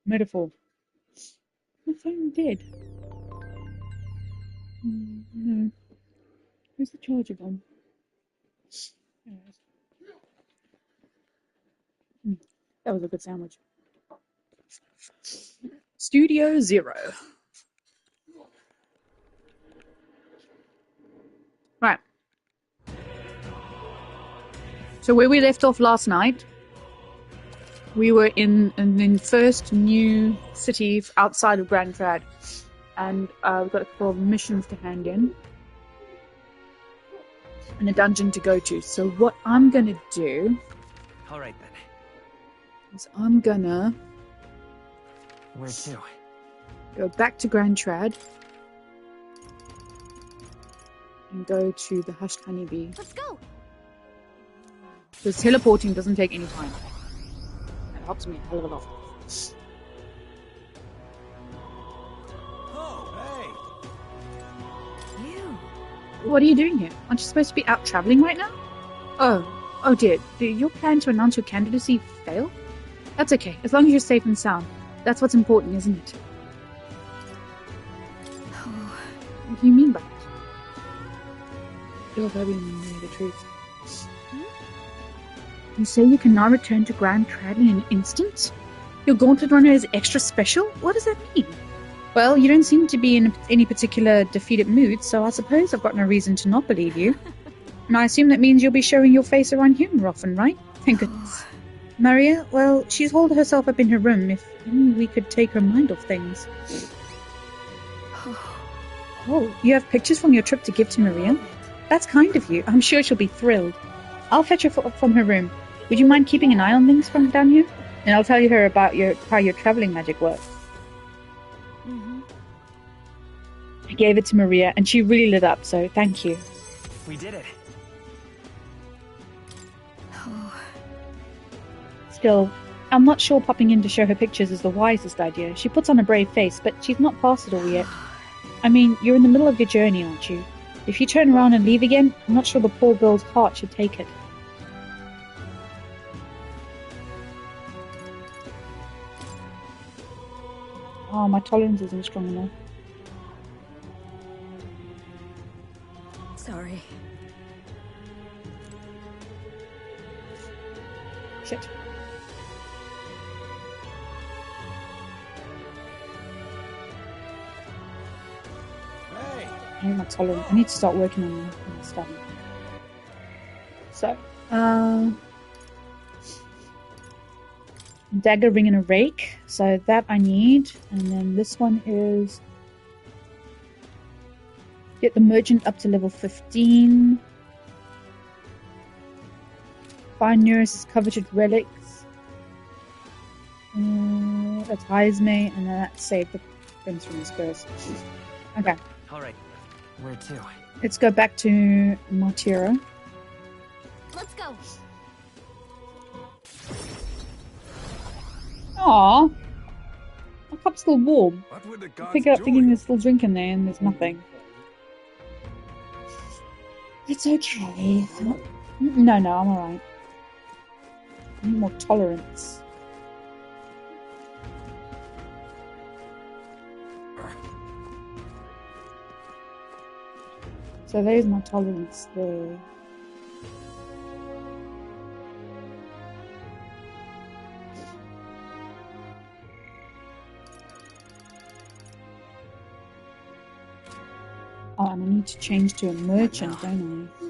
Metaphor. My phone dead. No. Where's the charger gone? There it is. That was a good sandwich. Studio Zero. Right. So where we left off last night, we were in the first new city outside of Grand Trad, and we've got a couple of missions to hand in and a dungeon to go to. So what I'm gonna do, all right then, is I'm gonna where to? Go back to Grand Trad and go to the Hushed Honeybee. Let's go. Because teleporting doesn't take any time. It helps me a hell of a lot. Oh, hey! You. What are you doing here? Aren't you supposed to be out traveling right now? Oh dear. Did your plan to announce your candidacy fail? That's okay, as long as you're safe and sound. That's what's important, isn't it? Oh. What do you mean by it? You're very near the truth. You say you can now return to Grand Trad in an instant? Your gauntlet runner is extra special? What does that mean? Well, you don't seem to be in any particular defeated mood, so I suppose I've got no reason to not believe you. And I assume that means you'll be showing your face around here more often, right? Thank goodness. Maria, well, she's holed herself up in her room. If only we could take her mind off things. Oh, you have pictures from your trip to give to Maria? That's kind of you. I'm sure she'll be thrilled. I'll fetch her from her room. Would you mind keeping an eye on things from down here? And I'll tell her about how your traveling magic works. Mm-hmm. I gave it to Maria, and she really lit up, so thank you. We did it. Oh. Still, I'm not sure popping in to show her pictures is the wisest idea. She puts on a brave face, but she's not past it all yet. I mean, you're in the middle of your journey, aren't you? If you turn around and leave again, I'm not sure the poor girl's heart should take it. Oh, my tolerance isn't strong enough. Sorry. Shit. Hey! I'm not tolerant. I need to start working on my stuff. So, dagger, ring, and a rake. So that I need. And then this one is get the merchant up to level 15. Find nearest coveted relics. That's Heisme, and then that's save the prince from his curse. Okay. All right, where to? Let's go back to Martira. Let's go. Aww. My cup's still warm. What were the I gods pick it up thinking doing? there's still drink in there, and there's nothing. It's okay. No, I'm alright. I need more tolerance. So there's my tolerance there. Oh, and I need to change to a merchant, don't I?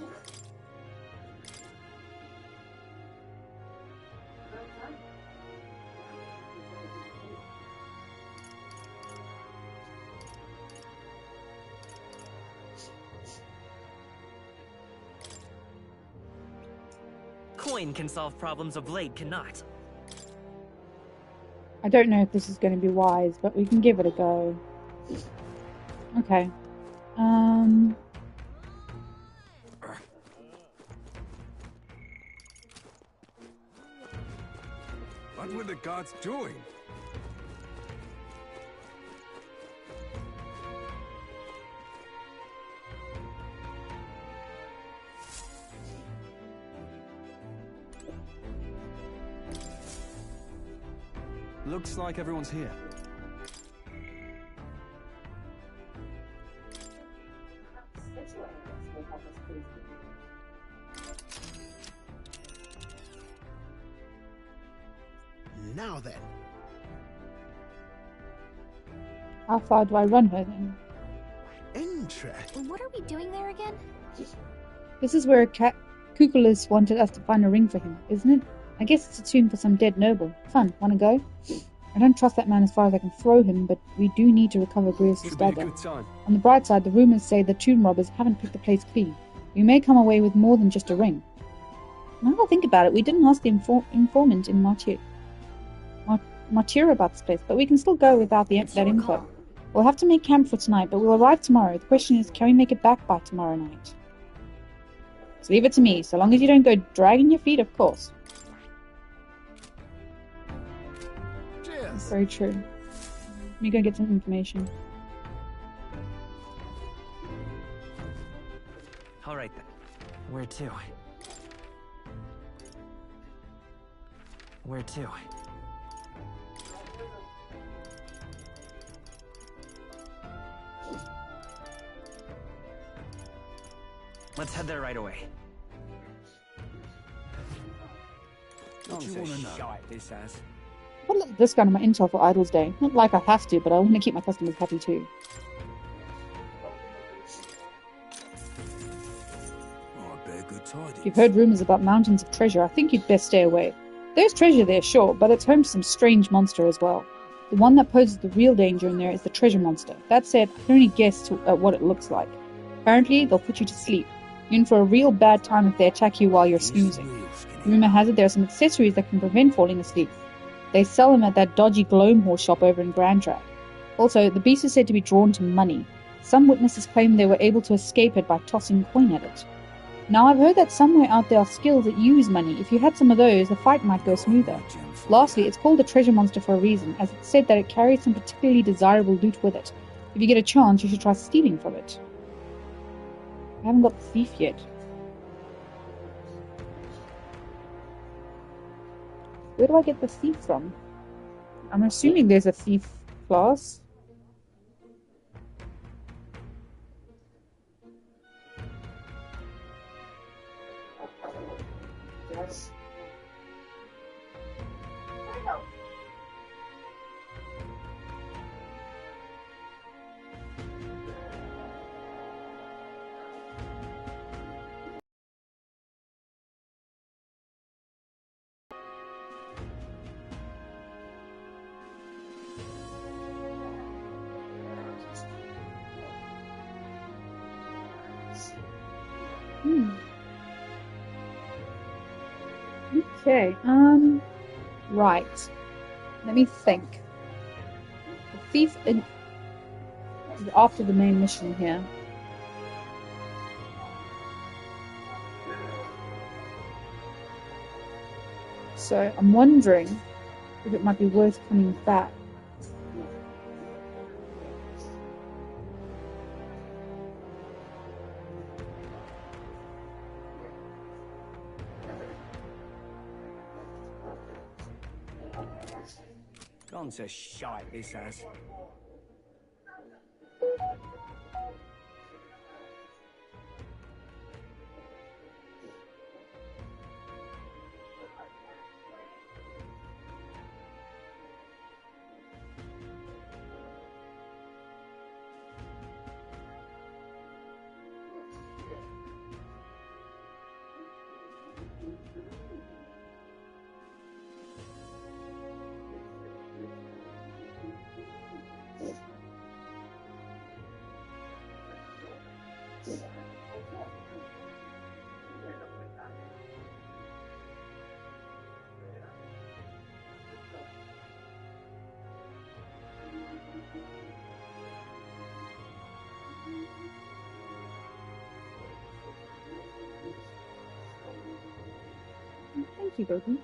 Coin can solve problems of blade cannot. I don't know if this is going to be wise, but we can give it a go. Okay. What were the gods doing? Looks like everyone's here. Now then. How far do I run her then? Interesting. What are we doing there again? This is where Kukulus wanted us to find a ring for him, isn't it? I guess it's a tomb for some dead noble. Fun. Wanna go? I don't trust that man as far as I can throw him, but we do need to recover Grievous' Should be a dagger. good time. On the bright side, the rumors say the tomb robbers haven't picked the place clean. We may come away with more than just a ring. Now that I think about it, we didn't ask the informant in Martyr about this place, but we can still go without that info. We'll have to make camp for tonight, but we'll arrive tomorrow. The question is, can we make it back by tomorrow night? So leave it to me, so long as you don't go dragging your feet, of course. Cheers. Very true. Let me go get some information. Alright then. Where to? Where to? Let's head there right away. What do you want to know? Shite this has. Put a little discount on my intel for Idol's Day. Not like I have to, but I want to keep my customers happy too. Oh, I bear good tidings. If you've heard rumors about mountains of treasure, I think you'd best stay away. There's treasure there, sure, but it's home to some strange monster as well. The one that poses the real danger in there is the treasure monster. That said, I can only guess at what it looks like. Apparently, they'll put you to sleep. You're in for a real bad time if they attack you while you're snoozing. Rumor has it there are some accessories that can prevent falling asleep. They sell them at that dodgy Gloam Horse shop over in Grand Track. Also, the beast is said to be drawn to money. Some witnesses claim they were able to escape it by tossing coin at it. Now, I've heard that somewhere out there are skills that use money. If you had some of those, the fight might go smoother. Lastly, it's called the treasure monster for a reason, as it's said that it carries some particularly desirable loot with it. If you get a chance, you should try stealing from it. I haven't got the thief yet. Where do I get the thief from? I'm assuming there's a thief class. Yes. Okay, right. Let me think. The thief is after the main mission here. So I'm wondering if it might be worth coming back. Gone to shite this has. Thank you, baby.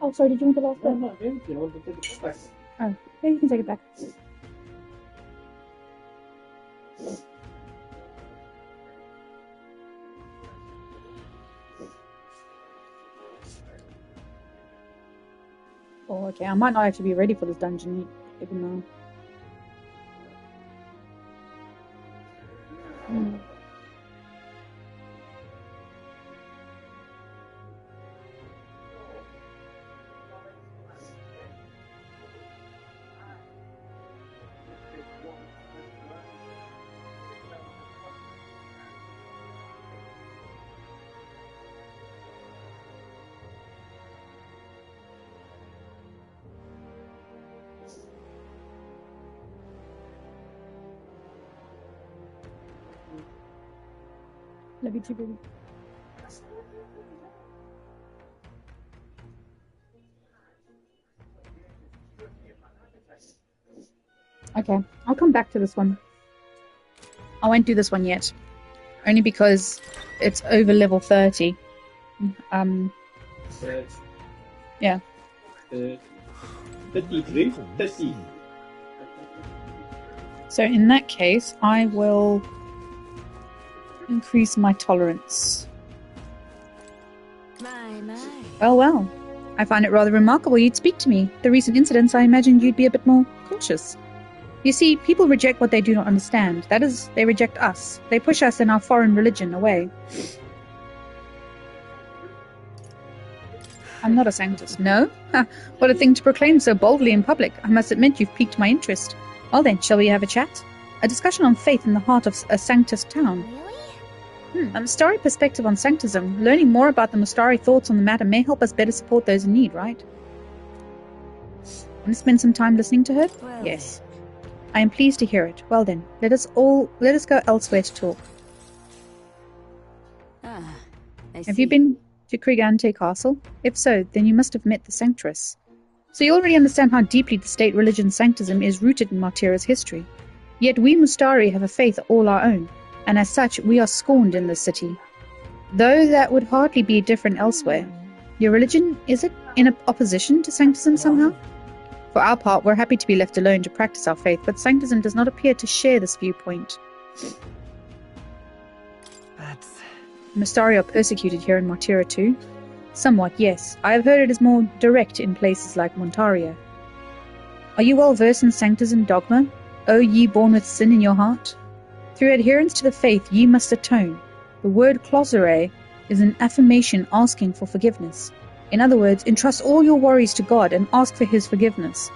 Oh, sorry, did you want the last one? Oh, yeah, you can take it back. Oh, okay, I might not actually be ready for this dungeon, even though... Love you too, baby. Okay, I'll come back to this one. I won't do this one yet. Only because it's over level 30. Yeah. 33, 30. So in that case, I will increase my tolerance. My. Well. I find it rather remarkable you'd speak to me. The recent incidents, I imagined you'd be a bit more cautious. You see, people reject what they do not understand. That is, they reject us. They push us and our foreign religion away. I'm not a sanctus. No? Ha, what a thing to proclaim so boldly in public. I must admit you've piqued my interest. Well then, shall we have a chat? A discussion on faith in the heart of a sanctus town. Really? A Mustari perspective on sanctism. Learning more about the Mustari thoughts on the matter may help us better support those in need, right? Want to spend some time listening to her? Well, Yes. I am pleased to hear it. Well then, let us go elsewhere to talk. Have you been to Krigante Castle? If so, then you must have met the Sanctress. So you already understand how deeply the state religion sanctism is rooted in Martira's history. Yet we Mustari have a faith all our own, and as such we are scorned in this city. Though that would hardly be different elsewhere. Your religion, is it in opposition to sanctism somehow? For our part, we're happy to be left alone to practice our faith, but sanctism does not appear to share this viewpoint. That's... Mustari are persecuted here in Martira too? Somewhat, yes. I have heard it is more direct in places like Montario. Are you well versed in sanctism dogma? O ye born with sin in your heart? Through adherence to the faith ye must atone. The word clausere is an affirmation asking for forgiveness. In other words, entrust all your worries to God and ask for his forgiveness.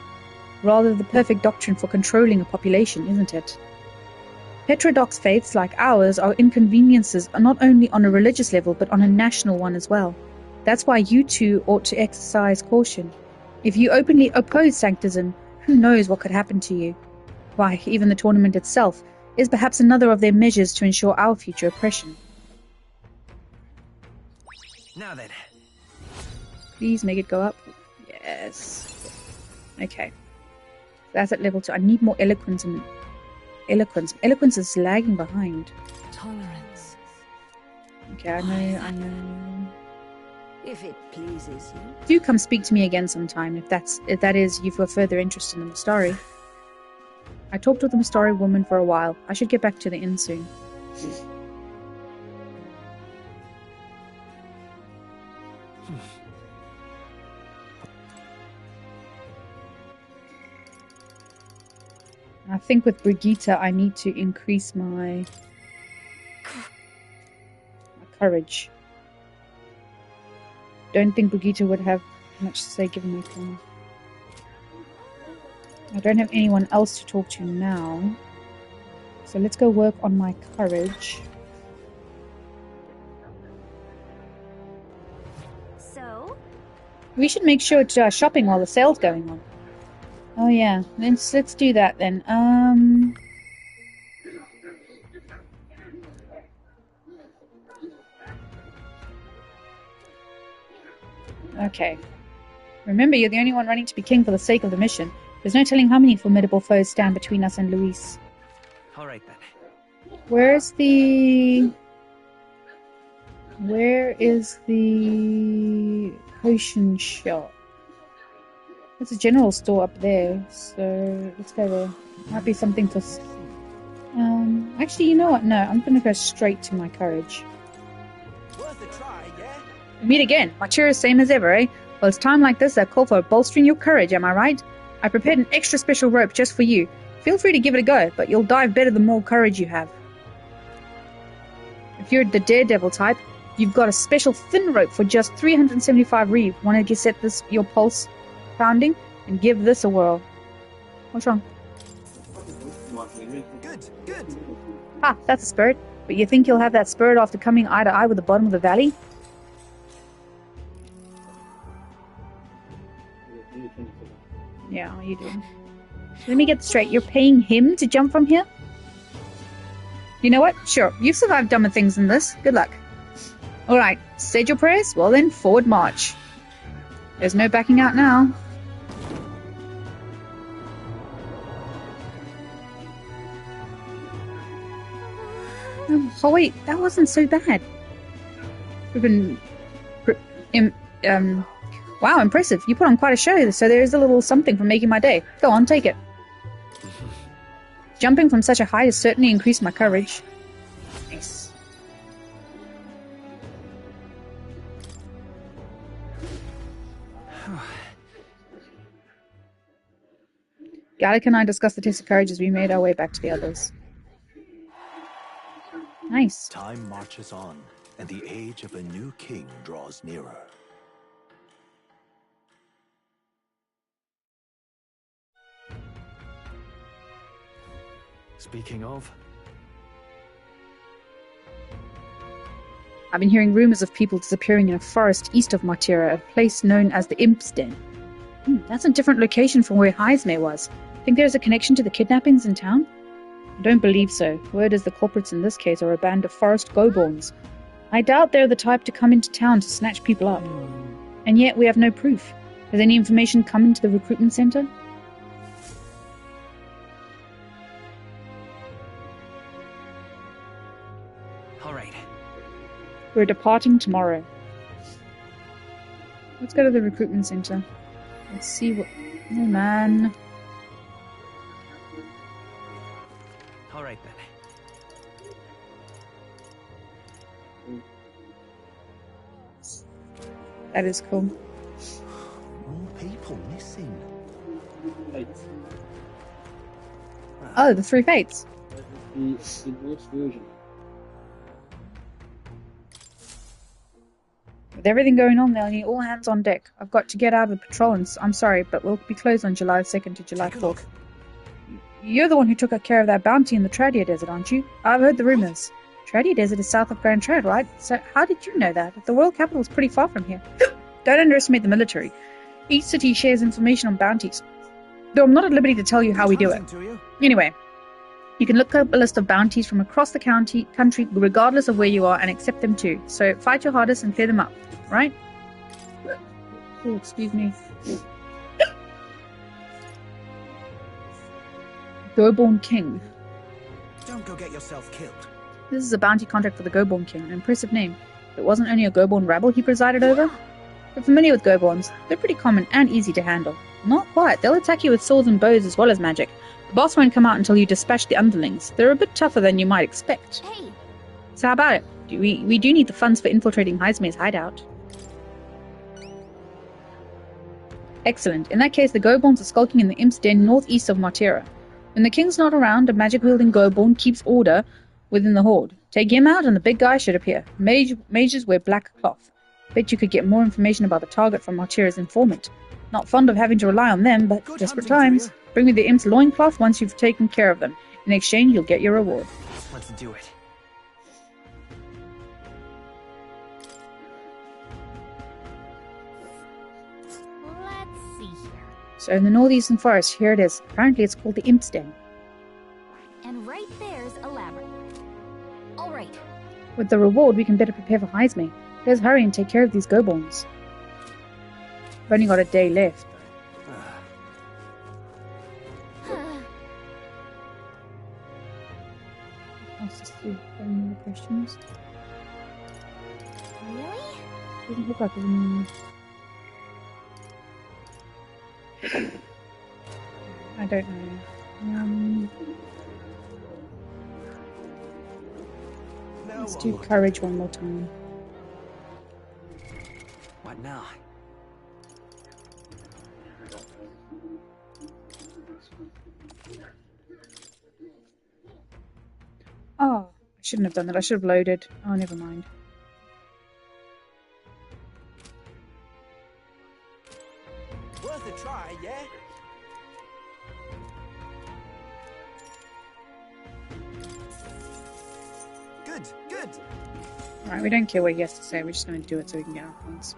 Rather the perfect doctrine for controlling a population, isn't it? Heterodox faiths like ours are inconveniences not only on a religious level but on a national one as well. That's why you two ought to exercise caution. If you openly oppose sanctism, who knows what could happen to you? Why, even the tournament itself is perhaps another of their measures to ensure our future oppression. Now then. Please make it go up. Yes. Okay. That's at level 2. I need more eloquence and... Eloquence is lagging behind. Tolerance. Okay, I know. If it pleases you. Do come speak to me again sometime if that is you've got further interest in the Mustari. I talked with the Mustari woman for a while. I should get back to the inn soon. I think with Brigitte I need to increase my courage. Don't think Brigitte would have much to say given my plan. I don't have anyone else to talk to now. So let's go work on my courage. So? We should make sure to shopping while the sale's going on. Oh yeah, let's do that then. Okay. Remember, you're the only one running to be king for the sake of the mission. There's no telling how many formidable foes stand between us and Luis. Alright then. Where is the potion shop? There's a general store up there, so let's go there. Might be something for... actually, you know what? No, I'm gonna go straight to my courage. Worth a try, yeah? We meet again. Matira's same as ever, eh? Well, it's time like this I call for bolstering your courage, am I right? I prepared an extra special rope just for you. Feel free to give it a go, but you'll dive better the more courage you have. If you're the daredevil type, you've got a special thin rope for just 375 reeve. Want to set this your pulse pounding and give this a whirl. What's wrong? Good. Ah, that's a spirit. But you think you'll have that spirit after coming eye to eye with the bottom of the valley? Yeah, what are you doing? Let me get this straight. You're paying him to jump from here? You know what? Sure, you've survived dumber things than this. Good luck. Alright, said your prayers? Well then, forward march. There's no backing out now. Oh wait, that wasn't so bad. We've been... wow, impressive. You put on quite a show, so there is a little something for making my day. Go on, take it. Jumping from such a height has certainly increased my courage. Nice. Gallic and I discussed the test of courage as we made our way back to the others. Nice. Time marches on, and the age of a new king draws nearer. Speaking of... I've been hearing rumors of people disappearing in a forest east of Matira, a place known as the Imp's Den. That's a different location from where Heismay was. Think there's a connection to the kidnappings in town? I don't believe so. Word is the culprits in this case are a band of forest go-borns. I doubt they're the type to come into town to snatch people up. And yet we have no proof. Has any information come into the recruitment center? Alright. We're departing tomorrow. Let's go to the recruitment center. Let's see what... Oh man. Alright then. That is cool. More people missing. Oh, the three fates. The worst version. With everything going on, they'll need all hands on deck. I've got to get out of the patrol and I'm sorry, but we'll be closed on July 2nd to July 4th. You're the one who took care of that bounty in the Tradia Desert, aren't you? I've heard the rumors. Tradia Desert is south of Grand Trad, right? So how did you know that? The world capital is pretty far from here. Don't underestimate the military. Each city shares information on bounties. Though I'm not at liberty to tell you how we do it. Anyway, you can look up a list of bounties from across the country regardless of where you are and accept them too. So fight your hardest and clear them up, right? Oh, excuse me. Goborn King. Don't go get yourself killed. This is a bounty contract for the Goborn King, an impressive name. It wasn't only a Goborn rabble he presided over. You're familiar with Goborns. They're pretty common and easy to handle. Not quite. They'll attack you with swords and bows as well as magic. The boss won't come out until you dispatch the underlings. They're a bit tougher than you might expect. Hey! So how about it? We do need the funds for infiltrating Heismay's hideout. Excellent. In that case, the Goborns are skulking in the Imp's Den northeast of Matira. When the king's not around, a magic-wielding Goborn keeps order within the horde. Take him out and the big guy should appear. Mages wear black cloth. Bet you could get more information about the target from Matira's informant. Not fond of having to rely on them, but Good desperate hunting, times. Bring me the Imp's loincloth once you've taken care of them. In exchange, you'll get your reward. Let's do it. Let's see here. So in the northeastern forest, here it is. Apparently it's called the Imp's Den. And right there's a labyrinth. All right. With the reward, we can better prepare for Heismay. Let's hurry and take care of these Goborns. We've only got a day left. Let's just see if there are any more questions. Really? Doesn't look like there's any... I don't know. Let's do courage one more time. What now? Oh, I shouldn't have done that. I should have loaded. Oh, never mind. Worth a try, yeah? Good, good. Alright, we don't care what he has to say. We're just going to do it so we can get our points.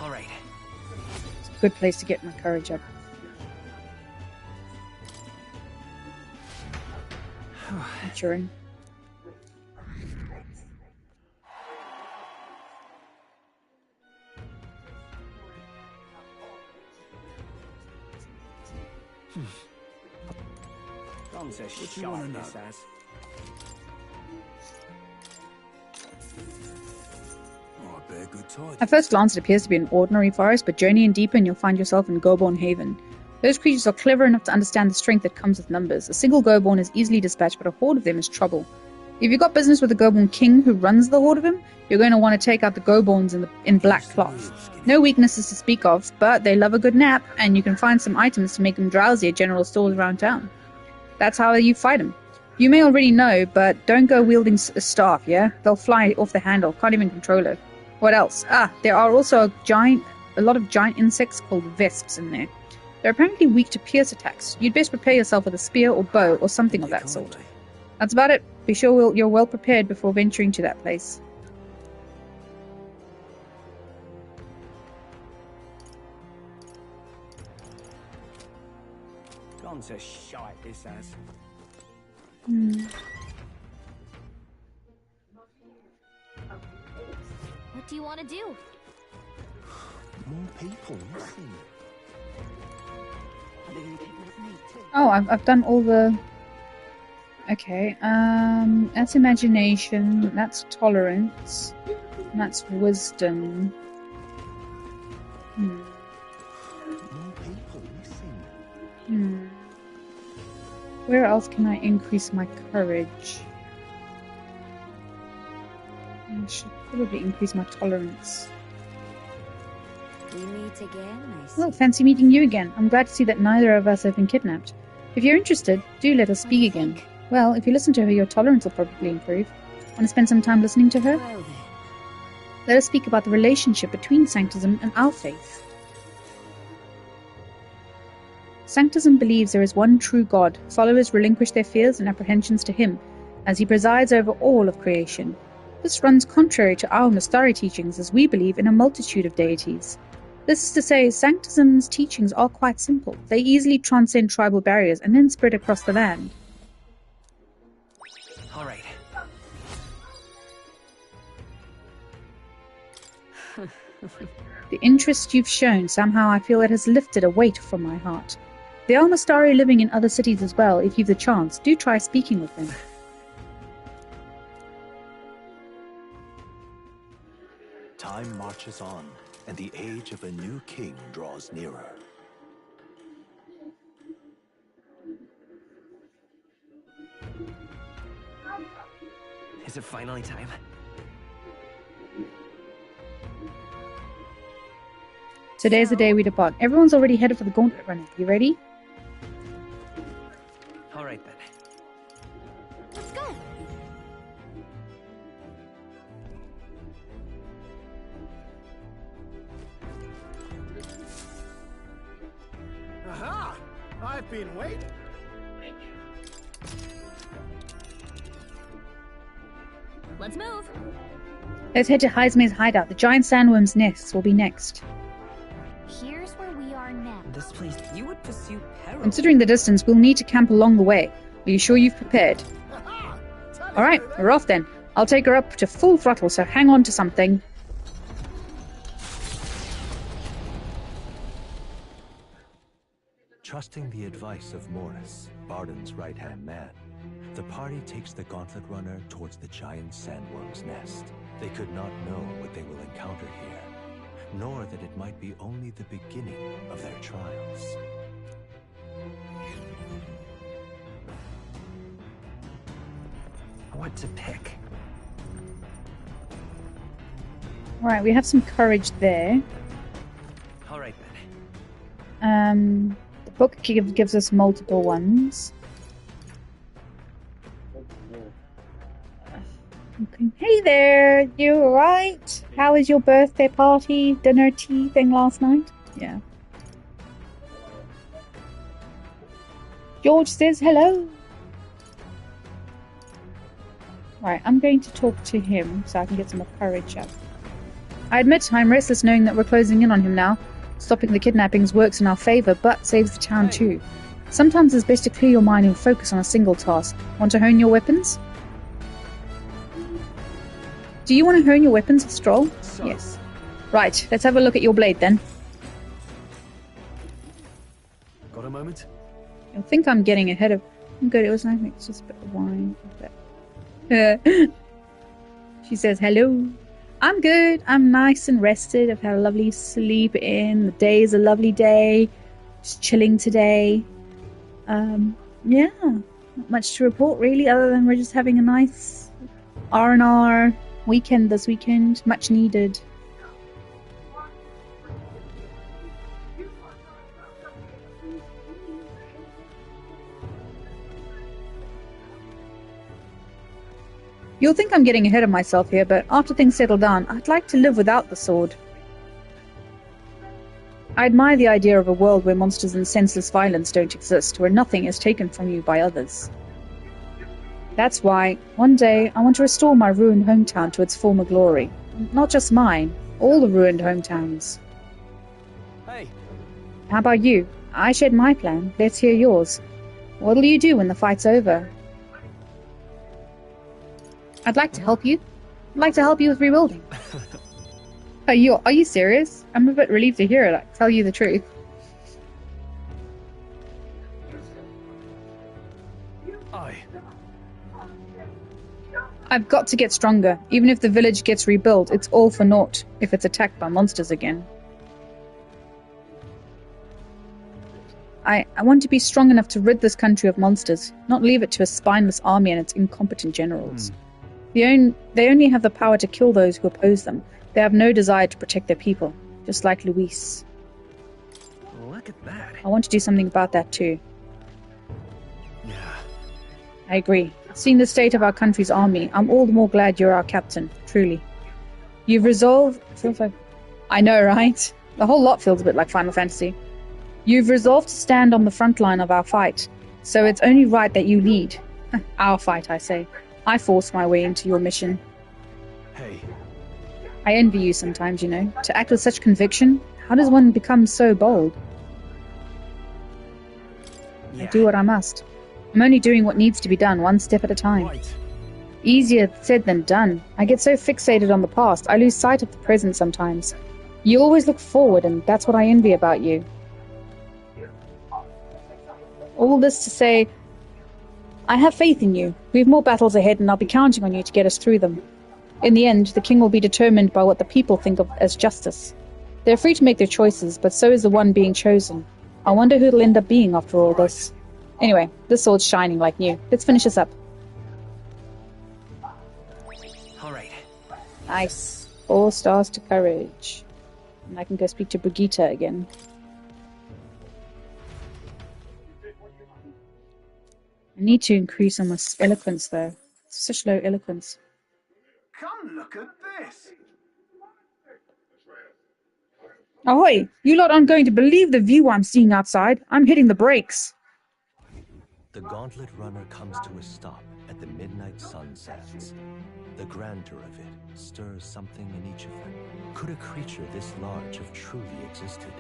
All right. It's a good place to get my courage up. Maturing. Tom's a shot, this ass. Oh, I bear good tidings. At first glance, it appears to be an ordinary forest, but journey in deeper and you'll find yourself in Goborn Haven. Those creatures are clever enough to understand the strength that comes with numbers. A single Goborn is easily dispatched, but a horde of them is trouble. If you've got business with the Goborn king who runs the horde of him, you're going to want to take out the Goborns in black cloth. No weaknesses to speak of, but they love a good nap, and you can find some items to make them drowsy at general stores around town. That's how you fight them. You may already know, but don't go wielding a staff, yeah? They'll fly off the handle, can't even control it. What else? There are also a lot of giant insects called vesps in there. They're apparently weak to pierce attacks. You'd best prepare yourself with a spear or bow or something of that sort. That's about it. Be sure you're well prepared before venturing to that place. Tom's a shot, this ass. What do you want to do? More people missing. Oh, I've done all the... Okay, that's imagination, that's tolerance, and that's wisdom. More people missing. Where else can I increase my courage? I should probably increase my tolerance. We meet again, I see. Well, fancy meeting you again. I'm glad to see that neither of us have been kidnapped. If you're interested, do let us speak again. Well, if you listen to her, your tolerance will probably improve. Want to spend some time listening to her? Well then. Let us speak about the relationship between Sanctism and our faith. Sanctism believes there is one true God. Followers relinquish their fears and apprehensions to him, as he presides over all of creation. This runs contrary to our Nastari teachings, as we believe in a multitude of deities. This is to say, Sanctism's teachings are quite simple. They easily transcend tribal barriers and then spread across the land. All right. The interest you've shown, somehow I feel it has lifted a weight from my heart. There are Nastari living in other cities as well. If you've the chance, do try speaking with them. Time marches on, and the age of a new king draws nearer. Is it finally time? Today's the day we depart. Everyone's already headed for the gauntlet running. You ready? All right then. Let's go. Aha! I've been waiting. Let's move. Let's head to Heisme's hideout. The giant sandworm's nests will be next. Here's where we are now. This place, you would pursue peril. Considering the distance, we'll need to camp along the way. Are you sure you've prepared? Alright, we're off then. I'll take her up to full throttle, so hang on to something. Trusting the advice of Morris, Barden's right-hand man, the party takes the gauntlet runner towards the giant sandworm's nest. They could not know what they will encounter here, nor that it might be only the beginning of their trials. What to pick? Alright, we have some courage there. Alright then. The book gives us multiple ones. Okay. Hey there, you alright? How was your birthday party, dinner, tea thing last night? Yeah. George says hello. Right, I'm going to talk to him so I can get some more courage up. I admit I'm restless knowing that we're closing in on him now. Stopping the kidnappings works in our favor, but saves the town too. Sometimes it's best to clear your mind and focus on a single task. Want to hone your weapons? Do you want to hone your weapons, Stroll? Yes. Right, let's have a look at your blade then. Got a moment? You'll think I'm getting ahead of... I'm good, it was nice. It's just a bit of wine. She says hello. I'm good. I'm nice and rested. I've had a lovely sleep in. The day is a lovely day. Just chilling today. Yeah. Not much to report really, other than we're just having a nice R&R weekend this weekend. Much needed. You'll think I'm getting ahead of myself here, but after things settle down, I'd like to live without the sword. I admire the idea of a world where monsters and senseless violence don't exist, where nothing is taken from you by others. That's why, one day, I want to restore my ruined hometown to its former glory. Not just mine, all the ruined hometowns. Hey! How about you? I shared my plan. Let's hear yours. What'll you do when the fight's over? I'd like to help you. I'd like to help you with rebuilding. Are you serious? I'm a bit relieved to hear it, I tell you the truth. I've got to get stronger. Even if the village gets rebuilt, it's all for naught if it's attacked by monsters again. I want to be strong enough to rid this country of monsters, not leave it to a spineless army and its incompetent generals. They only have the power to kill those who oppose them. They have no desire to protect their people, just like Luis. Look at that. I want to do something about that too. Yeah. I agree. Seeing the state of our country's army, I'm all the more glad you're our captain, truly. You've resolved... Feels like... I know, right? The whole lot feels a bit like Final Fantasy. You've resolved to stand on the front line of our fight, so it's only right that you lead. Our fight, I say. I forced my way into your mission. Hey. I envy you sometimes, you know. To act with such conviction, how does one become so bold? Yeah. I do what I must. I'm only doing what needs to be done, one step at a time. Right. Easier said than done. I get so fixated on the past, I lose sight of the present sometimes. You always look forward, and that's what I envy about you. All this to say, I have faith in you. We have more battles ahead, and I'll be counting on you to get us through them. In the end, the king will be determined by what the people think of as justice. They're free to make their choices, but so is the one being chosen. I wonder who it'll end up being after all this. Anyway, this sword's shining like new. Let's finish this up. Alright. Nice. 4 stars to courage. And I can go speak to Brigitte again. I need to increase on my eloquence, though. Such low eloquence. Come look at this. Ahoy! You lot aren't going to believe the view I'm seeing outside. I'm hitting the brakes. The gauntlet runner comes to a stop at the midnight sunsets. The grandeur of it stirs something in each of them. Could a creature this large have truly existed?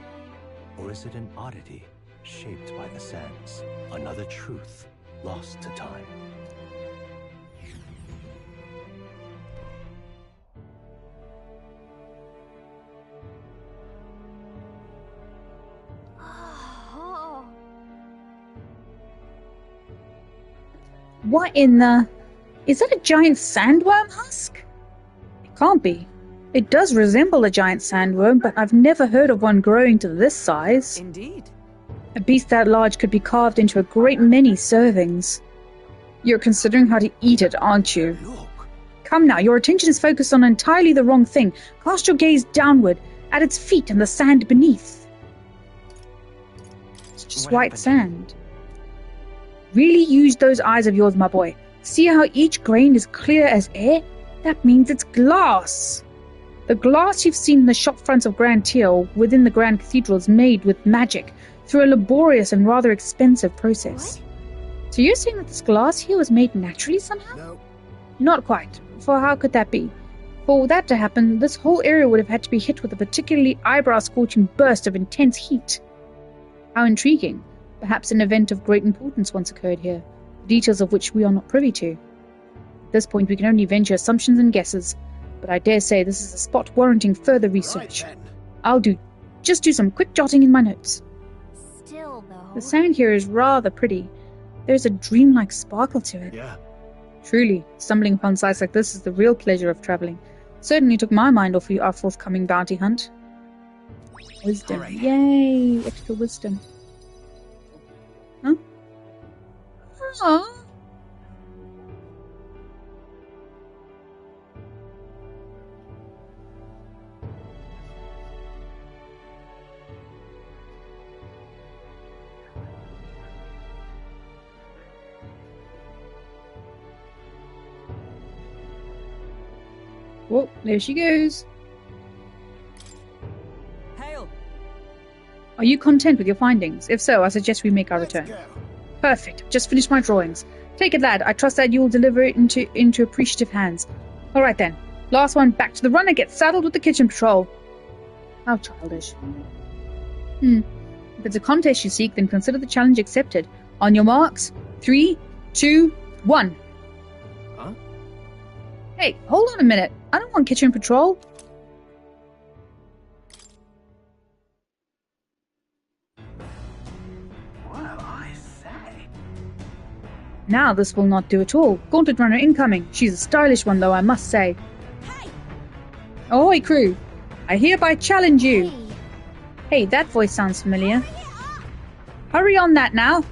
Or is it an oddity shaped by the sands? Another truth lost to time. Oh. What in the... Is that a giant sandworm husk? Can't be. It does resemble a giant sandworm, but I've never heard of one growing to this size. Indeed. A beast that large could be carved into a great many servings. You're considering how to eat it, aren't you? Look! Come now, your attention is focused on entirely the wrong thing. Cast your gaze downward, at its feet and the sand beneath. It's just What white happened? sand. Really use those eyes of yours, my boy. See how each grain is clear as air? That means it's glass. The glass you've seen in the shop fronts of Grand Tier or within the Grand Cathedral is made with magic through a laborious and rather expensive process. What? So you're saying that this glass here was made naturally somehow? No. Not quite. For how could that be? For that to happen, this whole area would have had to be hit with a particularly eyebrow-scorching burst of intense heat. How intriguing. Perhaps an event of great importance once occurred here, details of which we are not privy to. At this point we can only venture assumptions and guesses, but I dare say this is a spot warranting further research. Right then. I'll just do some quick jotting in my notes. Still, though. The sand here is rather pretty. There's a dreamlike sparkle to it. Yeah. Truly, stumbling upon sights like this is the real pleasure of travelling. Certainly took my mind off our forthcoming bounty hunt. Wisdom. Alright. Yay! Extra wisdom. Huh? Aww. Whoa, there she goes. Hail! Are you content with your findings? If so, I suggest we make our Let's return. go. Perfect. Just finished my drawings. Take it, lad. I trust that you will deliver it into appreciative hands. All right then. Last one back to the runner. Get saddled with the kitchen patrol. How childish. If it's a contest you seek, then consider the challenge accepted. On your marks. 3, 2, 1. Huh? Hey, hold on a minute. I don't want kitchen patrol. Well, I say. Now this will not do at all. Gauntlet runner incoming. She's a stylish one, though, I must say. Hey! Ahoy, crew! I hereby challenge you. Hey! Hey, that voice sounds familiar. Hurry it up! Hurry on that now,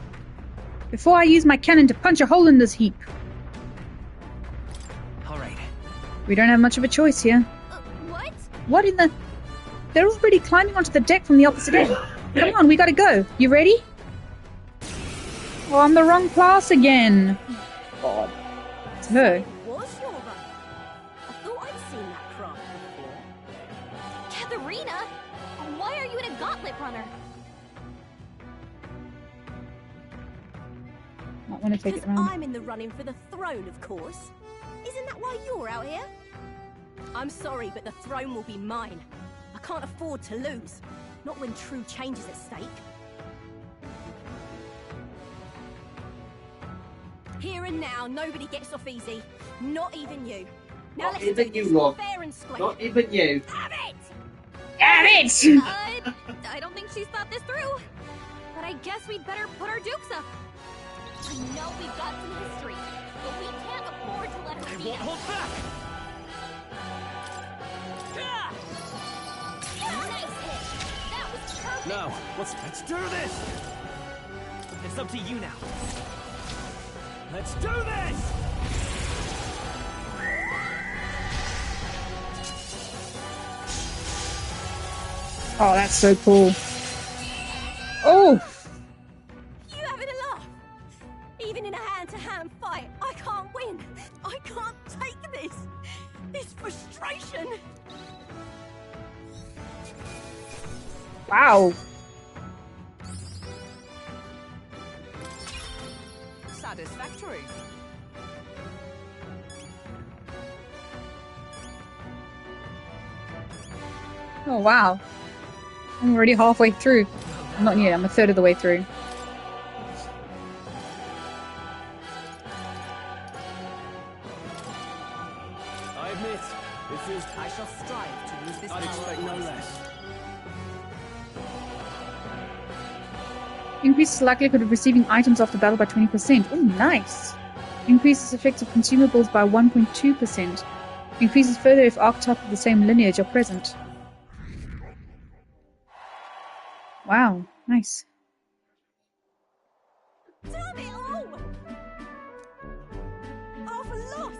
before I use my cannon to punch a hole in this heap. Alright. We don't have much of a choice here. What? What in the... They're already climbing onto the deck from the opposite end. Come on, we gotta go. You ready? Oh, I'm the wrong class again. God. It's her. Was your runner? I thought I'd seen that craft before. Katharina! Why are you in a gauntlet runner? Might want to take it Because around. I'm in the running for the throne, of course. Isn't that why you're out here? I'm sorry, but the throne will be mine. I can't afford to lose. Not when true change is at stake. Here and now, nobody gets off easy. Not even you. Now Not let's even do you, this Rob. fair and square. Not even you. Damn it! Damn it! I don't think she's thought this through. But I guess we'd better put our dukes up. I know we've got some history, but we can't afford to let her I beat won't us. hold back! Ah! Nice hit. That was perfect. No, let's do this! It's up to you now. Let's do this! Oh, that's so cool. Oh! You having a laugh? Even in a hand-to-hand fight, I can't win. I can't take this. This frustration. Wow. Satisfactory. Oh, wow. I'm already halfway through. Not yet, I'm a third of the way through. I admit, it feels... I shall strive to use this I'd power expect no wisely. less. Increases the likelihood of receiving items after battle by 20%. Oh, nice. Increases effects of consumables by 1.2%. Increases further if archetype of the same lineage are present. Wow, nice. Damn it all! I've lost!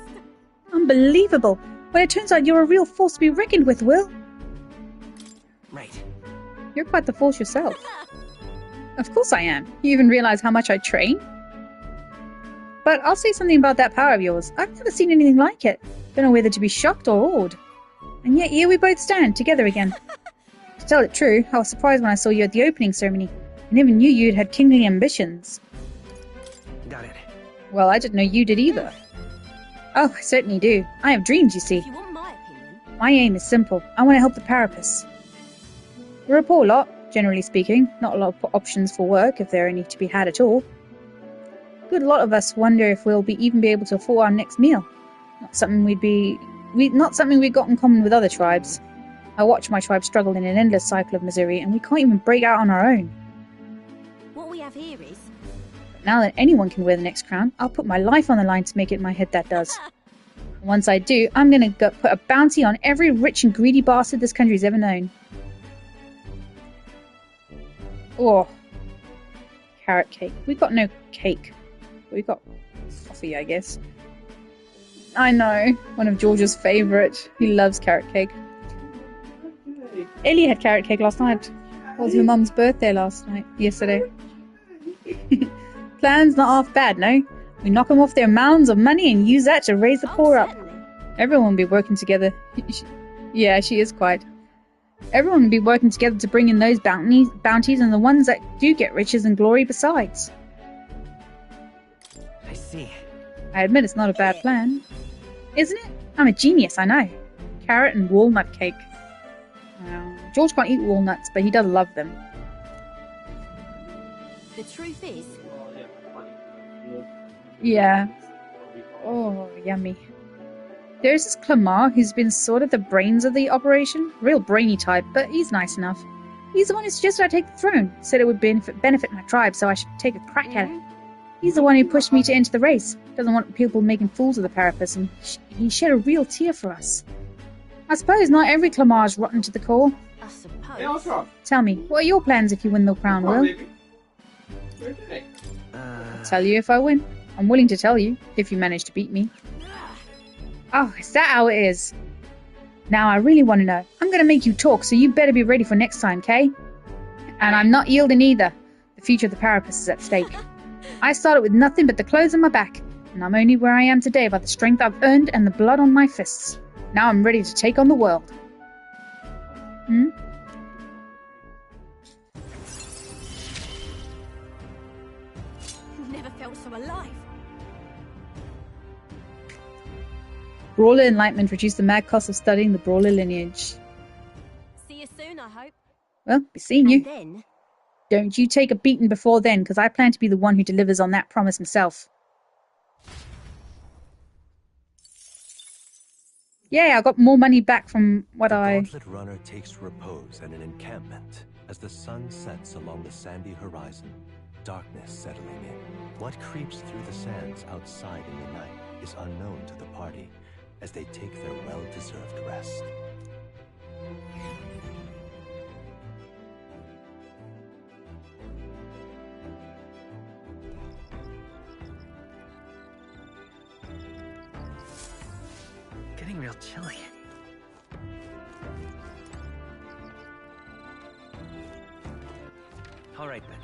Unbelievable! Well, it turns out you're a real force to be reckoned with, Will. Right. You're quite the force yourself. Of course I am. You even realize how much I train? But I'll say something about that power of yours. I've never seen anything like it. Don't know whether to be shocked or awed. And yet here we both stand, together again. To tell it true, I was surprised when I saw you at the opening ceremony. I never knew you'd had kingly ambitions. Got it. Well, I didn't know you did either. Oh, I certainly do. I have dreams, you see. If you want my opinion, My aim is simple. I want to help the Parapus. We're a poor lot, generally speaking. Not a lot of options for work, if there are any to be had at all. A good lot of us wonder if we'll even be able to afford our next meal. Not something we've got in common with other tribes. I watch my tribe struggle in an endless cycle of misery, and we can't even break out on our own. what we have here is... Now that anyone can wear the next crown, I'll put my life on the line to make it my head that does. And once I do, I'm gonna put a bounty on every rich and greedy bastard this country's ever known. Oh. Carrot cake. We've got no cake. We've got coffee, I guess. I know. One of George's favourite. He loves carrot cake. Ellie had carrot cake last night. It was her mum's birthday yesterday. Plan's not half bad, no? We knock them off their mounds of money and use that to raise the poor up. Certainly. Everyone will be working together. Yeah, she is quite. Everyone will be working together to bring in those bounties, and the ones that do get riches and glory besides. I see. I admit it's not a bad plan. Isn't it? I'm a genius, I know. Carrot and walnut cake. George can't eat walnuts, but he does love them. The truth is, Yeah. Oh, yummy. There's this Clamar who's been sort of the brains of the operation. Real brainy type, but he's nice enough. He's the one who suggested I take the throne. Said it would benefit my tribe, so I should take a crack at it. He's the one who pushed me to enter the race. Doesn't want people making fools of the Parapus, and he shed a real tear for us. I suppose not every Clamar's rotten to the core. I suppose... Tell me, what are your plans if you win the crown, Will? I'll tell you if I win. I'm willing to tell you, if you manage to beat me. Oh, is that how it is? Now I really want to know. I'm going to make you talk, so you better be ready for next time, Kay? And I'm not yielding either. The future of the Parapus is at stake. I started with nothing but the clothes on my back, and I'm only where I am today by the strength I've earned and the blood on my fists. Now I'm ready to take on the world. Never felt so alive. Brawler Enlightenment reduced the mad cost of studying the Brawler lineage. See you soon, I hope. Well, be seeing you. And then... Don't you take a beating before then, because I plan to be the one who delivers on that promise myself. Yeah, I got more money back from what The I... Gauntlet Runner takes repose at an encampment as the sun sets along the sandy horizon, darkness settling in. What creeps through the sands outside in the night is unknown to the party as they take their well-deserved rest. Getting real chilly. All right, then.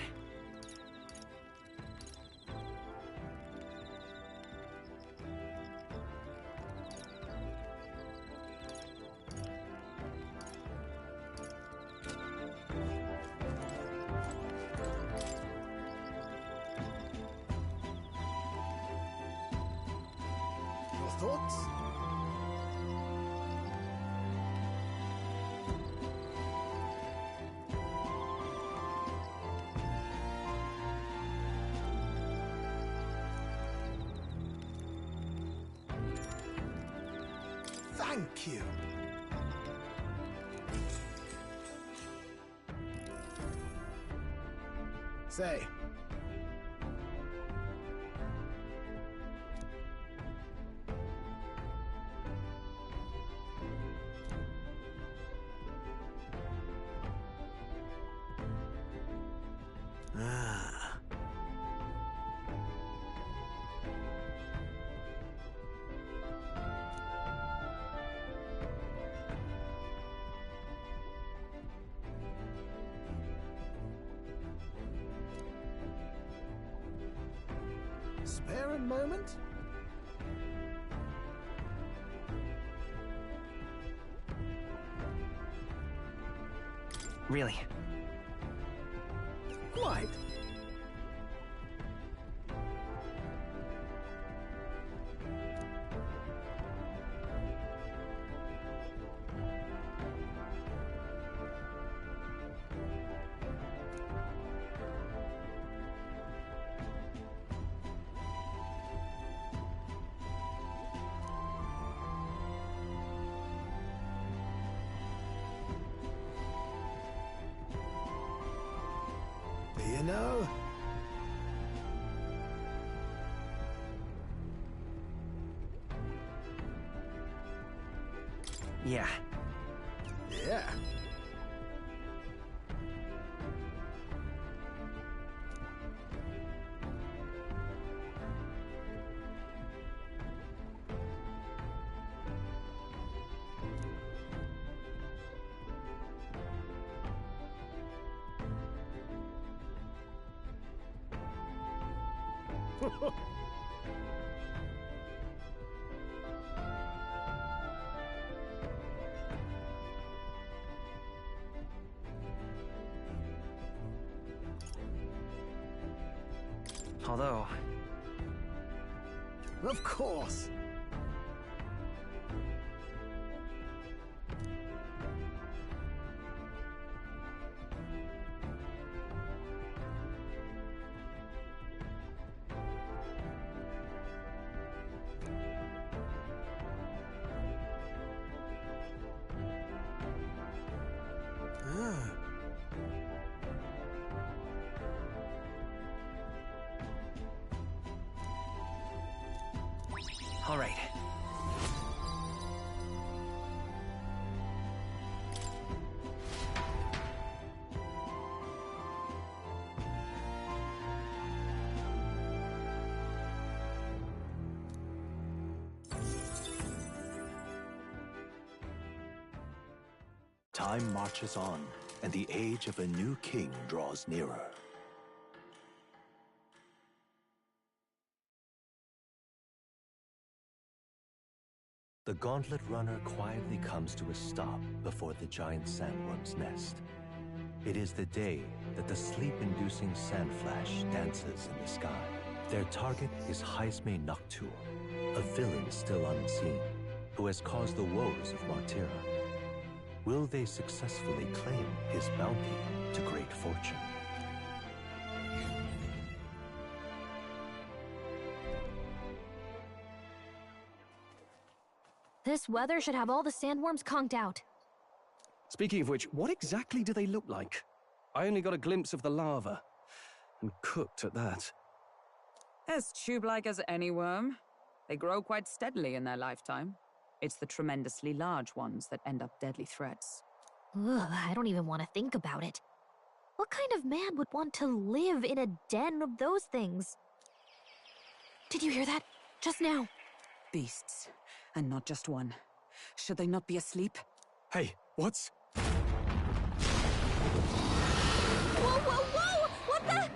Your thoughts? Thank you. Say. Ah. Spare a moment? Really? Quite. You know? Yeah. Yeah. Although, Of course. Ah. all right. Time marches on, and the age of a new king draws nearer. The Gauntlet Runner quietly comes to a stop before the giant sandworm's nest. It is the day that the sleep-inducing sand flash dances in the sky. Their target is Jaime Noctur, a villain still unseen, who has caused the woes of Martira. Will they successfully claim his bounty to great fortune? This weather should have all the sandworms conked out. Speaking of which, what exactly do they look like? I only got a glimpse of the lava. And cooked at that. As tube-like as any worm. They grow quite steadily in their lifetime. It's the tremendously large ones that end up deadly threats. Ugh, I don't even want to think about it. What kind of man would want to live in a den of those things? Did you hear that? Just now. Beasts. And not just one. Should they not be asleep? Hey, what's... Whoa, whoa, whoa! What the?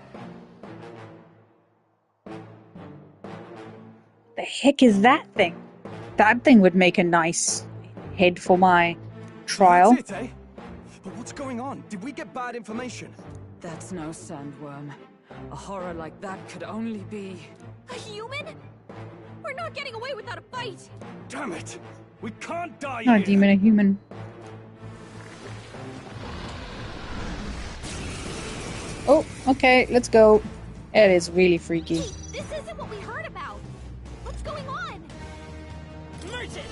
The heck is that thing? That thing would make a nice head for my trial. That's it, eh? But what's going on? Did we get bad information? That's no sandworm. A horror like that could only be... A human? We're not getting away without a fight! Damn it! We can't die Not a here! demon, a human. Oh, okay, let's go. It is really freaky. Hey, this isn't what we heard about! What's going on? Merchant!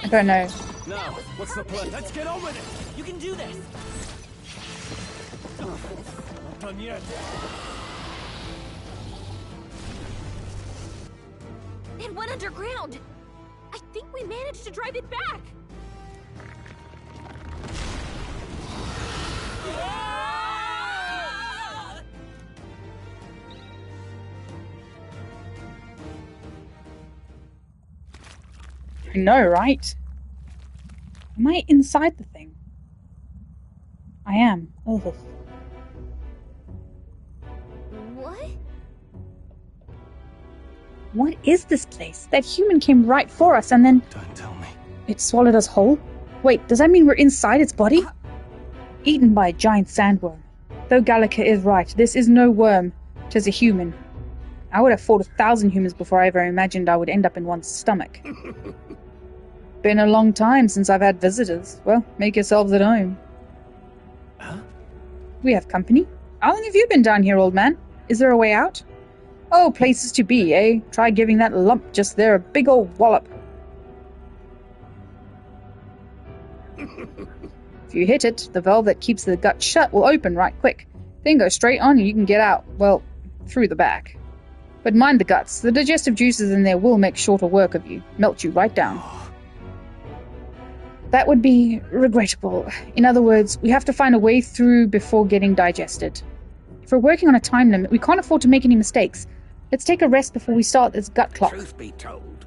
I don't know. Now, what's the plan? Let's get on with it! You can do this! Not done yet. It went underground! I think we managed to drive it back! I know, right? Am I inside the thing? I am. Oh. What? What is this place? That human came right for us and then... Don't tell me. It swallowed us whole? Wait, does that mean we're inside its body? Eaten by a giant sandworm. Though Gallica is right, this is no worm. 'Tis a human. I would have fought 1,000 humans before I ever imagined I would end up in one's stomach. Been a long time since I've had visitors. Well, make yourselves at home. Huh? We have company. How long have you been down here, old man? Is there a way out? Oh, places to be, eh? Try giving that lump just there a big old wallop. If you hit it, the valve that keeps the gut shut will open right quick. Then go straight on and you can get out, well, through the back. But mind the guts. The digestive juices in there will make shorter work of you. Melt you right down. That would be regrettable. In other words, we have to find a way through before getting digested. If we're working on a time limit, we can't afford to make any mistakes. Let's take a rest before we start this gut clock. Truth be told.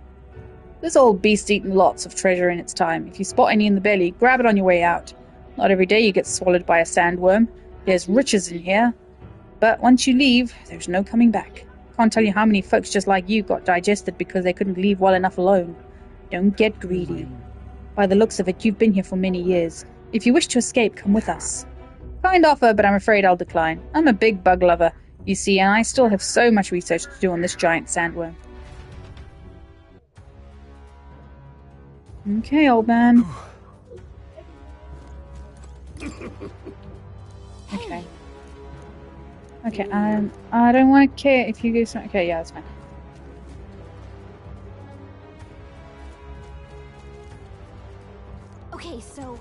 This old beast's eaten lots of treasure in its time. If you spot any in the belly, grab it on your way out. Not every day you get swallowed by a sandworm. There's riches in here. But once you leave, there's no coming back. Can't tell you how many folks just like you got digested because they couldn't leave well enough alone. Don't get greedy. By the looks of it, you've been here for many years. If you wish to escape, come with us. Kind offer, but I'm afraid I'll decline. I'm a big bug lover, you see, and I still have so much research to do on this giant sandworm. Okay, old man. Okay. Okay, I don't want to care if you go... Okay, yeah, that's fine. Okay, so...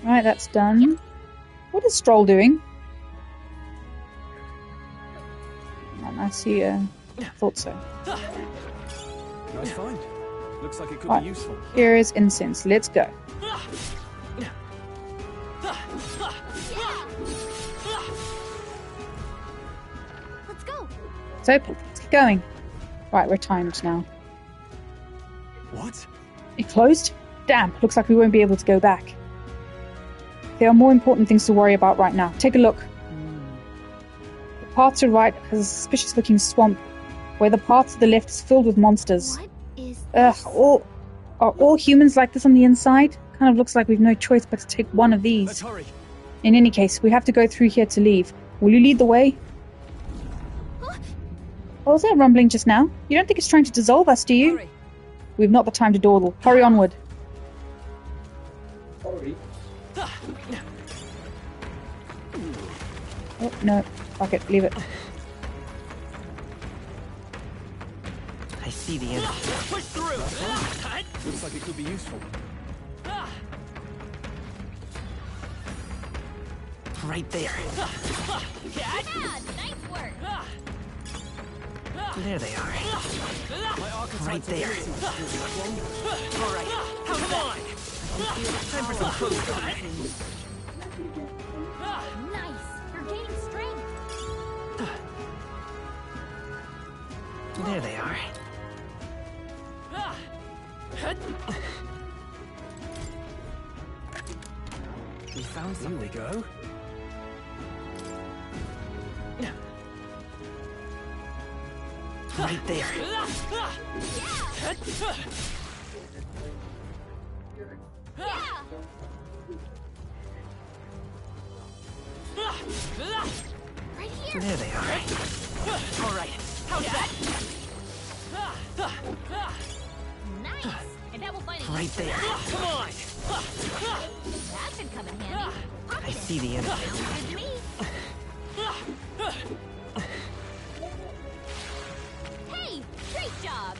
Right, that's done. What is Stroll doing? I see, thought so. Nice find. Looks like it could Right, be useful. here is incense. Let's go. Let's go. It's open. Let's keep going. Right, we're timed now. What? It closed? Damn, looks like we won't be able to go back. There are more important things to worry about right now. Take a look. The path to the right has a suspicious-looking swamp, where the path to the left is filled with monsters. What is Ugh, this? are all humans like this on the inside? Kind of looks like we've no choice but to take one of Let's these. hurry. In any case, we have to go through here to leave. Will you lead the way? Huh? What was that rumbling just now? You don't think it's trying to dissolve us, do you? Hurry. We've not the time to dawdle. Hurry onward. Sorry. Oh, no. Fuck it. Leave it. I see the end. Push through. Looks like it could be useful. Right there. Yeah, nice work. There they are. Right there. All right. Come on. Time for some close combat. Nice. You're gaining strength. There they are. We found Here something. we go. Right there. Right here. There they are. All right. How's that? Nice. And that will find it. Right there. Come on. That should come in handy. I see the end. Sounds good to me. Hey, great job.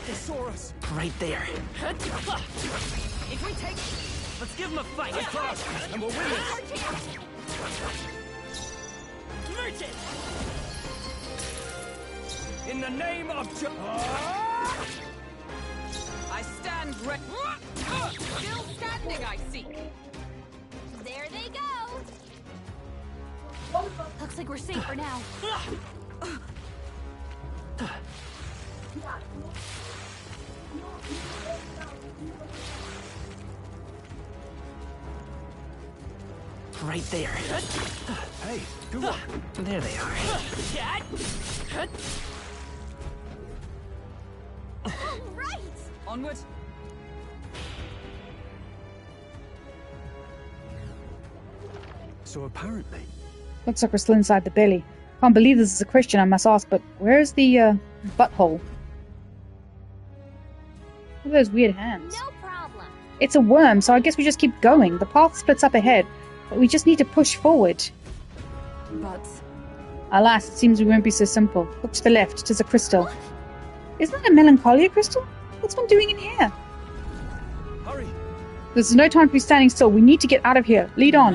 They saw us. Right there. If we take... Let's give them a fight. And we'll win this. Merchant! In the name of I stand ready. Still standing, I see. There they go! Looks like we're safe for now. Right there. Hey, good one. There they are. All right! Onward. So apparently, Looks like we're still inside the belly. Can't believe this is a question I must ask, but where's the butthole? What are those weird hands? No problem. It's a worm, so I guess we just keep going. The path splits up ahead, but we just need to push forward. But Alas, it seems we won't be so simple. Look to the left, it is a crystal. Isn't that a melancholia crystal? What's one doing in here? hurry. There's no time to be standing still. We need to get out of here. Lead on.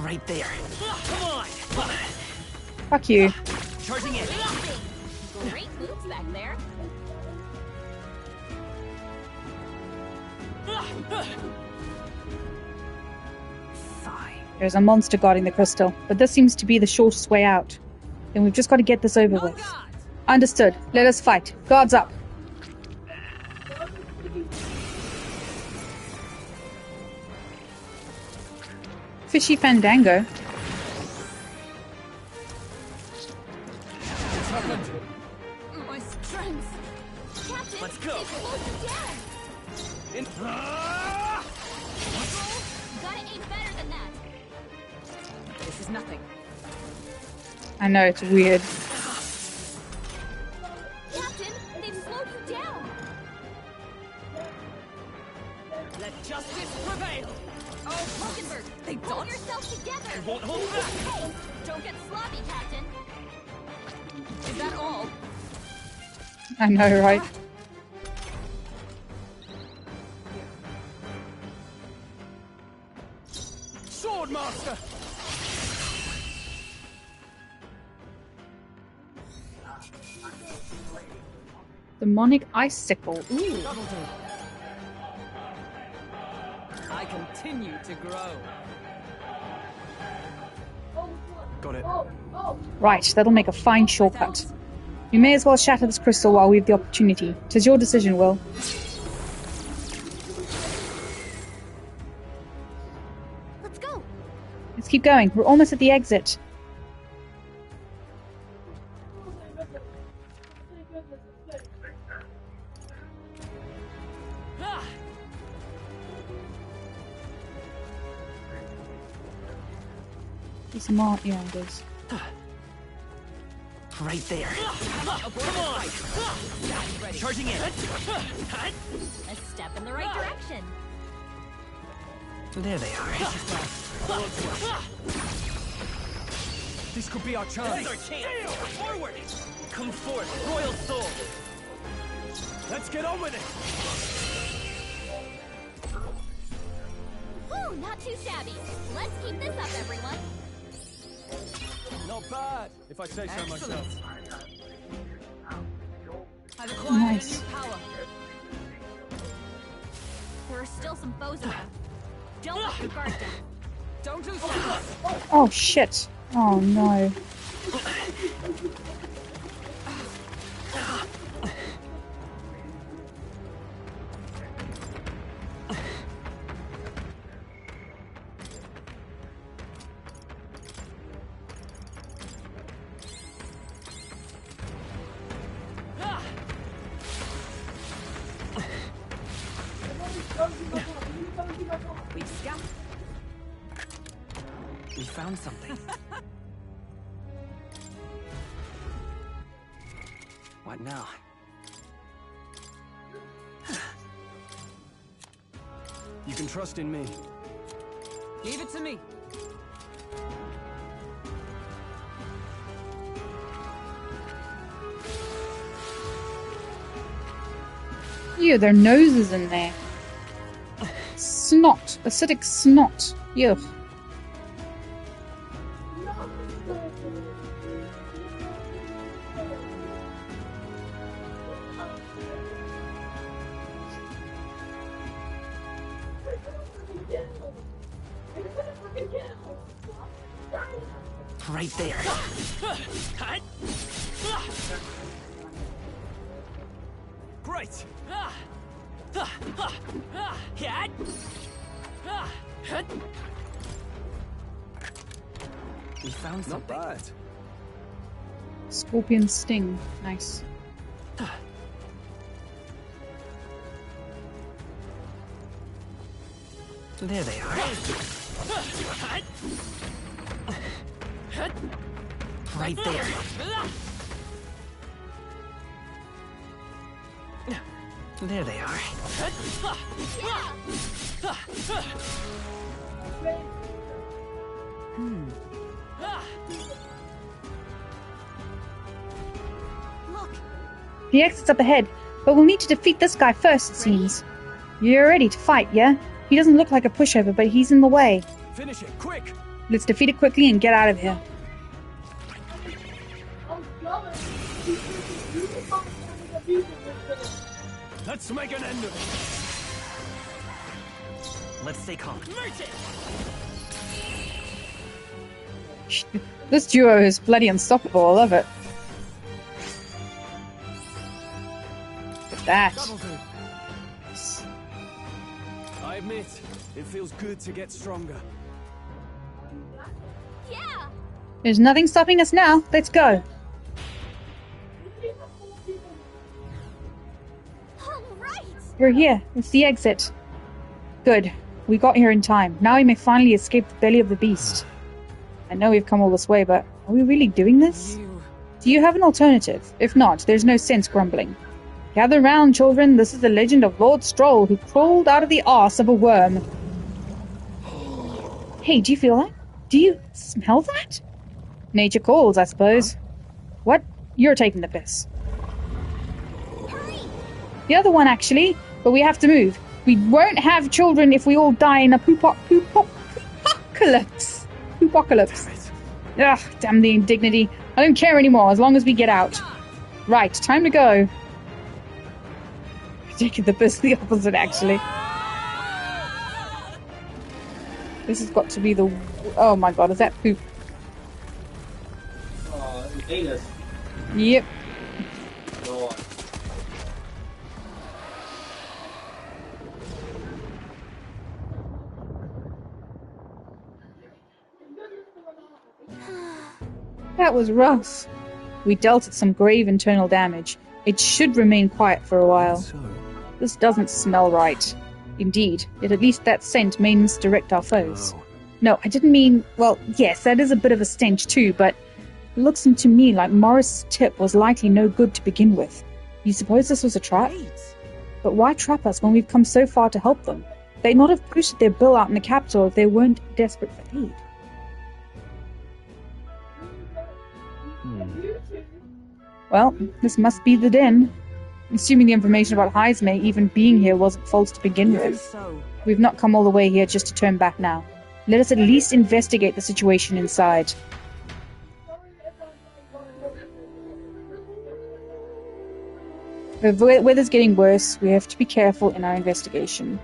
Right there. Fuck you. Charging in. Great moves back there. Fine. There's a monster guarding the crystal, but this seems to be the shortest way out. Then we've just got to get this over with. Understood. Let us fight. Guards up. Fishy Fandango. my strength. Captain, Let's go. they slowed you down. In Gotta aim better than that. This is nothing. I know, it's weird. Captain, they've slowed you down. Let justice prevail. Oh, Mockingbird, They pull don't. yourself together. Won't hold back. Hey, don't get sloppy, Captain. Is that all? I know, right? Swordmaster. Demonic icicle. Ooh. That'll do. I continue to grow. Got it. Right, that'll make a fine shortcut. We may as well shatter this crystal while we have the opportunity. 'Tis your decision, Will. Let's go. Let's keep going. We're almost at the exit. Some more. Yeah, it is. Right there. Come on! Charging in. A step in the right direction. There they are. This could be our chance. Our chance. Forward. Come forth, royal soul. Let's get on with it. Whew, not too shabby. Let's keep this up, everyone. Not bad, if I say so myself. I've acquired Nice. a new power. There are still some foes around. Don't let your guard down. Don't lose focus. Oh, shit. Oh, no. We've scouted. We found something. What now? You can trust in me. Leave it to me. Ew, their noses in there. Snot. Acidic snot. Yuck. Right there. Great! We found Not something. bad. Scorpion sting. Nice. There they are. Right there. There they are. Look, The exit's up ahead, but we'll need to defeat this guy first, it seems. You're ready to fight, yeah? He doesn't look like a pushover, but he's in the way. Finish it, quick! Let's defeat it quickly and get out of here. Let's make an end of it! Let's stay calm. This duo is bloody unstoppable. I love it. Look at that. That'll do. I admit, it feels good to get stronger. yeah. There's nothing stopping us now. Let's go. All right. We're here. It's the exit. Good. We got here in time. Now we may finally escape the belly of the beast. I know we've come all this way, but are we really doing this? Do you have an alternative? If not, there's no sense grumbling. Gather round, children. This is the legend of Lord Stroll, who crawled out of the arse of a worm. Hey, do you feel that? Do you smell that? Nature calls, I suppose. What? You're taking the piss. The other one, actually, but we have to move. We won't have children if we all die in a poopocalypse. Poopocalypse. Ugh, damn the indignity. I don't care anymore, as long as we get out. Right, time to go. Taking the piss, the opposite, actually. This has got to be the... Oh my god, is that poop? Anus. Yep. God. That was rough. We dealt it some grave internal damage. It should remain quiet for a while. So, This doesn't smell right. Indeed, yet at least that scent may misdirect our foes. oh, No, I didn't mean... Well, yes, that is a bit of a stench too, but it looks to me like Morris' tip was likely no good to begin with. You suppose this was a trap? But why trap us when we've come so far to help them? They'd not have posted their bill out in the capital if they weren't desperate for aid. Well, this must be the den. Assuming the information about Heismay even being here wasn't false to begin with. So, We've not come all the way here just to turn back now. Let us at least investigate the situation inside. The weather's getting worse. We have to be careful in our investigation.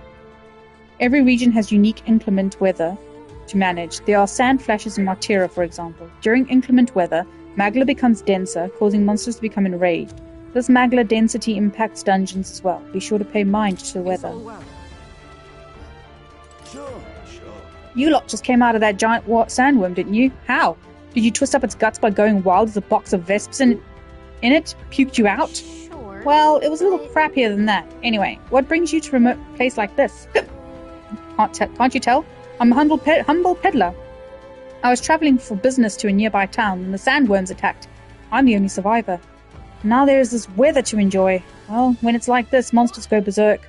Every region has unique inclement weather to manage. There are sand flashes in Martira, for example. During inclement weather, magla becomes denser, causing monsters to become enraged. This magla density impacts dungeons as well. Be sure to pay mind to the weather. Sure. You lot just came out of that giant sandworm, didn't you? How? Did you twist up its guts by going wild as a box of vesps in it? Puked you out? Sure. Well, it was a little crappier than that. Anyway, what brings you to a remote place like this? Can't you tell? I'm a humble peddler. I was travelling for business to a nearby town when the sandworms attacked. I'm the only survivor. Now there is this weather to enjoy. Well, when it's like this, monsters go berserk.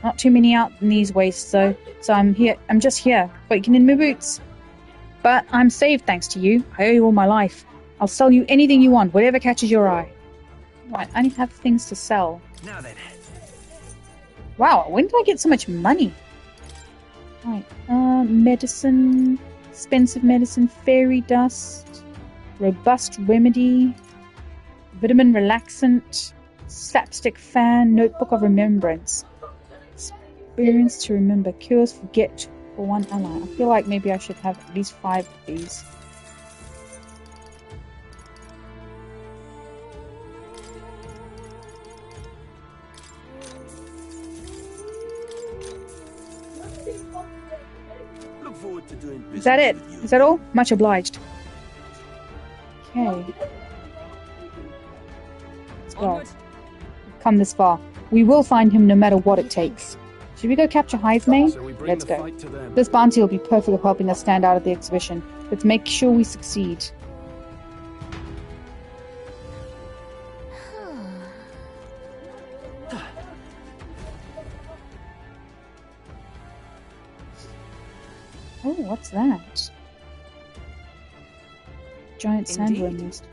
Not too many out in these wastes, though. So I'm here. I'm just here, waking in my boots. But I'm saved thanks to you. I owe you all my life. I'll sell you anything you want, whatever catches your eye. Right, I need to have things to sell. now then. Wow, when did I get so much money? Right, medicine, expensive medicine, fairy dust, robust remedy, vitamin relaxant, slapstick fan, notebook of remembrance. Experience to remember, cures for one ally. I feel like maybe I should have at least 5 of these. Look forward to doing business Is that it? with you. Is that all? Much obliged. Okay. Let's go. Onward. We've come this far. We will find him no matter what it takes. Should we go capture Heismay? So we bring Let's the go. fight to them. This bounty will be perfect for helping us stand out at the exhibition. Let's make sure we succeed. Oh, what's that? Giant sandworm nest.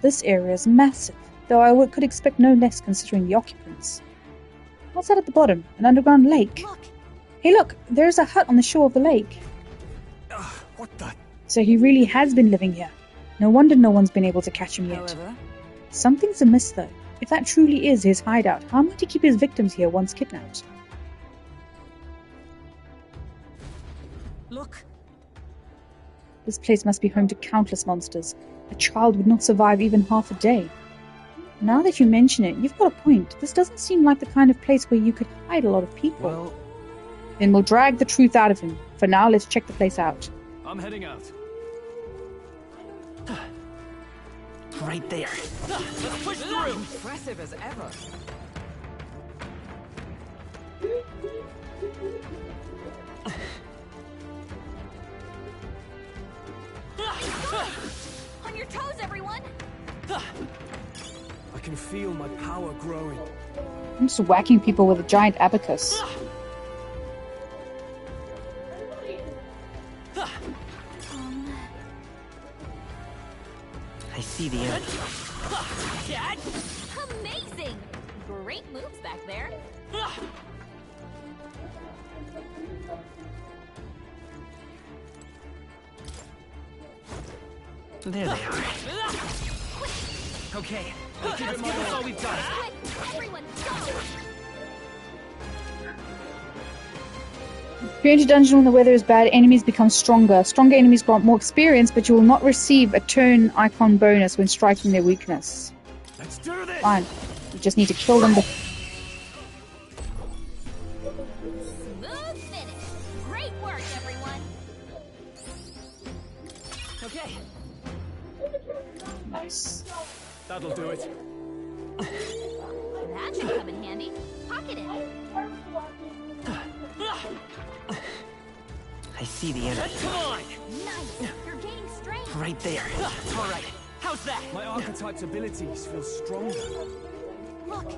This area is massive, though I could expect no less considering the occupants. What's that at the bottom? An underground lake? Look, Hey look, there's a hut on the shore of the lake. What the? So he really has been living here. No wonder no one's been able to catch him yet. However, Something's amiss though. If that truly is his hideout, how might he keep his victims here once kidnapped? look. This place must be home to countless monsters. A child would not survive even half a day. Now that you mention it, you've got a point. This doesn't seem like the kind of place where you could hide a lot of people. Well, Then we'll drag the truth out of him. For now, let's check the place out. I'm heading out. Right there. Let's push through! Impressive as ever. on your toes, everyone! I can feel my power growing. I'm just whacking people with a giant abacus. I see the end. Amazing! Great moves back there. There they are. Okay. Let's give us all we've got. Quick, everyone, go! If you enter a dungeon when the weather is bad, enemies become stronger. Stronger enemies grant more experience, but you will not receive a turn icon bonus when striking their weakness. Let's do this! Fine. You just need to kill them. Smooth finish. Great work, everyone. Okay, Nice. that'll do it. That should come in handy. Pocket it. I see the end. Come on! Nice. You're gaining strength. Right there. All right, how's that? My archetype's abilities feel stronger. Look,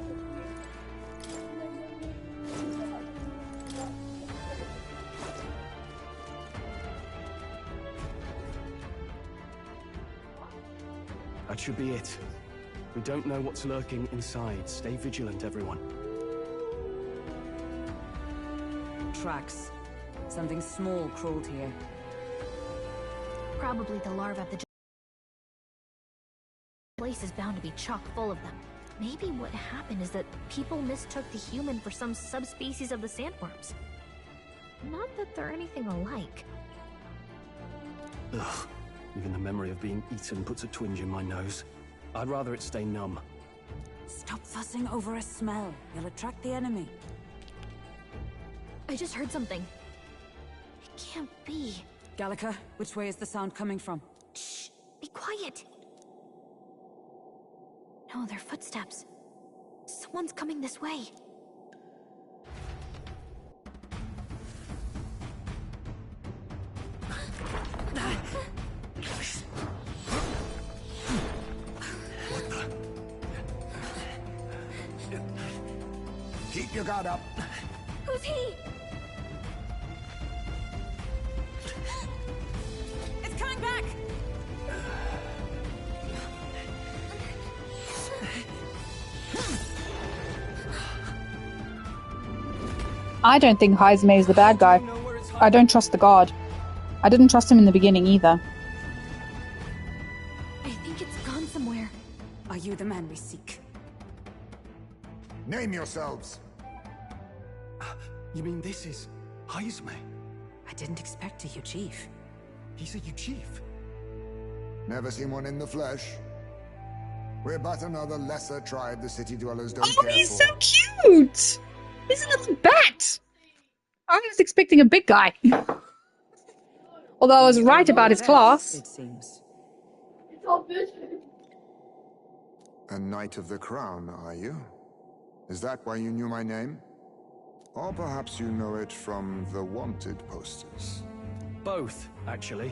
That should be it. We don't know what's lurking inside. Stay vigilant, everyone. Tracks. Something small crawled here. Probably the larvae of the place is bound to be chock full of them. Maybe what happened is that people mistook the human for some subspecies of the sandworms. Not that they're anything alike. Ugh. Even the memory of being eaten puts a twinge in my nose. I'd rather it stay numb. Stop fussing over a smell. You'll attract the enemy. I just heard something. It can't be. Gallica, which way is the sound coming from? Shh! Be quiet! No, they're footsteps. Someone's coming this way. Keep your guard up. who's he? It's coming back! I don't think Heismay is the bad guy. I don't trust the god. I didn't trust him in the beginning either. I think it's gone somewhere. Are you the man we seek? Name yourselves. You mean this is Heismay? I didn't expect a Uchief. He's a Uchief. Never seen one in the flesh. We're but another lesser tribe the city dwellers don't Oh, care he's for. so cute! He's a little bat! I was expecting a big guy. Although I was The right only about his vet, class. it seems. A Knight of the Crown, are you? Is that why you knew my name? Or perhaps you know it from the wanted posters? Both, actually.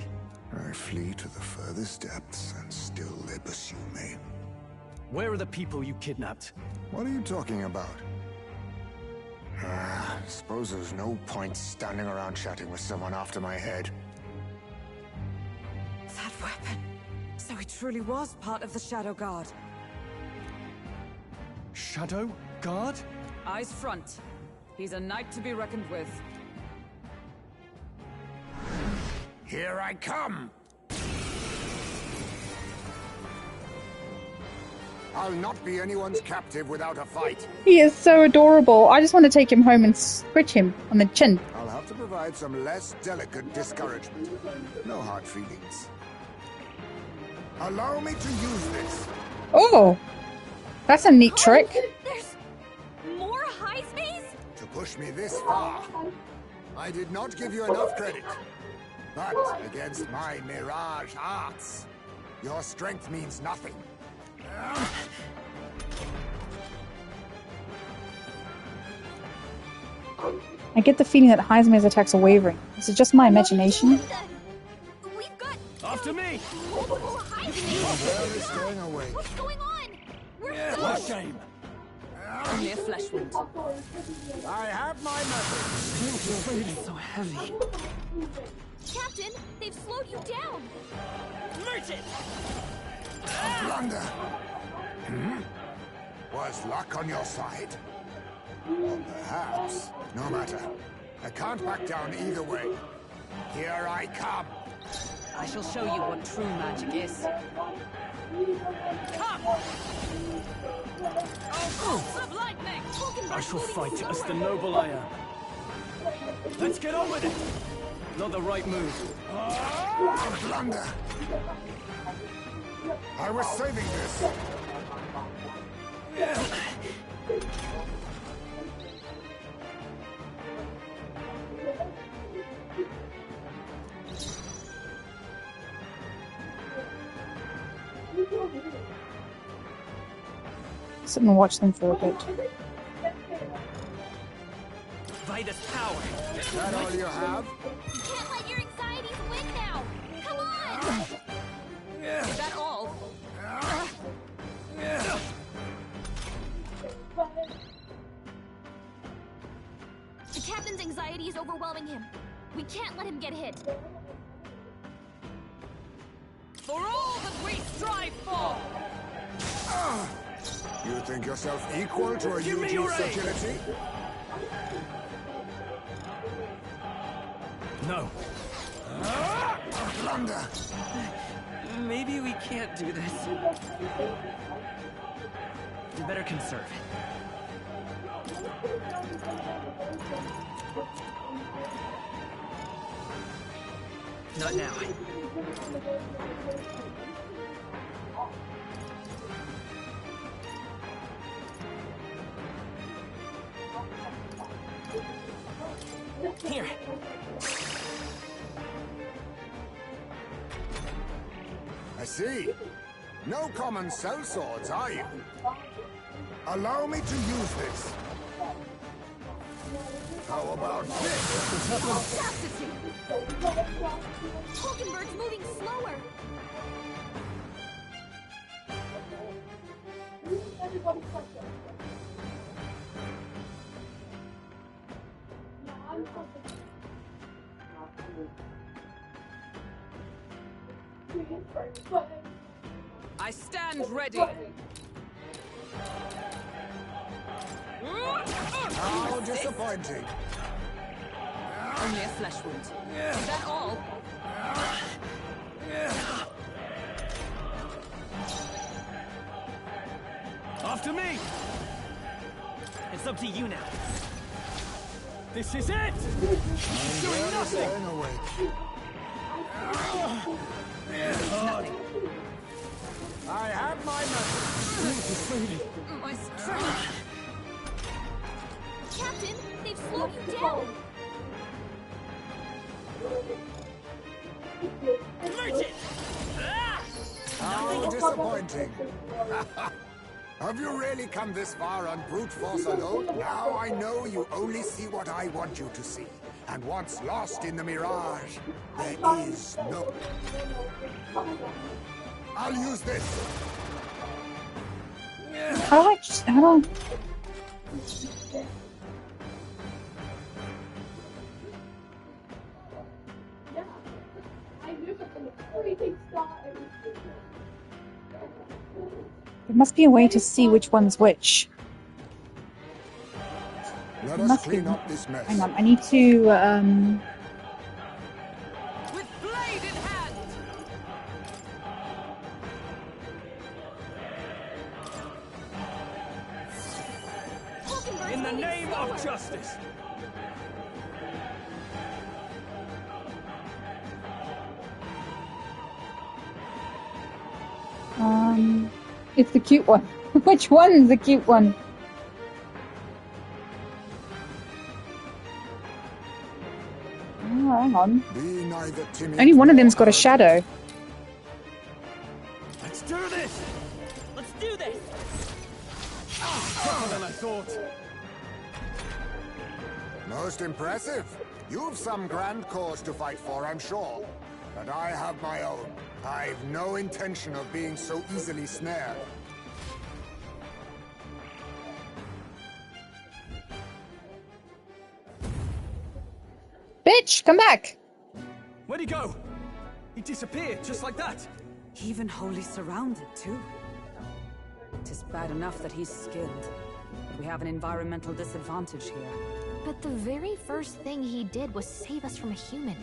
I flee to the furthest depths, and still they pursue me. Where are the people you kidnapped? What are you talking about? Suppose there's no point standing around chatting with someone after my head. That weapon. So he truly was part of the Shadow Guard. Shadow Guard? Eyes front. He's a knight to be reckoned with. Here I come! I'll not be anyone's captive without a fight. He is so adorable. I just want to take him home and scratch him on the chin. I'll have to provide some less delicate discouragement. No hard feelings. Allow me to use this. Oh, that's a neat trick. There's more Heismays? To push me this far. I did not give you enough credit. But against my mirage arts, your strength means nothing. I get the feeling that Heisman's attacks are wavering. Is it just my imagination? We've got After me! multiple Heismays! Where is staying awake? What's going on? We're What a shame! Only a flesh wound. I have my methods. So heavy. Captain, they've slowed you down. Merchant! Blunder. Was luck on your side? Or perhaps. No matter. I can't back down either way. Here I come. I shall show you what true magic is. Come! Bolts of lightning! I shall fight as the noble I am. Let's get on with it! Not the right move. Blunder. I was saving this. Sit and watch them for a bit. Vitus power! Is that all you have? You can't let your anxieties win now. Come on! Is that all? The captain's anxiety is overwhelming him. We can't let him get hit. For all that we strive for! You think yourself equal to a Give me your UG's aid. fragility? No. Blunder. Maybe we can't do this. We better conserve. Not now. Here. I see. No common cell swords, are you? Allow me to use this. How about this? Audacity! Hulkenberg's moving slower. I stand ready. How disappointing. Only a flesh wound. Is that all? After me! It's up to you now. This is it! Doing nothing! I have my message. My strength. Captain, they've slowed you down. Merge it! How disappointing. Have you really come this far on brute force alone? Now I know you only see what I want you to see. And once lost in the mirage, there is no... I'll use this. I don't... There must be a way to see which one's which. Let us clean up this mess. Hang on, I need to, With blade in hand! In the name of justice! it's the cute one. Which one's the cute one? Oh, hang on. Only one of them's got a shadow. Let's do this! Let's do this! Tougher than I thought. Most impressive. You've some grand cause to fight for, I'm sure. But I have my own. I've no intention of being so easily snared. Bitch, come back! Where'd he go? He disappeared just like that. Even wholly surrounded, too. Tis bad enough that he's skilled, but we have an environmental disadvantage here. But the very first thing he did was save us from a human.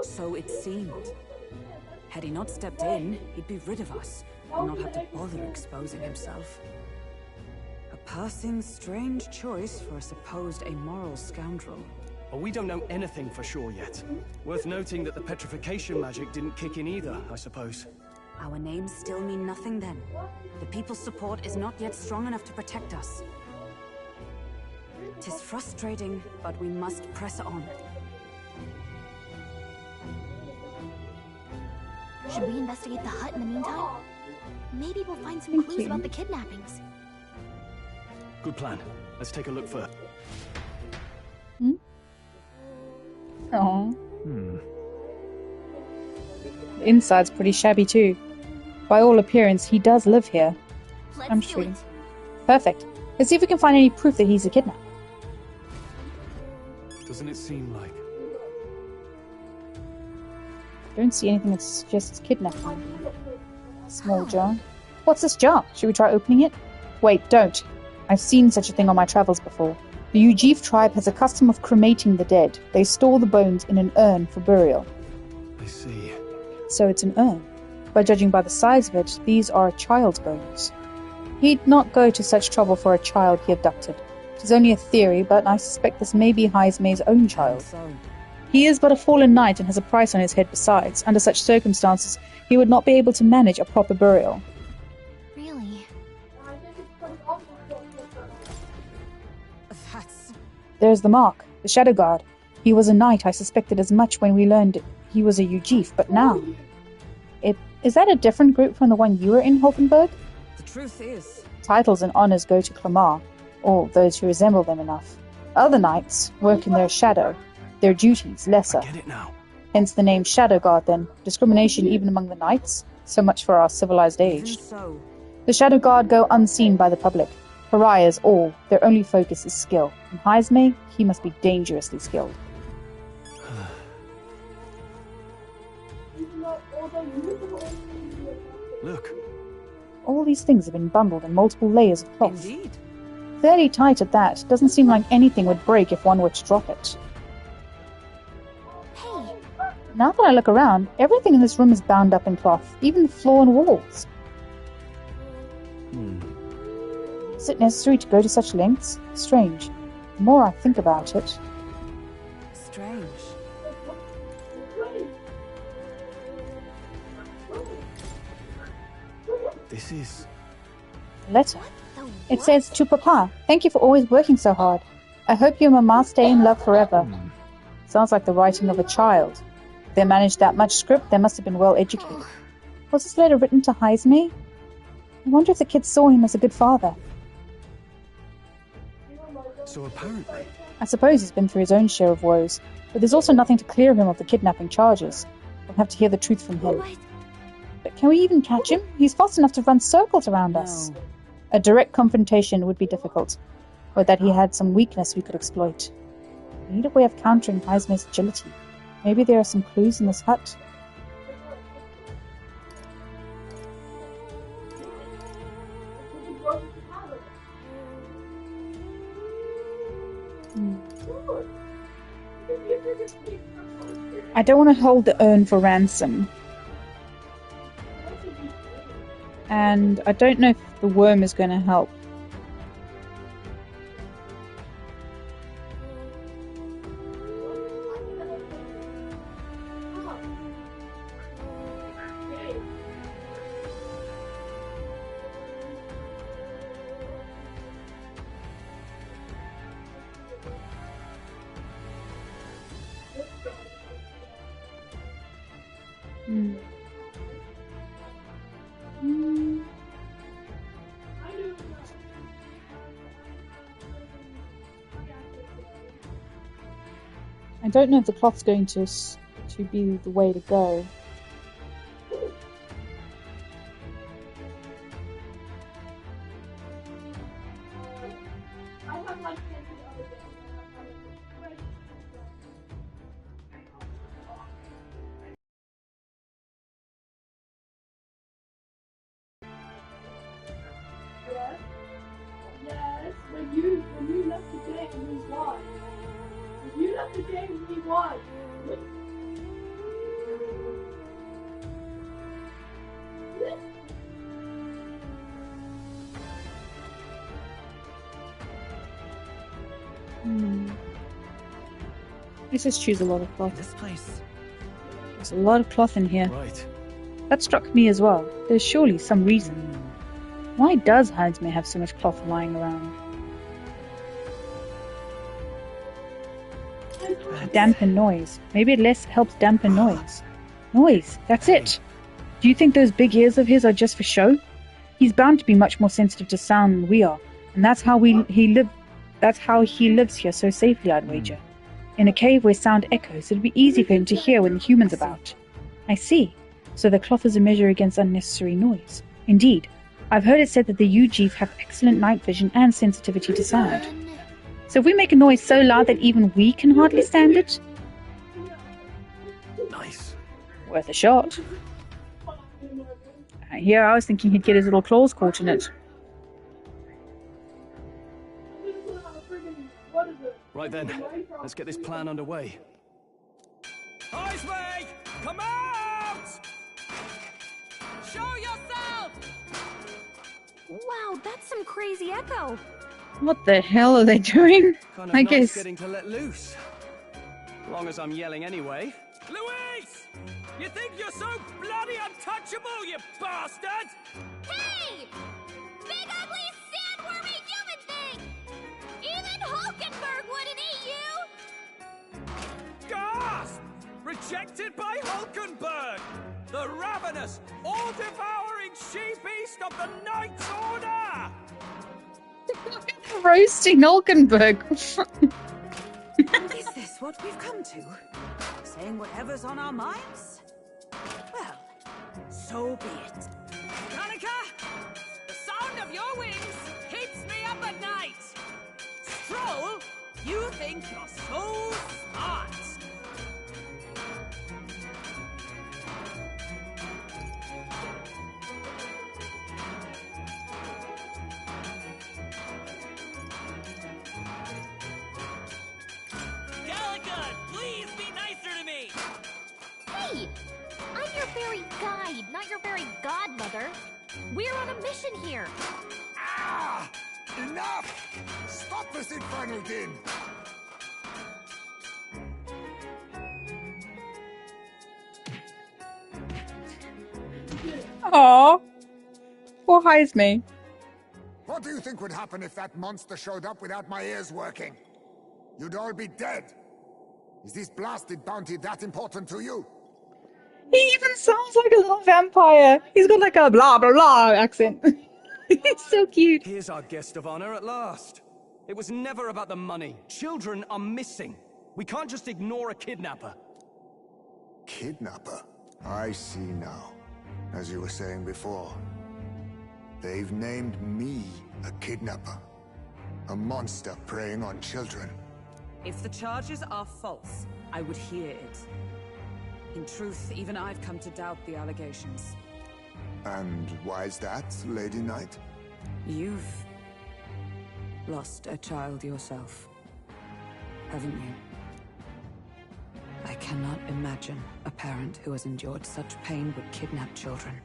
So it seemed. Had he not stepped in, he'd be rid of us, and not have to bother exposing himself. A passing strange choice for a supposed amoral scoundrel. Well, we don't know anything for sure yet. Worth noting that the petrification magic didn't kick in either, I suppose. Our names still mean nothing then. The people's support is not yet strong enough to protect us. 'Tis frustrating, but we must press on. Should we investigate the hut in the meantime? Maybe we'll find some clues about the kidnappings. Good plan. Let's take a look first. Aww. The inside's pretty shabby too. By all appearance, he does live here. I'm sure. Perfect. Let's see if we can find any proof that he's a kidnapper. Doesn't it seem like... Don't see anything that suggests kidnapping. Small jar. What's this jar? Should we try opening it? Wait, don't. I've seen such a thing on my travels before. The Ujif tribe has a custom of cremating the dead. They store the bones in an urn for burial. I see. So it's an urn. By judging by the size of it, these are a child's bones. He'd not go to such trouble for a child he abducted. It is only a theory, but I suspect this may be Heismay's own child. He is but a fallen knight and has a price on his head besides. Under such circumstances, he would not be able to manage a proper burial. Really? There's the mark, the Shadow Guard. He was a knight. I suspected as much when we learned he was a Ujif, but now... Is that a different group from the one you were in, Hoffenberg? The truth is... Titles and honors go to Clamar, or those who resemble them enough. Other knights work in their shadow, their duties lesser. Get it now. Hence the name Shadow Guard, then. Discrimination even among the knights? So much for our civilized age. So. The Shadow Guard go unseen by the public. Pariahs all. Their only focus is skill. And Heismay, he must be dangerously skilled. Look. All these things have been bundled in multiple layers of cloth. Indeed. Fairly tight at that. Doesn't seem like anything would break if one were to drop it. Hey! Now that I look around, everything in this room is bound up in cloth, even the floor and walls. Is it necessary to go to such lengths? Strange. The more I think about it... strange. This is... Letter. It says, "To Papa, thank you for always working so hard. I hope you and Mama stay in love forever." Sounds like the writing of a child. If they managed that much script, they must have been well educated. Was this letter written to Heisme? I wonder if the kids saw him as a good father. So apparently... I suppose he's been through his own share of woes, but there's also nothing to clear him of the kidnapping charges. We'll have to hear the truth from him. What? But can we even catch him? He's fast enough to run circles around us. No. A direct confrontation would be difficult, or that he had some weakness we could exploit. We need a way of countering Heisme's agility. Maybe there are some clues in this hut. I don't want to hold the urn for ransom. And I don't know if the worm is going to help. I don't know if the cloth's going to be the way to go. Yes, when you left the game, he won. When you left the game, he won. Let's just choose a lot of cloth. This place... There's a lot of cloth in here. Right. That struck me as well. There's surely some reason. Why does Heisme have so much cloth lying around? Dampen noise. Maybe it helps dampen noise. Noise, that's it. Do you think those big ears of his are just for show? He's bound to be much more sensitive to sound than we are, and that's how he lives here so safely, I'd wager. In a cave where sound echoes, it'd be easy for him to hear when the human's about. I see. So the cloth is a measure against unnecessary noise. Indeed. I've heard it said that the UGs have excellent night vision and sensitivity to sound. So if we make a noise so loud that even we can hardly stand it? Nice. Worth a shot. Here I was thinking he'd get his little claws caught in it. Right then, let's get this plan underway. Heisme! Come out! Show yourself! Wow, that's some crazy echo. What the hell are they doing? Kind of I nice guess. getting to let loose. Long as I'm yelling anyway. Louise! You think you're so bloody untouchable, you bastard? Hey! Big ugly sandwormy human thing! Even Hulkenberg wouldn't eat you! Gasp! Rejected by Hulkenberg! The ravenous, all-devouring she-beast of the Knight's Order! Roasting Hulkenberg. Is this what we've come to? Saying whatever's on our minds? Well, so be it. Veronica! The sound of your wings keeps me up at night! Stroll, you think you're so smart! Please be nicer to me! Hey! I'm your fairy guide, not your fairy godmother. We're on a mission here. Ah! Enough! Stop this infernal din! Aww. Poor Heisme. What do you think would happen if that monster showed up without my ears working? You'd all be dead. Is this blasted bounty that important to you? He even sounds like a little vampire. He's got like a blah blah blah accent. He's so cute. Here's our guest of honor at last. It was never about the money. Children are missing. We can't just ignore a kidnapper. Kidnapper? I see now. As you were saying before, they've named me a kidnapper. A monster preying on children. If the charges are false, I would hear it. In truth, even I've come to doubt the allegations. And why is that, Lady Knight? You've lost a child yourself, haven't you? I cannot imagine a parent who has endured such pain would kidnap children,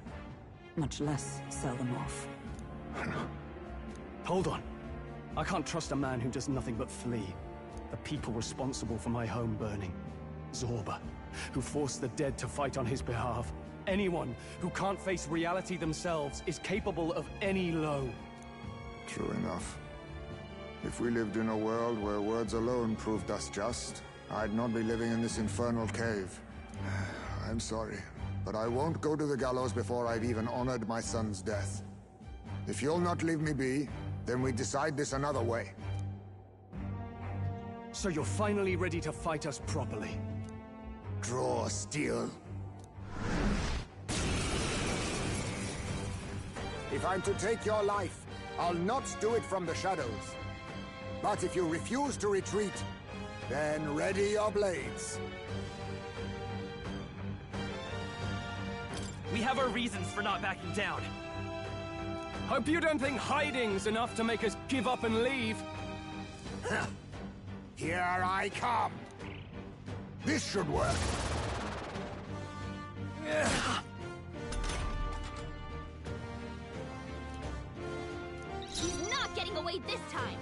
much less sell them off. Hold on. I can't trust a man who does nothing but flee. The people responsible for my home burning. Zorba, who forced the dead to fight on his behalf. Anyone who can't face reality themselves is capable of any low. True enough. If we lived in a world where words alone proved us just, I'd not be living in this infernal cave. I'm sorry, but I won't go to the gallows before I've even honored my son's death. If you'll not leave me be, then we decide this another way. So you're finally ready to fight us properly? Draw steel. If I'm to take your life, I'll not do it from the shadows. But if you refuse to retreat, then ready your blades. We have our reasons for not backing down. Hope you don't think hiding's enough to make us give up and leave. Here I come. This should work. He's not getting away this time.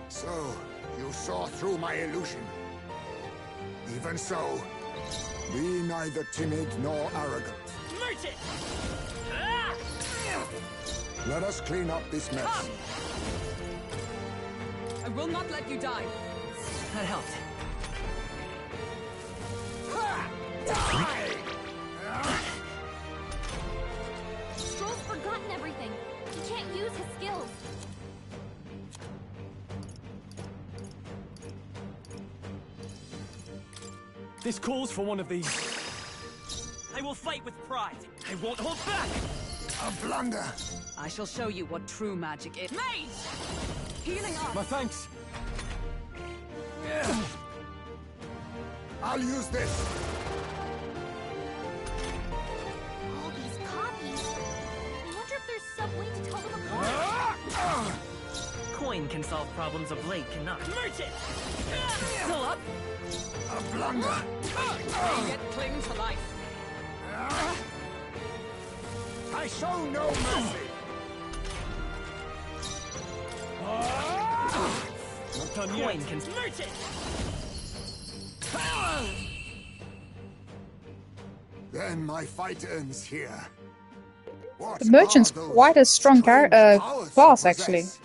So, you saw through my illusion. Even so, be neither timid nor arrogant. Merchant! Let us clean up this mess. I will not let you die. That helped. Stroll's forgotten everything. He can't use his skills. This calls for one of these. I will fight with pride. I won't hold back! A blunder. I shall show you what true magic is. Maze! Healing up! My thanks. I'll use this. All these copies. I wonder if there's some way to tell them apart. Coin can solve problems a blade cannot. Merchant! Still up? A blunder. Yet cling to life. I show no mercy. Not done Coin yet. can... Merchant! Then my fight ends here. What The merchant's are those quite a strong strange powers class, you actually. possess?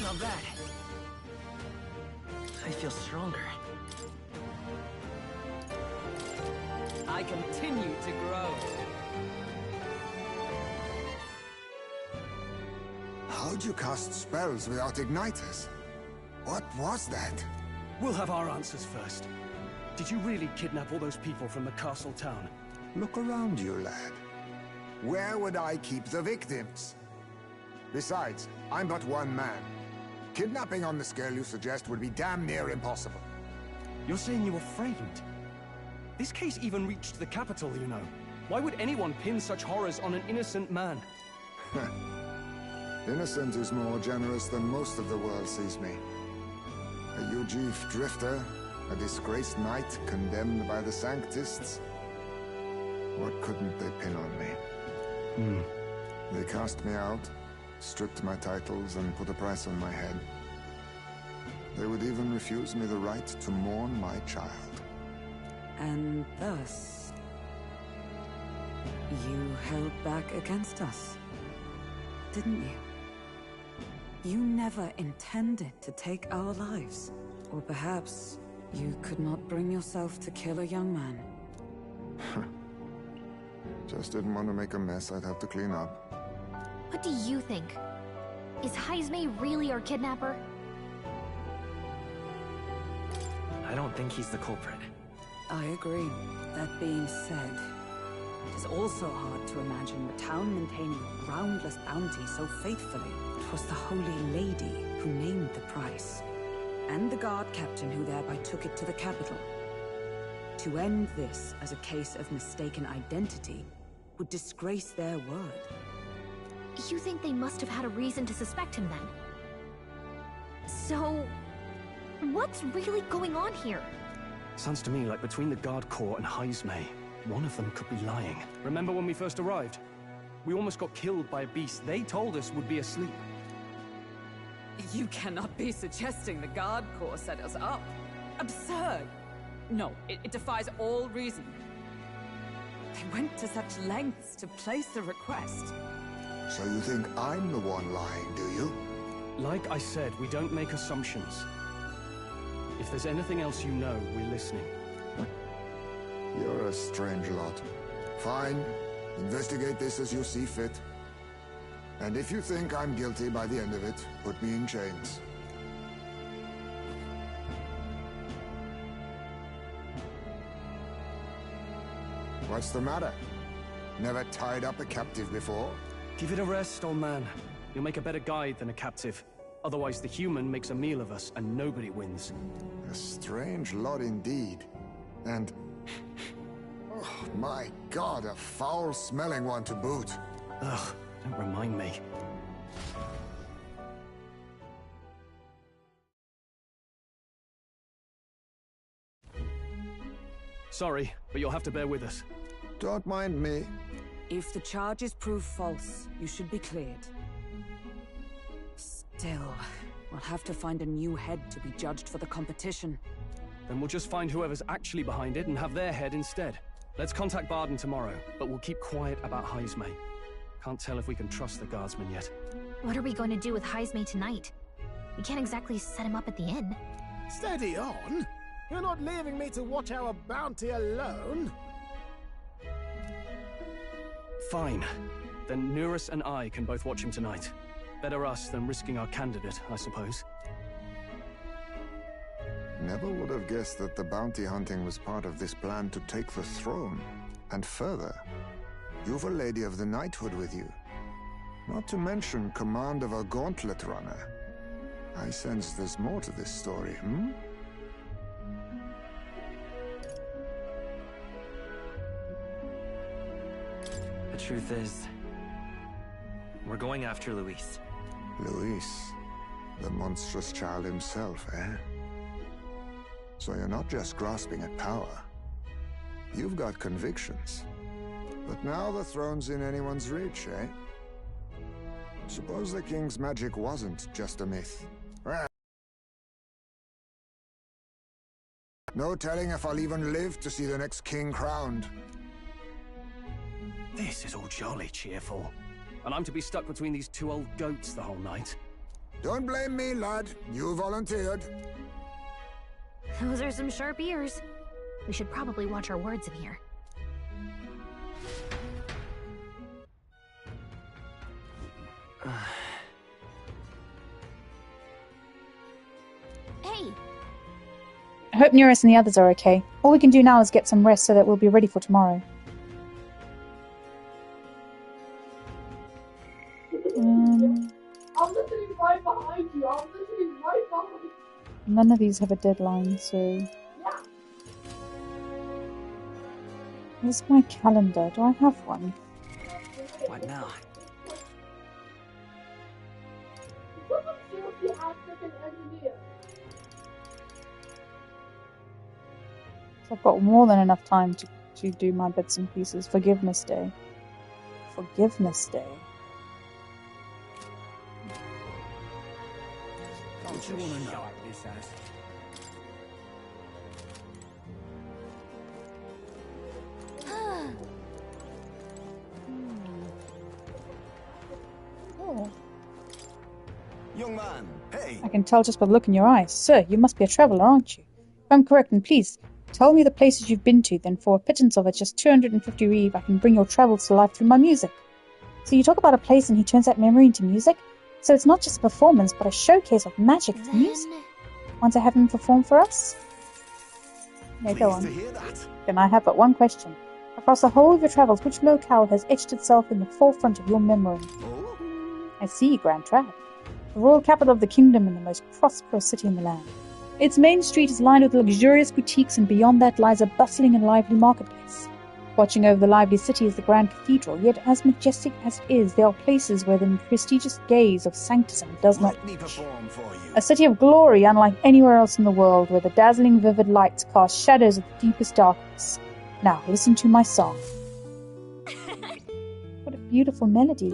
Not bad. I feel stronger. I continue to grow. How'd you cast spells without igniters? What was that? We'll have our answers first. Did you really kidnap all those people from the castle town? Look around you, lad. Where would I keep the victims? Besides, I'm but one man. Kidnapping on the scale you suggest would be damn near impossible. You're saying you were framed? This case even reached the capital, you know. Why would anyone pin such horrors on an innocent man? Innocent is more generous than most of the world sees me. A Ujif drifter, a disgraced knight condemned by the Sanctists. What couldn't they pin on me? They cast me out, stripped my titles and put a price on my head. They would even refuse me the right to mourn my child. And thus, you held back against us, didn't you? You never intended to take our lives. Or perhaps you could not bring yourself to kill a young man. Just didn't want to make a mess I'd have to clean up. What do you think? Is Heisme really our kidnapper? I don't think he's the culprit. I agree. That being said, it is also hard to imagine the town maintaining a groundless bounty so faithfully. It was the Holy Lady who named the price, and the guard captain who thereby took it to the capital. To end this as a case of mistaken identity would disgrace their word. You think they must have had a reason to suspect him then? So, what's really going on here? Sounds to me like between the Guard Corps and Heisme, one of them could be lying. Remember when we first arrived? We almost got killed by a beast they told us would be asleep. You cannot be suggesting the Guard Corps set us up. Absurd! No, it defies all reason. They went to such lengths to place the request. So you think I'm the one lying, do you? Like I said, we don't make assumptions. If there's anything else you know, we're listening. You're a strange lot. Fine. Investigate this as you see fit. And if you think I'm guilty by the end of it, put me in chains. What's the matter? Never tied up a captive before? Give it a rest, old man. You'll make a better guide than a captive. Otherwise, the human makes a meal of us, and nobody wins. A strange lot indeed. And... oh, my God, a foul-smelling one to boot. Ugh, don't remind me. Sorry, but you'll have to bear with us. Don't mind me. If the charges prove false, you should be cleared. Still, we'll have to find a new head to be judged for the competition. Then we'll just find whoever's actually behind it and have their head instead. Let's contact Barden tomorrow, but we'll keep quiet about Heisme. Can't tell if we can trust the guardsman yet. What are we going to do with Heisme tonight? We can't exactly set him up at the inn. Steady on! You're not leaving me to watch our bounty alone! Fine. Then Nurus and I can both watch him tonight. Better us than risking our candidate, I suppose. Never would have guessed that the bounty hunting was part of this plan to take the throne. And further, you've a Lady of the Knighthood with you. Not to mention command of a gauntlet runner. I sense there's more to this story, hmm? The truth is, we're going after Luis. Luis, the monstrous child himself, eh? So you're not just grasping at power. You've got convictions. But now the throne's in anyone's reach, eh? Suppose the king's magic wasn't just a myth. Well, no telling if I'll even live to see the next king crowned. This is all jolly cheerful. And I'm to be stuck between these two old goats the whole night. Don't blame me, lad. You volunteered. Those are some sharp ears. We should probably watch our words in here. Hey! I hope Nurus and the others are okay. All we can do now is get some rest so that we'll be ready for tomorrow. I'm listening right behind you. I'm listening right behind you. None of these have a deadline, so... Yeah. Where's my calendar? Do I have one? What now? Someone seriously asked like an engineer. I've got more than enough time to do my bits and pieces. Forgiveness Day. Forgiveness Day. What you wanna know? This ass. Oh. Young man, hey! I can tell just by the look in your eyes. Sir, you must be a traveller, aren't you? If I'm correct, then please, tell me the places you've been to, then for a pittance of it, just 250 reeve, I can bring your travels to life through my music. So you talk about a place and he turns that memory into music? So it's not just a performance, but a showcase of magic with music. Want to have him perform for us? Yeah, go on. To hear that. Then I have but one question. Across the whole of your travels, which locale has etched itself in the forefront of your memory? Oh? I see, Grand Trad. The royal capital of the kingdom and the most prosperous city in the land. Its main street is lined with luxurious boutiques, and beyond that lies a bustling and lively marketplace. Watching over the lively city is the grand cathedral, yet as majestic as it is, there are places where the prestigious gaze of sanctism does not Let me perform for you. A city of glory unlike anywhere else in the world, where the dazzling vivid lights cast shadows of the deepest darkness. Now listen to my song. What a beautiful melody.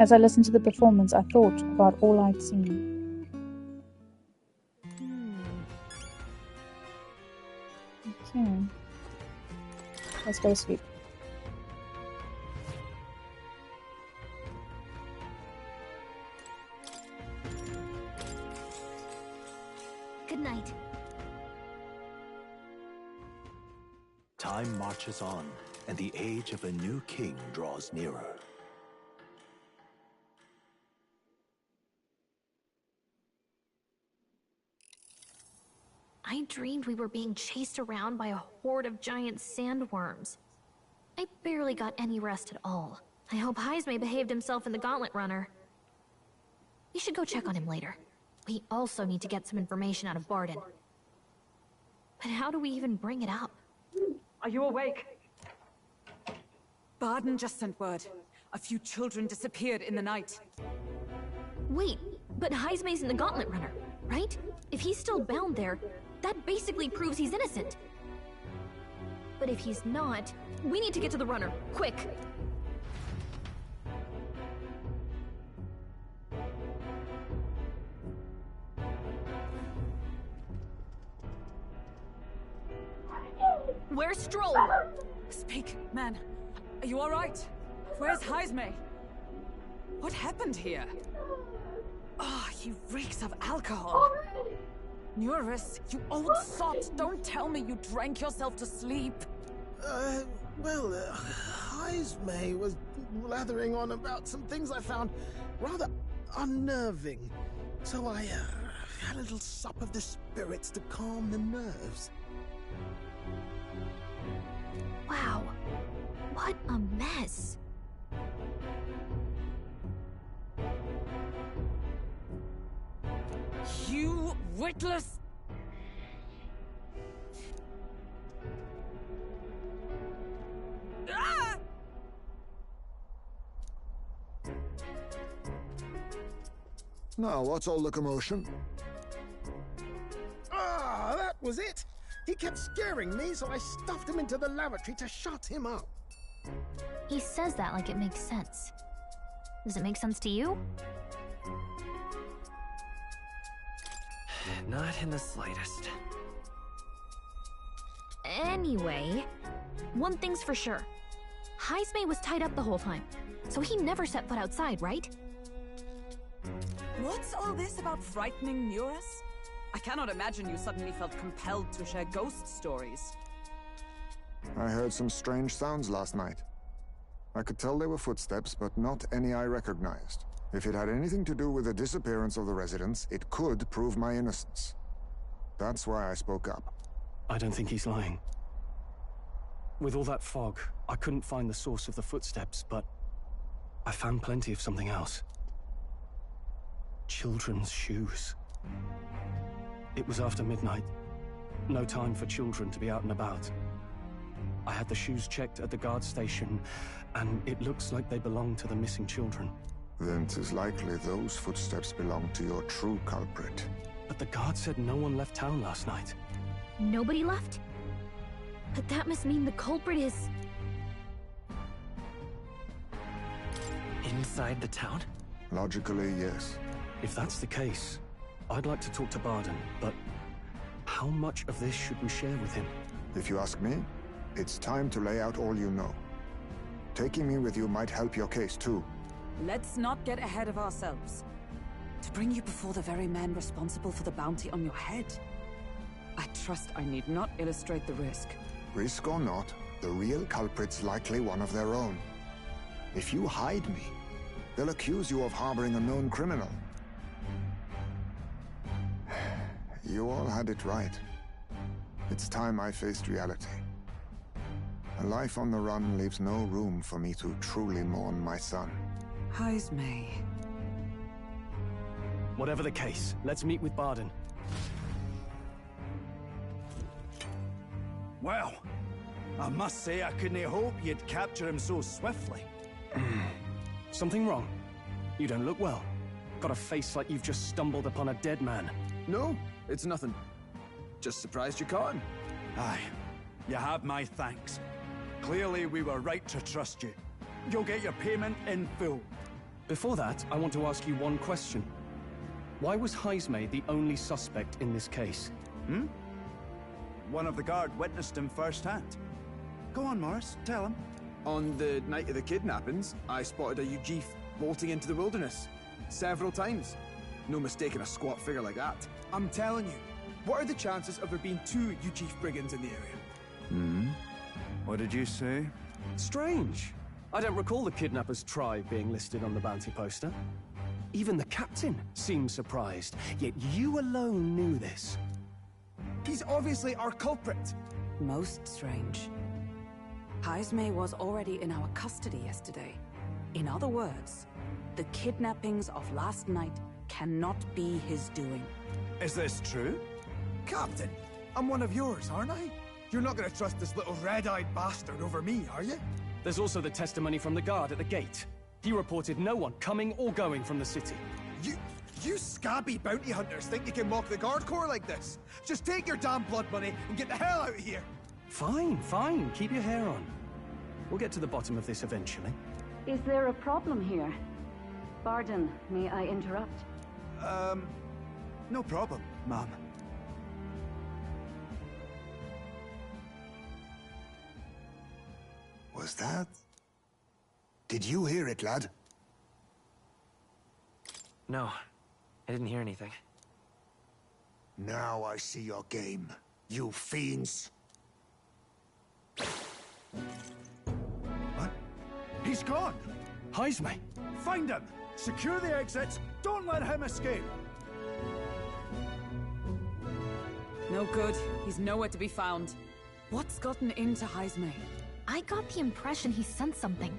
As I listened to the performance, I thought about all I'd seen. Okay. Let's go to sleep. Good night. Time marches on, and the age of a new king draws nearer. I dreamed we were being chased around by a horde of giant sandworms. I barely got any rest at all. I hope Heisme behaved himself in the Gauntlet Runner. We should go check on him later. We also need to get some information out of Barden. But how do we even bring it up? Are you awake? Barden just sent word. A few children disappeared in the night. Wait, but Heisme's in the Gauntlet Runner, right? If he's still bound there, that basically proves he's innocent. But if he's not, we need to get to the runner, quick! Where's Stroll? Speak, man. Are you alright? Where's Heisme? What happened here? Oh, he reeks of alcohol. Eurus, you old sot, don't tell me you drank yourself to sleep. Heisme was blathering on about some things I found rather unnerving. So I had a little sup of the spirits to calm the nerves. Wow. What a mess. You witless... Ah! Now, what's all the commotion? Ah, that was it! He kept scaring me, so I stuffed him into the lavatory to shut him up. He says that like it makes sense. Does it make sense to you? Not in the slightest. Anyway, one thing's for sure. Heisme was tied up the whole time, so he never set foot outside, right? What's all this about frightening Eurus? I cannot imagine you suddenly felt compelled to share ghost stories. I heard some strange sounds last night. I could tell they were footsteps, but not any I recognized. If it had anything to do with the disappearance of the residents, it could prove my innocence. That's why I spoke up. I don't think he's lying. With all that fog, I couldn't find the source of the footsteps, but I found plenty of something else. Children's shoes. It was after midnight. No time for children to be out and about. I had the shoes checked at the guard station, and it looks like they belong to the missing children. Then 'tis likely those footsteps belong to your true culprit. But the guard said no one left town last night. Nobody left? But that must mean the culprit is... Inside the town? Logically, yes. If that's the case, I'd like to talk to Barden, but how much of this should we share with him? If you ask me, it's time to lay out all you know. Taking me with you might help your case, too. Let's not get ahead of ourselves. To bring you before the very man responsible for the bounty on your head, I trust I need not illustrate the risk. Risk or not, the real culprit's likely one of their own. If you hide me, they'll accuse you of harboring a known criminal. You all had it right. It's time I faced reality. A life on the run leaves no room for me to truly mourn my son. Heismay. Whatever the case, let's meet with Barden. Well, I must say I couldn't hope you'd capture him so swiftly. Something wrong? You don't look well. Got a face like you've just stumbled upon a dead man. No, it's nothing. Just surprised you caught him. Aye, you have my thanks. Clearly we were right to trust you. You'll get your payment in full. Before that, I want to ask you one question. Why was Heismay the only suspect in this case? One of the guard witnessed him firsthand. Go on, Morris, tell him. On the night of the kidnappings, I spotted a Ujif bolting into the wilderness. Several times. No mistaking a squat figure like that. I'm telling you, what are the chances of there being 2 Ujif brigands in the area? What did you say? Strange. I don't recall the kidnapper's tribe being listed on the bounty poster. Even the captain seemed surprised, yet you alone knew this. He's obviously our culprit. Most strange. Heismay was already in our custody yesterday. In other words, the kidnappings of last night cannot be his doing. Is this true? Captain, I'm one of yours, aren't I? You're not gonna trust this little red-eyed bastard over me, are you? There's also the testimony from the guard at the gate. He reported no one coming or going from the city. You scabby bounty hunters think you can mock the guard corps like this? Just take your damn blood money and get the hell out of here! Fine, fine. Keep your hair on. We'll get to the bottom of this eventually. Is there a problem here? Barden, may I interrupt? No problem, ma'am. Was that? Did you hear it, lad? No, I didn't hear anything. Now I see your game, you fiends. What? He's gone! Heismay! Find him! Secure the exits! Don't let him escape! No good. He's nowhere to be found. What's gotten into Heismay? I got the impression he sensed something.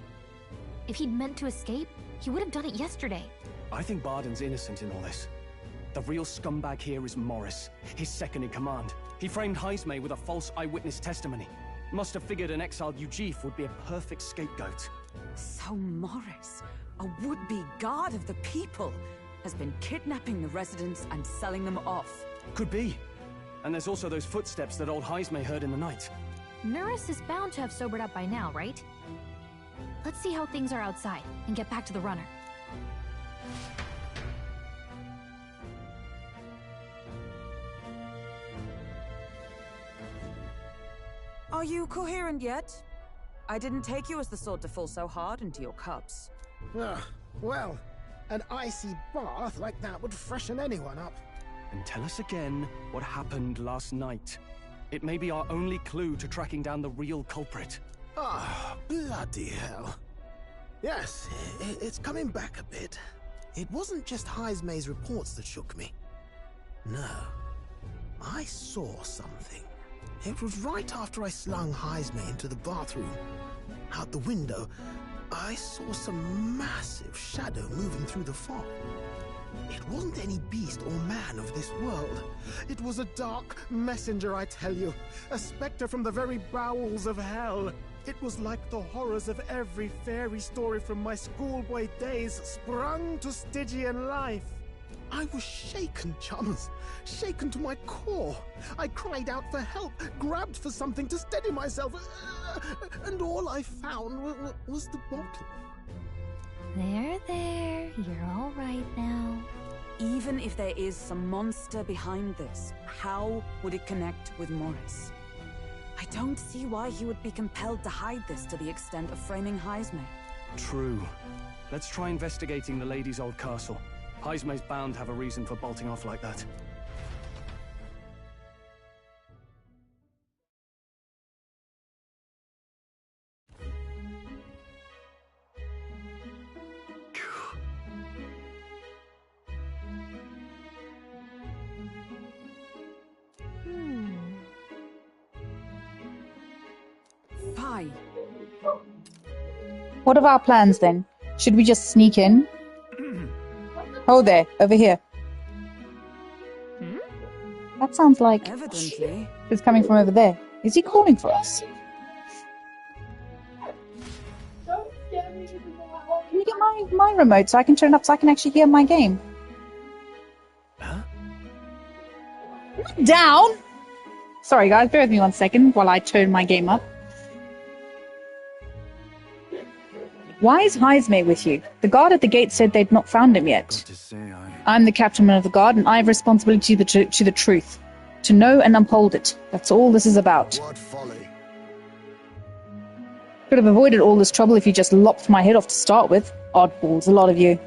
If he'd meant to escape, he would have done it yesterday. I think Barden's innocent in all this. The real scumbag here is Morris, his second in command. He framed Heismay with a false eyewitness testimony. Must have figured an exiled Ujif would be a perfect scapegoat. So Morris, a would-be guard of the people, has been kidnapping the residents and selling them off. Could be. And there's also those footsteps that old Heismay heard in the night. Nuris is bound to have sobered up by now, right? Let's see how things are outside, and get back to the runner. Are you coherent yet? I didn't take you as the sort to fall so hard into your cups. Well, an icy bath like that would freshen anyone up. And tell us again what happened last night. It may be our only clue to tracking down the real culprit. Ah, bloody hell. Yes, it's coming back a bit. It wasn't just Heismay's reports that shook me. No, I saw something. It was right after I slung Heismay into the bathroom. Out the window, I saw some massive shadow moving through the fog. It wasn't any beast or man of this world. It was a dark messenger, I tell you. A specter from the very bowels of hell. It was like the horrors of every fairy story from my schoolboy days sprung to Stygian life. I was shaken, chums. Shaken to my core. I cried out for help, grabbed for something to steady myself, and all I found was the bottle. There. You're all right now. Even if there is some monster behind this, how would it connect with Morris? I don't see why he would be compelled to hide this to the extent of framing Heisme. True. Let's try investigating the lady's old castle. Heisme's bound to have a reason for bolting off like that. Fine. What are our plans then? Should we just sneak in? Oh, there, over here. That sounds like Evidently. it's coming from over there. Is he calling for us? Can you get my remote so I can turn it up so I can actually hear my game? Huh? Down! Sorry guys, bear with me 1 second while I turn my game up. Why is Heisme with you? The guard at the gate said they'd not found him yet. I'm the captain of the guard, and I have responsibility to the truth. To know and uphold it. That's all this is about. What folly. Could have avoided all this trouble if you just lopped my head off to start with. Oddballs, a lot of you.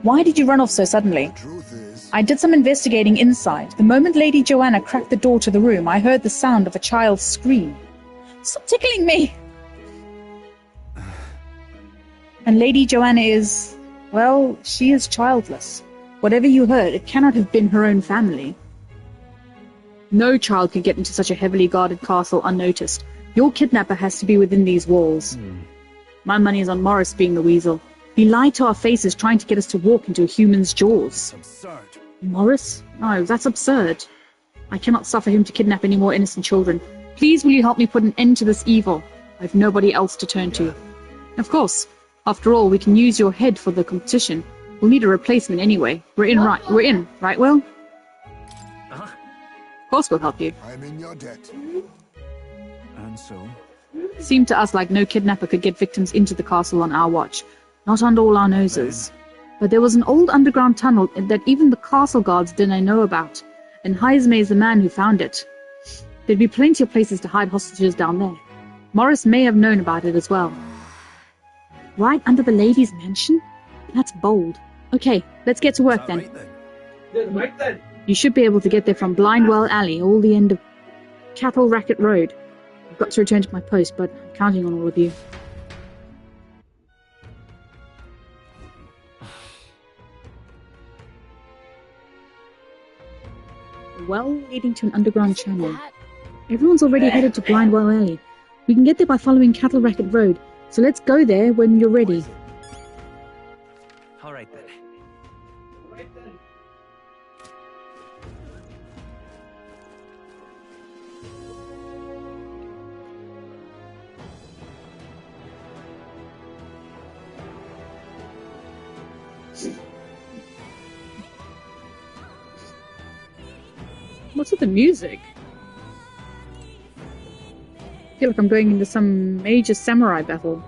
Why did you run off so suddenly? Truth is, I did some investigating inside. The moment Lady Joanna cracked the door to the room, I heard the sound of a child's scream. Stop tickling me! And Lady Joanna is, well, she is childless. Whatever you heard, it cannot have been her own family. No child could get into such a heavily guarded castle unnoticed. Your kidnapper has to be within these walls. My money is on Morris being the weasel. He lied to our faces trying to get us to walk into a human's jaws. Absurd. Morris? No, that's absurd. I cannot suffer him to kidnap any more innocent children. Please will you help me put an end to this evil? I have nobody else to turn to. Of course. After all, we can use your head for the competition. We'll need a replacement anyway. We're in, right, Will? Of course we'll help you. I'm in your debt. And so? Seemed to us like no kidnapper could get victims into the castle on our watch. Not under all our noses. But there was an old underground tunnel that even the castle guards didn't know about. And Heisme is the man who found it. There'd be plenty of places to hide hostages down there. Morris may have known about it as well. Right under the lady's mansion? That's bold. Okay, let's get to work then. Right then. You should be able to get there from Blindwell Alley, all the end of Cattle Racket Road. I've got to return to my post, but I'm counting on all of you. A well leading to an underground channel. Everyone's already headed to Blindwell Alley. We can get there by following Cattle Racket Road, so let's go there when you're ready. All right then. What's with the music? I feel like I'm going into some major samurai battle.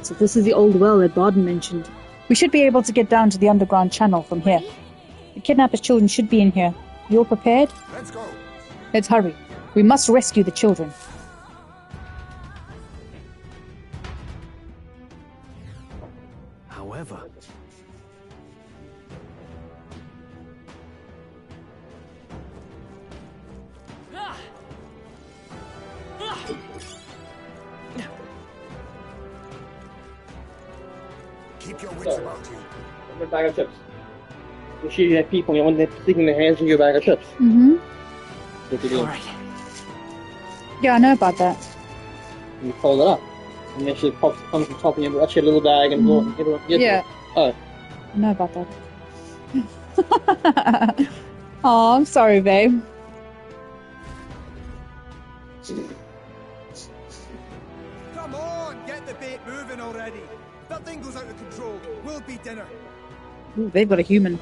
So this is the old well that Barden mentioned. We should be able to get down to the underground channel from here. The kidnappers' children should be in here. You all prepared? Let's go. Let's hurry. We must rescue the children. However... Keep your wits about you. A bag of chips. You shoot at people, you want them sticking their hands in your bag of chips. Mm-hmm. What you do? Yeah, I know about that. You fold it up. And then she comes on top of you, actually a little bag and everyone gets Yeah. it. Oh. I know about that. Oh, I'm sorry, babe. Come on, get the bait moving already. If that thing goes out of control, we'll be dinner. Ooh, they've got a human.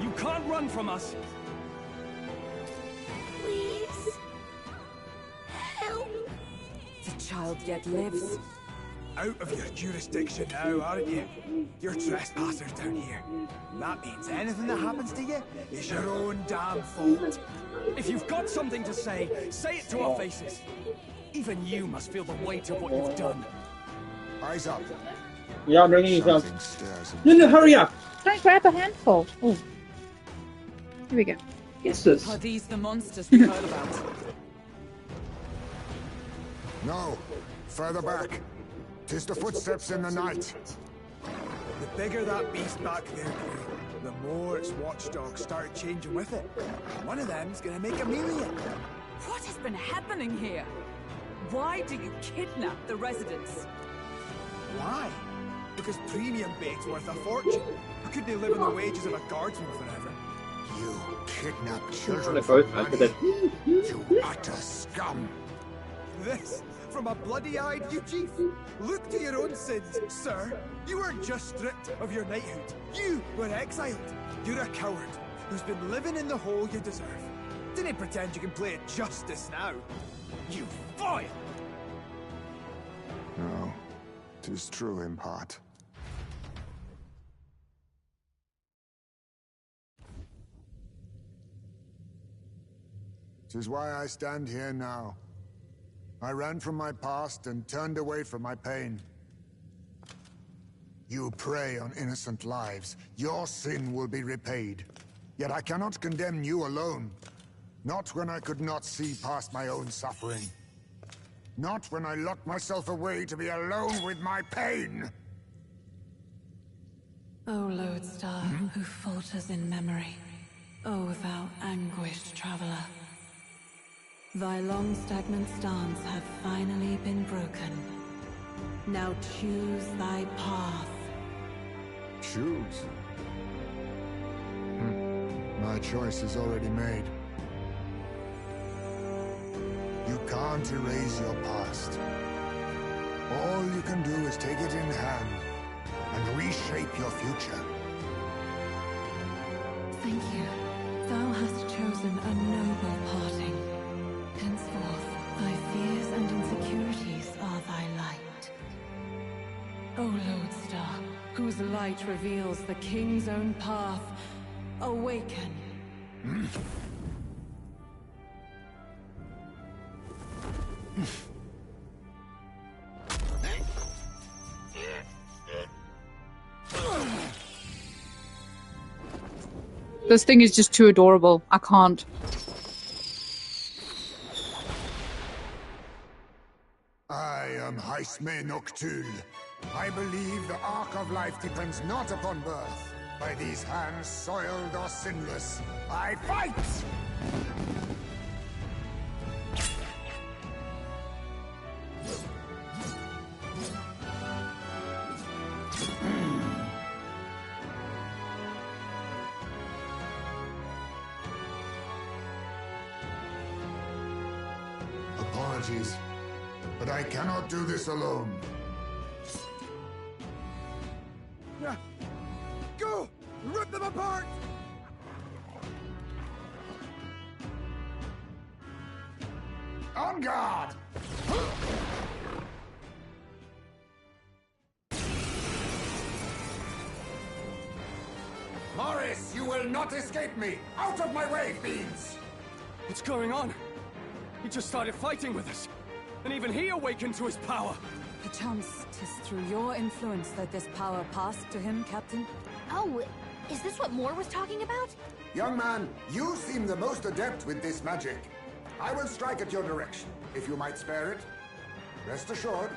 You can't run from us! Please. Help. The child yet lives. Out of your jurisdiction now, aren't you? You're trespassers down here. That means anything that happens to you is your own damn fault. If you've got something to say it to our faces. Even you must feel the weight of what you've done. Eyes up. Yeah, I'm bringing you some. Something stares at No, hurry up. Don't grab a handful. Oh. Here we go. Yes, this. Are these the monsters we heard about? No, further back. 'Tis the footsteps in the night. The bigger that beast back there grew, the more its watchdogs started changing with it. One of them's gonna make a meal of it. What has been happening here? Why do you kidnap the residents? Why? Because premium bait's worth a fortune. How could they live on the wages of a guardsman forever? You kidnap They're children both for bad, but money. then- You utter scum. This from a bloody-eyed Eugene. Look to your own sins, sir. You weren't just stripped of your knighthood. You were exiled. You're a coward who's been living in the hole you deserve. Didn't pretend you can play at justice now. You foil! No, 'tis true in part. Tis why I stand here now. I ran from my past and turned away from my pain. You prey on innocent lives. Your sin will be repaid. Yet I cannot condemn you alone. Not when I could not see past my own suffering. Not when I locked myself away to be alone with my pain. O lodestar, who falters in memory, O thou anguished traveler. Thy long stagnant stance hath finally been broken. Now choose thy path. Choose? My choice is already made. You can't erase your past. All you can do is take it in hand and reshape your future. Thank you. Thou hast chosen a noble parting. Henceforth, thy fears and insecurities are thy light. O lodestar, whose light reveals the king's own path, awaken. This thing is just too adorable. I can't. I am Haisme Noctul. I believe the arc of life depends not upon birth. By these hands, soiled or sinless, I fight! Apologies, but I cannot do this alone. Go! Rip them apart! On guard! Morris, you will not escape me! Out of my way, fiends! What's going on? He just started fighting with us. And even he awakened to his power. Perchance 'tis through your influence that this power passed to him, Captain? Oh, is this what Moore was talking about? Young man, you seem the most adept with this magic. I will strike at your direction, if you might spare it. Rest assured,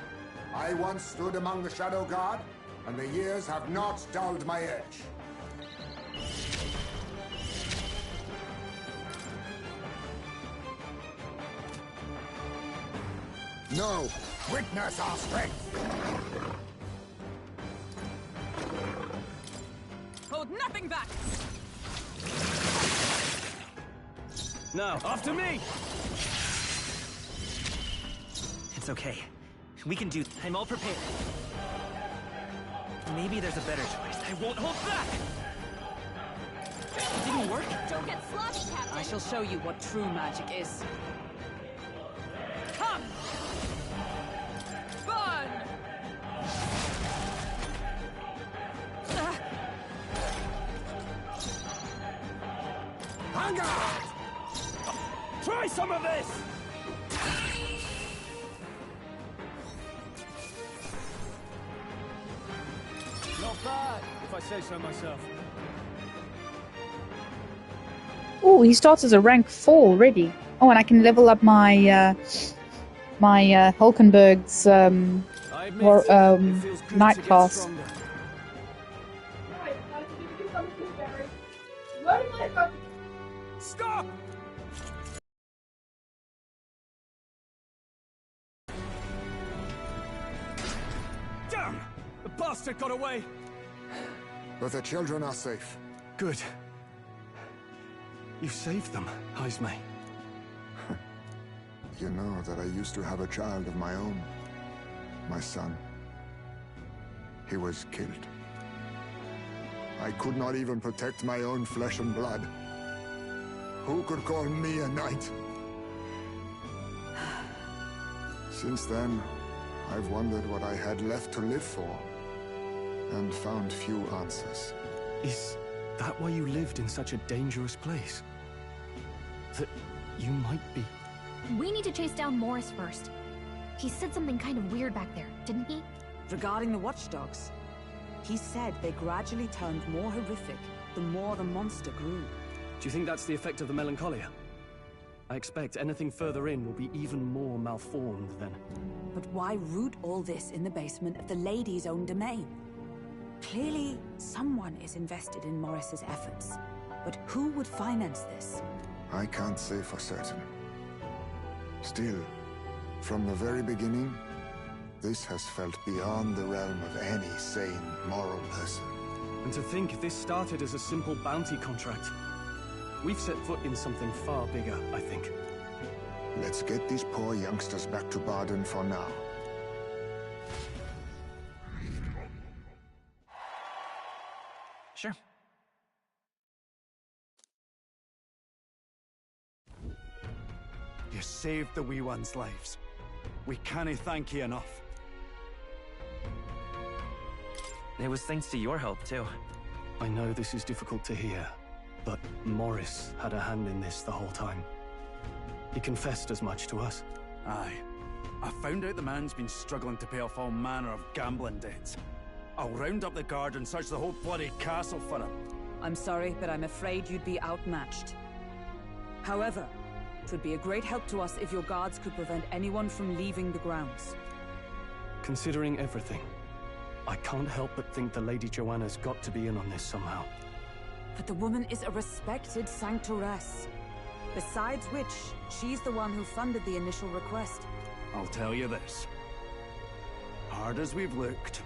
I once stood among the Shadow Guard, and the years have not dulled my edge. No, witness our strength! Hold nothing back! Now, after me! It's okay. We can do... I'm all prepared. Maybe there's a better choice. I won't hold back! It didn't work? Don't get sloppy, Captain. I shall show you what true magic is. Come! Vanguard! Try some of this! Not bad, if I say so myself. Oh, he starts as a rank 4 already. Oh, and I can level up my Hulkenberg's knight class. Stop! Damn! The bastard got away! But the children are safe. Good. You saved them, Heismay. You know that I used to have a child of my own. My son. He was killed. I could not even protect my own flesh and blood. Who could call me a knight? Since then, I've wondered what I had left to live for, and found few answers. Is that why you lived in such a dangerous place? That you might be... We need to chase down Morris first. He said something kind of weird back there, didn't he? Regarding the watchdogs, he said they gradually turned more horrific the more the monster grew. Do you think that's the effect of the melancholia? I expect anything further in will be even more malformed then. But why root all this in the basement of the lady's own domain? Clearly, someone is invested in Morris's efforts. But who would finance this? I can't say for certain. Still, from the very beginning, this has felt beyond the realm of any sane, moral person. And to think this started as a simple bounty contract. We've set foot in something far bigger, I think. Let's get these poor youngsters back to Baden for now. Sure. You saved the wee ones' lives. We can't thank you enough. It was thanks to your help, too. I know this is difficult to hear, but Morris had a hand in this the whole time. He confessed as much to us. Aye. I found out the man's been struggling to pay off all manner of gambling debts. I'll round up the guard and search the whole bloody castle for him. I'm sorry, but I'm afraid you'd be outmatched. However, it would be a great help to us if your guards could prevent anyone from leaving the grounds. Considering everything, I can't help but think the Lady Joanna's got to be in on this somehow. But the woman is a respected sanctoress. Besides which, she's the one who funded the initial request. I'll tell you this. Hard as we've looked,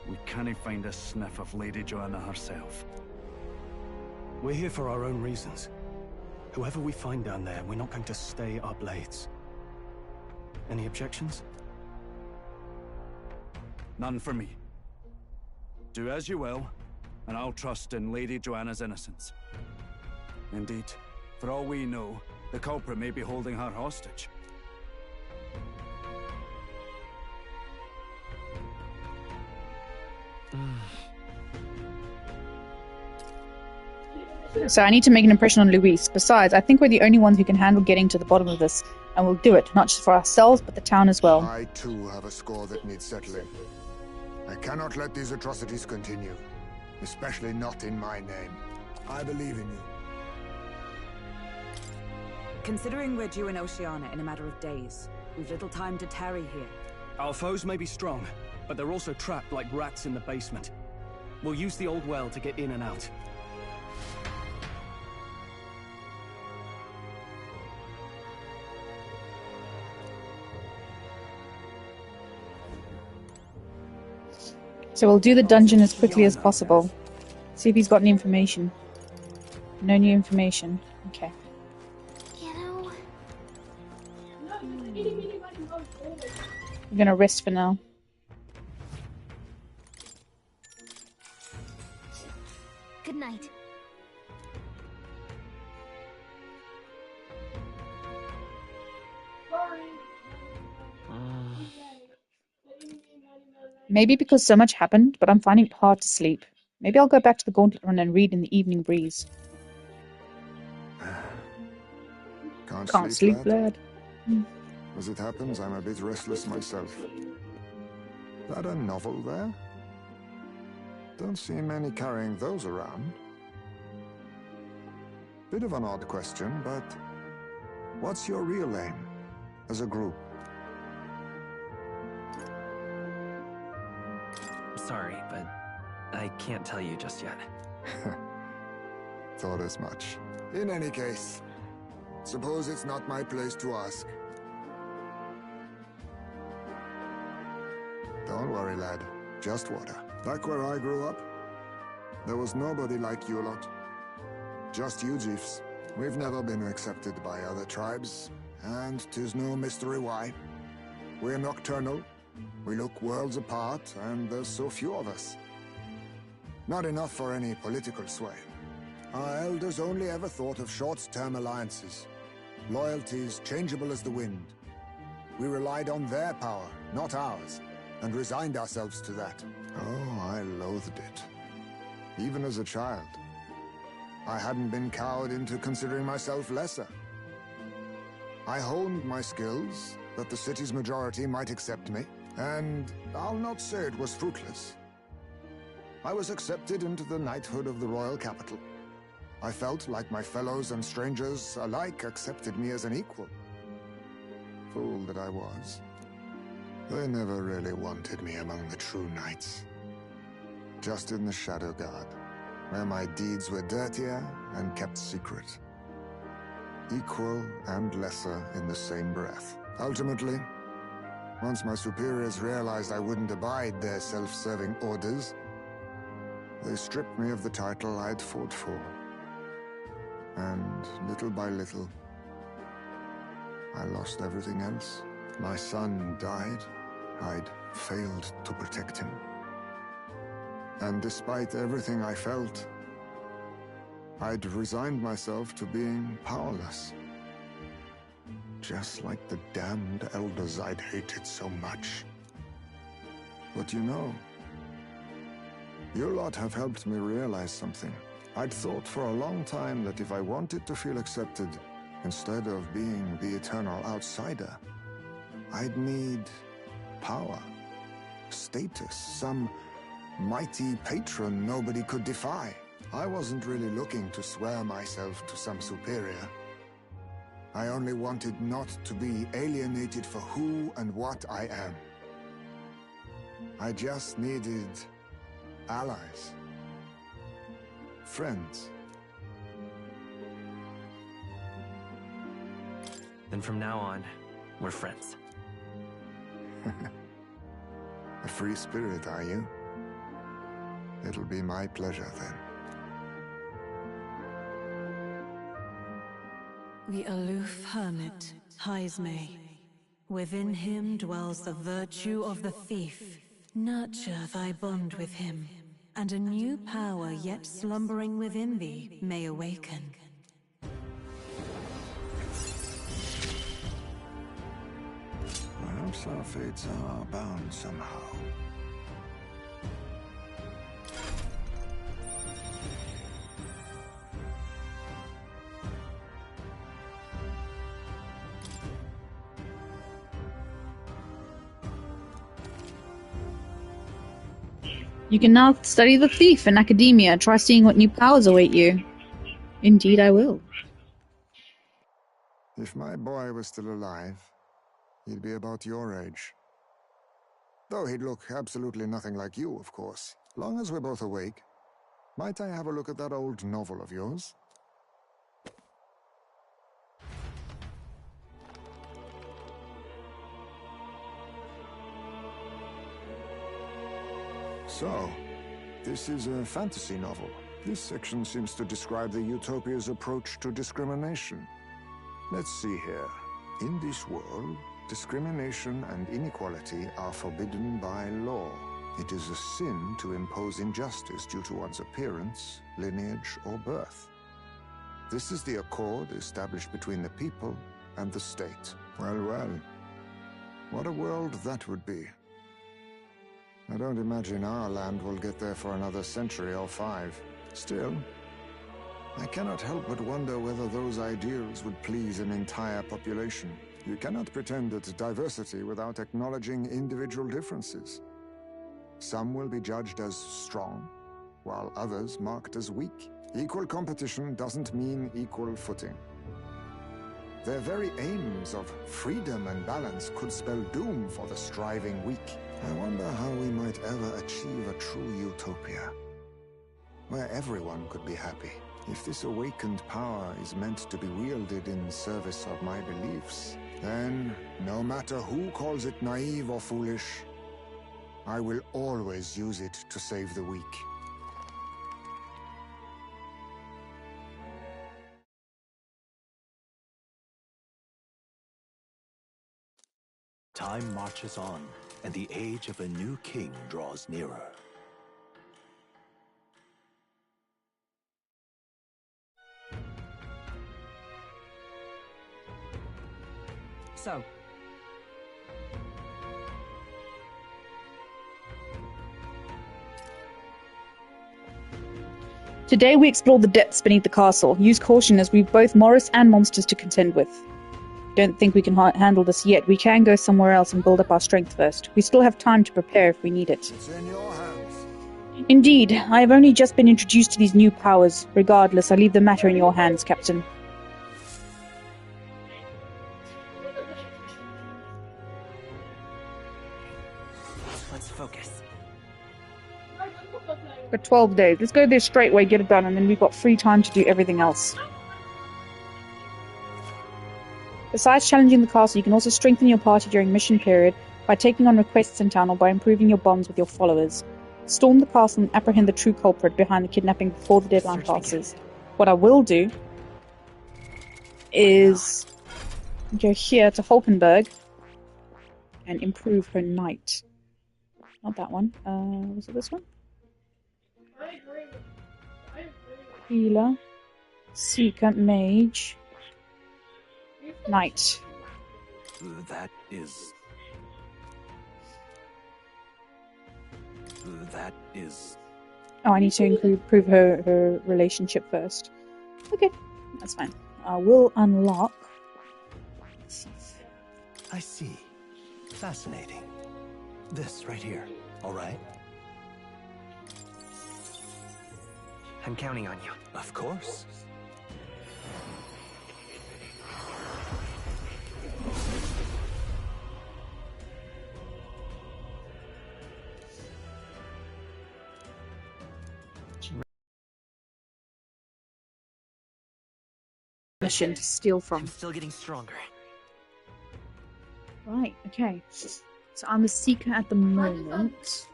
we can't find a sniff of Lady Joanna herself. We're here for our own reasons. Whoever we find down there, we're not going to stay up late. Any objections? None for me. Do as you will, and I'll trust in Lady Joanna's innocence. Indeed, for all we know, the culprit may be holding her hostage. So I need to make an impression on Luis. Besides, I think we're the only ones who can handle getting to the bottom of this, and we'll do it, not just for ourselves, but the town as well. I too have a score that needs settling. I cannot let these atrocities continue, especially not in my name. I believe in you. Considering we're due in Oceania in a matter of days, we've little time to tarry here. Our foes may be strong, but they're also trapped like rats in the basement. We'll use the old well to get in and out. So we'll do the dungeon as quickly as possible. See if he's got any information. No new information. Okay. You know... We're gonna rest for now. Good night. Maybe because so much happened, but I'm finding it hard to sleep. Maybe I'll go back to the Gauntlet Run and read in the evening breeze. Can't sleep, lad? As it happens, I'm a bit restless myself. That a novel there? Don't see many carrying those around. Bit of an odd question, but what's your real aim as a group? Sorry, but I can't tell you just yet. Thought as much. In any case, suppose it's not my place to ask. Don't worry, lad. Just water. Back where I grew up, there was nobody like you lot. Just you chiefs. We've never been accepted by other tribes, and 'tis no mystery why. We're nocturnal, we look worlds apart, and there's so few of us. Not enough for any political sway. Our elders only ever thought of short-term alliances, loyalties changeable as the wind. We relied on their power, not ours, and resigned ourselves to that. Oh, I loathed it. Even as a child. I hadn't been cowed into considering myself lesser. I honed my skills, that the city's majority might accept me, and I'll not say it was fruitless. I was accepted into the knighthood of the royal capital. I felt like my fellows and strangers alike accepted me as an equal. Fool that I was. They never really wanted me among the true knights. Just in the Shadow Guard, where my deeds were dirtier and kept secret. Equal and lesser in the same breath. Ultimately, once my superiors realized I wouldn't abide their self-serving orders, they stripped me of the title I'd fought for. And little by little, I lost everything else. My son died. I'd failed to protect him. And despite everything I felt, I'd resigned myself to being powerless. Just like the damned elders I'd hated so much. But you know, you lot have helped me realize something. I'd thought for a long time that if I wanted to feel accepted, instead of being the eternal outsider, I'd need power, status, some mighty patron nobody could defy. I wasn't really looking to swear myself to some superior. I only wanted not to be alienated for who and what I am. I just needed allies. Friends. Then from now on, we're friends. A free spirit, are you? It'll be my pleasure, then. The aloof hermit, Haisme. Within him dwells the virtue of the thief. Nurture thy bond with him, and a new power yet slumbering within thee may awaken. Perhaps our fates are bound somehow. You can now study the thief in academia. Try seeing what new powers await you. Indeed, I will. If my boy was still alive, he'd be about your age. Though he'd look absolutely nothing like you, of course. Long as we're both awake, might I have a look at that old novel of yours? So, this is a fantasy novel. This section seems to describe the Utopia's approach to discrimination. Let's see here. In this world, discrimination and inequality are forbidden by law. It is a sin to impose injustice due to one's appearance, lineage, or birth. This is the accord established between the people and the state. Well, well. What a world that would be. I don't imagine our land will get there for another century or 5. Still, I cannot help but wonder whether those ideals would please an entire population. You cannot pretend at diversity without acknowledging individual differences. Some will be judged as strong, while others marked as weak. Equal competition doesn't mean equal footing. Their very aims of freedom and balance could spell doom for the striving weak. I wonder how we might ever achieve a true utopia, where everyone could be happy. If this awakened power is meant to be wielded in service of my beliefs, then, no matter who calls it naive or foolish, I will always use it to save the weak. Time marches on, and the age of a new king draws nearer. So, Today we explore the depths beneath the castle. Use caution as we've both Morris and monsters to contend with. Don't think we can handle this yet. We can go somewhere else and build up our strength first. We still have time to prepare if we need it. It's in your hands. Indeed, I have only just been introduced to these new powers. Regardless, I leave the matter in your hands, Captain. let's focus. For 12 days. Let's go there straight away, get it done, and then we've got free time to do everything else. Besides challenging the castle, you can also strengthen your party during mission period by taking on requests in town or by improving your bonds with your followers. Storm the castle and apprehend the true culprit behind the kidnapping before the deadline passes. What I will do is go here to Hulkenberg and improve her knight. Not that one. Was it this one? Healer, Seeker, Mage, Knight. That is... Oh, I need to improve her relationship first. Okay, that's fine. I will unlock... I see. Fascinating. This right here, alright? I'm counting on you. Of course. Mission to steal from. I'm still getting stronger. Right, okay. So I'm the Seeker at the moment.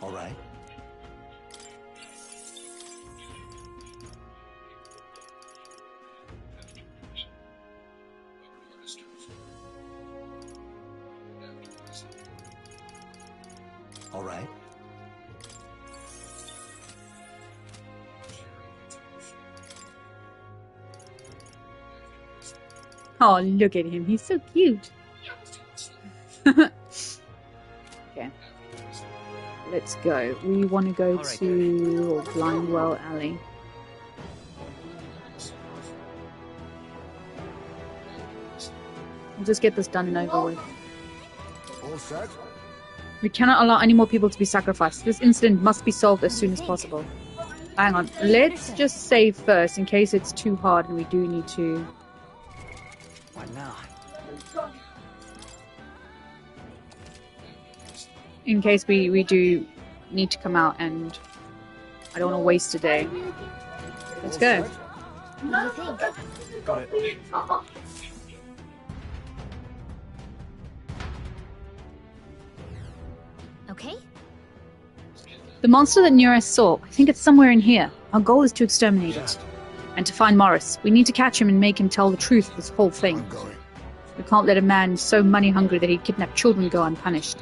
Alright. Alright. Oh, look at him. He's so cute. Okay. Let's go. We want to go to Blindwell Alley. We'll just get this done and over with. All set? We cannot allow any more people to be sacrificed. This incident must be solved as soon as possible. Hang on. Let's just save first in case it's too hard and we do need to... What now? In case we do need to come out and I don't want to waste a day. Let's go. What do you think? Got it. Okay? The monster that Nearest saw, I think it's somewhere in here. Our goal is to exterminate it. And to find Morris. We need to catch him and make him tell the truth of this whole thing. We can't let a man so money-hungry that he'd kidnap children go unpunished.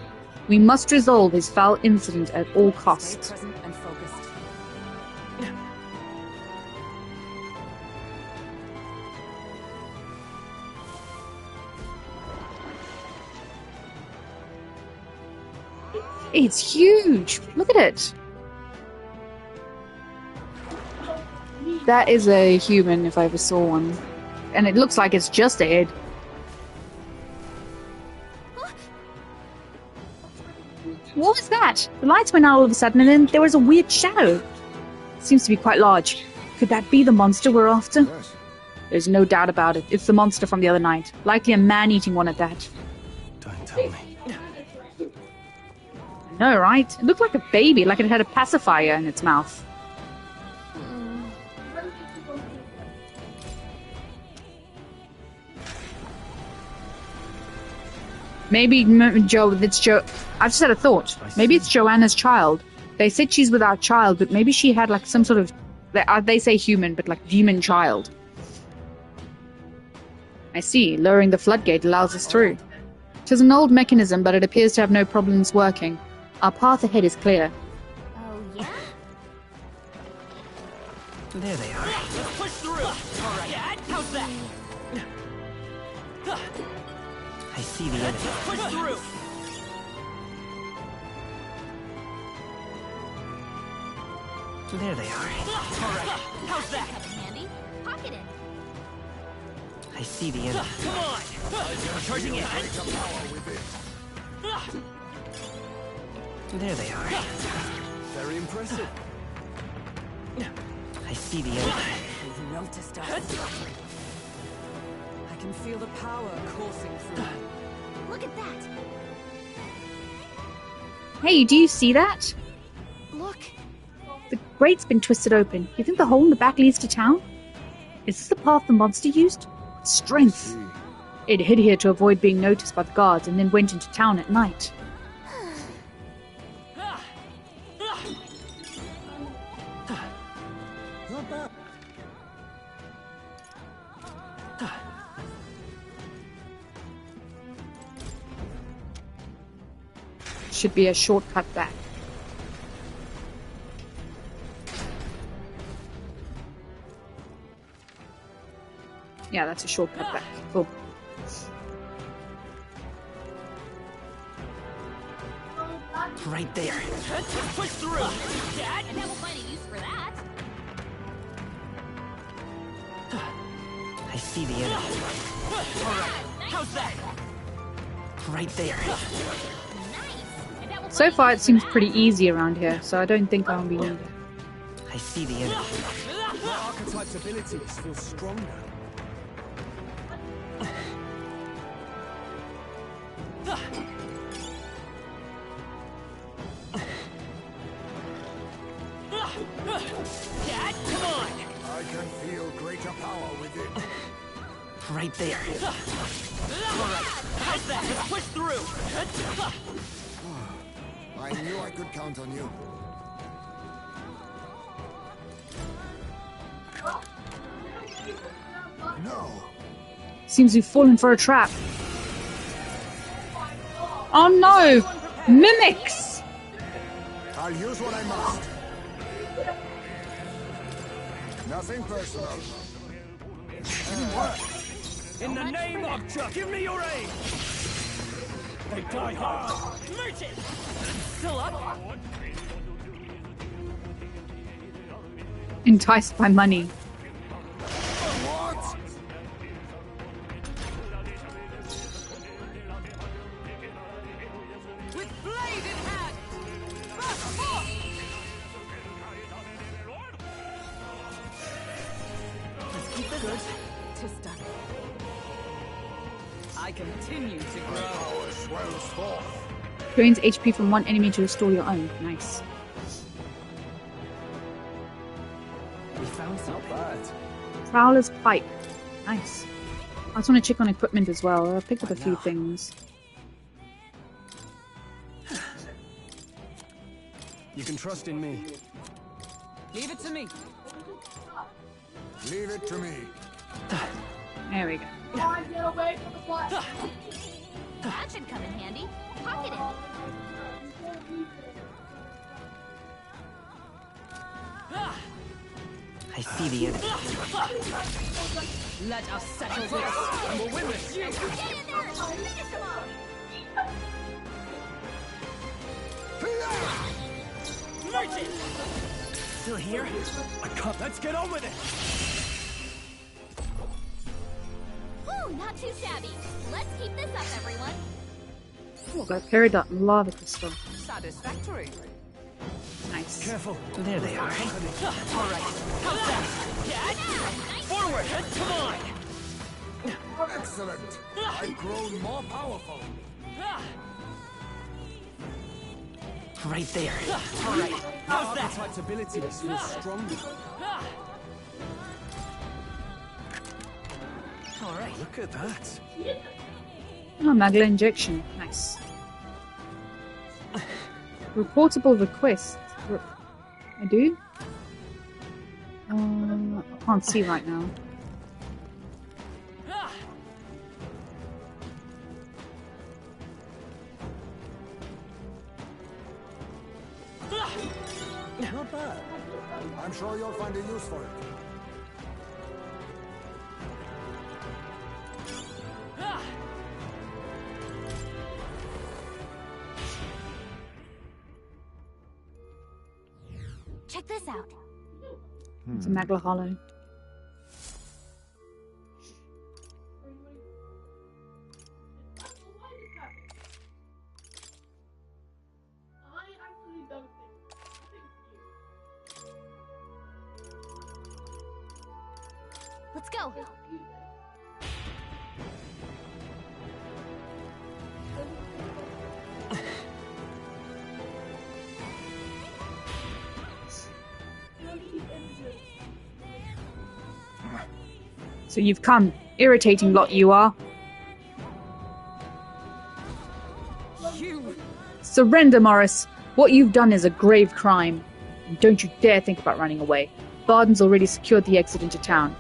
We must resolve his foul incident at all costs. Stay present and focused. It's huge. Look at it. That is a human if I ever saw one. And it looks like it's just a head. What was that? The lights went out all of a sudden and then there was a weird shadow. Seems to be quite large. Could that be the monster we're after? Yes. There's no doubt about it. It's the monster from the other night. Likely a man-eating one at that. Don't tell me. No, right? It looked like a baby, like it had a pacifier in its mouth. Maybe it's Joe. I've just had a thought. Maybe it's Joanna's child. They said she's without child, but maybe she had like some sort of, they say human, but like demon child. I see. Lowering the floodgate allows us through. It is an old mechanism, but it appears to have no problems working. Our path ahead is clear. Oh, yeah? There they are. Let's push through. All right. How's that? I see the enemy. Push through. There they are. All right. How's that? Coming handy. Pocket it. I see the enemy. Come on. Charging in. There they are. Very impressive. I see the enemy. They've noticed us. I can feel the power coursing through. Look at that. Hey, do you see that? Look. The grate's been twisted open. You think the hole in the back leads to town? Is this the path the monster used? Strength. It hid here to avoid being noticed by the guards and then went into town at night. Should be a shortcut back. Yeah, that's a shortcut back. Cool. Right there. Push through. Dad? And I will find a use for that. I see the enemy. All right. How's that? Right there. So far, it seems pretty easy around here, so I don't think I'll be needed. I see the enemy. My archetype's abilities feel stronger. Dad, come on. I can feel greater power within. Right there. All right. How's that? Let's push through. I knew I could count on you. No. Seems we've fallen for a trap. Oh no! Mimics! I'll use what I must. Nothing personal. In the name of Chuck, give me your aid! They die hard! Merchant! Still up? Enticed by money. What? With blade in hand! Burst forth! Let's keep this good. Tista. I continue to grow. Power swells forth. Drains HP from one enemy to restore your own. Nice. We found something. Not bad. Prowler's pipe. Nice. I just want to check on equipment as well. I picked up a few things. You can trust in me. Leave it to me. Leave it to me. There we go. Get away from the fly. That should come in handy. Pocket it. I see the enemy. Let us settle this, and we'll win this. Get in there! Finish him off! Still here? I can't. Let's get on with it. Ooh, not too shabby. Let's keep this up, everyone. Oh, got a peridot and lava crystal. Satisfactory. Nice. Careful. There they are. All right. How's that? Forward. Come on. Excellent. I've grown more powerful. Right there. All right. How's that? Archetype's ability is feel stronger. All right. Look at that. Oh, Magla injection. Nice. Reportable request. I do? I can't see right now. Not bad. I'm sure you'll find a use for it. Check this out. It's a Magla Hollow. Let's go. So you've come. Irritating lot you are. Surrender, Morris. What you've done is a grave crime. And don't you dare think about running away. Barden's already secured the exit into town.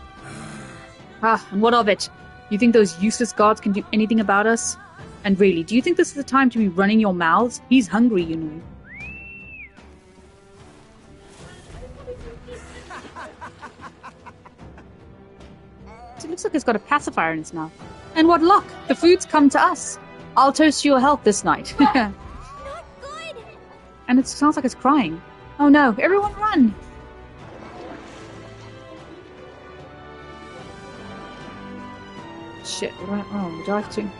Ah, and what of it? You think those useless guards can do anything about us? And really, do you think this is the time to be running your mouths? He's hungry, you know. It looks like it's got a pacifier in its mouth. And what luck! The food's come to us. I'll toast to your health this night. Not good. And it sounds like it's crying. Oh no, everyone run! Shit, would I have to?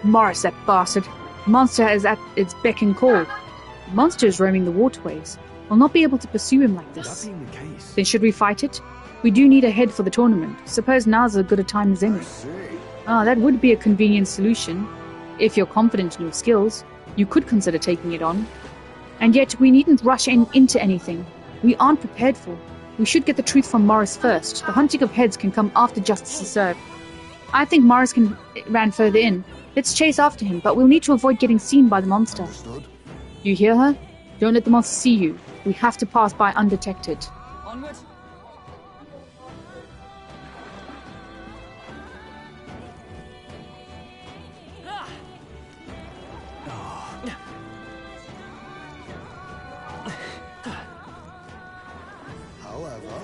Morris, that bastard. Monster is at its beck and call. The monster is roaming the waterways. We'll not be able to pursue him like this. That being the case. Then should we fight it? We do need a head for the tournament. Suppose now's as good a time as any. Ah, that would be a convenient solution. If you're confident in your skills, you could consider taking it on. And yet, we needn't rush into anything. We aren't prepared for. We should get the truth from Morris first. The hunting of heads can come after justice is served. I think Morris ran further in. Let's chase after him, but we'll need to avoid getting seen by the monster. Understood. You hear her? Don't let the monster see you. We have to pass by undetected. Onward. However,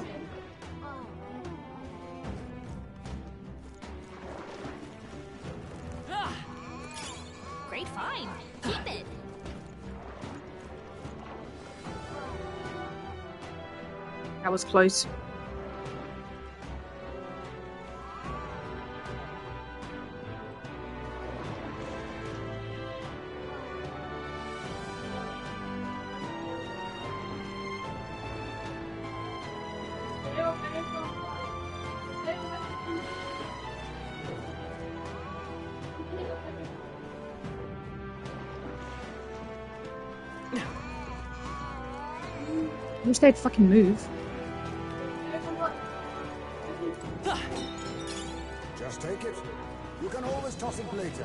Great find. Keep it. That was close. I wish they'd fucking move. just take it. You can always toss it later.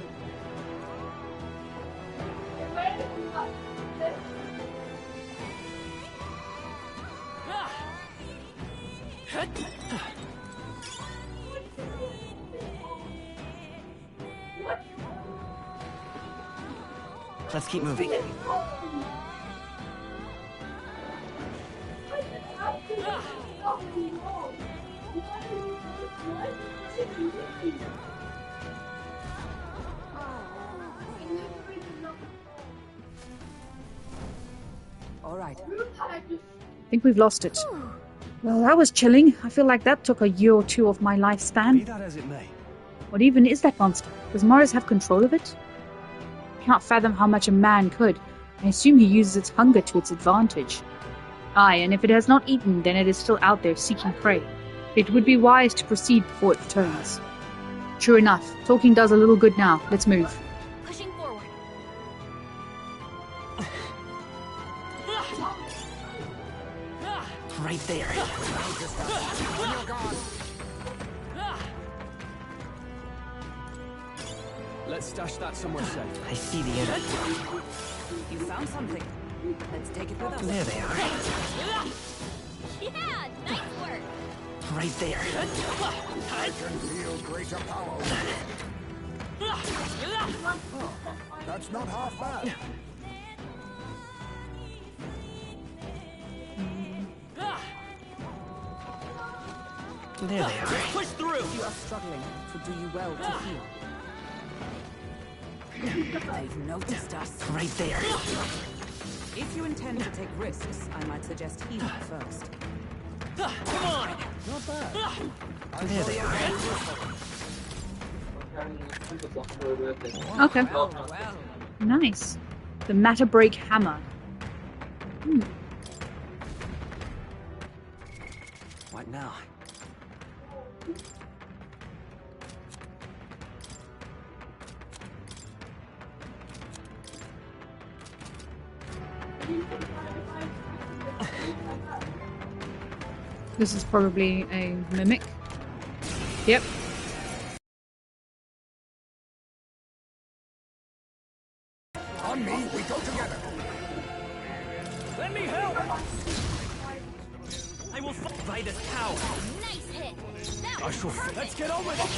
Let's keep moving. All right. I think we've lost it. Well, that was chilling. I feel like that took a year or two of my lifespan. Be that as it may. What even is that monster? Does Morris have control of it? I cannot fathom how much a man could. I assume he uses its hunger to its advantage. Aye, and if it has not eaten, then it is still out there seeking prey. It would be wise to proceed before it returns. True enough. Talking does a little good now. Let's move. Pushing forward. Right there. Let's stash that somewhere safe. I see the enemy. You found something. Let's take it with us. There they are. Yeah, nice work. Right there. I can feel greater power. That's not half bad. There they are. Push through! If you are struggling, it would do you well to heal. They've noticed us. Right there. If you intend to take risks, I might suggest healing first. Come on! Not bad. There they are. Okay. Nice. The Matter Break Hammer. What now? This is probably a mimic. Yep. On me, we go together. Let me help! I will fight by this power. Nice hit. I shall. Let's get on with it!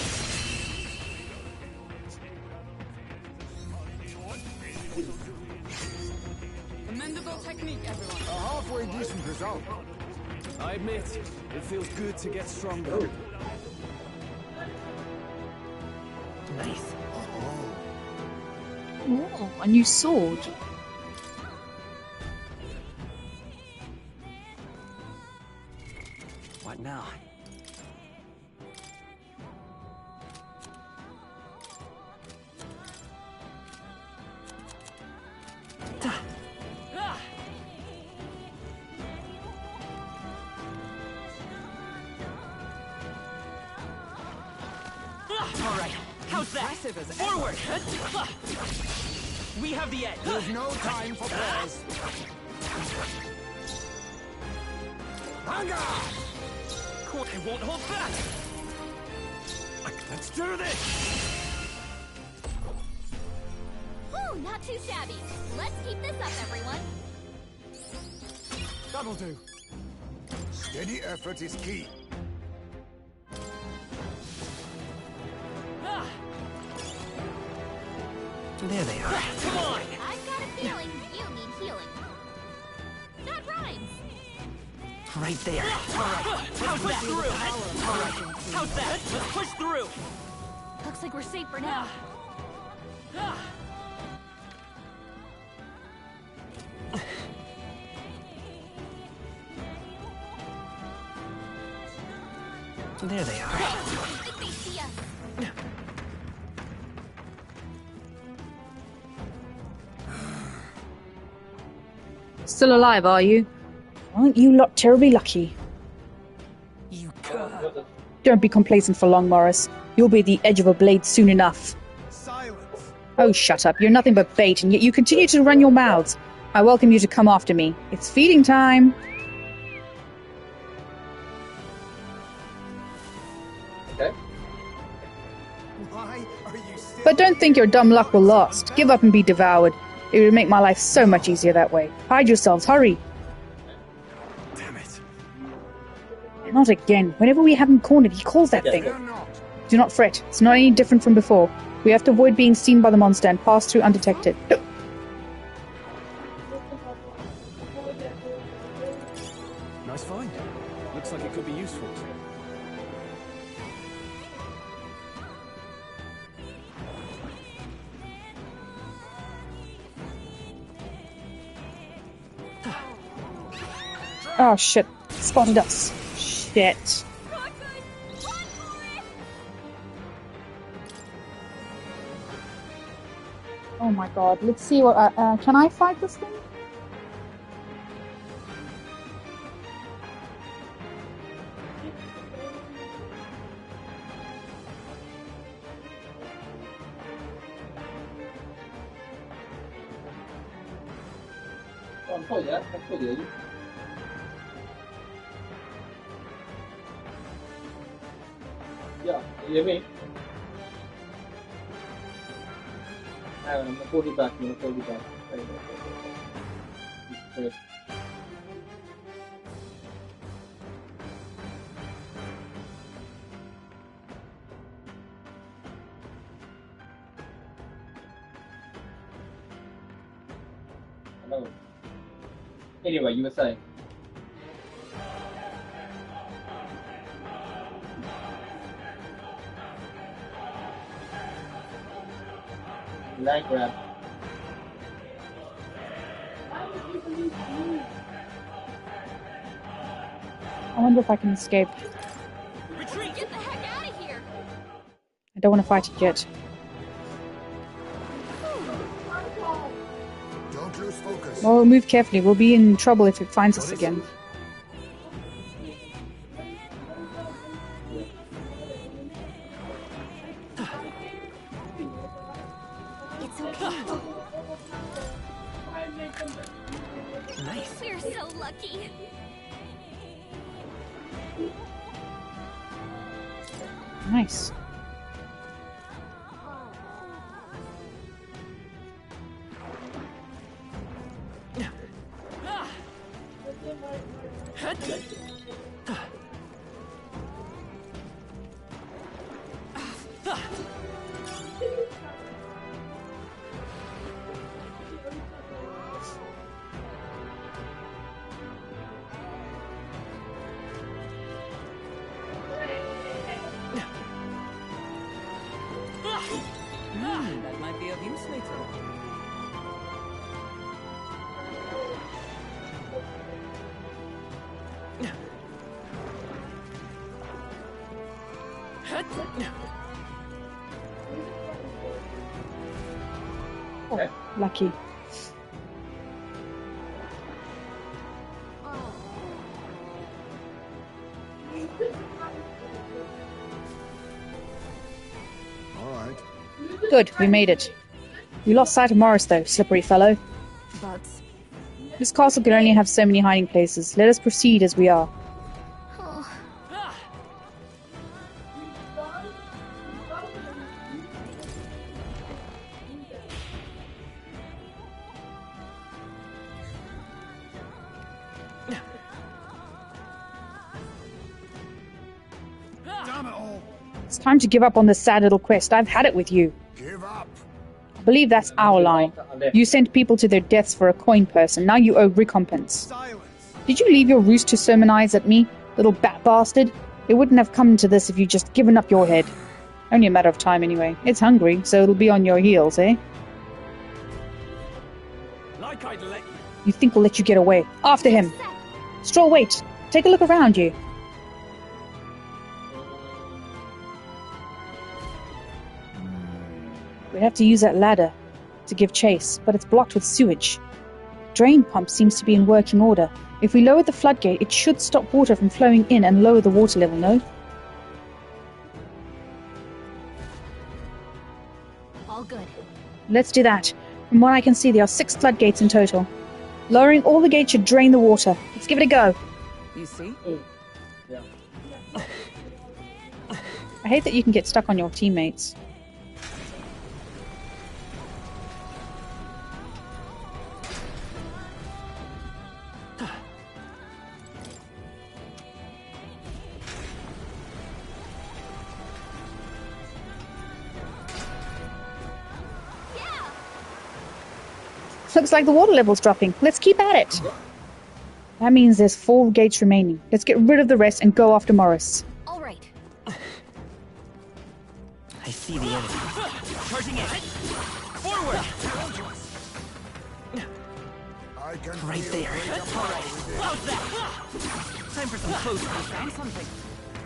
Commendable technique, everyone. A halfway decent result. I admit, it feels good to get stronger. Nice. Oh, a new sword. What now? All right. How's that? Forward! We have the edge. There's no time for prayers. Hunger! I won't hold back. Let's do this! Whew, not too shabby. Let's keep this up, everyone. That'll do. Steady effort is key. There they are. Come on! I've got a feeling you need healing. That rhymes. Right there. All right. How's that? Through. All right. How's that? Let's push through. Looks like we're safe for now. There they are. I think they see us. Still alive, are you? Aren't you lot terribly lucky? You cur. Don't be complacent for long, Morris. You'll be at the edge of a blade soon enough. Silence! Oh, shut up. You're nothing but bait, and yet you continue to run your mouths. I welcome you to come after me. It's feeding time. Okay. Why are you still... But don't think your dumb luck will last. Give up and be devoured. It would make my life so much easier that way. Hide yourselves, hurry. Damn it. Not again. Whenever we have him cornered, he calls that thing. Do not fret. It's not any different from before. We have to avoid being seen by the monster and pass through undetected. Nice find. Looks like it could be useful. Oh shit. Spotted us. Shit. Oh my god. Let's see what can I fight this thing? Oh yeah, that's good, yeah. Yeah, you hear me? I'm gonna call you back, Right, First. Hello. Anyway, you were saying. Land grab. I wonder if I can escape. Retreat! Get the heck out of here! I don't want to fight it yet. Don't lose focus. Well, move carefully. We'll be in trouble if it finds us again. It's okay. Nice. We're so lucky. Nice. That might be of use later. Oh, lucky. All right. Good, we made it. We lost sight of Morris, though, slippery fellow. But This castle can only have so many hiding places. Let us proceed as we are. Damn it all. It's time to give up on this sad little quest. I've had it with you. Give up. I believe that's our line. You sent people to their deaths for a coin purse, and now you owe recompense. Did you leave your roost to sermonize at me, little bat bastard? It wouldn't have come to this if you'd just given up your head. Only a matter of time anyway. It's hungry, so it'll be on your heels, eh? Like I'd let you. You think we'll let you get away? After him! Stroll, wait! Take a look around you. We'd have to use that ladder to give chase, but it's blocked with sewage. Drain pump seems to be in working order. If we lower the floodgate, it should stop water from flowing in and lower the water level, no? All good. Let's do that. From what I can see, there are 6 floodgates in total. Lowering all the gates should drain the water. Let's give it a go. you see? Yeah. I hate that you can get stuck on your teammates. Looks like the water level's dropping. Let's keep at it. That means there's 4 gates remaining. Let's get rid of the rest and go after Morris. All right. I see the enemy. Charging in. Forward! I can Right feel there. greater power within. How's that? Time for some close. We found something.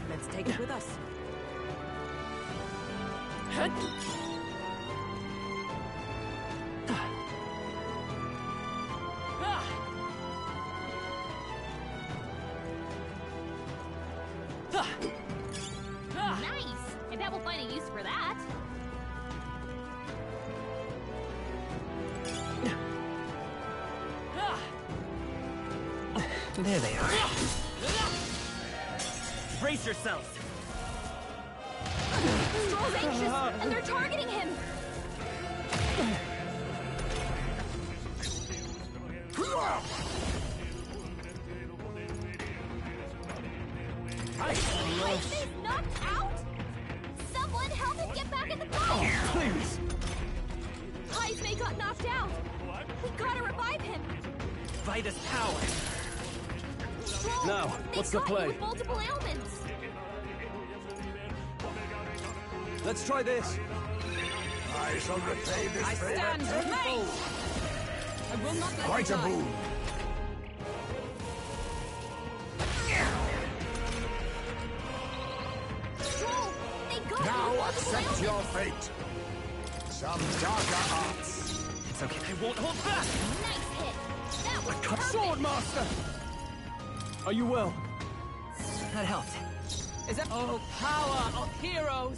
Let's take it with us. Nice! I bet we'll find a use for that. There they are. Brace yourselves. Stroll's anxious, and they're targeting him. Hype's knocked out? Someone help him get back in the boat! Please. Hype got knocked out. We gotta revive him. Vitus power. Stroll, Now, what's the play? With multiple ailments. Let's try this. I shall repay this I favor stand tenfold. I will not let Quite you a die. boon. Stroll, they got Now you with multiple accept ailments. your fate. Some darker arts. It's okay. I won't hold back. Nice hit. That was Cut perfect. sword, master. Are you well? That helped. Is that Power of heroes.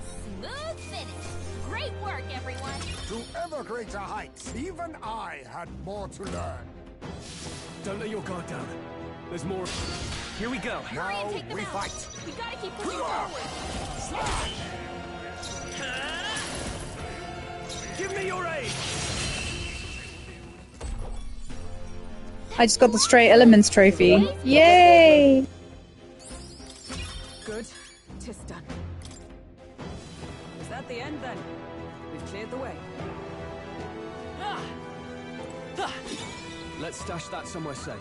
Smooth finish. Great work, everyone. To ever greater heights, even I had more to learn. Don't let your guard down. There's more. Here we go. Hurry and Now take them we out. fight. We gotta keep pushing forward. Give me your aid. I just got the Stray Elements trophy. Yay! good? 'Tis done. Is that the end then? We've cleared the way. Let's stash that somewhere safe.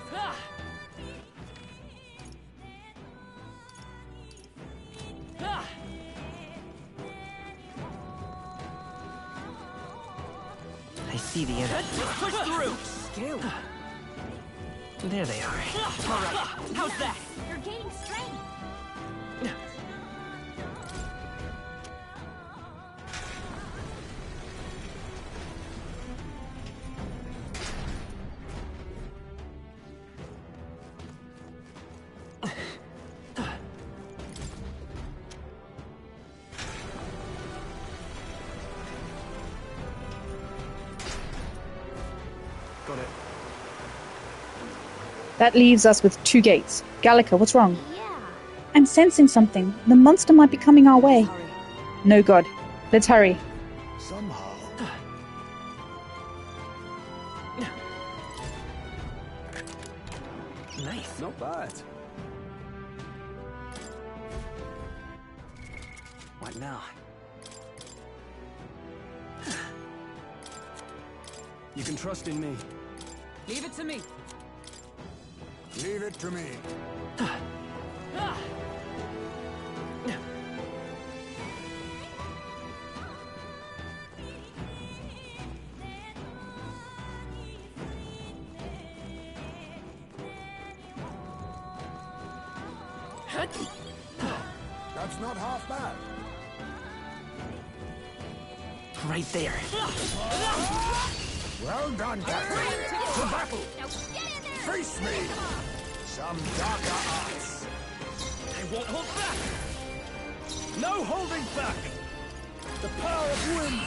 I see the enemy. Push through! Skill. There they are. All right. How's that? You're gaining strength. Got it. That leaves us with 2 gates. Gallica, what's wrong? Yeah. I'm sensing something. The monster might be coming our way. No god. Let's hurry. Somehow. Nice. Not bad. What now? You can trust in me. Leave it to me. Leave it to me. That's not half bad. Right there. Well done, Captain. To battle. Now get in there. Face me. Some darker arts. I won't hold back. No holding back. The power of wind.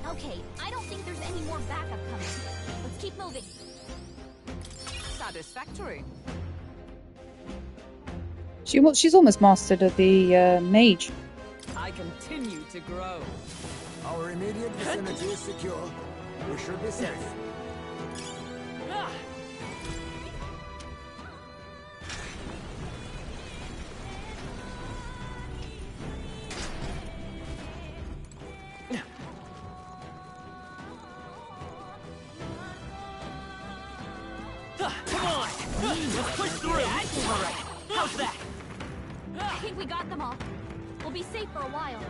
Okay, I don't think there's any more backup coming. Let's keep moving. Satisfactory. She's almost mastered the mage. I continue to grow. Our immediate vicinity is secure. We should be safe. Come on! Let's push through! All right. How's that? I think we got them all. We'll be safe for a while.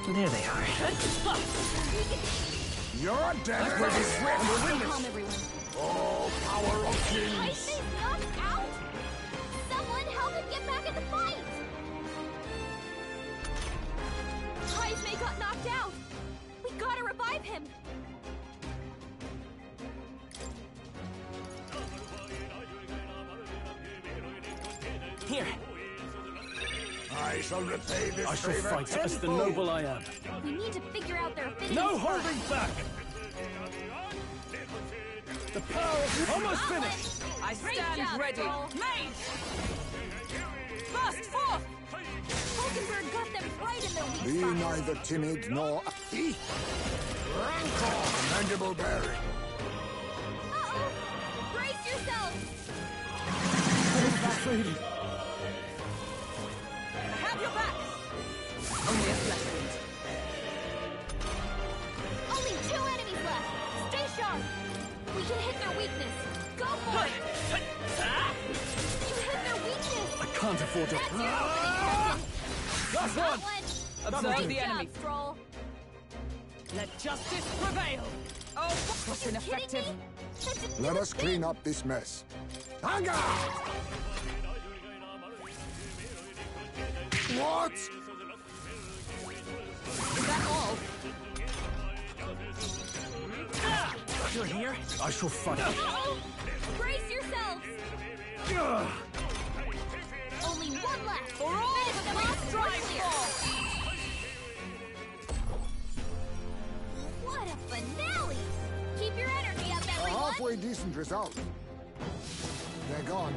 There they are. Your death will be swift and Calm everyone. Oh, power of kings! Ice's knocked out? Someone help him get back in the fight! Heismay got knocked out! We gotta revive him! Here. I shall repay this I shall favor fight as the tenfold. noble I am. We need to figure out their affinities No first. holding back! The power of almost finished! I Great stand job, ready. Troll. Mage! Burst forth! Hulkenberg got them right in their weak Be spots. neither timid nor... Rancor! Commendable bearing. Uh-oh! Brace yourselves! Have your back! Only a flesh. Only 2 enemies left! Stay sharp! We can hit their weakness! Go for it! You hit their weakness! I can't afford to... That's your opening, Captain! Last That one! Observe Great the job, enemy. Stroll! Let justice prevail! Oh, what's ineffective? Let us clean up this mess. Anga! What? Is that all? You're here? I shall fight. Uh-oh! Brace yourselves! Only one left! For all Finish that them we off strive right here! for! What a finale! Keep your energy up, A everyone! halfway decent result. They're gone.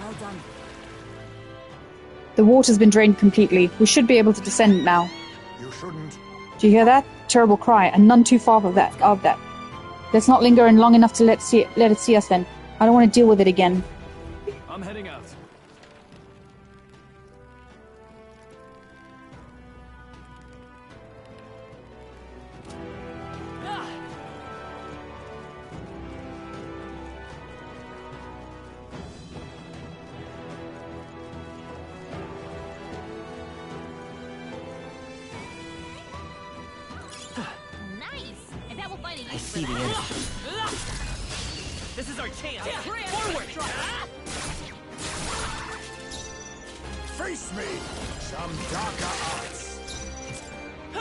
Well done. The water's been drained completely. We should be able to descend now. You shouldn't. Do you hear that? Terrible cry, and none too far of that. Let's not linger in long enough to let it see us then. I don't want to deal with it again. I'm heading out. Nice! I bet we'll find a I use for see the that. enemy. This is our chance. Forward! Face me! Some darker arts. You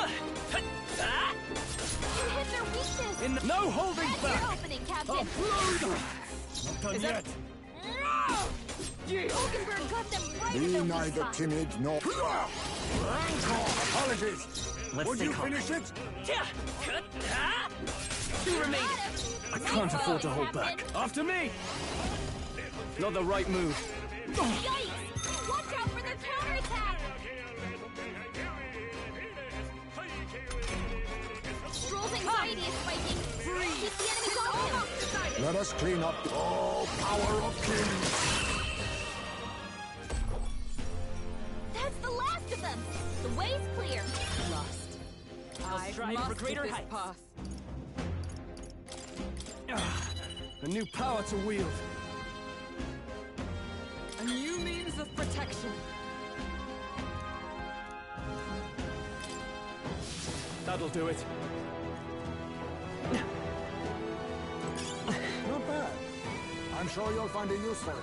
hit their weakness! No holding That's back! your opening, Captain! Not done yet. Hulkenberg got them right in Be their weak neither spot. timid nor... Rancor! Apologies! Let's Would stay you calm. finish it? Two remain. I can't afford to hold back. After me! Not the right move. Yikes! Watch out for their counterattack! Stroll's anxiety is spiking. Keep the enemies off him! Let us clean up. Oh, power of kings! That's the last of them! The way's clear! Lost. I'll I strive must for greater this heights. path. A new power to wield. A new means of protection. That'll do it. Not bad. I'm sure you'll find a use for it.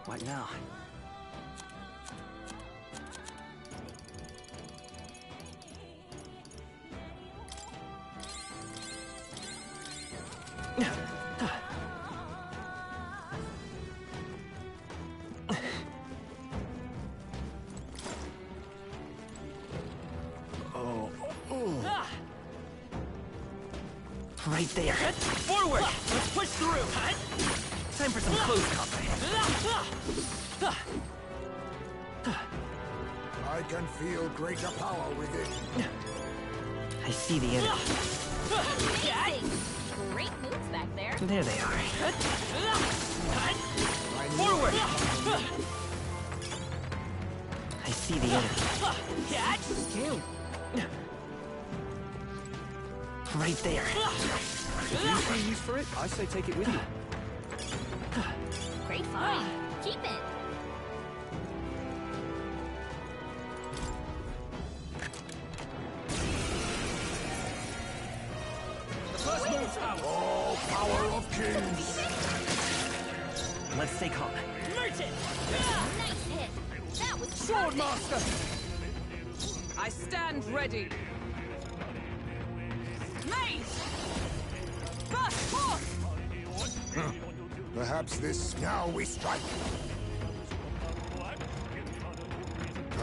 What now? Right there. Forward! Let's push through! Time for some close combat. I can feel greater power within. I see the enemy. Great moves back there. There they are. Forward! I see the enemy. Catch! Kill! Right there. If you see use for it, I say take it with you. Great find. Keep it. Oh, power of kings! Let's stay calm. Merchant! Nice hit. That was Swordmaster! I stand ready. Mace! Burst forth! Perhaps this now we strike.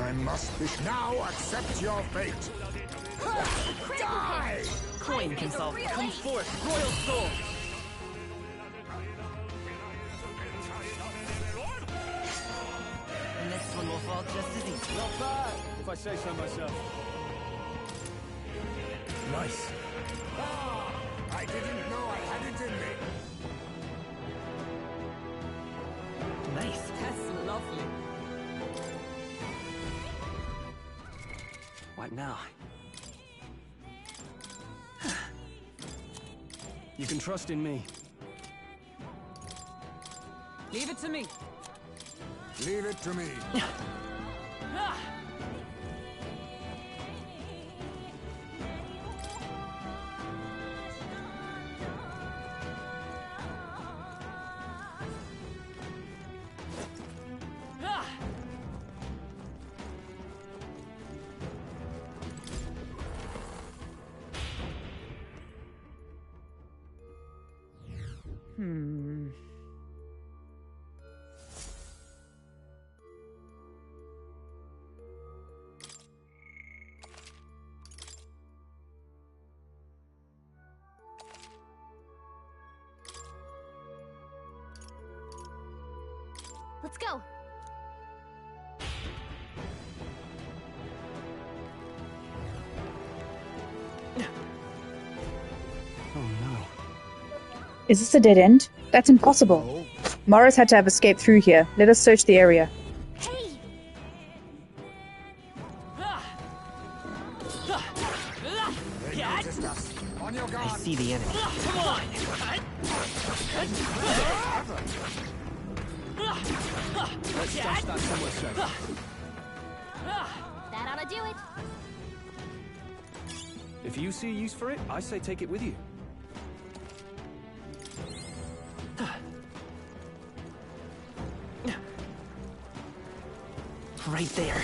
I must be now accept your fate. Die! Coin can solve it. Come forth, Royal Soul! The next one will fall just as easy. Not bad, if I say so myself. Nice. I didn't know I had it in me. Nice. That's lovely. What now? You can trust in me. Leave it to me. Leave it to me. Let's go. Oh no. Is this a dead end? That's impossible. Morris had to have escaped through here. Let us search the area. On your guard. I see the enemy. Come on! Let's stash that somewhere safe. That ought to do it. If you see use for it, I say take it with you. Right there.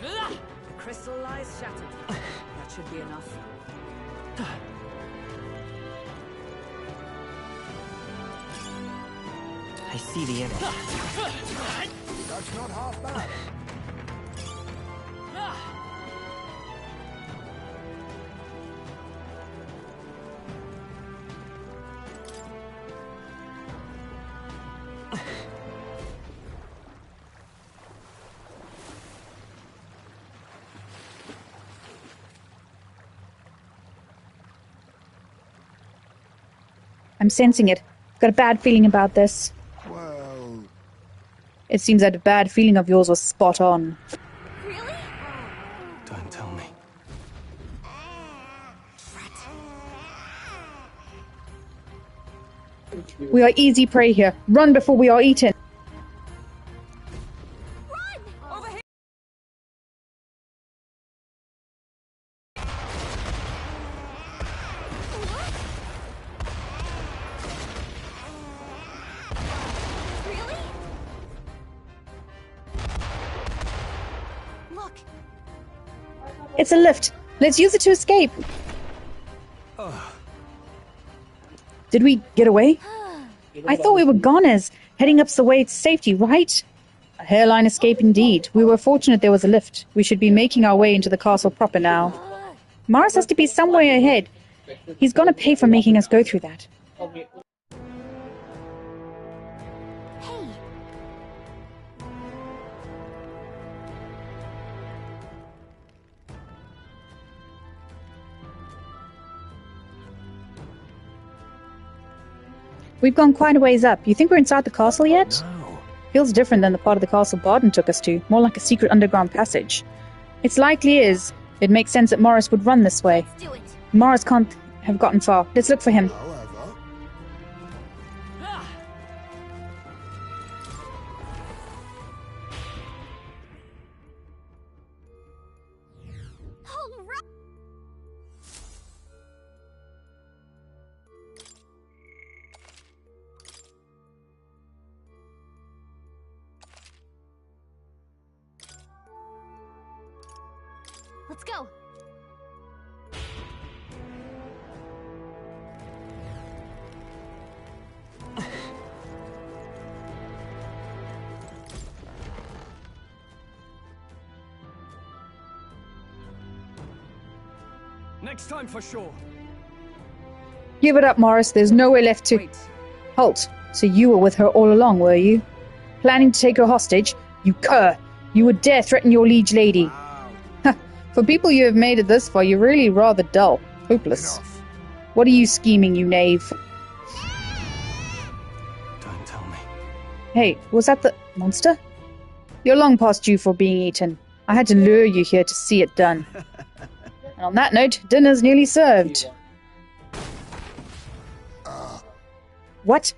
The crystal lies shattered. That should be enough. I see the enemy. That's not half bad. I'm sensing it. I've got a bad feeling about this. Well... It seems that bad feeling of yours was spot on. Really? Don't tell me. We are easy prey here. Run before we are eaten. Over here! Really? Look. It's a lift. Let's use it to escape. Did we get away? I thought we were goners, heading up the way to safety, right? A hairline escape indeed. We were fortunate there was a lift. We should be making our way into the castle proper now. Mars has to be somewhere ahead. He's gonna pay for making us go through that. We've gone quite a ways up. You think we're inside the castle yet? No. Feels different than the part of the castle Barden took us to. More like a secret underground passage. It's likely is. It makes sense that Morris would run this way. Let's do it. Morris can't have gotten far. Let's look for him. Let's go. Next time for sure. Give it up, Morris. There's nowhere left to... Wait. Halt. So you were with her all along, were you? Planning to take her hostage? You cur. You would dare threaten your liege lady. For people you have made it this far, you're really rather dull. Hopeless. Enough. What are you scheming, you knave? Don't tell me. Hey, was that the monster? You're long past due for being eaten. I had to lure you here to see it done. And on that note, dinner's nearly served. What?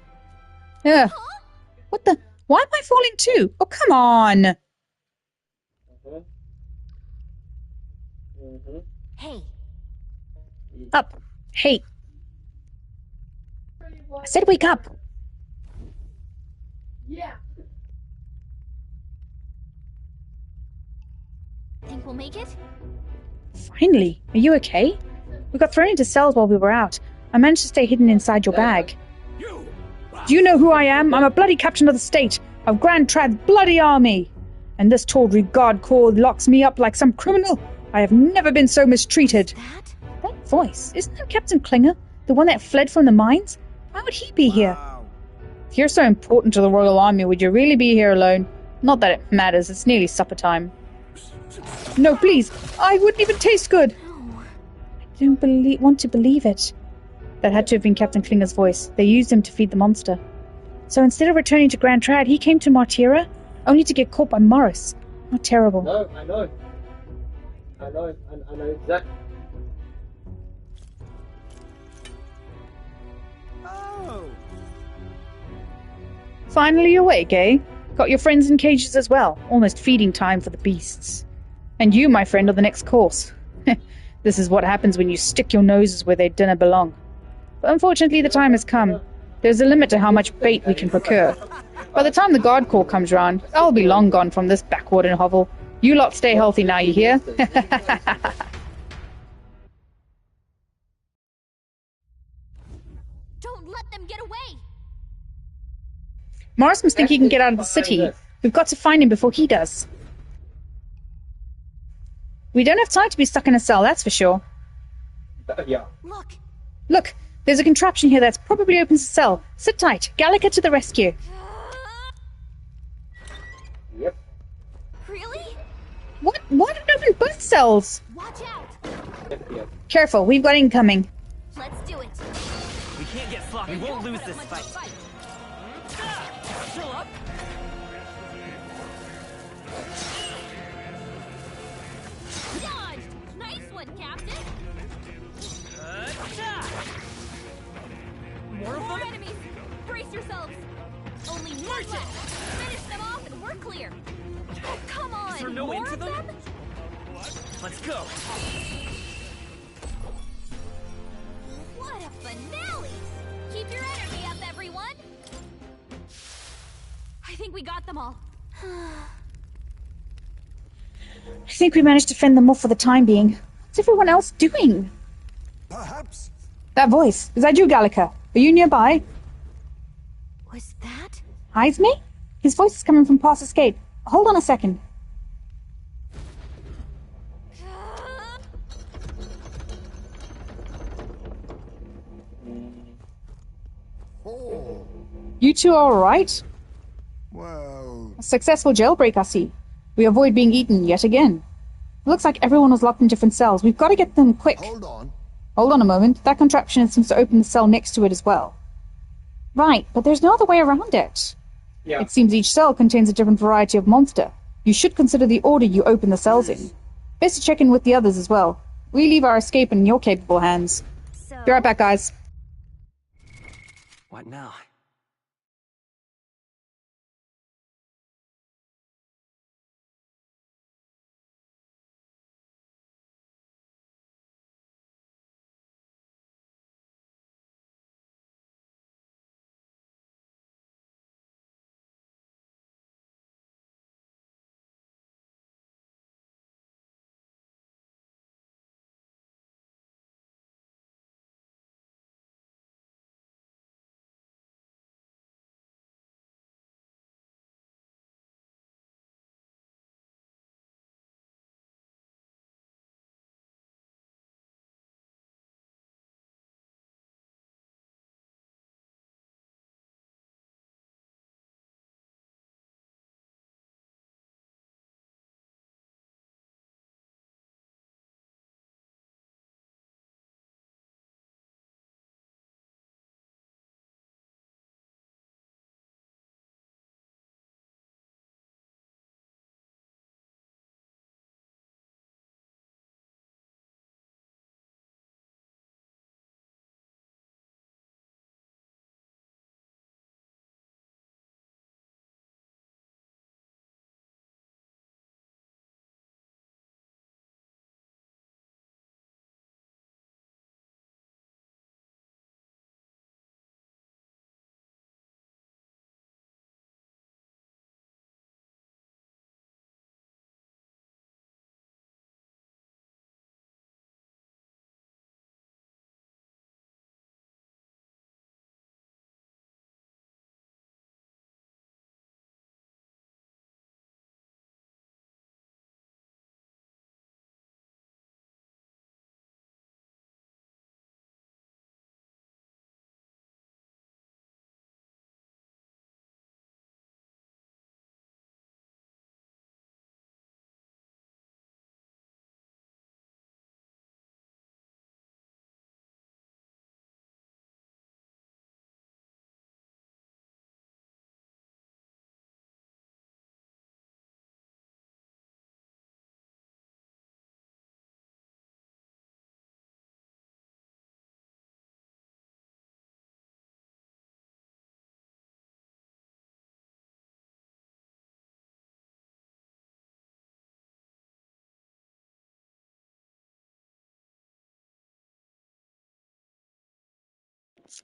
What the? Why am I falling too? Oh, come on! Hey. Up. Hey. I said wake up. Yeah. Think we'll make it? Finally. Are you okay? We got thrown into cells while we were out. I managed to stay hidden inside your bag. Do you know who I am? I'm a bloody captain of the state, of Grand Trad's bloody army. And this Tawdry guard corps locks me up like some criminal. I have never been so mistreated. That voice, isn't that Captain Klinger? The one that fled from the mines? Why would he be here? If you're so important to the Royal Army, would you really be here alone? Not that it matters, it's nearly supper time. No, please, I wouldn't even taste good. I don't want to believe it. That had to have been Captain Klinger's voice. They used him to feed the monster. So instead of returning to Grand Trad, he came to Martira, only to get caught by Morris. How terrible. No, I know. I know exactly. Oh. Finally awake, eh? Got your friends in cages as well. Almost feeding time for the beasts. And you, my friend, are the next course. This is what happens when you stick your noses where their dinner belong. But unfortunately, the time has come. There's a limit to how much bait we can procure. By the time the guard corps comes round, I'll be long gone from this backwater hovel. You lot stay healthy now, you hear? Don't let them get away! Morris must think he can get out of the city. We've got to find him before he does. We don't have time to be stuck in a cell, that's for sure. Yeah. Look, there's a contraption here that's probably opens a cell. Sit tight. Gallica to the rescue. Yep. Really? What? Why did it open both cells? Watch out! Careful, we've got incoming. Let's do it. We can't get sloppy. We won't lose this fight. Still up? Dodged! Nice one, Captain! More enemies! Brace yourselves! Only one left! Finish them off and we're clear! Oh, come on! Is there no more end to of them? Let's go! What a finale! Keep your energy up, everyone! I think we got them all. I think we managed to fend them off for the time being. What's everyone else doing? Perhaps. That voice. Is that you, Gallica? Are you nearby? Was that? Heisme? His voice is coming from past escape. Hold on a second. Oh. You two are alright? Well... A successful jailbreak, I see. We avoid being eaten yet again. Looks like everyone was locked in different cells. We've got to get them quick. Hold on. Hold on a moment. That contraption seems to open the cell next to it as well. Right, but there's no other way around it. Yeah. It seems each cell contains a different variety of monster. You should consider the order you open the cells in. Best to check in with the others as well. We leave our escape in your capable hands. Be right back, guys. What now?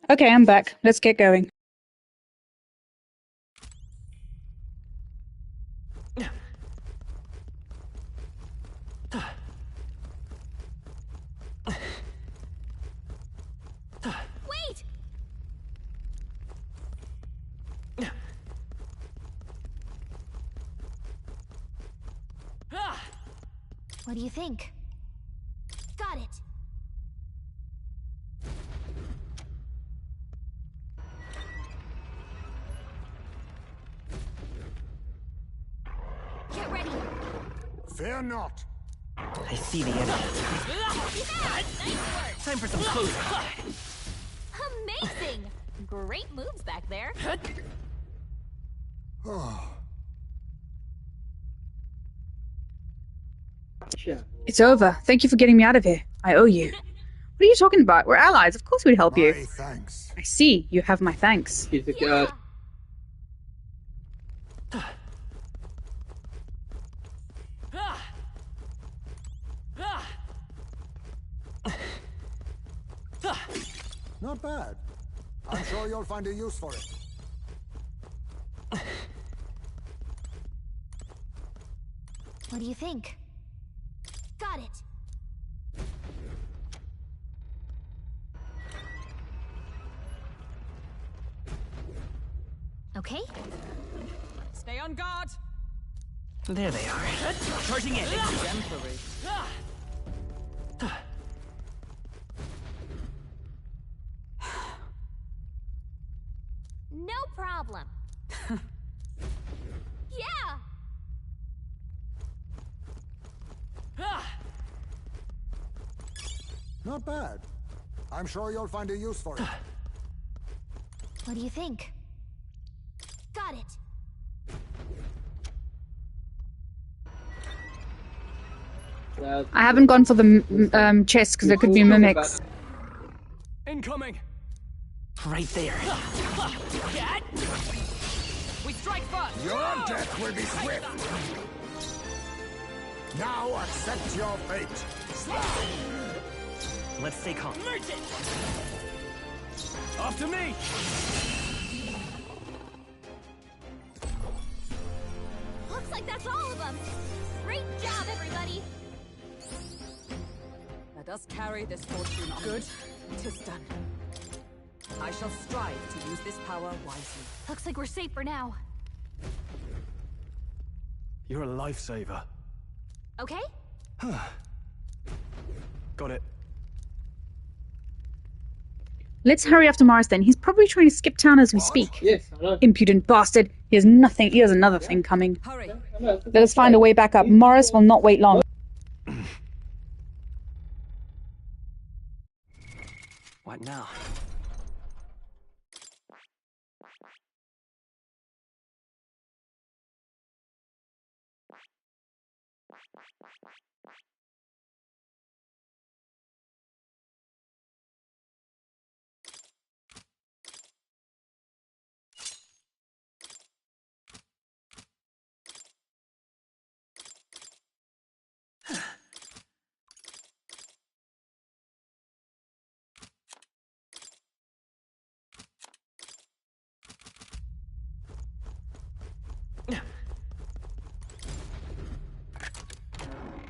Okay, I'm back. Let's get going. Wait! What do you think? Got it. Get ready. Fear not. I see the enemy. Time for some close. Amazing! Great moves back there. It's over. Thank you for getting me out of here. I owe you. What are you talking about? We're allies. Of course we'd help you. My thanks. I see. You have my thanks. He's a god. Not bad. I'm sure you'll find a use for it. What do you think? Got it. on guard! There they are. Charging in. Exemplary. No problem. Yeah! Not bad. I'm sure you'll find a use for it. What do you think? Got it. I haven't gone for the chest because there could be mimics. Incoming! Right there. We strike first! Your death will be swift! Now accept your fate! Let's stay calm. Merchant! After me! Looks like that's all of them. Great job, everybody. Let us carry this fortune on. Good. 'Tis done. I shall strive to use this power wisely. Looks like we're safe for now. You're a lifesaver. Okay? Got it. Let's hurry after Morris then. He's probably trying to skip town as we speak. Yes, I know. Impudent bastard. He has nothing. He has another thing coming. Hurry. Let us find a way back up. Morris will not wait long. What now?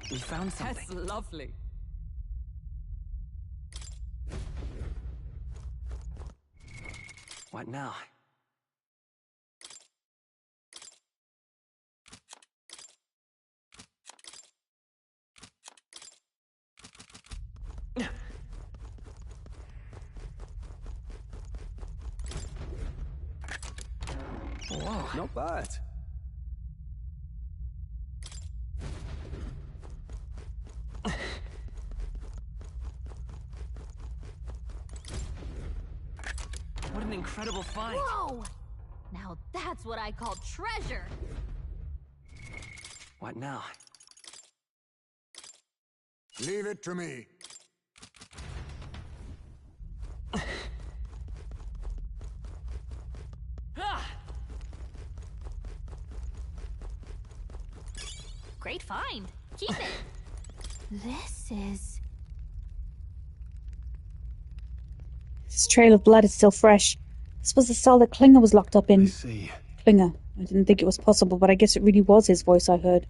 We found something. That's lovely. What now? Whoa. Not bad. What an incredible find. Whoa! Now that's what I call treasure. What now? Leave it to me. Great find. Keep it. This is... This trail of blood is still fresh. This was the cell that Klinger was locked up in. See. Klinger. I didn't think it was possible, but I guess it really was his voice I heard.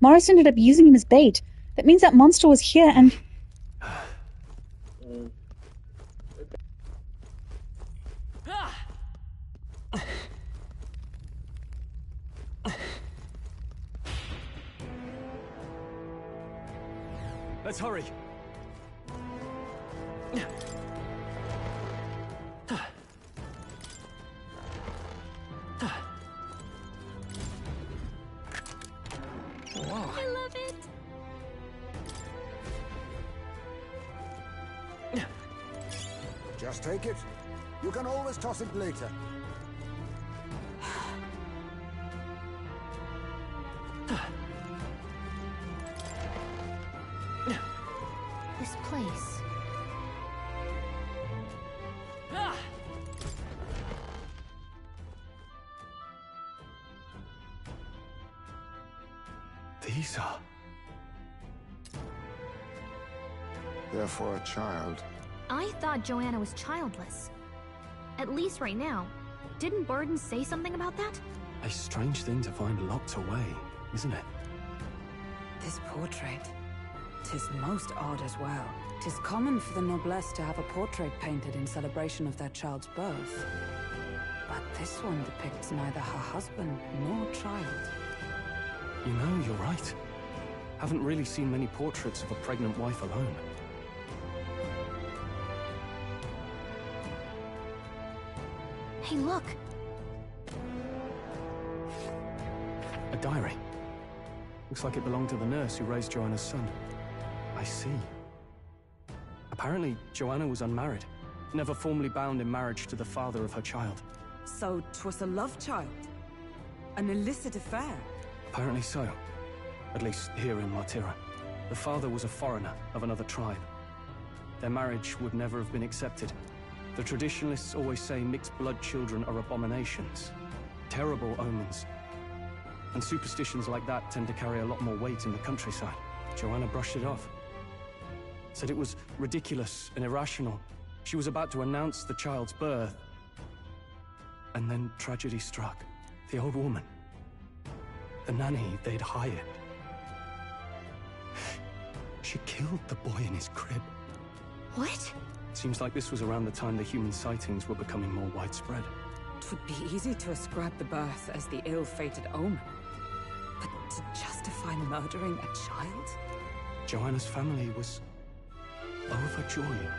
Morris ended up using him as bait. That means that monster was here and... Let's hurry. Whoa. I love it. Just take it. You can always toss it later. This place. These are... They're for a child. I thought Joanna was childless. At least right now. Didn't Burden say something about that? A strange thing to find locked away, isn't it? This portrait. 'Tis most odd as well. 'Tis common for the noblesse to have a portrait painted in celebration of their child's birth. But this one depicts neither her husband nor child. You know, you're right. Haven't really seen many portraits of a pregnant wife alone. Hey, look! A diary. Looks like it belonged to the nurse who raised Joanna's son. I see. Apparently, Joanna was unmarried, never formally bound in marriage to the father of her child. So, 'twas a love child? An illicit affair? Apparently so. At least here in Martira. The father was a foreigner of another tribe. Their marriage would never have been accepted. The traditionalists always say mixed blood children are abominations. Terrible omens. And superstitions like that tend to carry a lot more weight in the countryside. Joanna brushed it off. Said it was ridiculous and irrational. She was about to announce the child's birth. And then tragedy struck. The old woman. The nanny they'd hired. She killed the boy in his crib. What? Seems like this was around the time the human sightings were becoming more widespread. It would be easy to ascribe the birth as the ill-fated omen. But to justify murdering a child? Joanna's family was overjoyed.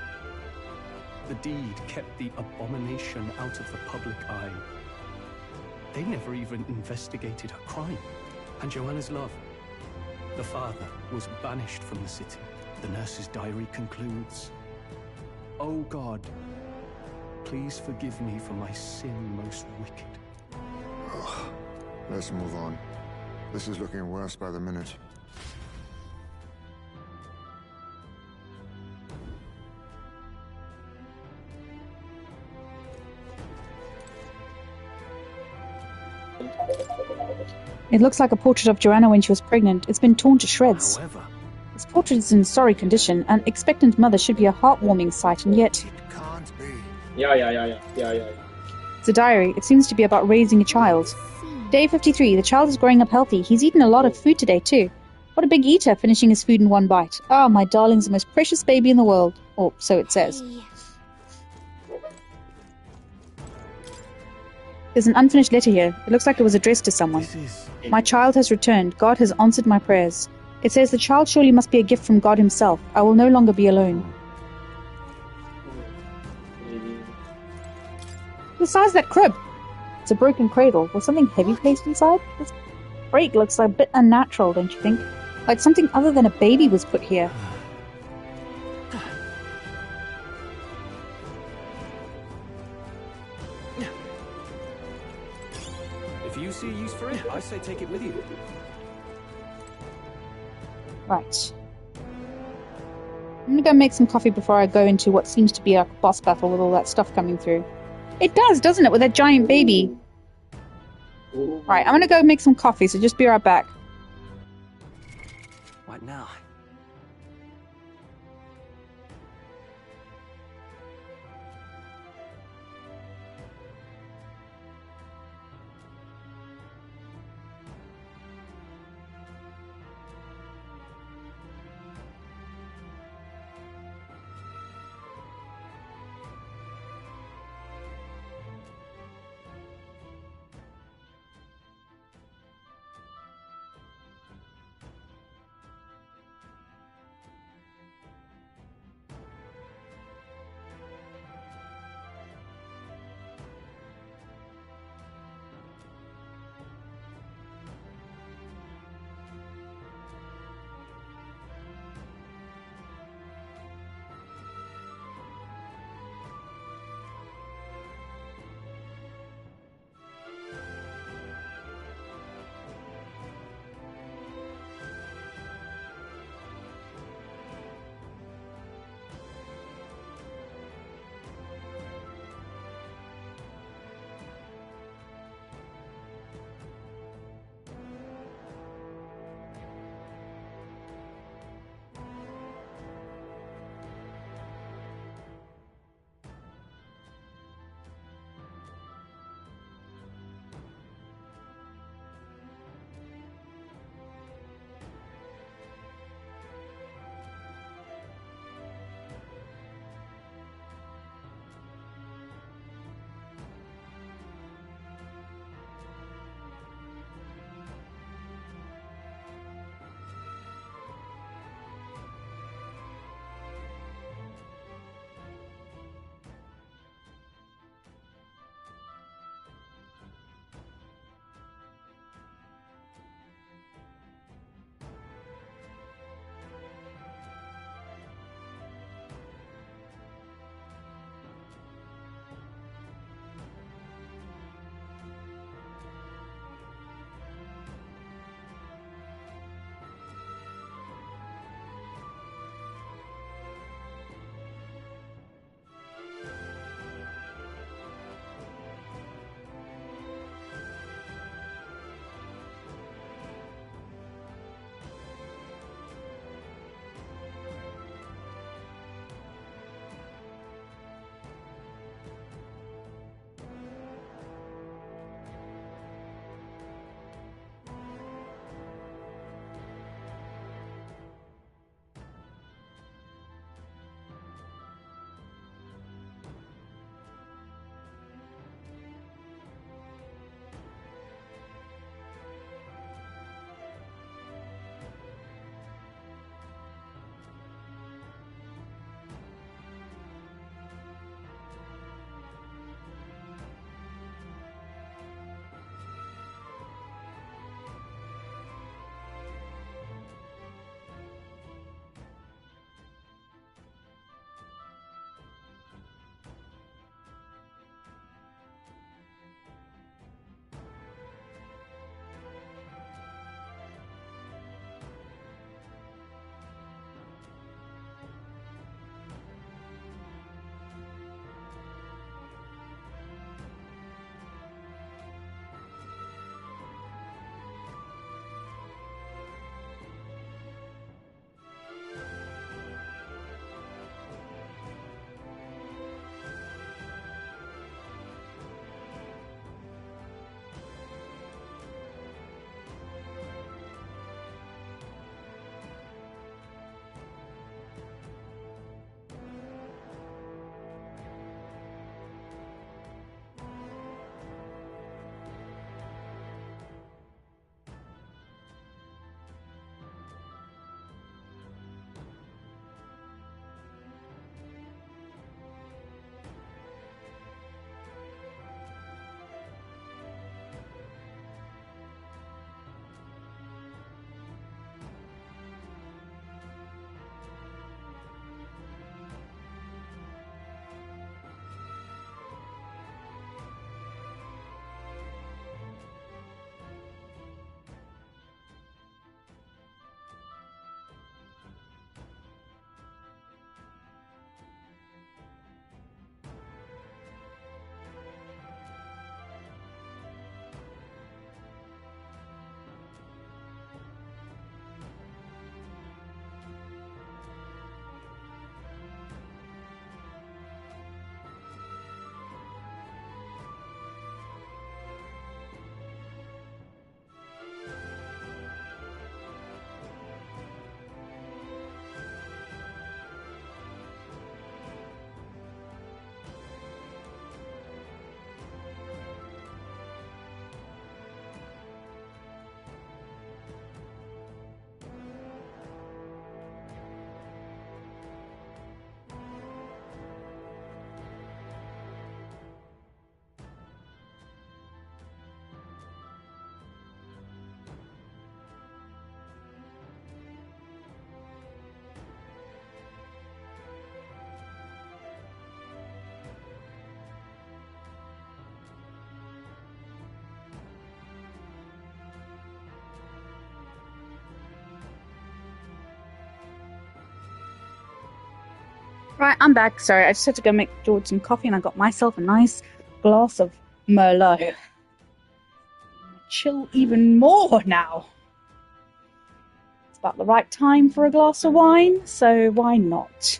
The deed kept the abomination out of the public eye. They never even investigated her crime. And Joanna's love. The father was banished from the city. The nurse's diary concludes, "O God, please forgive me for my sin most wicked." Ugh. Let's move on. This is looking worse by the minute. It looks like a portrait of Joanna when she was pregnant. It's been torn to shreds. However, This portrait is in sorry condition. An expectant mother should be a heartwarming sight, and yet... Can't be. Yeah. It's a diary. It seems to be about raising a child. Day 53. The child is growing up healthy. He's eaten a lot of food today, too. What a big eater, finishing his food in one bite. Ah, my darling's the most precious baby in the world. Or so it says. There's an unfinished letter here. It looks like it was addressed to someone. My child has returned. God has answered my prayers. It says the child surely must be a gift from God himself. I will no longer be alone. The size of that crib! It's a broken cradle. Was something heavy placed inside? This break looks a bit unnatural, don't you think? Like something other than a baby was put here. if you see a use for it, I say take it with you. Right. I'm gonna go make some coffee before I go into what seems to be a boss battle with all that stuff coming through. It does, doesn't it, with that giant baby? Right, I'm gonna go make some coffee, so just be right back. What now? Right, I'm back. Sorry, I just had to go make George some coffee and I got myself a nice glass of Merlot. Chill even more now. It's about the right time for a glass of wine, so why not?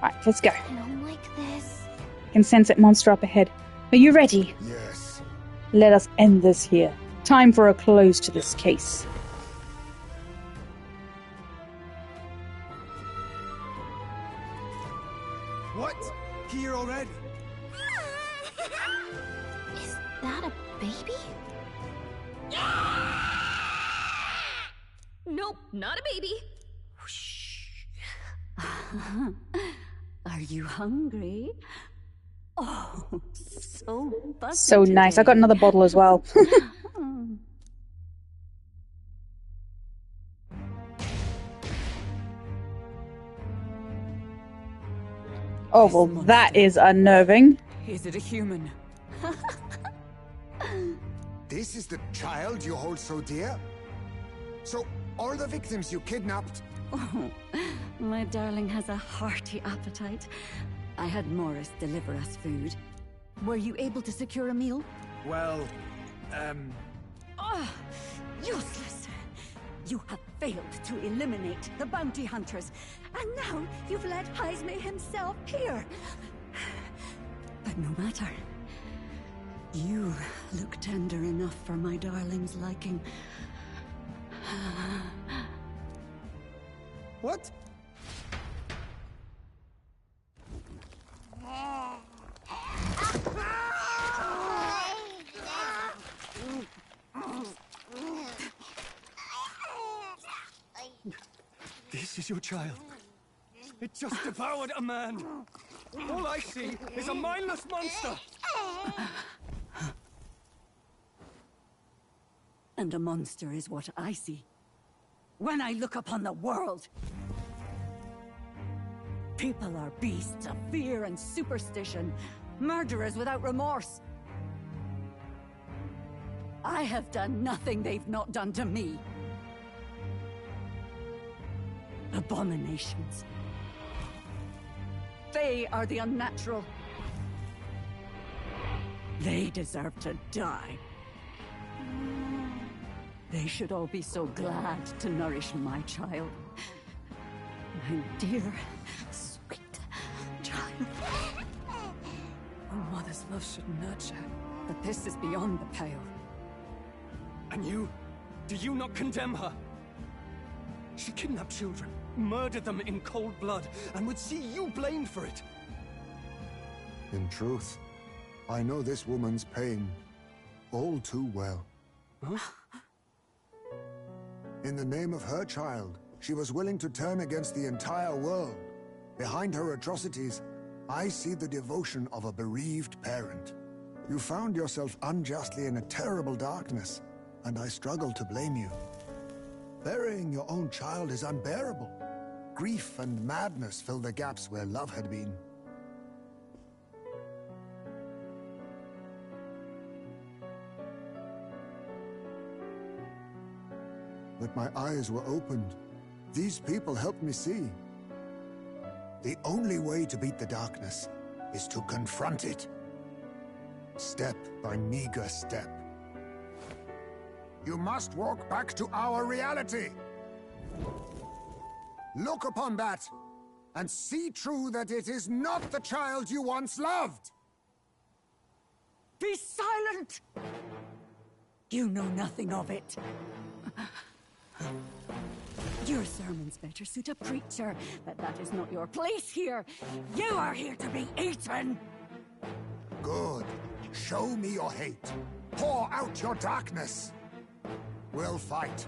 Right, let's go. I don't like this. I can sense that monster up ahead. Are you ready? Yes. Let us end this here. Time for a close to this case. What? Here already? Is that a baby? Nope, not a baby. Are you hungry? Oh, so buzzy So nice. today. I got another bottle as well. Oh, well, that is unnerving. Is it a human? This is the child you hold so dear? So, all the victims you kidnapped? Oh, my darling has a hearty appetite. I had Morris deliver us food. Were you able to secure a meal? Well, Oh, useless! You have failed to eliminate the bounty hunters, and now you've led Heisme himself here. But no matter. You look tender enough for my darling's liking. what? This is your child. It just devoured a man. All I see is a mindless monster. And a monster is what I see when I look upon the world. People are beasts of fear and superstition, murderers without remorse. I have done nothing they've not done to me. Abominations. They are the unnatural. They deserve to die. They should all be so glad to nourish my child. My dear, sweet child. A mother's love should nurture, but this is beyond the pale. And you? Do you not condemn her? She kidnapped children, murdered them in cold blood, and would see you blamed for it. In truth, I know this woman's pain all too well. Huh? In the name of her child, she was willing to turn against the entire world. Behind her atrocities, I see the devotion of a bereaved parent. You found yourself unjustly in a terrible darkness, and I struggle to blame you. Burying your own child is unbearable. Grief and madness fill the gaps where love had been. But my eyes were opened. These people helped me see. The only way to beat the darkness is to confront it. Step by meager step. You must walk back to our reality. Look upon that, and see true that it is not the child you once loved. Be silent! You know nothing of it. Your sermons better suit a preacher, but that is not your place here. You are here to be eaten! Good. Show me your hate. Pour out your darkness. We'll fight,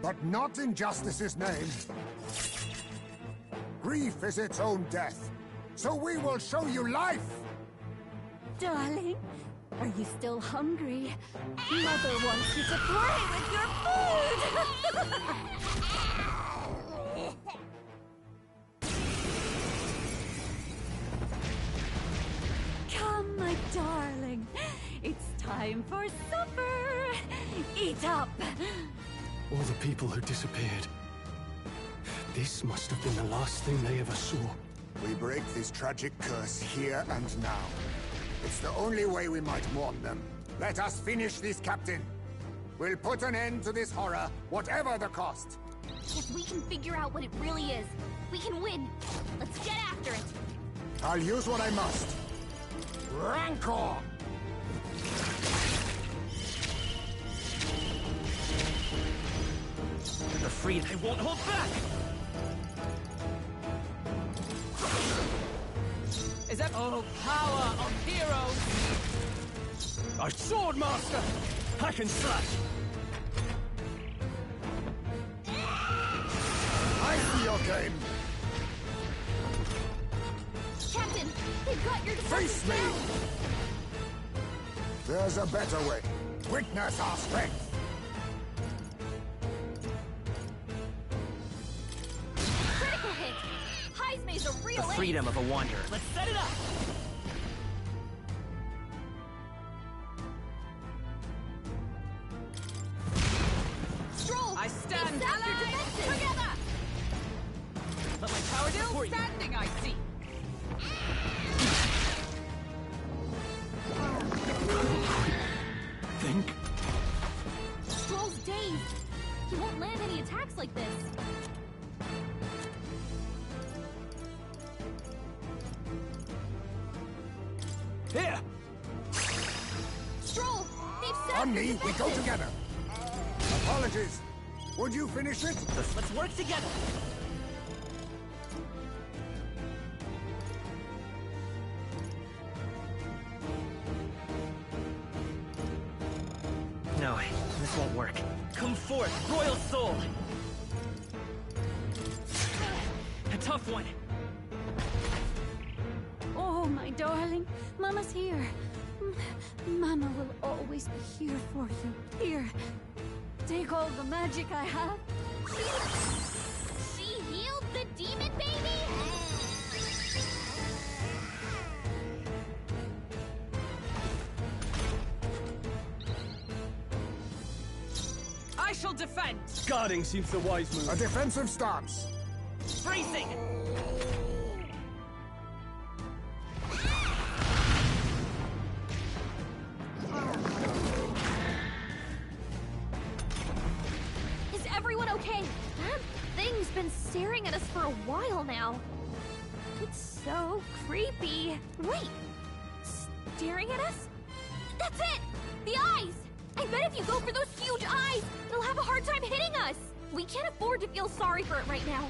but not in justice's name. Grief is its own death, so we will show you life! Darling, are you still hungry? Mother wants you to play with your food! Come, my darling. It's time for supper. Eat up. All the people who disappeared. This must have been the last thing they ever saw. We break this tragic curse here and now. It's the only way we might mourn them. Let us finish this, Captain. We'll put an end to this horror, whatever the cost. If we can figure out what it really is, we can win. Let's get after it. I'll use what I must. Rancor! The freedom. I won't hold back! Is that all power of heroes? Our sword master! Hack and slash! I see your game! Captain, they've got your Face defenses me! down! There's a better way. Witness our strength! Critical hit! Heismay's a real The ace. freedom of a wanderer. Let's set it up! Stroll! I stand They sapped your allied defenses. together! Let my power Still support you. standing, I see. Think? Stroll's dazed. He won't land any attacks like this. Here! Stroll! They've sapped On your me, we go defenses. together! Apologies. Would you finish it? Let's work together! No, this won't work. Come forth, royal soul! A tough one. Oh, my darling. Mama's here. Mama will always be here for you. Here. Take all the magic I have. She healed the demon baby? I shall defend. Guarding seems the wise move. A defensive stance. Bracing! Is everyone okay? That thing's been staring at us for a while now. It's so creepy. Wait! Staring at us? That's it! The eyes! I bet if you go for those huge eyes, it'll have a hard time hitting us! We can't afford to feel sorry for it right now.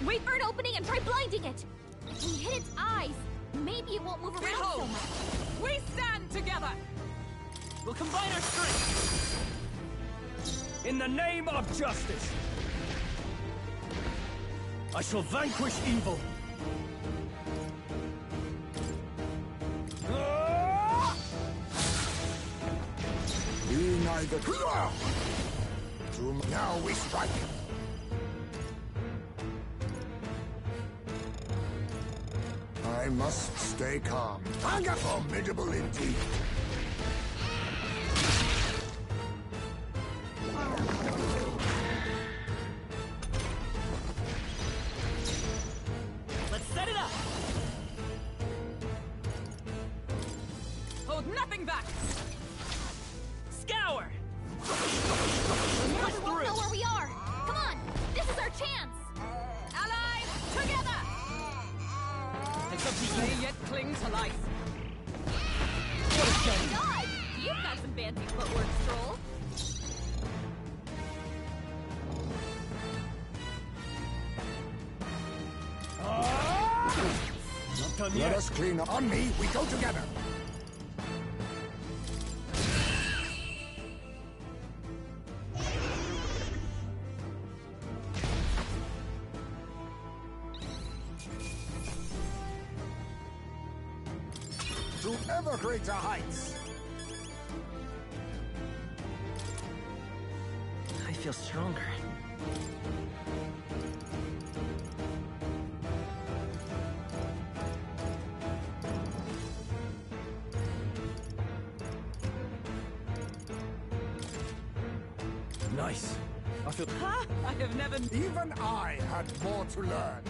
Wait for an opening and try blinding it! If we hit its eyes, maybe it won't move around so Behold! much. We stand together! We'll combine our strength! In the name of justice! I shall vanquish evil! Be neither now we strike. I must stay calm. Formidable indeed. Let's set it up! Hold nothing back! Scour! Now Push we won't through! know where we are. Come on, this is our chance. Allied together! It's up to They you! yet cling to life. What a shame! God, you've got some fancy footwork, Stroll. Not done Let yet. us clean up. On me, we go together. To ever greater heights. I feel stronger. Nice. I feel... Ha! I have never... Even I had more to learn.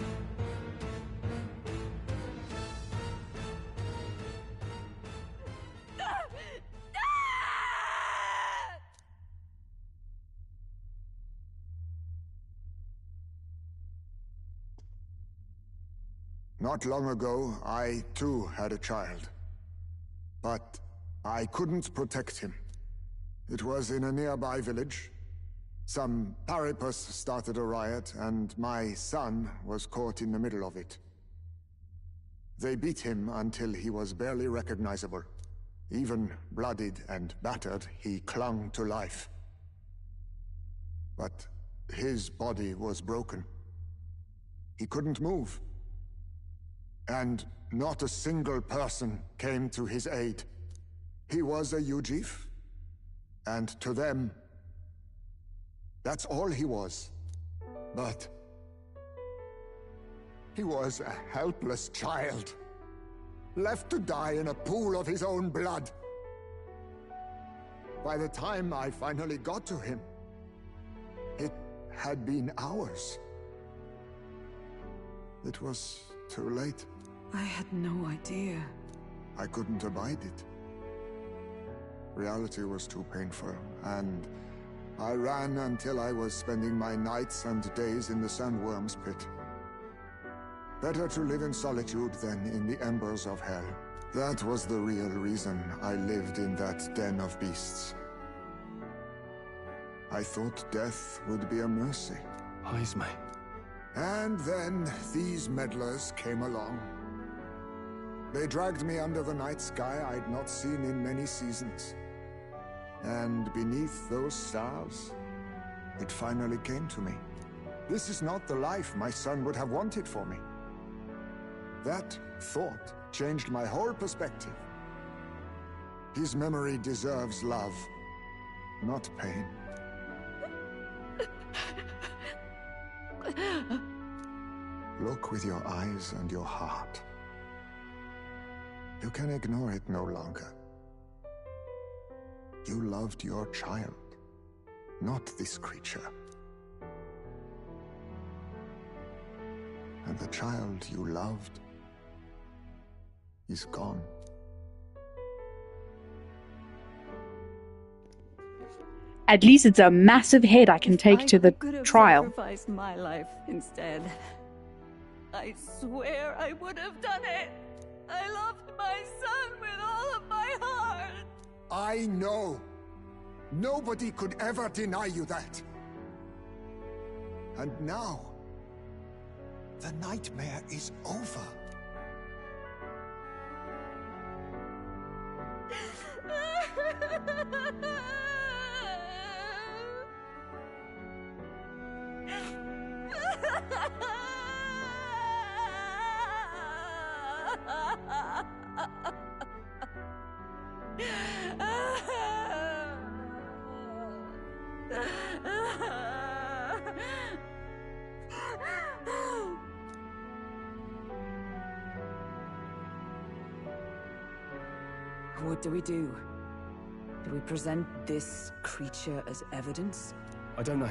Not long ago, I too had a child. But I couldn't protect him. It was in a nearby village. Some paripus started a riot, and my son was caught in the middle of it. They beat him until he was barely recognizable. Even bloodied and battered, he clung to life. But his body was broken. He couldn't move. And not a single person came to his aid. He was a Ujif, and to them, that's all he was. But he was a helpless child, left to die in a pool of his own blood. By the time I finally got to him, it had been hours. It was too late. I had no idea. I couldn't abide it. Reality was too painful, and I ran until I was spending my nights and days in the sandworm's pit. Better to live in solitude than in the embers of hell. That was the real reason I lived in that den of beasts. I thought death would be a mercy. Heisme. And then these meddlers came along. They dragged me under the night sky I'd not seen in many seasons. And beneath those stars, it finally came to me. This is not the life my son would have wanted for me. That thought changed my whole perspective. His memory deserves love, not pain. Look with your eyes and your heart. You can ignore it no longer. You loved your child, not this creature. And the child you loved is gone. At least it's a massive head I can take to the trial. I could have sacrificed my life instead. I swear I would have done it. I loved my son with all of my heart. I know. Nobody could ever deny you that. And now, the nightmare is over. What do we do? Do we present this creature as evidence? I don't know.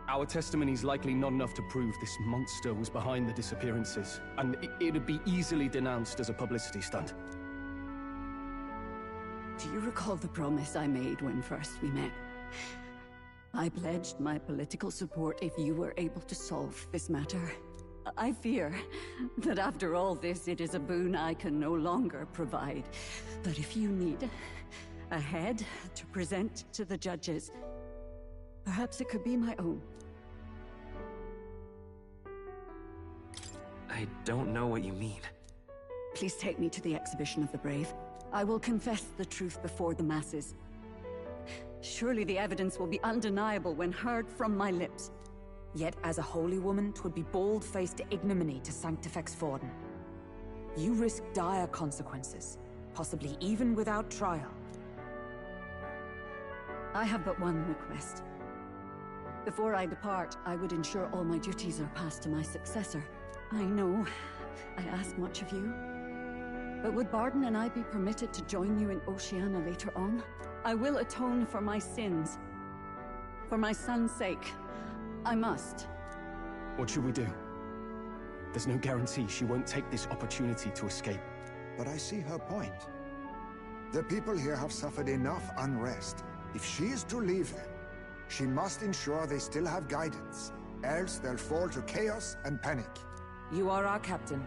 Our testimony's likely not enough to prove this monster was behind the disappearances, and it'd be easily denounced as a publicity stunt. Do you recall the promise I made when first we met? I pledged my political support if you were able to solve this matter. I fear that after all this, it is a boon I can no longer provide. But if you need a head to present to the judges, perhaps it could be my own. I don't know what you mean. Please take me to the exhibition of the brave. I will confess the truth before the masses. Surely the evidence will be undeniable when heard from my lips. Yet as a holy woman, 'twould be bold-faced ignominy to sanctifex Forden. You risk dire consequences, possibly even without trial. I have but one request. Before I depart, I would ensure all my duties are passed to my successor. I know I ask much of you, but would Barden and I be permitted to join you in Oceania later on? I will atone for my sins. For my son's sake, I must. What should we do? There's no guarantee she won't take this opportunity to escape. But I see her point. The people here have suffered enough unrest. If she is to leave them, she must ensure they still have guidance, else they'll fall to chaos and panic. You are our captain.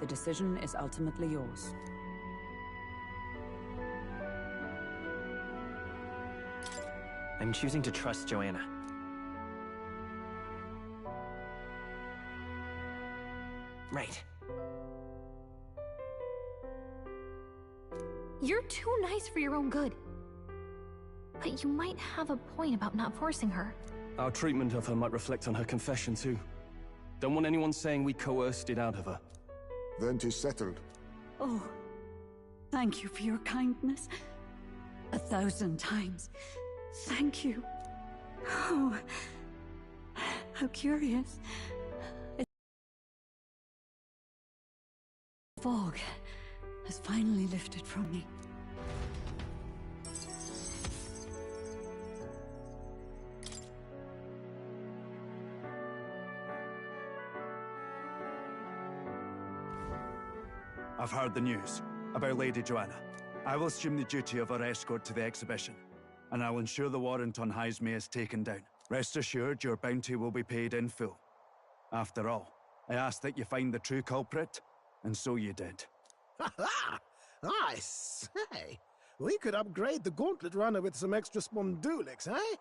The decision is ultimately yours. I'm choosing to trust Joanna. Right. You're too nice for your own good. But you might have a point about not forcing her. Our treatment of her might reflect on her confession, too. Don't want anyone saying we coerced it out of her. Then 'tis settled. Oh, thank you for your kindness. 1,000 times. Thank you. Oh, how curious. The fog has finally lifted from me. I've heard the news about Lady Joanna. I will assume the duty of her escort to the exhibition, and I'll ensure the warrant on Hyzme is taken down. Rest assured, your bounty will be paid in full. After all, I asked that you find the true culprit, and so you did. Ha! I say, we could upgrade the Gauntlet Runner with some extra spondulics, eh?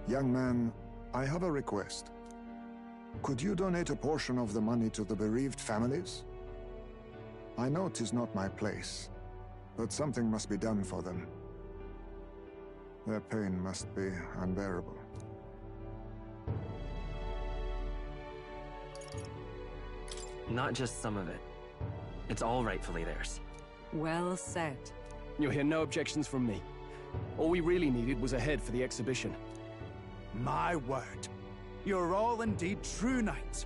Young man, I have a request. Could you donate a portion of the money to the bereaved families? I know 'tis not my place, but something must be done for them. Their pain must be unbearable. Not just some of it. It's all rightfully theirs. Well said. You'll hear no objections from me. All we really needed was a head for the exhibition. My word. You're all indeed true knights.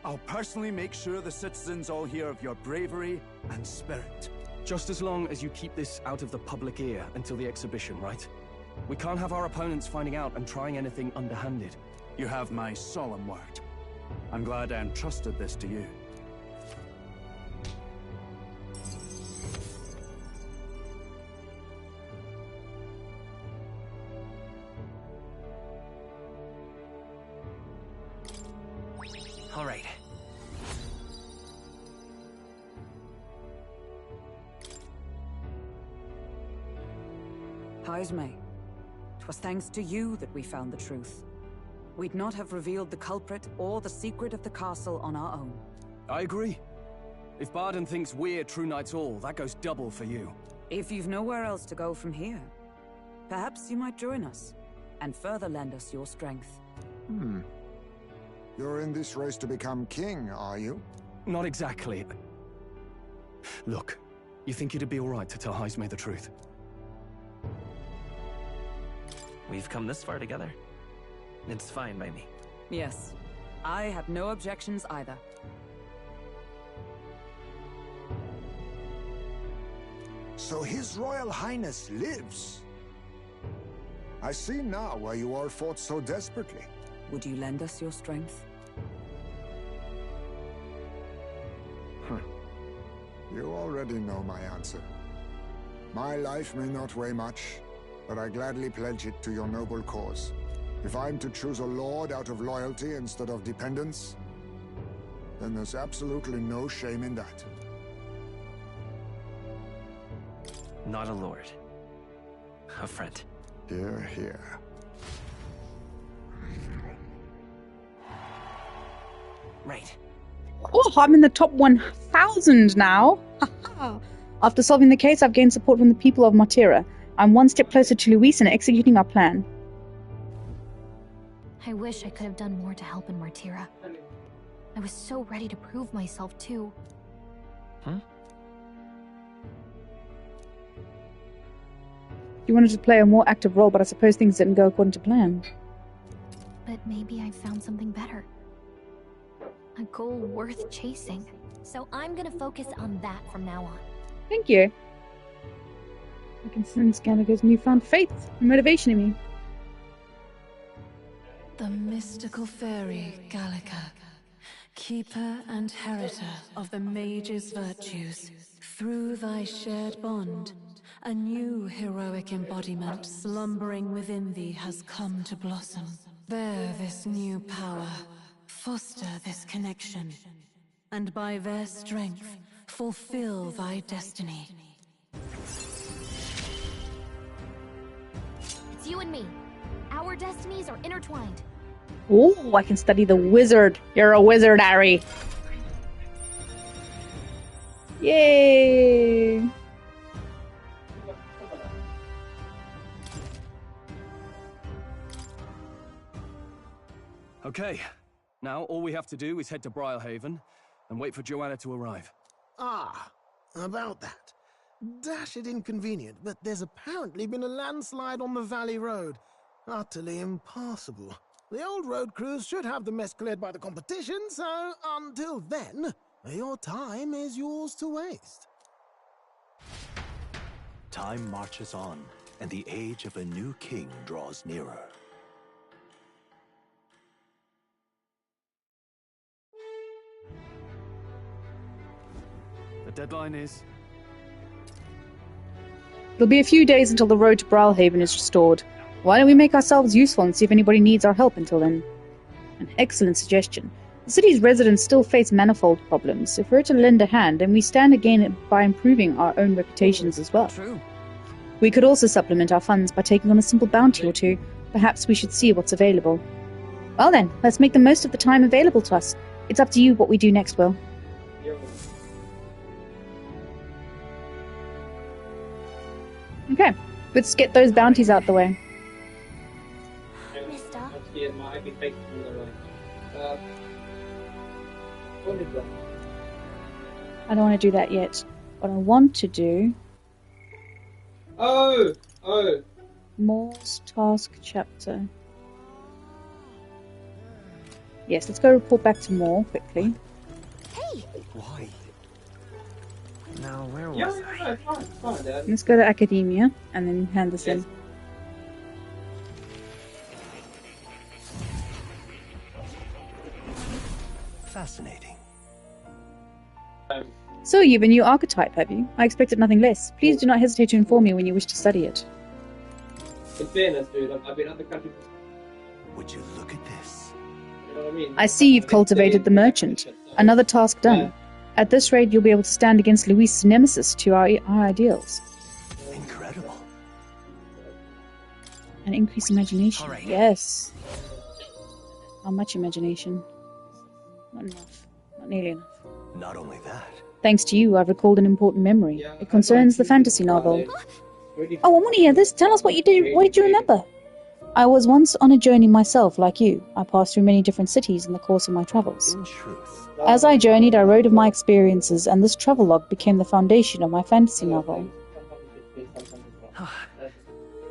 I'll personally make sure the citizens all hear of your bravery and spirit. Just as long as you keep this out of the public ear until the exhibition, right? We can't have our opponents finding out and trying anything underhanded. You have my solemn word. I'm glad I entrusted this to you. All right. Hyzme, 'twas thanks to you that we found the truth. We'd not have revealed the culprit or the secret of the castle on our own. I agree. If Barden thinks we're true knights all, that goes double for you. If you've nowhere else to go from here, perhaps you might join us and further lend us your strength. You're in this race to become king, are you? Not exactly. Look, you think it'd be alright to tell Hyzme the truth? We've come this far together. It's fine by me. Yes, I have no objections either. So His Royal Highness lives. I see now why you all fought so desperately. Would you lend us your strength? You already know my answer. My life may not weigh much, but I gladly pledge it to your noble cause. If I'm to choose a lord out of loyalty instead of dependence, then there's absolutely no shame in that. Not a lord. A friend. Hear, hear. Right. Oh, I'm in the top 1,000 now. After solving the case, I've gained support from the people of Martira. I'm one step closer to Luis and executing our plan. I wish I could have done more to help in Martira. I was so ready to prove myself, too. You wanted to play a more active role, but I suppose things didn't go according to plan. But maybe I found something better. A goal worth chasing. So I'm gonna focus on that from now on. Thank you. I can sense Gallagher's newfound faith and motivation in me. The mystical fairy Gallagher, keeper and heritor of the mage's virtues, through thy shared bond, A new heroic embodiment slumbering within thee has come to blossom. Bear this new power, foster this connection, and by their strength, fulfill thy destiny. It's you and me. Our destinies are intertwined. Oh, I can study the wizard. You're a wizard, Harry. Yay! Okay, now all we have to do is head to Briarhaven and wait for Joanna to arrive. Ah, about that. Dashed inconvenient, but there's apparently been a landslide on the Valley Road. Utterly impassable. The old road crews should have the mess cleared by the competition, so until then, your time is yours to waste. Time marches on, and the age of a new king draws nearer. The deadline is... It'll be a few days until the road to Briarhaven is restored. Why don't we make ourselves useful and see if anybody needs our help until then? An excellent suggestion. The city's residents still face manifold problems. If we're to lend a hand, then we stand to gain by improving our own reputations as well. True. We could also supplement our funds by taking on a simple bounty or two. Perhaps we should see what's available. Well then, let's make the most of the time available to us. It's up to you what we do next, Will. Okay, let's get those bounties out the way. Mister? I don't want to do that yet. What I want to do... Oh! Moore's task chapter. Yes, let's go report back to Moore quickly. Hey! Why? Now, where was Yeah, it's fine, Dad. Let's go to academia and then hand this in. Fascinating. So you've a new archetype, have you? I expected nothing less. Please do not hesitate to inform me when you wish to study it. In fairness, dude, I've been out the country. Would you look at this? You know what I mean? I see you've cultivated the merchant. Another task done. At this rate, you'll be able to stand against Luis's nemesis to our ideals. Incredible. And increase imagination. Right. Yes. How much imagination? Not enough. Not nearly enough. Not only that. Thanks to you, I've recalled an important memory. It concerns the fantasy novel. Oh, I want to hear this. Tell us what you did. What did you remember? I was once on a journey myself, like you. I passed through many different cities in the course of my travels. In truth. As I journeyed, I wrote of my experiences, and this travelogue became the foundation of my fantasy novel.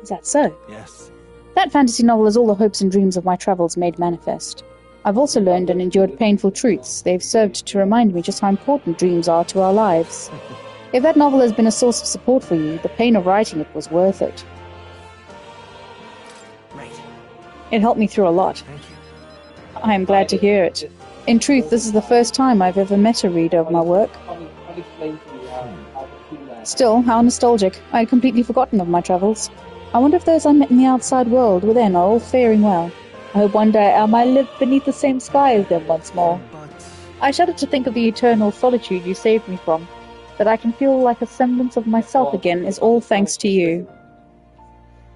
Is that so? Yes. That fantasy novel is all the hopes and dreams of my travels made manifest. I've also learned and endured painful truths. They've served to remind me just how important dreams are to our lives. If that novel has been a source of support for you, the pain of writing it was worth it. Right. It helped me through a lot. Thank you. I am glad to hear it. In truth, this is the first time I've ever met a reader of my work. Still, how nostalgic. I had completely forgotten of my travels. I wonder if those I met in the outside world within are all faring well. I hope one day I might live beneath the same sky as them once more. I shudder to think of the eternal solitude you saved me from. That I can feel like a semblance of myself again is all thanks to you.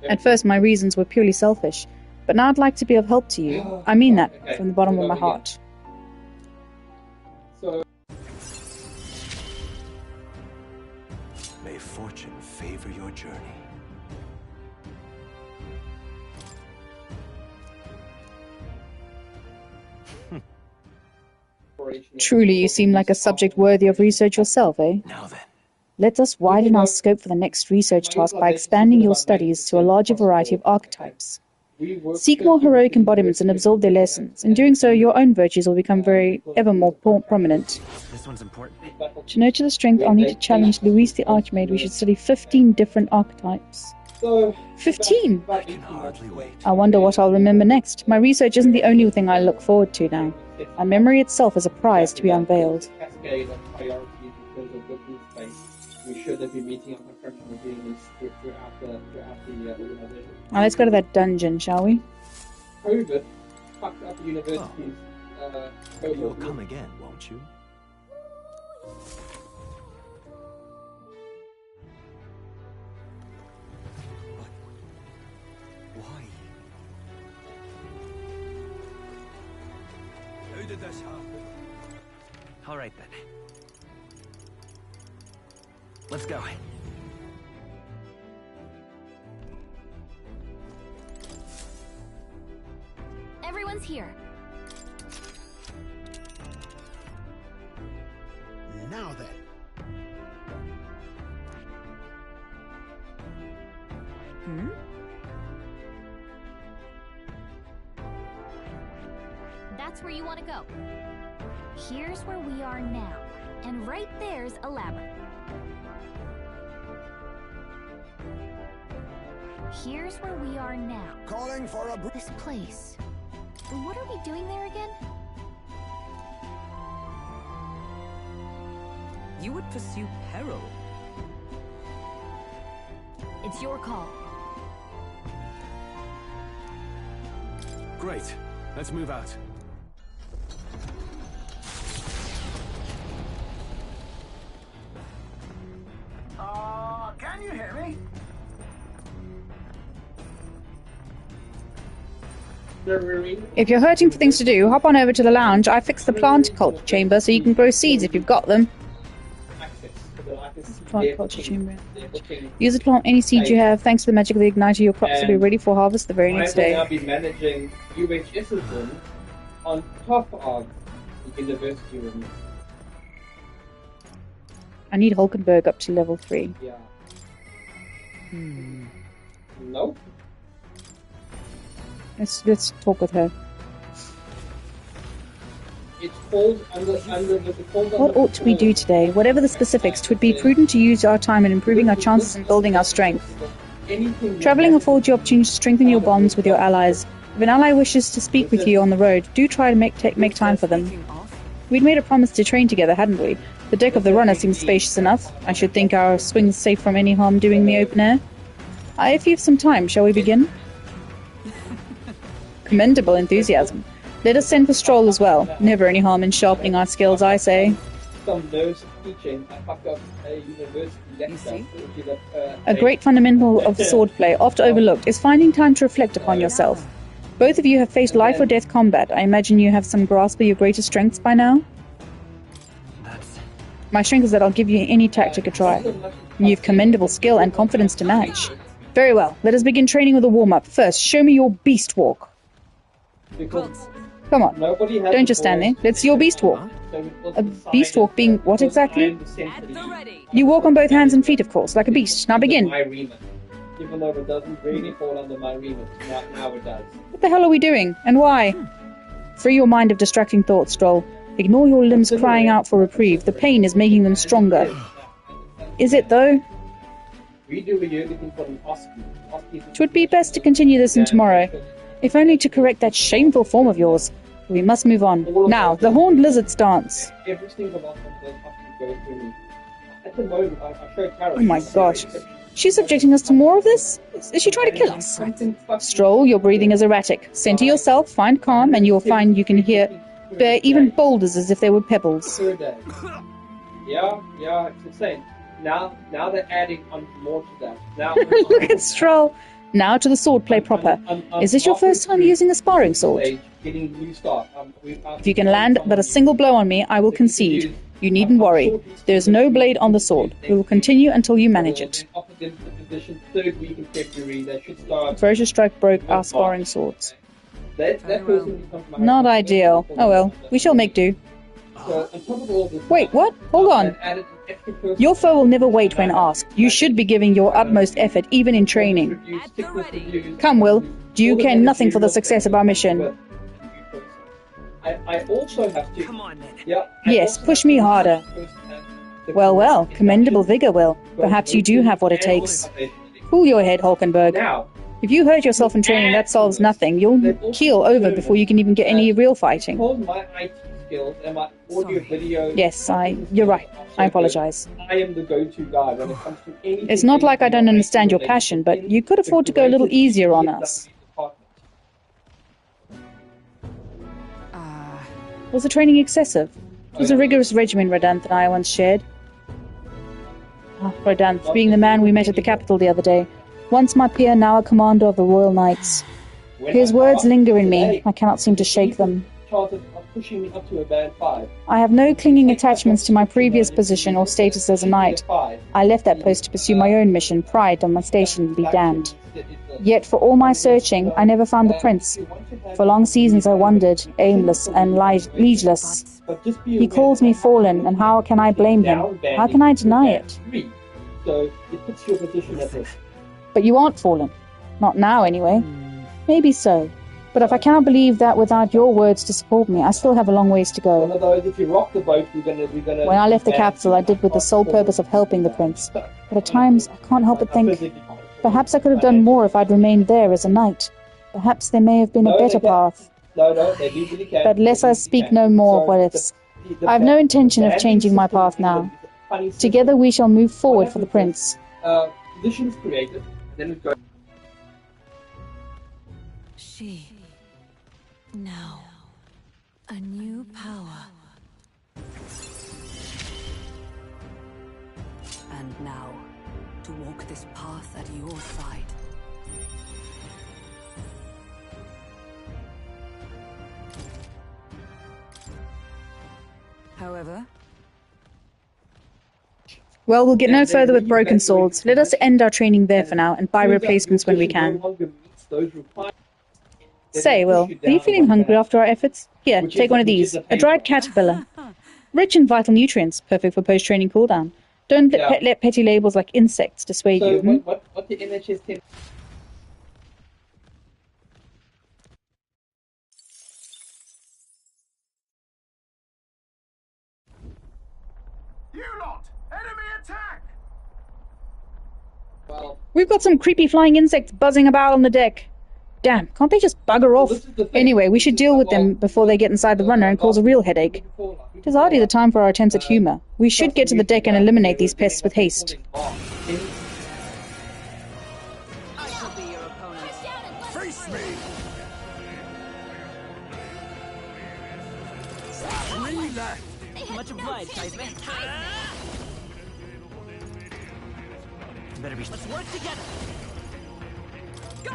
At first my reasons were purely selfish, but now I'd like to be of help to you. I mean that from the bottom of my heart. May fortune favor your journey. Truly, you seem like a subject worthy of research yourself, eh? Now then. Let us widen our scope for the next research task by expanding your studies to a larger variety of archetypes. Seek more heroic embodiments and absorb their lessons. In doing so, your own virtues will become ever more prominent. This one's important. To nurture the strength, I'll need to challenge Luis the Archmage. We should study 15 different archetypes. 15! I can hardly wait. I wonder what I'll remember next. My research isn't the only thing I look forward to now. My memory itself is a prize to be unveiled. sure that we're meeting our confronting demons throughout the organization. Now let's go to that dungeon, shall we? COVID fucked up universities. You'll come again, won't you? Why? How did this happen? All right then. Let's go. Everyone's here. Now then. Hmm? That's where you want to go. Here's where we are now. And right there's a labyrinth. Here's where we are now. Calling for a this place. What are we doing there again? You would pursue peril. It's your call. Great. Let's move out. Can you hear me? If you're hurting for things to do, hop on over to the lounge. I fixed the plant culture chamber so you can grow seeds if you've got them. Plant culture chamber. Use it to plant any seeds you have. Thanks to the magic of the igniter, your crops will be ready for harvest the very next day. I will now be managing UHS's room on top of the university room. I need Hulkenberg up to level 3. Yeah. Nope. Let's talk with her. It falls under What ought we do today? Whatever the specifics, 'twould be prudent to use our time in improving our chances and building our strength. Traveling affords you opportunity to strengthen your bonds with your allies. If an ally wishes to speak with you on the road, do try to make time for them. We'd made a promise to train together, hadn't we? The deck of the runner seems spacious enough. I should think our swing's safe from any harm doing in the open air. If you have some time, shall we begin? Commendable enthusiasm. Let us send for Stroll as well. Never any harm in sharpening our skills, I say. Some nerves teaching. I fucked up a university lecture. A great fundamental of swordplay, oft overlooked, is finding time to reflect upon yourself. Both of you have faced life or death combat. I imagine you have some grasp of your greatest strengths by now? My strength is that I'll give you any tactic a try. You've commendable skill and confidence to match. Very well, let us begin training with a warm-up. First, show me your beast walk. Come on, don't just stand there. Let's see your beast walk. A beast walk being what exactly? You walk on both hands and feet, of course, like a beast. Now begin. Even though it doesn't really fall under my remit. Now it does. What the hell are we doing? And why? Free your mind of distracting thoughts, Stroll. Ignore your limbs crying out for reprieve. The pain is making them stronger. Is it, though? We do a yearly thing for an Oski. 'Twould be best to continue this in tomorrow. If only to correct that shameful form of yours. We must move on. Now, the horned lizard's dance. Every single one of those goes through me. At the moment, I show Carol. Oh my gosh. She's subjecting us to more of this? Is she trying to kill us? Stroll, your breathing is erratic. Center yourself, find calm, and you'll find you can bear even boulders as if they were pebbles. Yeah, it's insane. Now they're adding on more to that. Now Look at Stroll. Now to the swordplay proper. Is this your first time using a sparring sword? Getting a new start. If you can land but a single blow on me, I will concede. You needn't worry. There is no blade on the sword. We will continue until you manage it. Third week in February, they should start. Ferocious strike broke our sparring swords. That person becomes my Not ideal. Oh well, we shall make do. So, on top of all this, Wait, what? Hold on. Your foe will never wait when asked. You should be giving your utmost effort, even in training. Come, Will. Do you care nothing for the success of our mission? I also have to. Come on, then. Yeah. Yes, push me harder. Well, commendable vigor, Will. Perhaps you do have what it takes. Cool your head, Hulkenberg. If you hurt yourself in training, that solves nothing. You'll keel over before you can even get any real fighting. skills and my audio video. Yes, you're right. I apologize. I am the go-to guy when it comes to anything. It's not like I don't understand your passion, but you could afford to go a little easier on us. Was the training excessive? It was a rigorous regimen Radanth and I once shared. Radanth, being the man we met at the capital the other day. Once my peer, now a commander of the Royal Knights. His words linger in me. I cannot seem to shake them. Pushing me up to a band 5. I have no clinging attachments to my previous position or status as a knight. I left that post to pursue my own mission, pride on my station be damned. Yet for all my searching, I never found the prince. For long seasons I wandered, aimless and leageless. He calls me fallen, and how can I blame him? How can I deny it? So it puts your position at risk. But you aren't fallen. Not now, anyway. Maybe so. But if I cannot believe that without your words to support me, I still have a long ways to go. One of those, if you rock the boat, we're gonna. When I left the capital, I did with the sole purpose of helping the prince. But at times, I can't help but think, perhaps I could have done more if I'd remained there as a knight. Perhaps there may have been a better path. No, they legally can. But lest I speak no more what ifs. I have no intention of changing my path now. Together we shall move forward for the prince. Positions created, then it goes. She. Now. A new power. And now, to walk this path at your side. However... Well, we'll get no further with broken swords. Let us end our training there for now and buy replacements when we can. Say, Will, are you feeling hungry after our efforts? Here, take one of these. A dried caterpillar. Rich in vital nutrients, perfect for post-training cooldown. Don't let petty labels like insects dissuade you. What the NHS tip? You lot! Enemy attack! Well, we've got some creepy flying insects buzzing about on the deck. Damn, can't they just bugger off? Anyway, we should deal with them before they get inside the runner and cause a real headache. It is hardly the time for our attempts at humour. We should get to the deck and eliminate these pests with haste. Face me! Much obliged, Heisman. Better be. Let's work together. Go!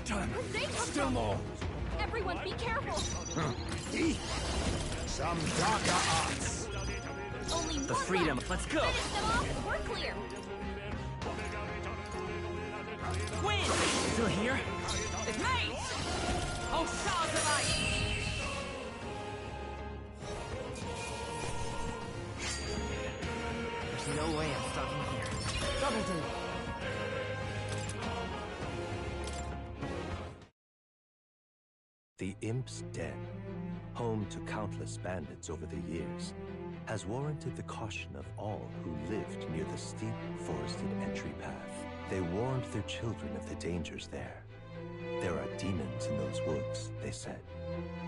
Done. Still more. Everyone, be careful. Some darker arts. Only The one freedom. left. Let's go. Finish them off. We're clear. Win. Still here? It's me. Oh, stars of ice. There's no way I'm stopping here. Double do. The Imp's Den, home to countless bandits over the years, has warranted the caution of all who lived near the steep, forested entry path. They warned their children of the dangers there. There are demons in those woods, they said.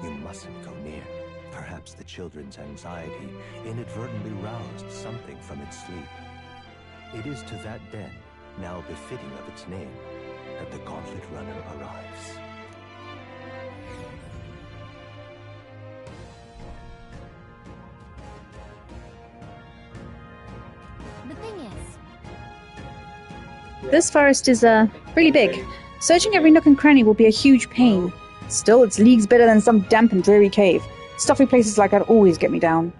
You mustn't go near. Perhaps the children's anxiety inadvertently roused something from its sleep. It is to that den, now befitting of its name, that the Gauntlet Runner arrives. The thing is, This forest is, really big. Searching every nook and cranny will be a huge pain. Still, it's leagues better than some damp and dreary cave. Stuffy places like that always get me down.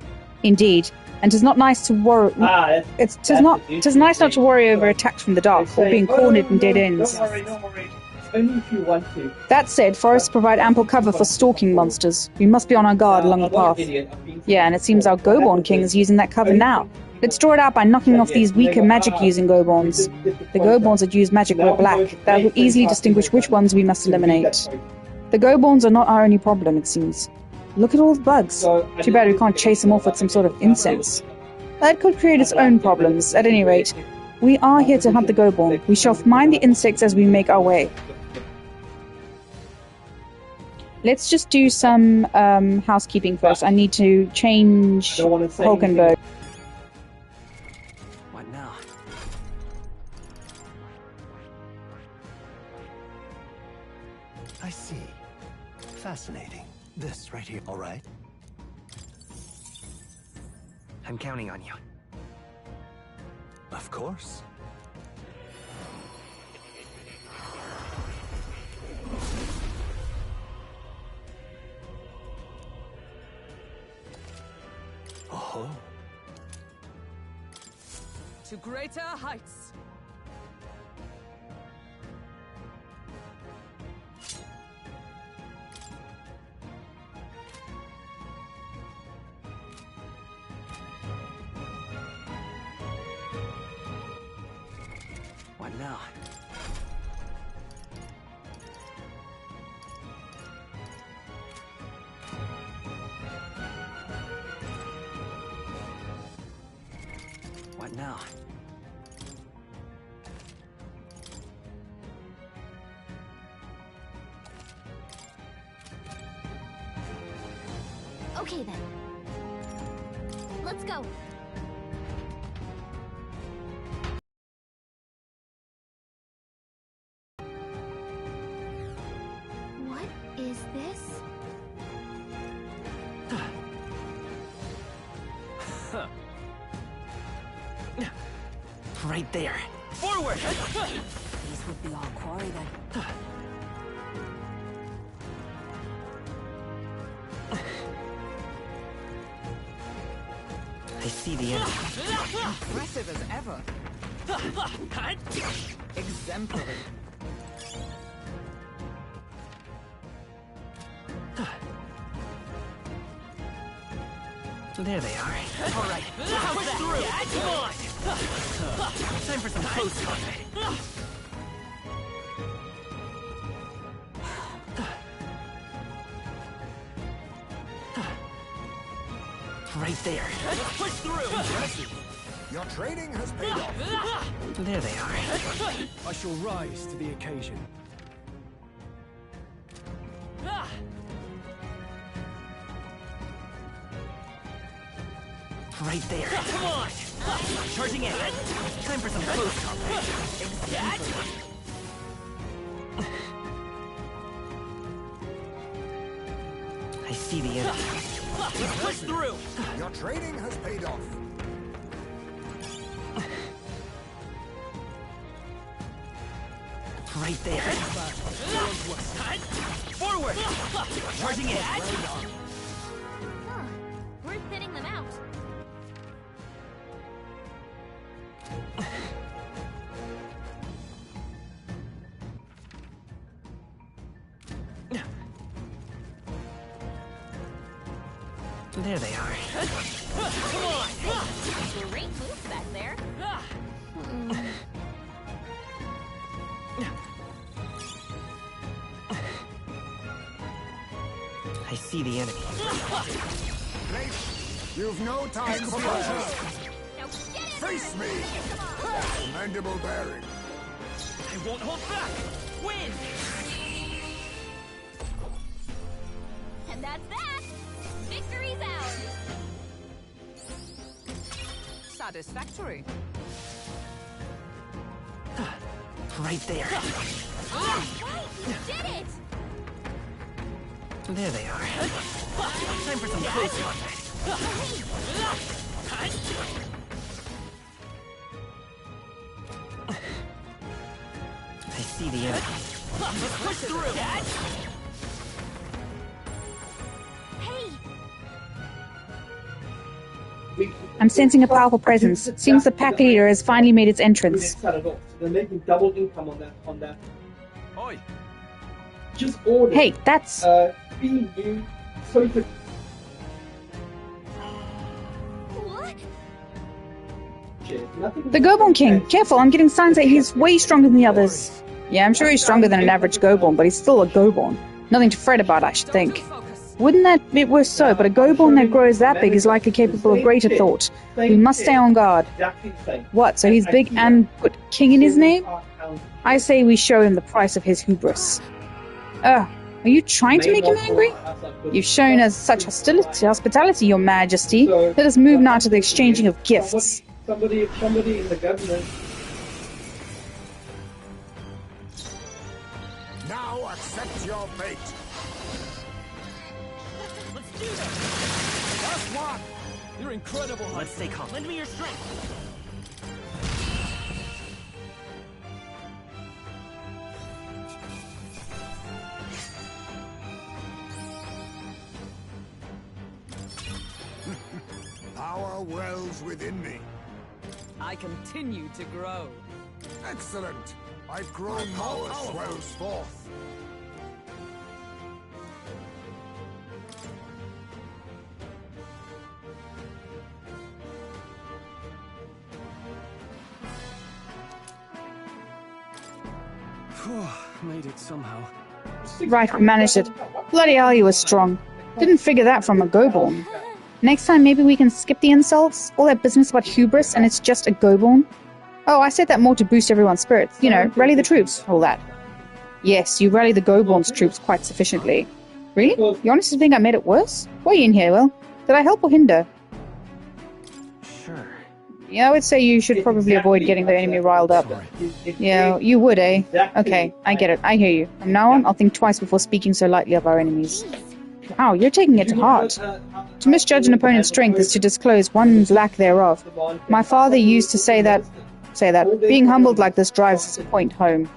Indeed. And 'tis not nice to worry. Tis nice not to worry over attacks from the dark or being cornered in dead ends. Don't worry. Only if you want to. That said, forests provide ample cover for stalking monsters. We must be on our guard along the path. Yeah, and it seems our Goborn King is using that cover now. Let's draw it out by knocking off these weaker magic-using Goborns. The Goborns that use magic wear black. That will easily distinguish which ones we must eliminate. The Goborns are not our only problem, it seems. Look at all the bugs. Too bad we can't chase them off with some sort of incense. That could create its own problems. At any rate, we are here to hunt the Goborn. We shall mind the insects as we make our way. Let's just do some housekeeping first. I need to change Hulkenberg. What now? I see. Fascinating. This right here, all right? I'm counting on you. Of course. Oh. To greater heights. What now? What now? Okay then. Let's go. What is this? Right there. Forward! These would be our quarry then. I see the enemy. Impressive as ever. Exemplary. There they are. All right. Push through. Come on. Time for some close combat. Right there. Push through. Your training has paid off. There they are. I shall rise to the occasion. Right there. Come on! Charging in. Time for some close combat. I see the enemy. Push through. Your training has paid off. Right there. Forward! Charging in. Huh. We're thinning them out. There they are. Come on! Great moves back there. I see the enemy. Blake, you've no time for pleasure. Face me! Commendable bearing. I won't hold back! Win! And that's that! Victory's ours! Satisfactory. Right there. All right, you did it! There they are. Time for some close combat. I see the enemy. Push through! I'm sensing a powerful presence. Seems the pack leader has finally made its entrance. They're making double income on that. Oi! Just order. Hey, that's... Being new, so you could... What? The Goborn King! Careful, I'm getting signs that he's way stronger than the others. Yeah, I'm sure he's stronger than an average Goborn, but he's still a Goborn. Nothing to fret about, I should think. Wouldn't that be worse so, but a Goborn that grows that big is likely capable of greater thought. We must stay on guard. What, so he's big and put king in his name? I say we show him the price of his hubris. Are you trying to make him angry? You've shown us such hospitality, Your Majesty. Let us move now to the exchanging of gifts. Somebody in the government. Now accept your fate. Let's do this! Last one! You're incredible. Let's stay calm. Lend me your strength. Power wells within me. I continue to grow. Excellent. I've grown power swells forth. Made it somehow. Right, we managed it. Bloody hell, you were strong. Didn't figure that from a Goborn. Next time, maybe we can skip the insults, all that business about hubris, and it's just a Goborn. Oh, I said that more to boost everyone's spirits. You know, rally the troops, all that. Yes, you rally the Goborn's troops quite sufficiently. Really? You honestly think I made it worse? Why are you in here, Will? Did I help or hinder? Sure. Yeah, I would say you should probably avoid getting the enemy riled up. Yeah, you would, eh? Okay, I get it. I hear you. From now on, I'll think twice before speaking so lightly of our enemies. Wow, you're taking it to heart. To misjudge an opponent's strength is to disclose one's lack thereof. My father used to say that being humbled like this drives his point home.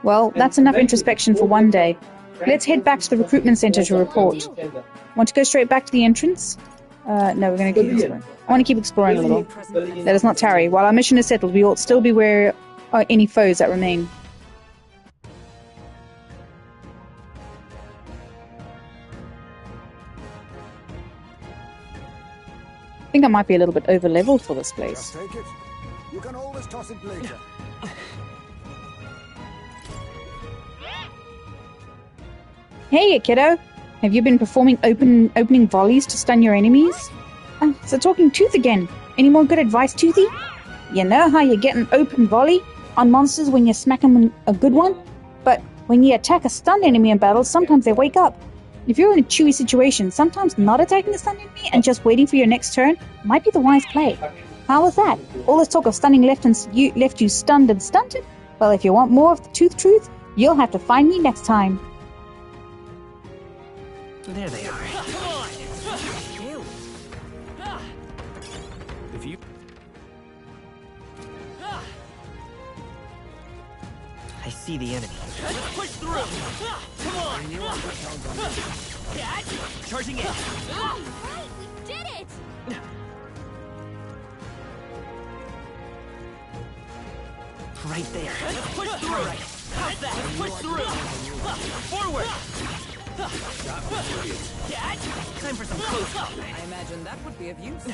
Well, that's enough introspection for one day. Let's head back to the recruitment center to report. Want to go straight back to the entrance? No, we're going to keep exploring. I want to keep exploring a little. Let us not tarry. While our mission is settled, we ought still beware of any foes that remain. I think I might be a little bit over-leveled for this place. Just take it. You can always toss it later. Hey, kiddo! Have you been performing opening volleys to stun your enemies? It's a talking tooth again. Any more good advice, Toothy? You know how you get an open volley on monsters when you smack them a good one? But when you attack a stunned enemy in battle, sometimes they wake up. If you're in a chewy situation, sometimes not attacking the stunned enemy and just waiting for your next turn might be the wise play. How was that? All this talk of stunning left you stunned and stunted? Well, if you want more of the tooth truth, you'll have to find me next time. There they are. Come on! If you... I see the enemy. Let's push through! Come on! Charging in. Right, we did it! Right there. Let's push through! How's that? Let's push through! Forward! Time for some close up. I imagine that would be of use.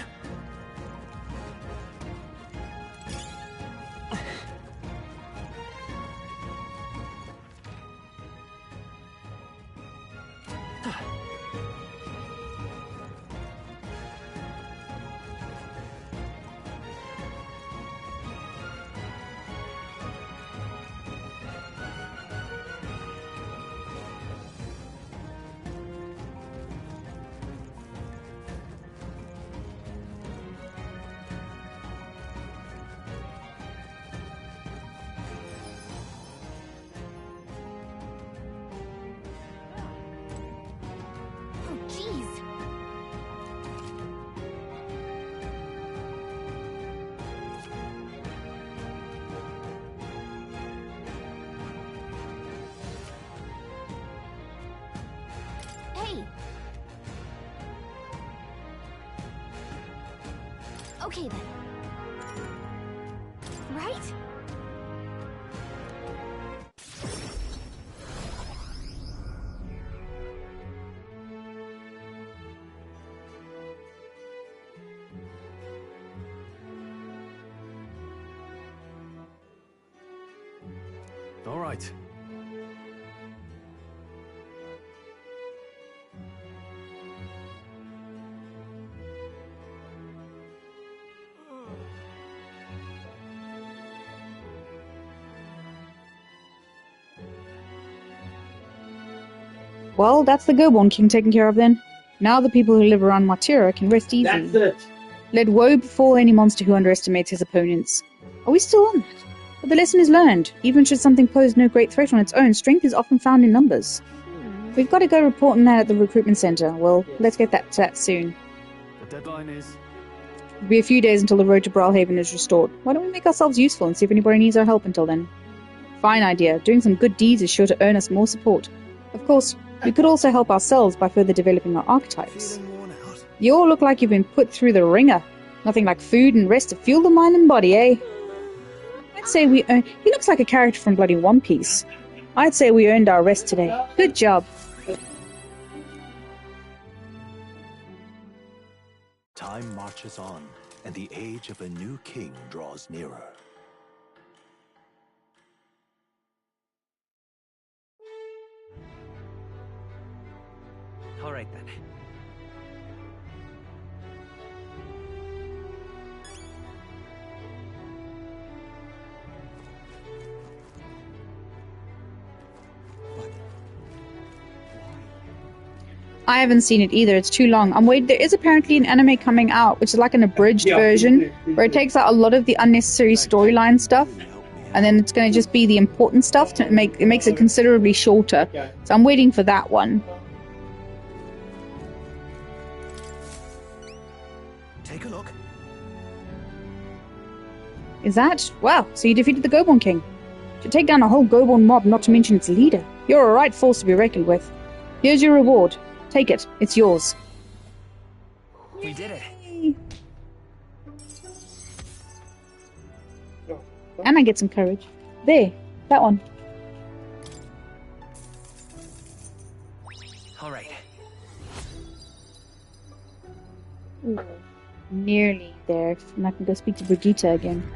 Okay then. Right? All right. Well, that's the Goborn King taken care of then. Now the people who live around Martira can rest easily. That's it. Let woe befall any monster who underestimates his opponents. Are we still on that? But the lesson is learned. Even should something pose no great threat on its own, strength is often found in numbers. We've got to go report on that at the recruitment center. Well, let's get to that soon. The deadline is... It'll be a few days until the road to Brawlhaven is restored. Why don't we make ourselves useful and see if anybody needs our help until then? Fine idea. Doing some good deeds is sure to earn us more support. Of course, we could also help ourselves by further developing our archetypes. You all look like you've been put through the ringer. Nothing like food and rest to fuel the mind and body, eh? I'd say we earned... He looks like a character from bloody One Piece. I'd say we earned our rest today. Good job. Time marches on, and the age of a new king draws nearer. All right then. I haven't seen it either. It's too long. I'm waiting. There is apparently an anime coming out, which is like an abridged version, where it takes out a lot of the unnecessary storyline stuff, and then it's going to just be the important stuff to makes it considerably shorter. So I'm waiting for that one. Take a look. Is that? Wow, so you defeated the Goborn King. To take down a whole Goborn mob, not to mention its leader. You're a right force to be reckoned with. Here's your reward. Take it. It's yours. We did it. And I get some courage. There. That one. All right. Ooh, nearly there. And I can go speak to Brigitte again.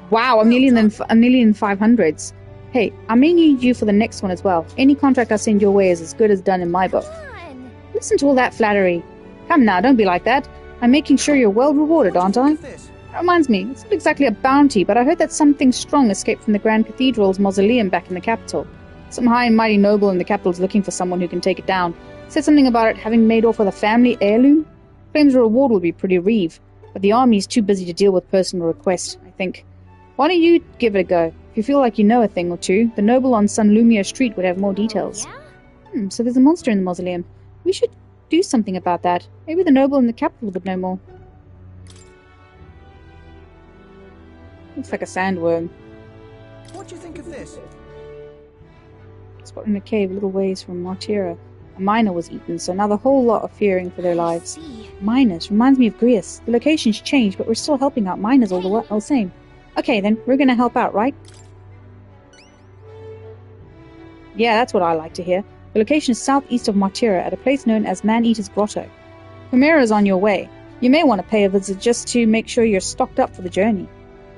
Wow, I'm nearly in the 500s. Hey, I may need you for the next one as well. Any contract I send your way is as good as done in my book. Listen to all that flattery. Come now, don't be like that. I'm making sure you're well rewarded, aren't I? That reminds me, it's not exactly a bounty, but I heard that something strong escaped from the Grand Cathedral's mausoleum back in the capital. Some high and mighty noble in the capital's looking for someone who can take it down. Said something about it having made off with a family heirloom. Claims the reward will be pretty reeve, but the army's too busy to deal with personal requests, I think. Why don't you give it a go? If you feel like you know a thing or two, the noble on Sun Lumia Street would have more details. Yeah? So there's a monster in the mausoleum. We should do something about that. Maybe the noble in the capital would know more. Looks like a sandworm. What do you think of this? Spotted in a cave a little ways from Martira. A miner was eaten, so now the whole lot are fearing for their lives. Miners. Reminds me of Grius. The location's changed, but we're still helping out miners all the same. Okay then, we're gonna help out, right? Yeah, that's what I like to hear. The location is southeast of Martira, at a place known as Man-Eater's Grotto. Chimera's on your way. You may want to pay a visit just to make sure you're stocked up for the journey.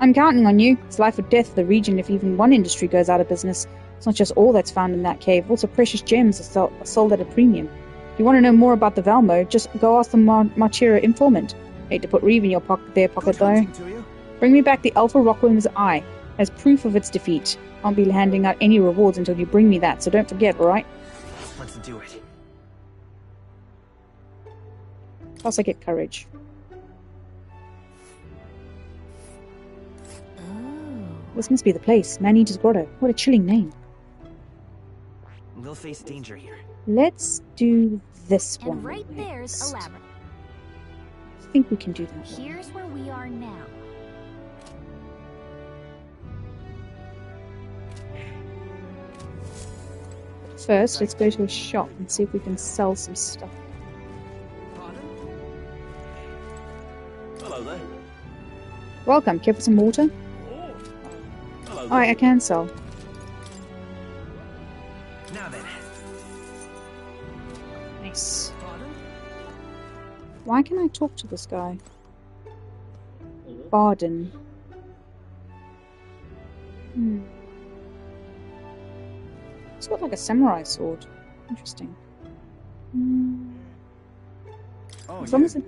I'm counting on you. It's life or death for the region if even one industry goes out of business. It's not just all that's found in that cave, also precious gems are sold at a premium. If you want to know more about the Valmo, just go ask the Martira informant. Hate to put Reeve in your pocket though. Bring me back the Alpha Rockworm's eye, as proof of its defeat. I won't be handing out any rewards until you bring me that, so don't forget, alright? Let's do it. Plus I get courage. This must be the place. Man-Eater's Grotto. What a chilling name. We'll face danger here. Let's do this one. And right there's a labyrinth. I think we can do that. Here's where we are now. First, let's go to a shop and see if we can sell some stuff. Hello there. Welcome. Care for some water? Hello. Alright, I can sell. Now then. Nice. Why can I talk to this guy? Barden. It's got like a samurai sword. Interesting. Oh, As long as it...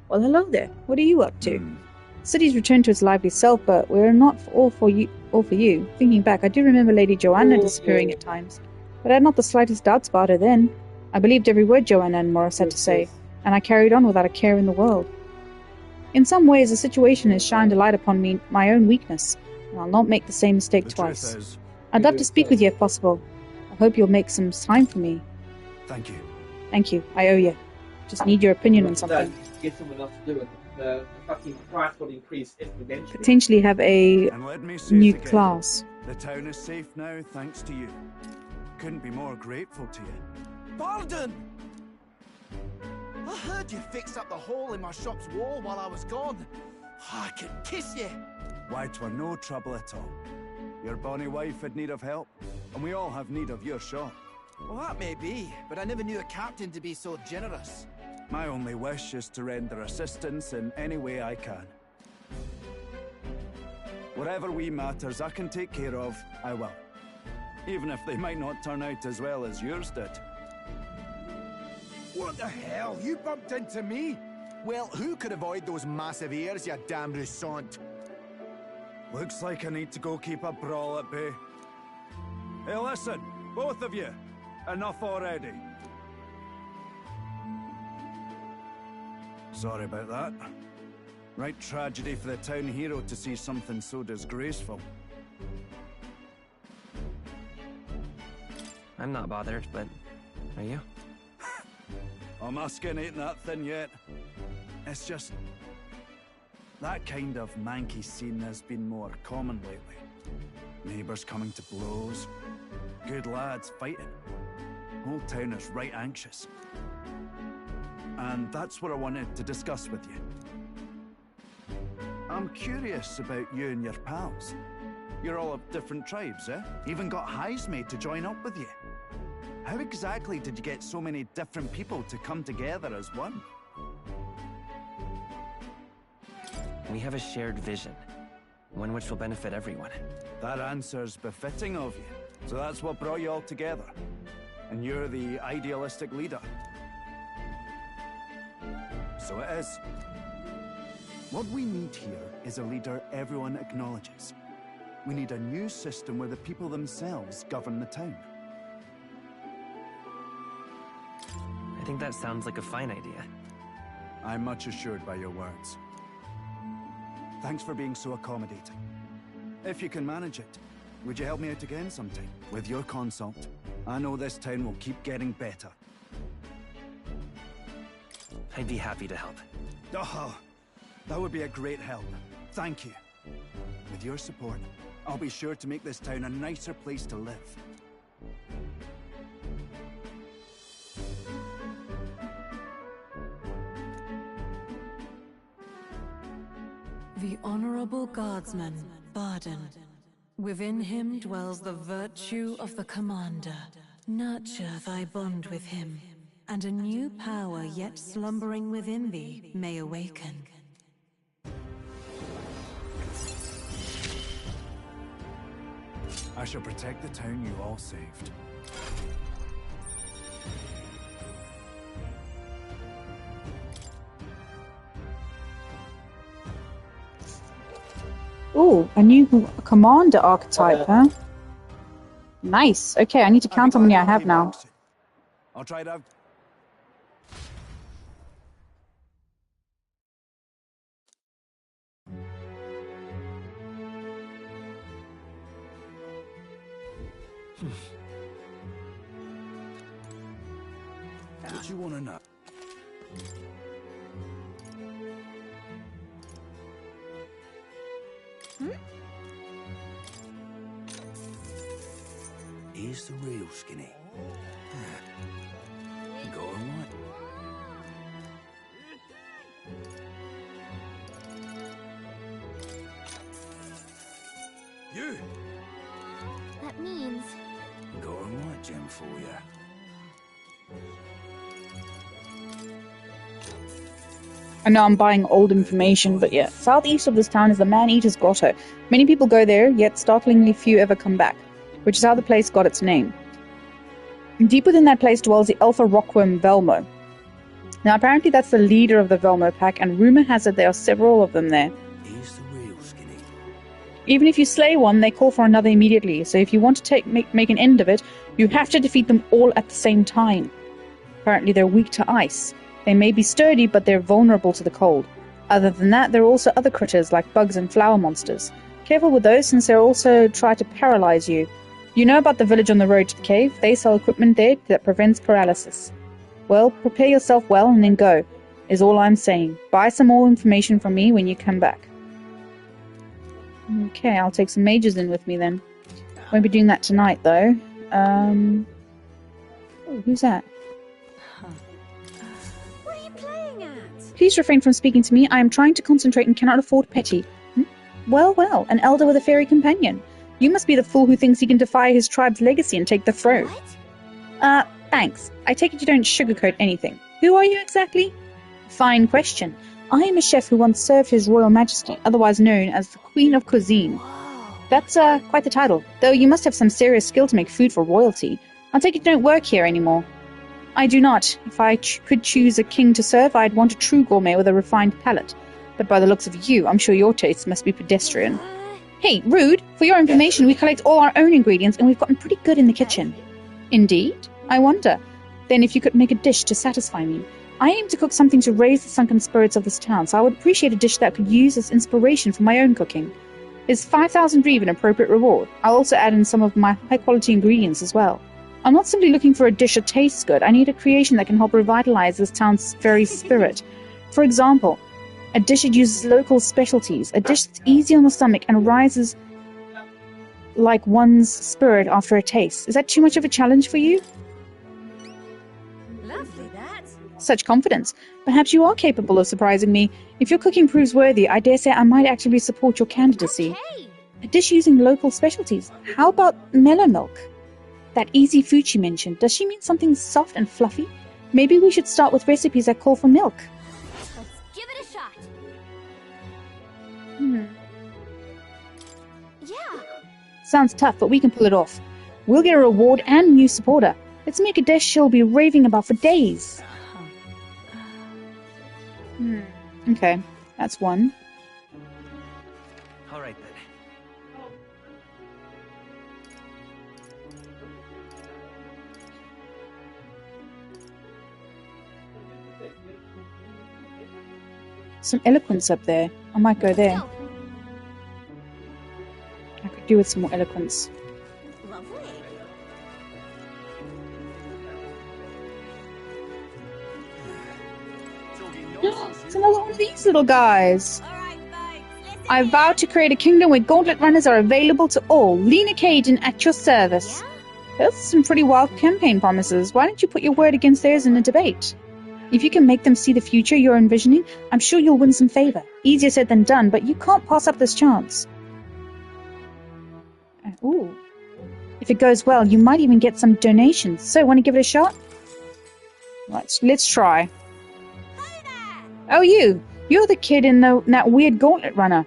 Well, hello there. What are you up to? The city's returned to its lively self, but we're not all for you. Thinking back, I do remember Lady Joanna disappearing at times. But I had not the slightest doubts about her then. I believed every word Joanna and Morris had to say, and I carried on without a care in the world. In some ways, the situation has shined a light upon me, my own weakness, and I'll not make the same mistake twice. I'd love to speak with you if possible. I hope you'll make some time for me. Thank you. Thank you. I owe you. Just need your opinion on something. Get someone else to do it. The fucking price will increase exponentially. Potentially have a And let me say new it again. class. The town is safe now, thanks to you. Couldn't be more grateful to you. Pardon! I heard you fixed up the hole in my shop's wall while I was gone. I could kiss you. Why, 'twere no trouble at all. Your bonny wife had need of help, and we all have need of your shop. Well, that may be, but I never knew a captain to be so generous. My only wish is to render assistance in any way I can. Whatever wee matters I can take care of, I will. Even if they might not turn out as well as yours did. What the hell? You bumped into me? Well, who could avoid those massive ears, you damn Rousant? Looks like I need to go keep a brawl at bay. Hey, listen, both of you. Enough already. Sorry about that. Right tragedy for the town hero to see something so disgraceful. I'm not bothered, but are you? Oh, my skin ain't that thin yet. It's just... that kind of manky scene has been more common lately. Neighbours coming to blows. Good lads fighting. Whole town is right anxious. And that's what I wanted to discuss with you. I'm curious about you and your pals. You're all of different tribes, eh? Even got Highsmade to join up with you. How exactly did you get so many different people to come together as one? We have a shared vision, one which will benefit everyone. That answer's befitting of you. So that's what brought you all together. And you're the idealistic leader. So it is. What we need here is a leader everyone acknowledges. We need a new system where the people themselves govern the town. I think that sounds like a fine idea. I'm much assured by your words. Thanks for being so accommodating. If you can manage it, would you help me out again sometime? With your consult, I know this town will keep getting better. I'd be happy to help. Oh, that would be a great help. Thank you. With your support, I'll be sure to make this town a nicer place to live. The Honorable Guardsman, Barden. Within him dwells the virtue of the Commander. Nurture thy bond with him, and a new power yet slumbering within thee may awaken. I shall protect the town you all saved. Ooh, a new commander archetype, huh? Nice. Okay, I need to count how many I have now. I'll try it out. What you want to know? Here's the real skinny. Go on, what? You! That means... Go on, what, Gem, for ya? I know I'm buying old information, but yeah. Southeast of this town is the Man-Eater's Grotto. Many people go there, yet startlingly few ever come back, which is how the place got its name. Deep within that place dwells the Alpha Rockworm Velmo. Now apparently that's the leader of the Velmo pack, and rumor has it there are several of them there. Here's the real skinny. Even if you slay one, they call for another immediately, so if you want to make an end of it, You have to defeat them all at the same time. Apparently they're weak to ice. They may be sturdy, but they're vulnerable to the cold. Other than that, there are also other critters like bugs and flower monsters. Careful with those, since they'll also try to paralyze you. You know about the village on the road to the cave? They sell equipment there that prevents paralysis. Well, prepare yourself well and then go, is all I'm saying. Buy some more information from me when you come back. Okay, I'll take some mages in with me then. Won't be doing that tonight, though. Oh, who's that? What are you playing at? Please refrain from speaking to me. I am trying to concentrate and cannot afford petty. Well, well, an elder with a fairy companion. You must be the fool who thinks he can defy his tribe's legacy and take the throne. What? Thanks. I take it you don't sugarcoat anything. Who are you exactly? Fine question. I am a chef who once served His Royal Majesty, otherwise known as the Queen of Cuisine. That's quite the title, though you must have some serious skill to make food for royalty. I take it you don't work here anymore. I do not. If I could choose a king to serve, I'd want a true gourmet with a refined palate. But by the looks of you, I'm sure your tastes must be pedestrian. Hey, rude! For your information, we collect all our own ingredients and we've gotten pretty good in the kitchen. Indeed? I wonder. Then if you could make a dish to satisfy me. I aim to cook something to raise the sunken spirits of this town, so I would appreciate a dish that could use as inspiration for my own cooking. Is 5,000 reeve an appropriate reward? I'll also add in some of my high-quality ingredients as well. I'm not simply looking for a dish that tastes good. I need a creation that can help revitalize this town's very spirit. For example, a dish that uses local specialties, a dish that's easy on the stomach and rises like one's spirit after a taste. Is that too much of a challenge for you? Lovely, that. Such confidence. Perhaps you are capable of surprising me. If your cooking proves worthy, I dare say I might actively support your candidacy. Okay. A dish using local specialties. How about mellow milk? That easy food she mentioned, does she mean something soft and fluffy? Maybe we should start with recipes that call for milk. Let's give it a shot. Yeah. Sounds tough, but we can pull it off. We'll get a reward and new supporter. Let's make a dish she'll be raving about for days. Okay, that's one. All right then. Some eloquence up there. I might go there. I could do with some more eloquence. Lovely. It's another one of these little guys. I vow to create a kingdom where gauntlet runners are available to all. Lena Caden at your service. Those are some pretty wild campaign promises. Why don't you put your word against theirs in a debate? If you can make them see the future you're envisioning, I'm sure you'll win some favor. Easier said than done, but you can't pass up this chance. Ooh. If it goes well, you might even get some donations. So, want to give it a shot? Let's try. Oh, you! You're the kid in that weird gauntlet runner.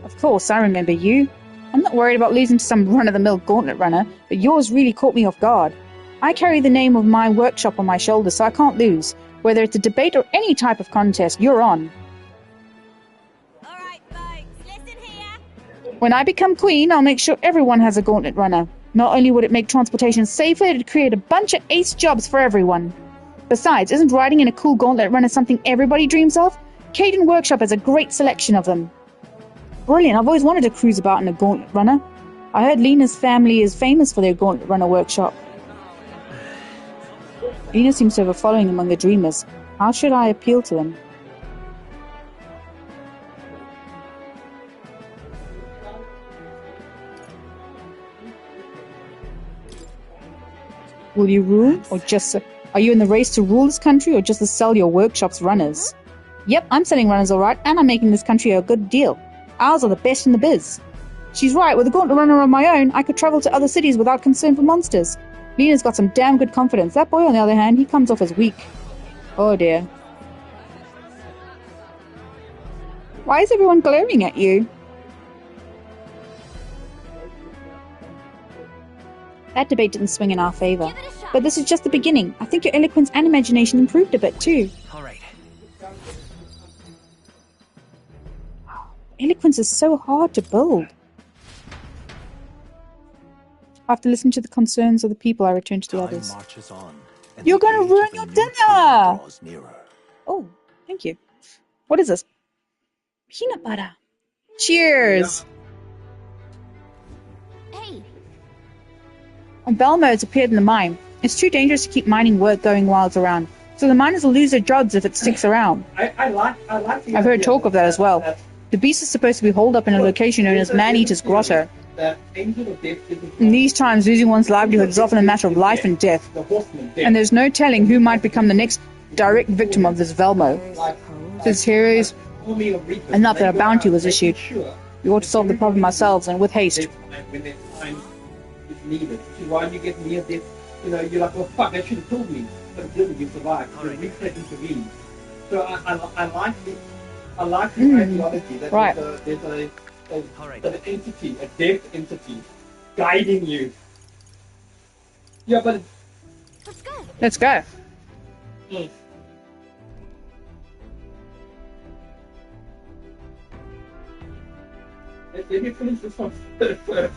Of course, I remember you. I'm not worried about losing to some run-of-the-mill gauntlet runner, but yours really caught me off guard. I carry the name of my workshop on my shoulder, so I can't lose. Whether it's a debate or any type of contest, you're on. Alright, folks, listen here. When I become queen, I'll make sure everyone has a gauntlet runner. Not only would it make transportation safer, it'd create a bunch of ace jobs for everyone. Besides, isn't riding in a cool gauntlet runner something everybody dreams of? Caden Workshop has a great selection of them. Brilliant, I've always wanted to cruise about in a gauntlet runner. I heard Lena's family is famous for their gauntlet runner workshop. Lena seems to have a following among the dreamers. How should I appeal to them? Will you rule, or just... Are you in the race to rule this country, or just to sell your workshop's runners? Yep, I'm selling runners alright, and I'm making this country a good deal. Ours are the best in the biz. She's right, with a gauntlet runner of my own, I could travel to other cities without concern for monsters. Lena's got some damn good confidence. That boy, on the other hand, he comes off as weak. Oh dear. Why is everyone glaring at you? That debate didn't swing in our favor. But this is just the beginning. I think your eloquence and imagination improved a bit too. All right. Eloquence is so hard to build. After listening to the concerns of the people, I returned to the Time others. marches on, and You're the going age to ruin of a your new dinner! draws nearer. Oh, thank you. What is this? Peanut butter. Cheers! Hey! Bell modes appeared in the mine. It's too dangerous to keep mining work going while it's around, so the miners will lose their jobs if it sticks around. I've heard talk of that as well. The beast is supposed to be holed up in a location known as Man-Eater's Grotto. In these times, losing one's livelihood is often a matter of life and death, and there's no telling who might become the next direct victim of this Velmo. Since heroes, enough that a bounty was issued. We ought to solve the problem ourselves, and with haste. When there's time is needed. Which is why you get near death, you know, you're like, well, fuck, they should have killed me. But it didn't, you survived. The reflex intervened. So I like the ideology that there's an entity, a death entity, guiding you. Yeah, but... Let's go! Let's go. Let me finish this one first.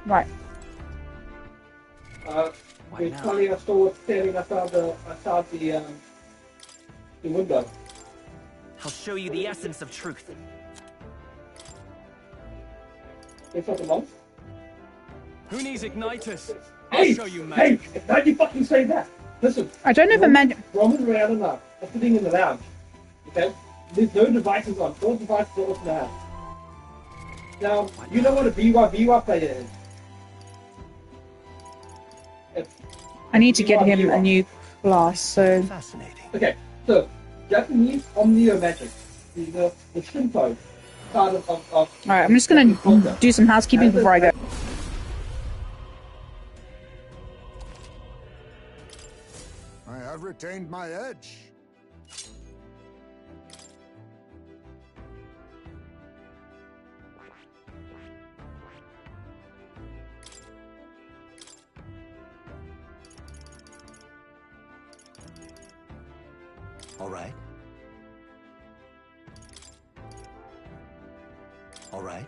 Right. We're telling us towards staring outside the window. I'll show you the essence of truth. It's not the month. Who needs igniters? Hey! I'll show you magic. Hey! Why'd you fucking say that? Listen. I don't know if magic. Roman and Rihanna now are sitting in the lounge. Okay? There's no devices on. All devices are off in the house. Now, you know what a BYBY player is? I need to get him a new class, so... Okay, so, Japanese Omnio Magic is the Shinto side of Alright, I'm just gonna do some housekeeping before I go. I have retained my edge. All right. All right.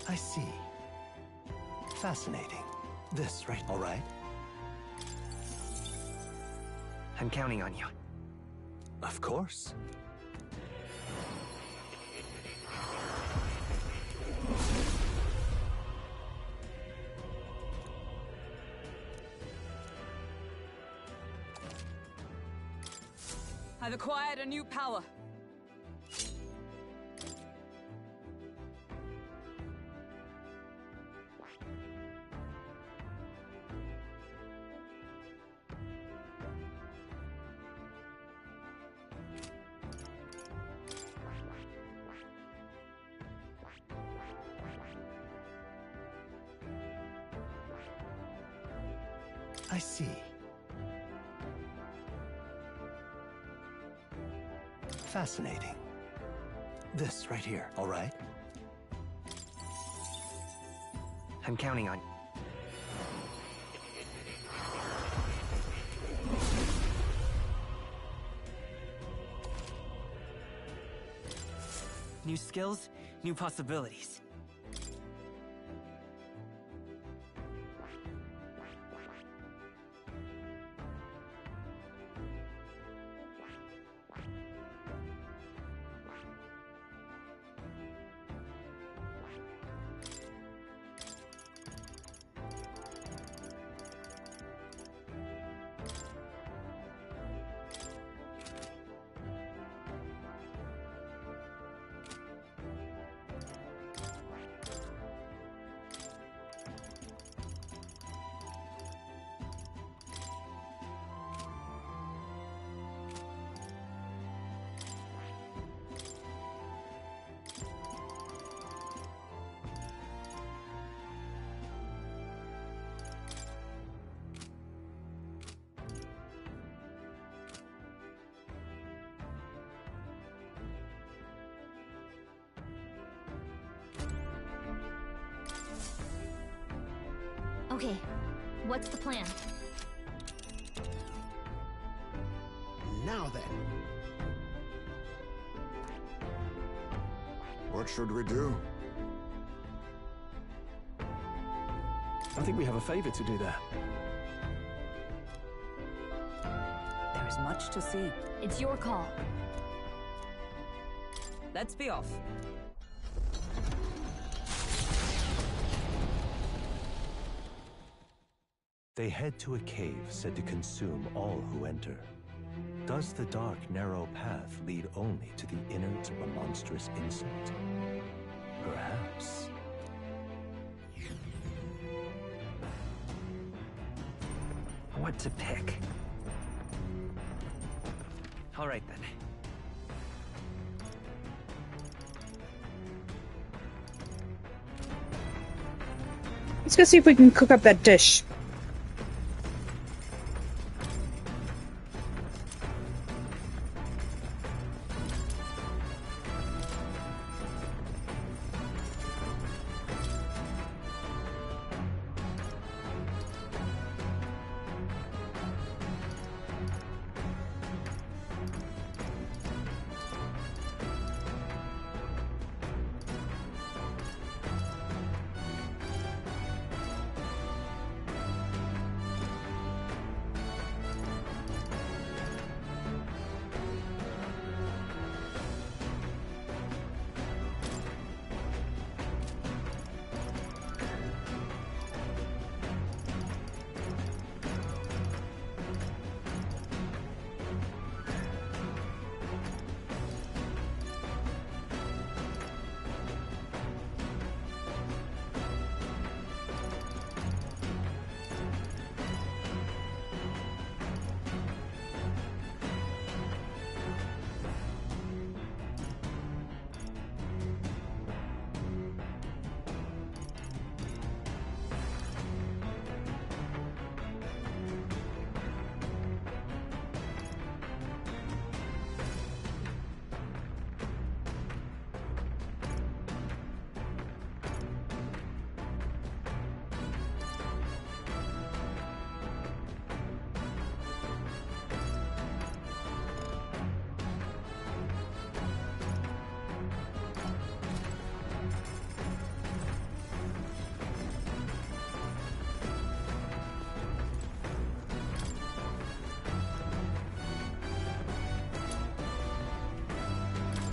I see. Fascinating. This, right? All right. I'm counting on you. Of course. I've acquired a new power. I see. Fascinating. This right here, all right? I'm counting on you. New skills, new possibilities. Okay, what's the plan? Now then. What should we do? I think we have a favor to do there. There is much to see. It's your call. Let's be off. They head to a cave said to consume all who enter. Does the dark, narrow path lead only to the innards of a monstrous insect? Perhaps. What to pick? All right then. Let's go see if we can cook up that dish.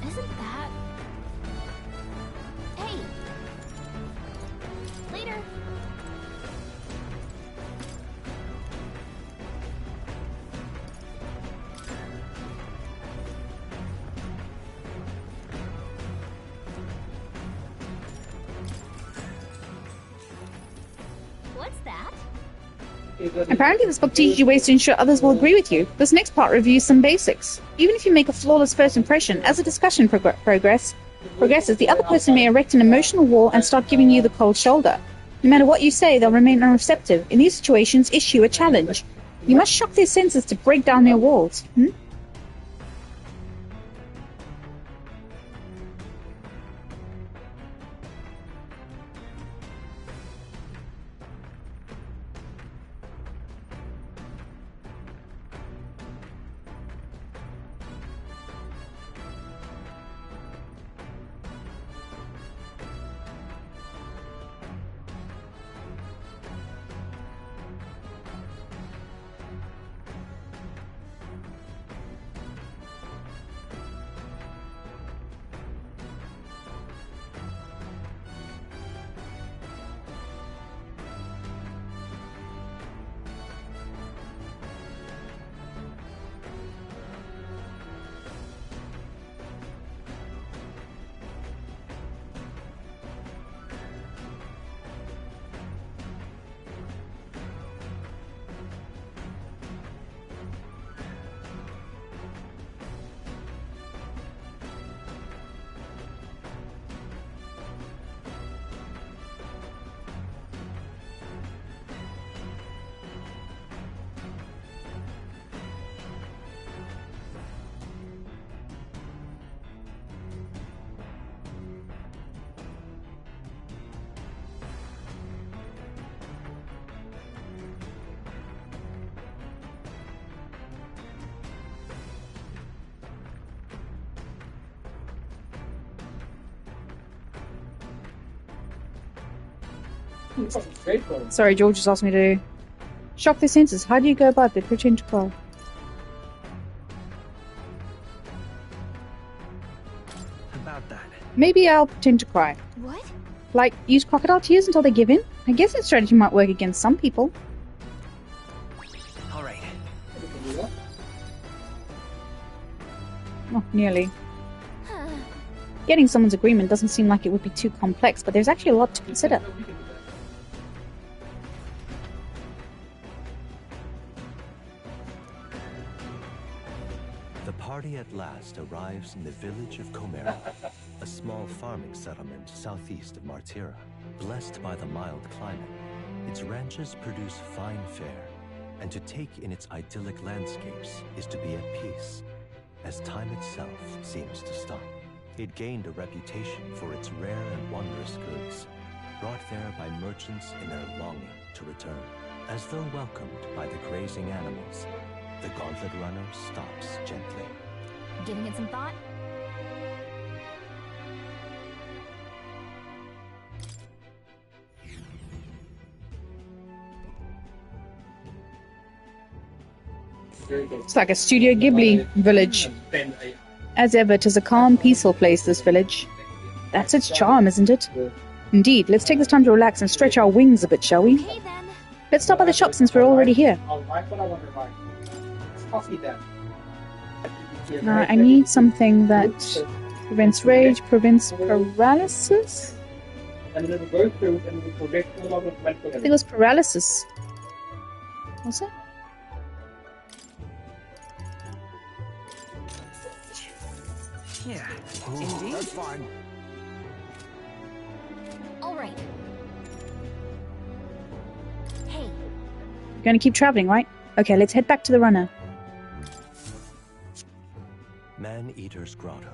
Isn't that... Hey! Later! What's that? Apparently this book teaches you ways to ensure others will agree with you. This next part reviews some basics. Even if you make a flawless first impression, as a discussion progresses, the other person may erect an emotional wall and start giving you the cold shoulder. No matter what you say, they'll remain unreceptive. In these situations, issue a challenge. You must shock their senses to break down their walls. Sorry, George just asked me to shock their senses. How do you go about that? Pretend to cry. About that. Maybe I'll pretend to cry. What? Like, use crocodile tears until they give in? I guess that strategy might work against some people. Alright. Not nearly. Getting someone's agreement doesn't seem like it would be too complex, but there's actually a lot to consider. The party at last arrives in the village of Comera, a small farming settlement southeast of Martira. Blessed by the mild climate, its ranches produce fine fare, and to take in its idyllic landscapes is to be at peace, as time itself seems to stop. It gained a reputation for its rare and wondrous goods, brought there by merchants in their longing to return. As though welcomed by the grazing animals, the Gauntlet Runner stops gently. Giving it some thought? It's like a Studio Ghibli village. As ever, 'tis a calm, peaceful place, this village. That's its charm, isn't it? Indeed, let's take this time to relax and stretch our wings a bit, shall we? Okay, then. Let's stop by the shop since we're already here. Now, I need something that prevents rage, prevents paralysis? I think it was paralysis. What's that? Yeah, indeed. That's fine. All right. Hey. You're gonna keep traveling, right? Okay, let's head back to the runner. Man-Eater's Grotto.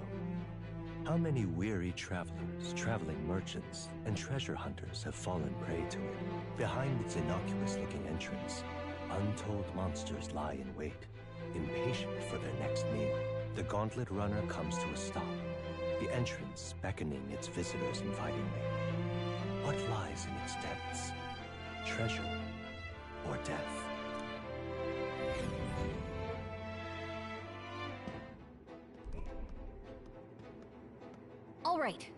How many weary travelers, traveling merchants, and treasure hunters have fallen prey to it? Behind its innocuous-looking entrance, untold monsters lie in wait, impatient for their next meal. The Gauntlet Runner comes to a stop, the entrance beckoning its visitors invitingly. What lies in its depths? Treasure or death? All right.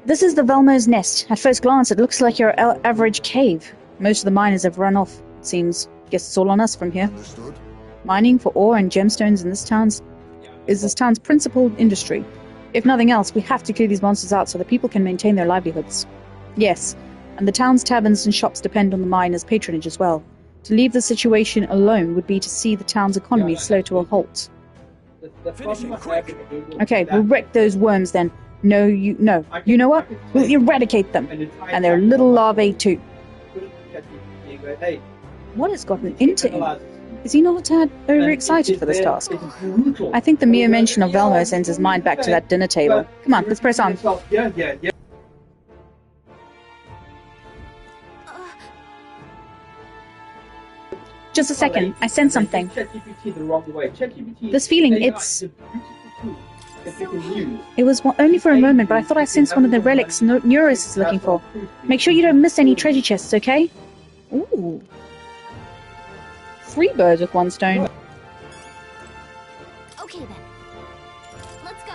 This is the Velmo's nest. At first glance, it looks like your average cave. Most of the miners have run off, it seems. Guess it's all on us from here. Understood. Mining for ore and gemstones in this town's principal industry. If nothing else, we have to clear these monsters out so that people can maintain their livelihoods. Yes, and the town's taverns and shops depend on the miners' patronage as well. To leave the situation alone would be to see the town's economy slow to a halt. Okay, we'll wreck those worms then. No. You know what? We'll eradicate them. And their little larvae too. What has gotten into him? Is he not a tad overexcited for this task? I think the mere mention of Velmo sends his mind back to that dinner table. Come on, let's press on. Just a second, I sense something. This feeling, it was only for a moment, but I thought I sensed one of the relics Neuros is looking for. Make sure you don't miss any treasure chests, okay? Ooh. 3 birds with 1 stone. Okay then. Let's go.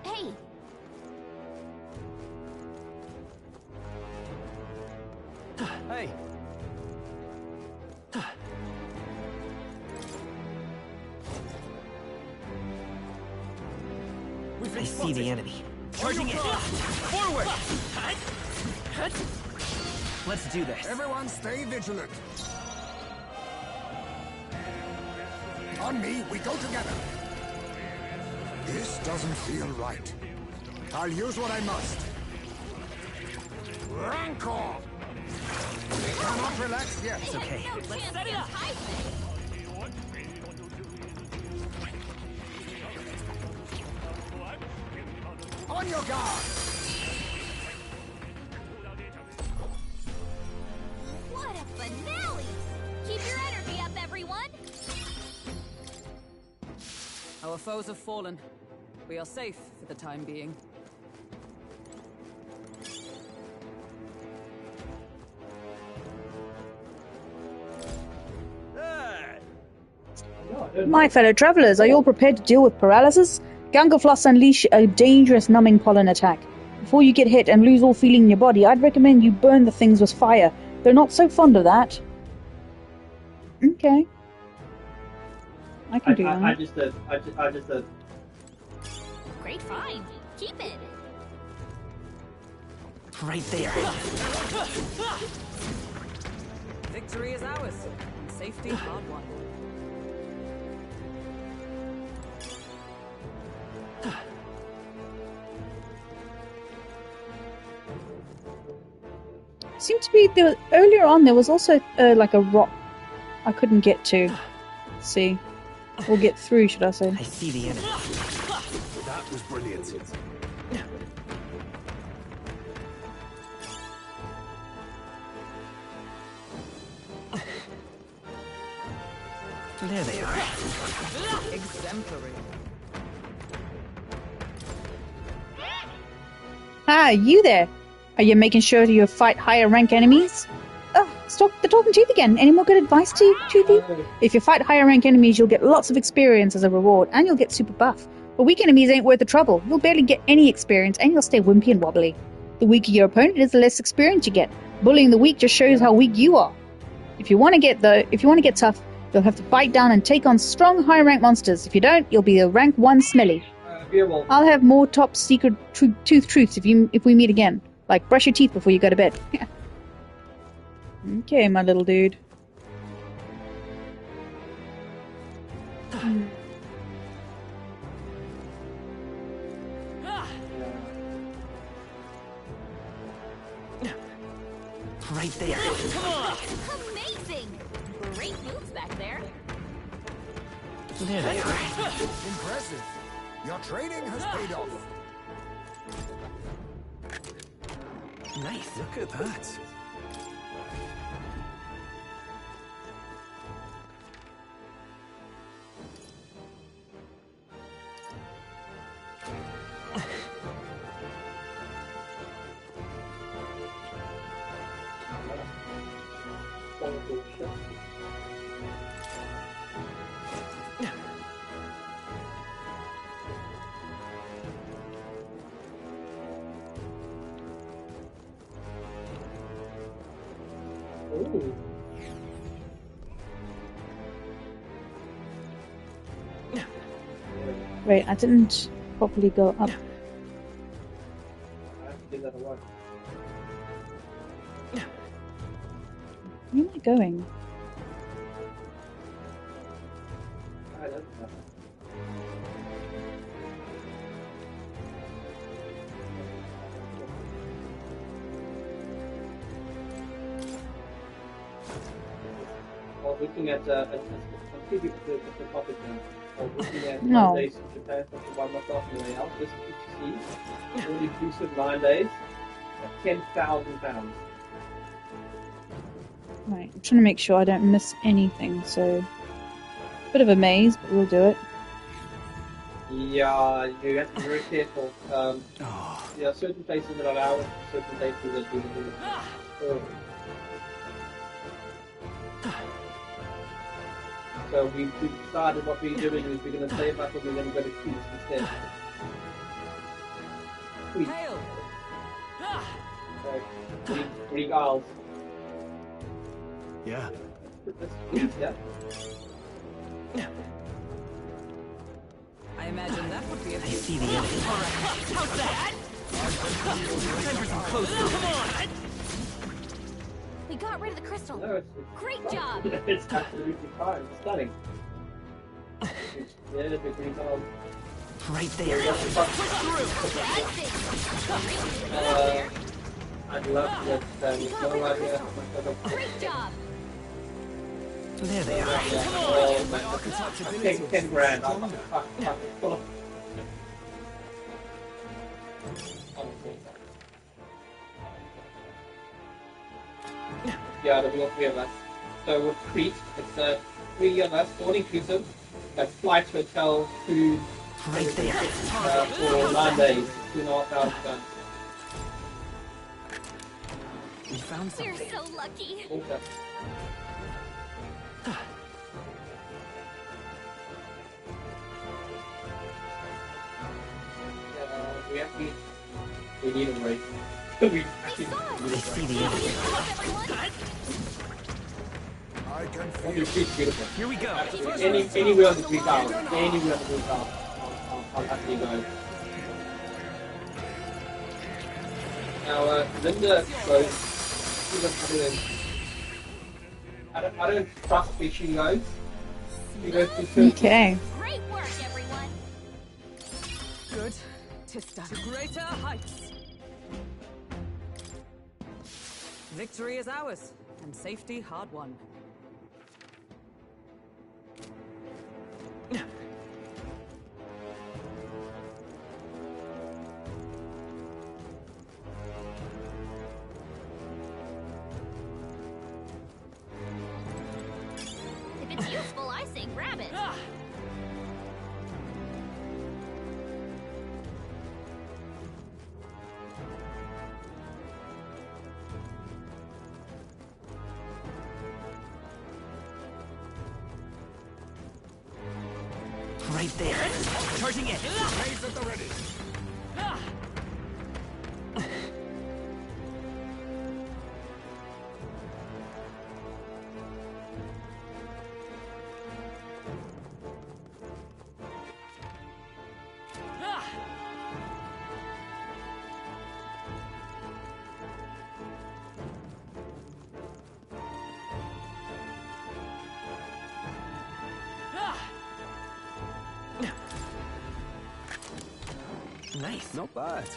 Hey. Hey. I see the enemy. Charging it! Forward! Let's do this. Everyone stay vigilant. On me, we go together. This doesn't feel right. I'll use what I must. Rancor! We cannot relax yet. It's okay. Let's set it up. On your guard! What a finale! Keep your energy up, foes have fallen. We are safe for the time being. My fellow travelers, are you all prepared to deal with paralysis? Gangafloss unleash a dangerous numbing pollen attack. Before you get hit and lose all feeling in your body, I'd recommend you burn the things with fire. They're not so fond of that. Okay. I can do that. I just did. Great find. Keep it. Right there. Victory is ours. Safety hard won. Seemed to be there earlier on. There was also like a rock I couldn't get to. Let's see, or get through, should I say? I see the enemy. That was brilliant. There they are. Exemplary. Ah, you there? Are you making sure you fight higher rank enemies? Oh, stop the talking teeth again. Any more good advice to you, Toothy? If you fight higher rank enemies, you'll get lots of experience as a reward, and you'll get super buff. But weak enemies ain't worth the trouble. You'll barely get any experience, and you'll stay wimpy and wobbly. The weaker your opponent is, the less experience you get. Bullying the weak just shows how weak you are. If you want to get tough, you'll have to bite down and take on strong high rank monsters. If you don't, you'll be a rank 1 smelly. I'll have more top secret tooth truths if we meet again. Like, brush your teeth before you go to bed. Okay, my little dude. Right there. Come on! Amazing! Great moves back there. There they are. Impressive. Your training has paid off. Nice. Look at that. Wait, I didn't properly go up. Where am I going? Looking at the topic now. I was looking at No. 9 days in Japan by myself and everyone else. Just to see, all inclusive 9 days, £10,000. Right, I'm trying to make sure I don't miss anything, so... Bit of a maze, but we'll do it. Yeah, you have to be very careful. There are certain places that allow it, certain places that do it. So we decided what we're doing is we're going to save up and we're going to go to Crete instead. Crete. Greek Isles. Yeah. Yeah. I imagine that would be a I see the enemy. How's that? Time for some close. Come on! We got rid of the crystal. No, Great job. It's absolutely fine. It's stunning. Yeah, the Greek Isles. Right there. I'd love that. No idea. Great job. There they are. Take 10 grand. Yeah, there'll be all 3 of us. So with Crete, it's 3 of us, all inclusive. got flights, hotel, food, Right there. for 9 days. 2,500 guns. We found We're something. so lucky. Okay. We need a break. We see the enemy. I can beautiful. Here we go. Anywhere on the Greek Isles. Anywhere on the Greek Isles. I'll happily go. Now, Linda goes. I don't trust where she goes. She goes to Turkey. Okay. Great work, everyone. Good. Tista. To greater heights. Victory is ours, and safety hard won. If it's useful, I say grab it. Right there. Charging in. Blades at the ready. Nice. Not bad.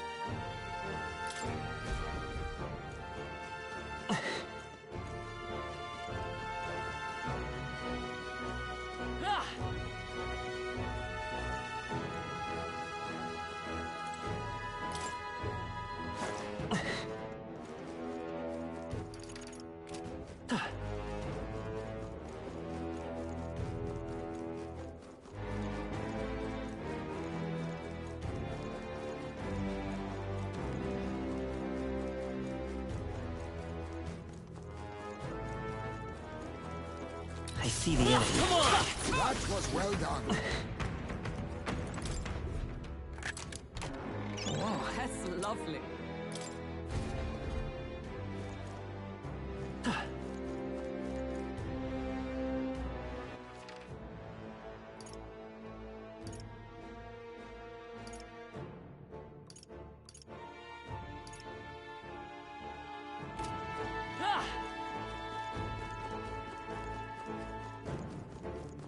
I see the enemy. Come on! That was well done. Wow, that's lovely.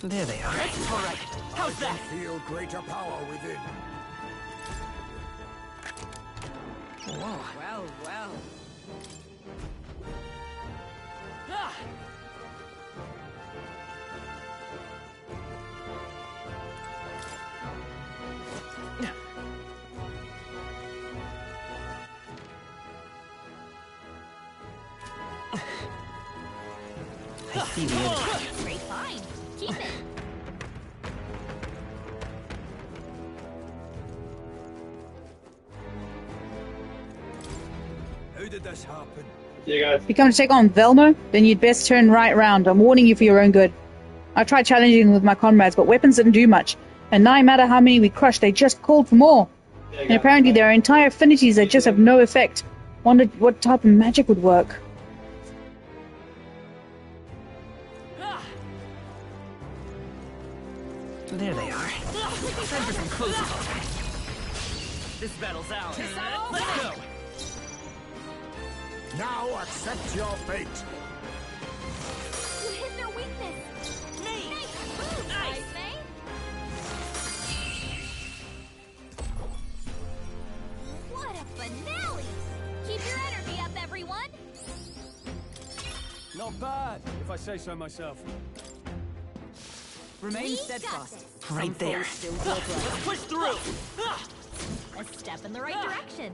There they are. All right. How's that? I feel greater power within. Whoa. Well, well. I see the enemy. Great find. Keep it. How did this happen? See you guys. If you come to take on Velmo, then you'd best turn right round. I'm warning you for your own good. I tried challenging with my comrades, but weapons didn't do much. And no matter how many we crushed, they just called for more. And apparently there are entire affinities that just have no effect. Wondered what type of magic would work. There they are. Time for some close. This battle's ours. Let's go. Now accept your fate. You hit their weakness. Nice move, Nice. May. What a finale! Keep your energy up, everyone. Not bad, if I say so myself. Remain We steadfast. Right there. Let's push through. A step in the right direction.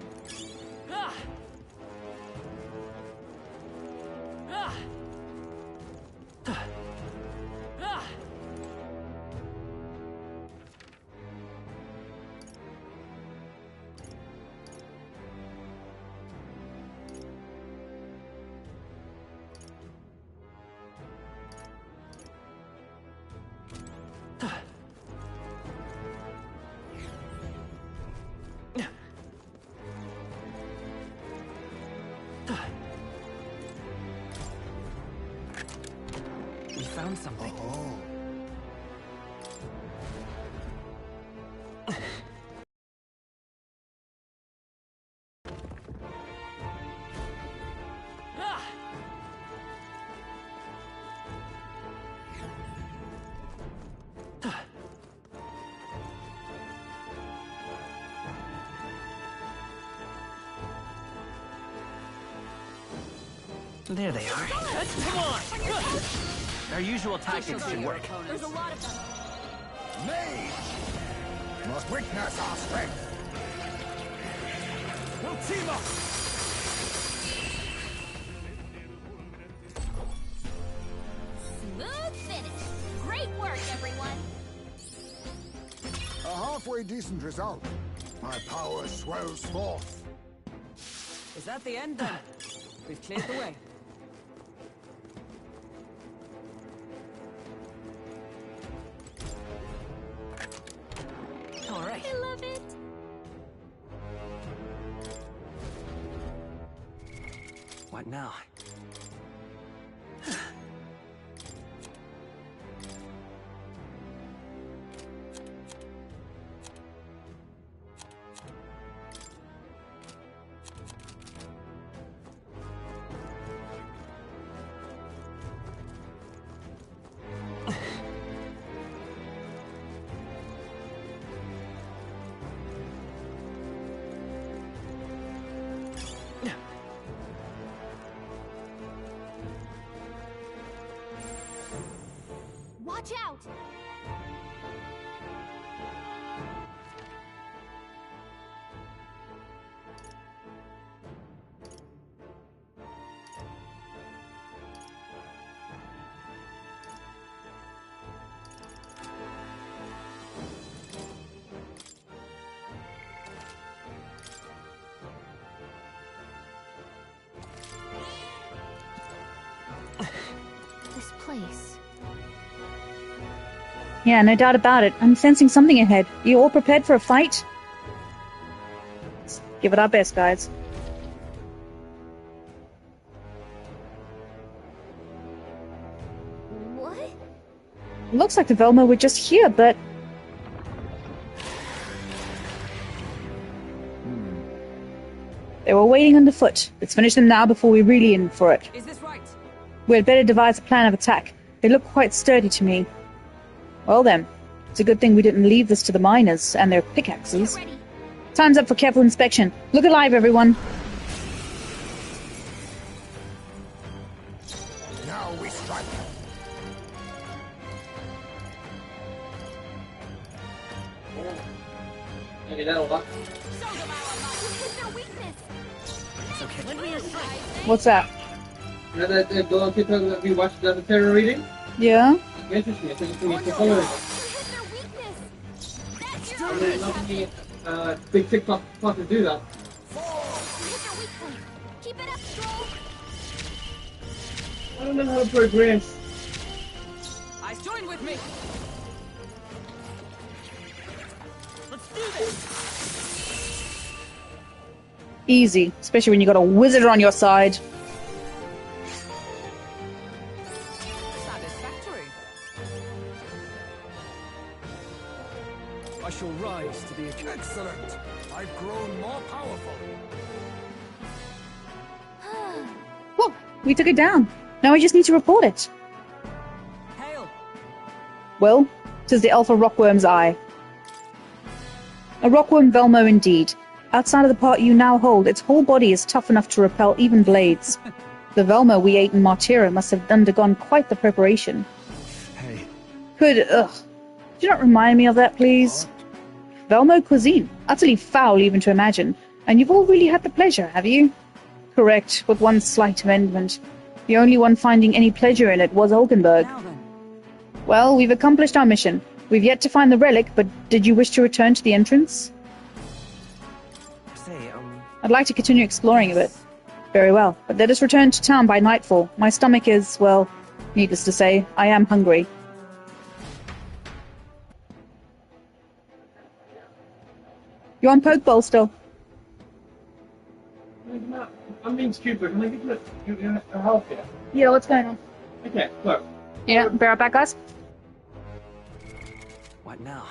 found something. There they are. Come on! Our usual tactics should work. There's a lot of them. Mage! Must witness our strength. We'll team up! Smooth finish. Great work, everyone. A halfway decent result. My power swells forth. Is that the end then? We've cleared the way. All right. I love it. What now? Watch out! This place. Yeah, no doubt about it. I'm sensing something ahead. You all prepared for a fight? Let's give it our best, guys. What? Looks like the Velma were just here, but... They were waiting underfoot. Let's finish them now before we're really in for it. Is this right? We had better devise a plan of attack. They look quite sturdy to me. Well then, it's a good thing we didn't leave this to the miners and their pickaxes. Time's up for careful inspection. Look alive, everyone. Now we strike. Okay, that'll work. It's okay. What's that? You know that those people that we watched the terror reading? Yeah? Interesting. I think it's going to follow it. And there's nothing big TikTok to do that. Keep it up, Stroll. I don't know how to progress. Eyes join with me. Let's do this! Easy, especially when you got a wizard on your side. Satisfactory. I shall rise to the occasion. Excellent! I've grown more powerful. Look, we took it down. Now we just need to report it. Hail. Well, 'tis the Alpha Rockworm's eye. A rockworm Velmo indeed. Outside of the part you now hold, its whole body is tough enough to repel even blades. The Velmo we ate in Martira must have undergone quite the preparation. Hey. Could you not remind me of that, please? Velmo cuisine. Utterly foul even to imagine. And you've all really had the pleasure, have you? Correct, with one slight amendment. The only one finding any pleasure in it was Olkenberg. Well, we've accomplished our mission. We've yet to find the relic, but did you wish to return to the entrance? Say, I'd like to continue exploring a bit. Very well, but let us return to town by nightfall. My stomach is, well, needless to say, I am hungry. You on poke bowl still? I'm being stupid. Can I get you a help here? Yeah, what's going on? Okay, look. Yeah, bear right back, guys. What now?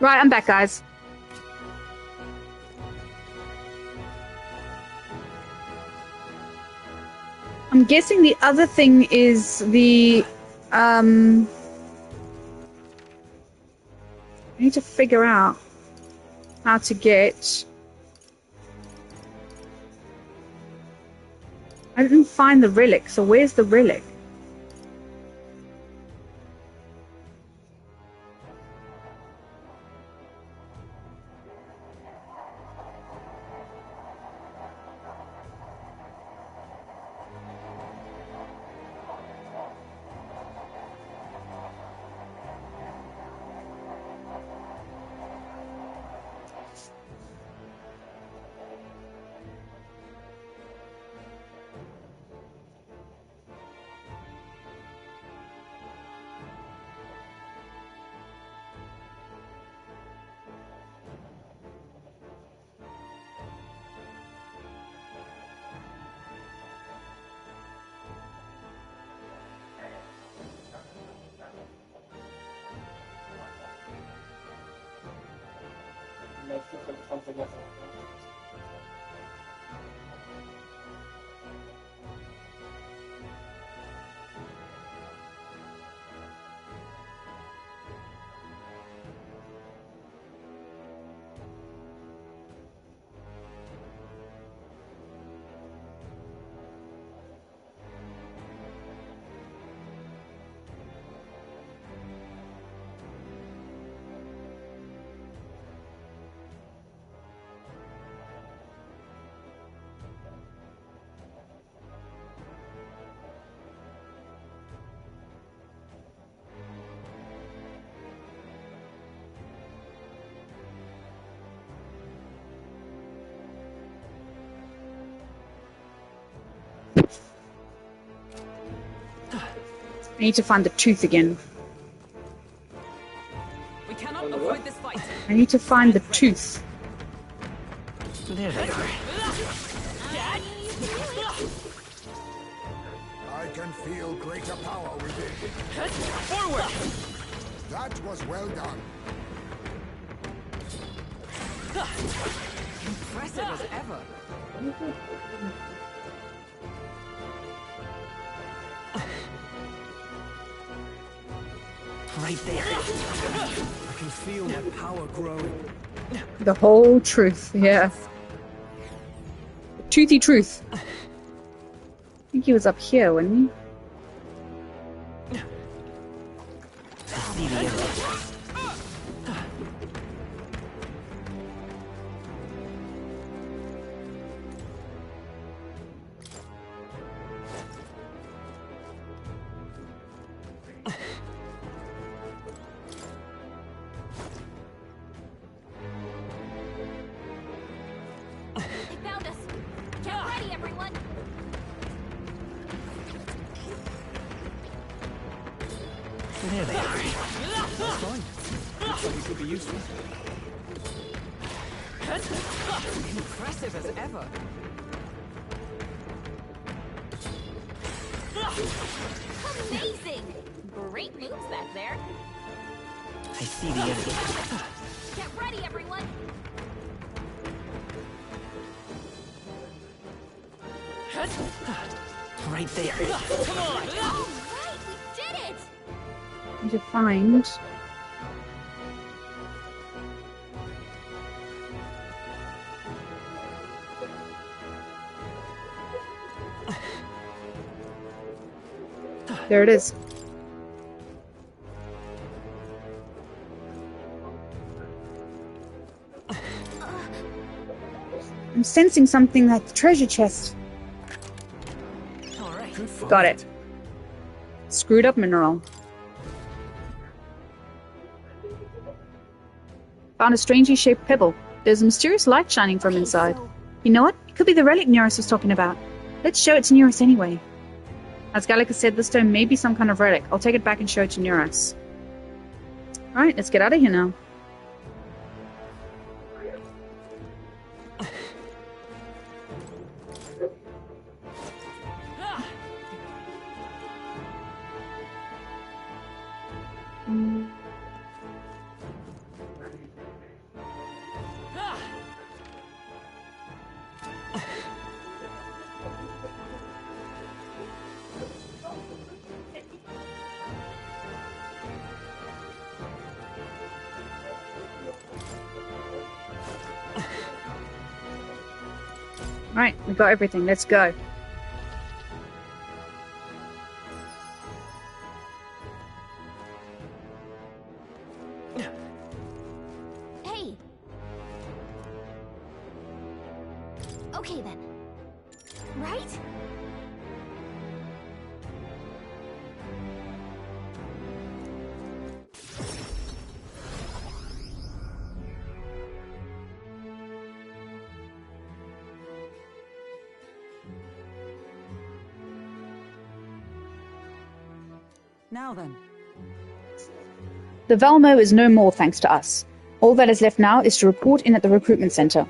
Right, I'm back, guys. I'm guessing the other thing is the, I need to figure out how to get... I didn't find the relic, so where's the relic? I need to find the tooth again. We cannot avoid this fight. I need to find the tooth. There they are. I can feel greater power within. Forward! That was well done. Impressive as ever. Right there. I can feel my power growing. The whole truth, yeah. The toothy truth. I think he was up here, wasn't he? I see the enemy. They found us. Get ready, everyone. There they are. Fine. Looks like it could be useful. Impressive as ever. Amazing! Great moves back there. I see the enemy. Get ready, everyone. Right there. Come on! All right, we did it! I need to find... There it is. I'm sensing something at the treasure chest. Got it. Screwed up mineral. Found a strangely shaped pebble. There's a mysterious light shining from inside. You know what? It could be the relic Neros was talking about. Let's show it to Neros anyway. As Gallica said, this stone may be some kind of relic. I'll take it back and show it to Neros. Alright, let's get out of here now. Right, we got everything. Let's go. Hey! Okay then. Right? Now then. The Valmo is no more thanks to us. All that is left now is to report in at the recruitment center.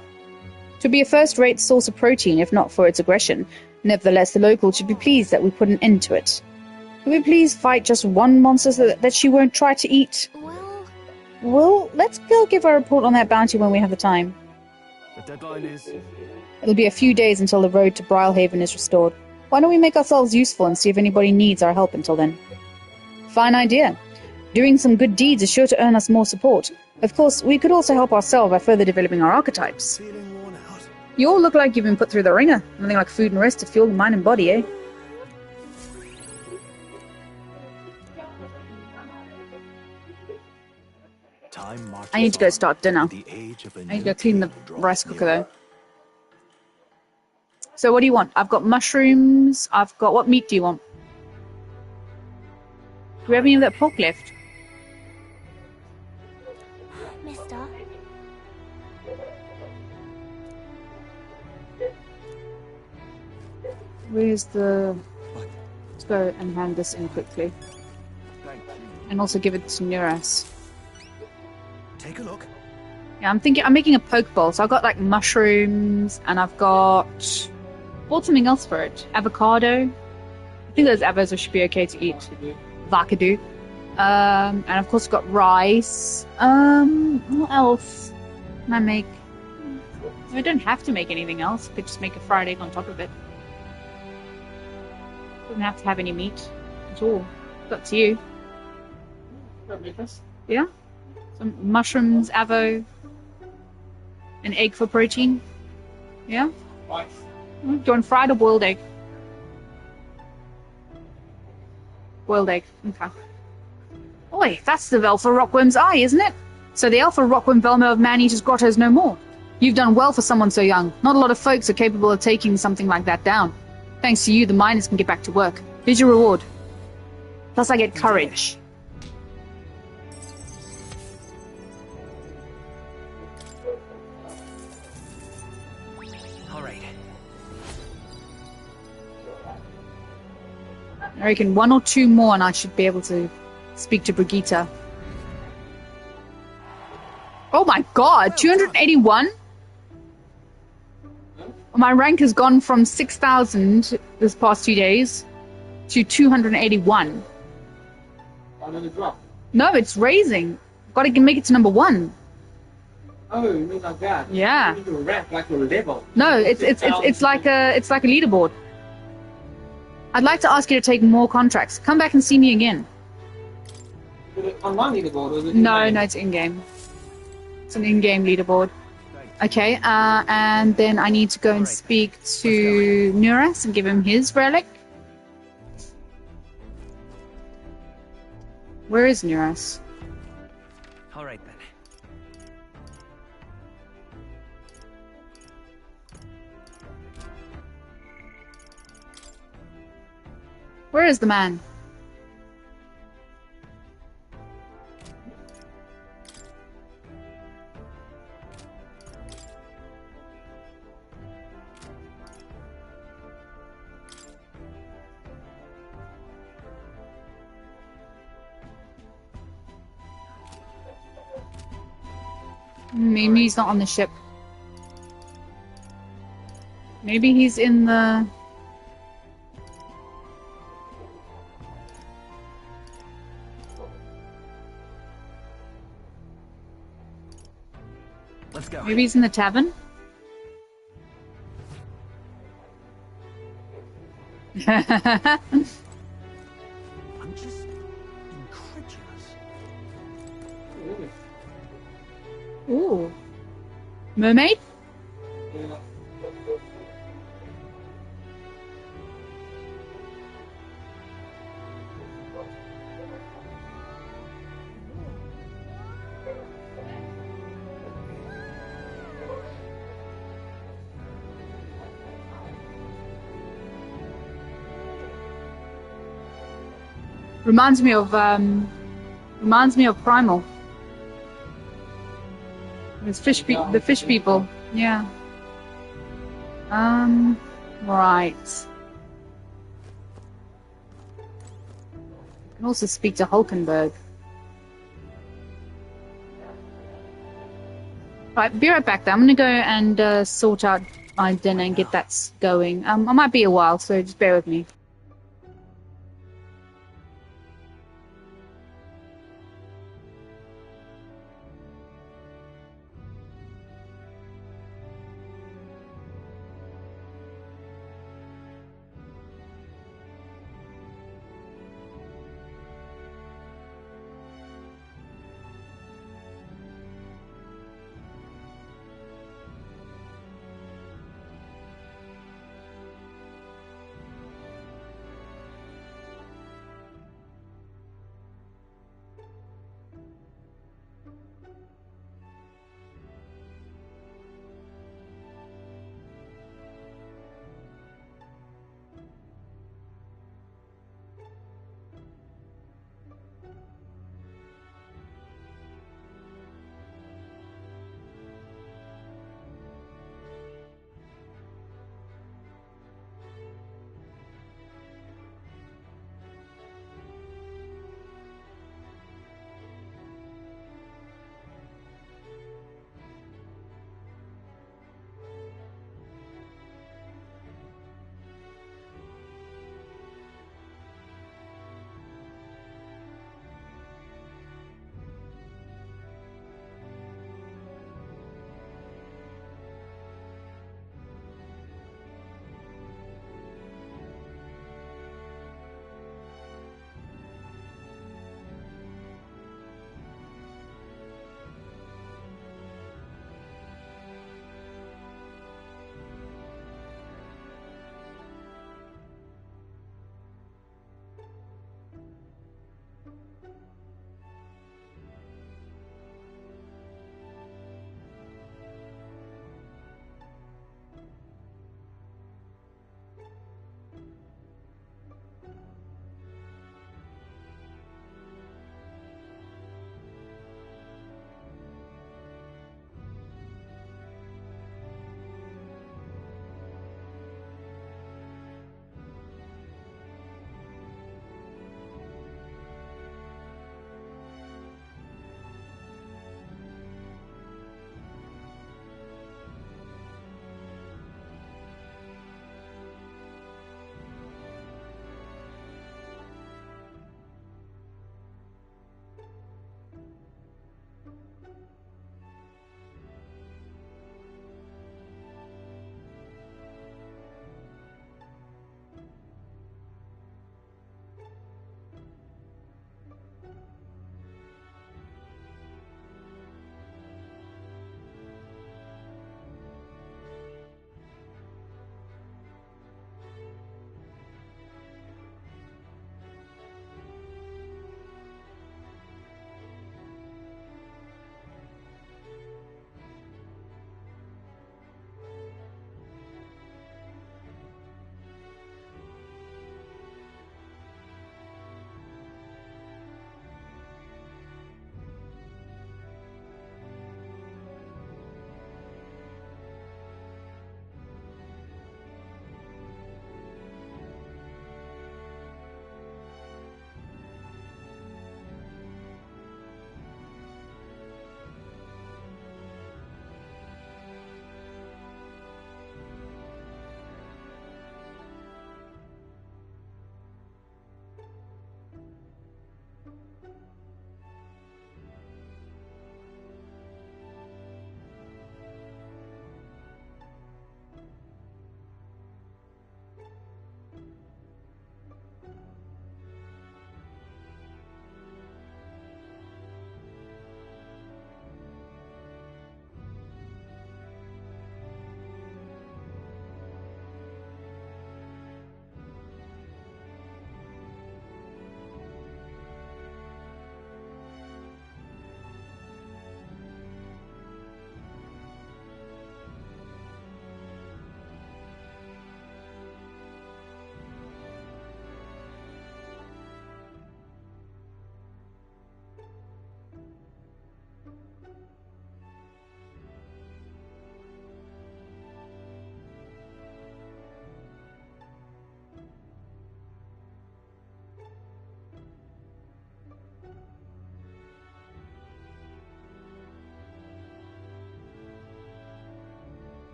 To be a first-rate source of protein, if not for its aggression, nevertheless the locals should be pleased that we put an end to it. Can we please fight just one monster so that she won't try to eat? Well, let's go give our report on that bounty when we have the time. The deadline is... It'll be a few days until the road to Brylehaven is restored. Why don't we make ourselves useful and see if anybody needs our help until then? Fine idea. Doing some good deeds is sure to earn us more support. Of course, we could also help ourselves by further developing our archetypes. You all look like you've been put through the ringer. Nothing like food and rest to fuel the mind and body, eh? I need to go start dinner. I need to go clean the rice cooker, though. So what do you want? I've got mushrooms. I've got... What meat do you want? Do we have any of that pork left? Mister? Where's the... Let's go and hand this in quickly. And also give it to Nuras. Take a look. Yeah, I'm making a poke bowl. So I've got like mushrooms and I've got... Bought something else for it. Avocado. I think those avos should be okay to eat. Vakadu. And of course we've got rice. What else can I make? I don't have to make anything else. I could just make a fried egg on top of it. Doesn't have to have any meat at all. It's up to you. Yeah? Some mushrooms, avo, an egg for protein. Yeah? Do you want fried or boiled egg? Boiled egg. Okay. Oi, that's the Velfa Rockworm's eye, isn't it? So the Alpha Rockworm Velmo of Man-Eater's Grotto is no more. You've done well for someone so young. Not a lot of folks are capable of taking something like that down. Thanks to you, the miners can get back to work. Here's your reward. Plus I get courage. I reckon 1 or 2 more and I should be able to speak to Brigitte. Oh my god, 281? My rank has gone from 6,000 this past 2 days to 281. No, it's raising. Got to make it to number 1. Oh, you mean like that? Yeah. You need to rank like your level. No, it's like a leaderboard. I'd like to ask you to take more contracts. Come back and see me again. Online leaderboard or is it No, it's in-game. It's an in-game leaderboard. Okay, and then I need to go and speak to Nuras and give him his relic. Where is Nuras? All right then. Where is the man? Maybe he's not on the ship. Maybe he's in the... Let's go. Maybe he's in the tavern? I'm just incredulous. Ooh. Mermaid? Reminds me of Primal. It's the fish people. Yeah. Right. I can also speak to Hulkenberg. Right, be right back. Though. I'm gonna go and sort out my dinner and get that going. I might be a while, so just bear with me.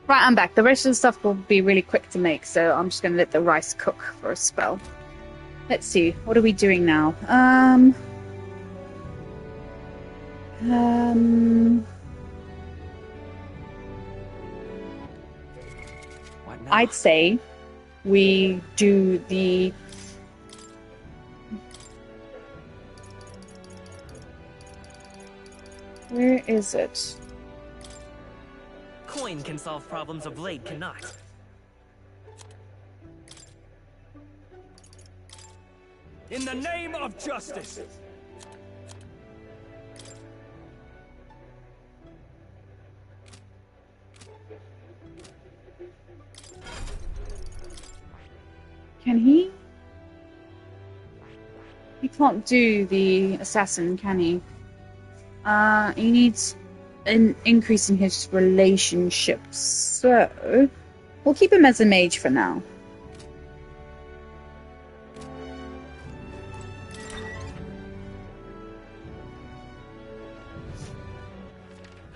Right, I'm back. The rest of the stuff will be really quick to make, so I'm just going to let the rice cook for a spell. Let's see, what are we doing now? I'd say we do the... Where is it? Coin can solve problems a blade cannot. In the name of justice! Can he? He can't do the assassin, can he? He needs an increase in his relationships, so we'll keep him as a mage for now.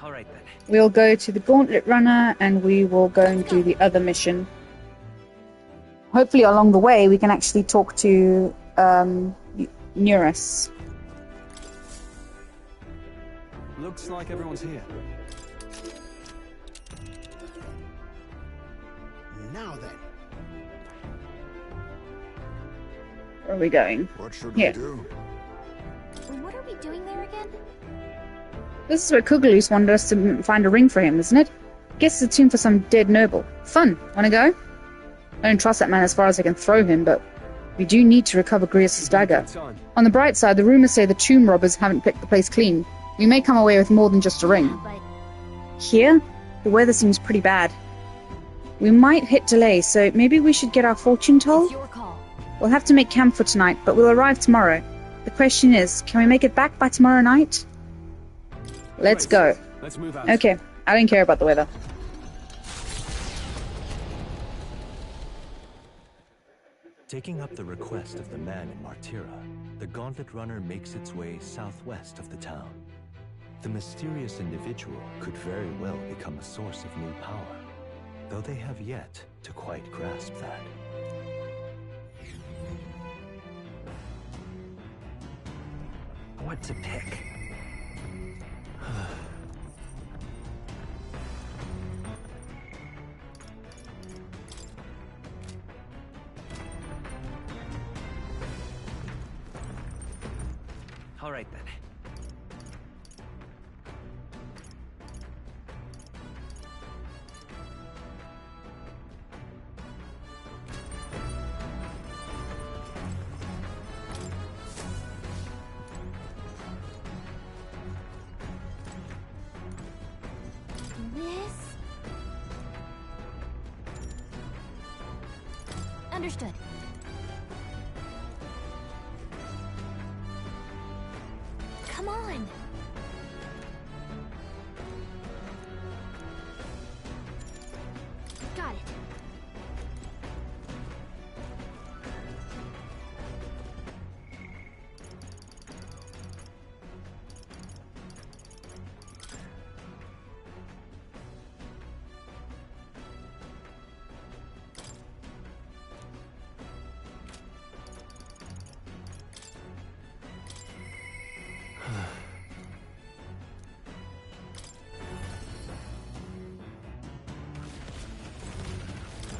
All right then. We'll go to the Gauntlet Runner, and we will go and do the other mission. Hopefully along the way we can actually talk to Neurus. Looks like everyone's here. Now then. Where are we going? What should Here. we do? What are we doing there again? This is where Kugelus wanted us to find a ring for him, isn't it? Guess it's a tomb for some dead noble. Fun. Wanna go? I don't trust that man as far as I can throw him, but we do need to recover Grius' dagger. On the bright side, the rumors say the tomb robbers haven't picked the place clean. We may come away with more than just a ring. Here? The weather seems pretty bad. We might hit delay, so maybe we should get our fortune told? We'll have to make camp for tonight, but we'll arrive tomorrow. The question is, can we make it back by tomorrow night? Let's go. Let's move out. Okay, I don't care about the weather. Taking up the request of the man in Martyra, the Gauntlet Runner makes its way southwest of the town. The mysterious individual could very well become a source of new power, though they have yet to quite grasp that. What to pick? All right then. This? Understood. Come on. Got it.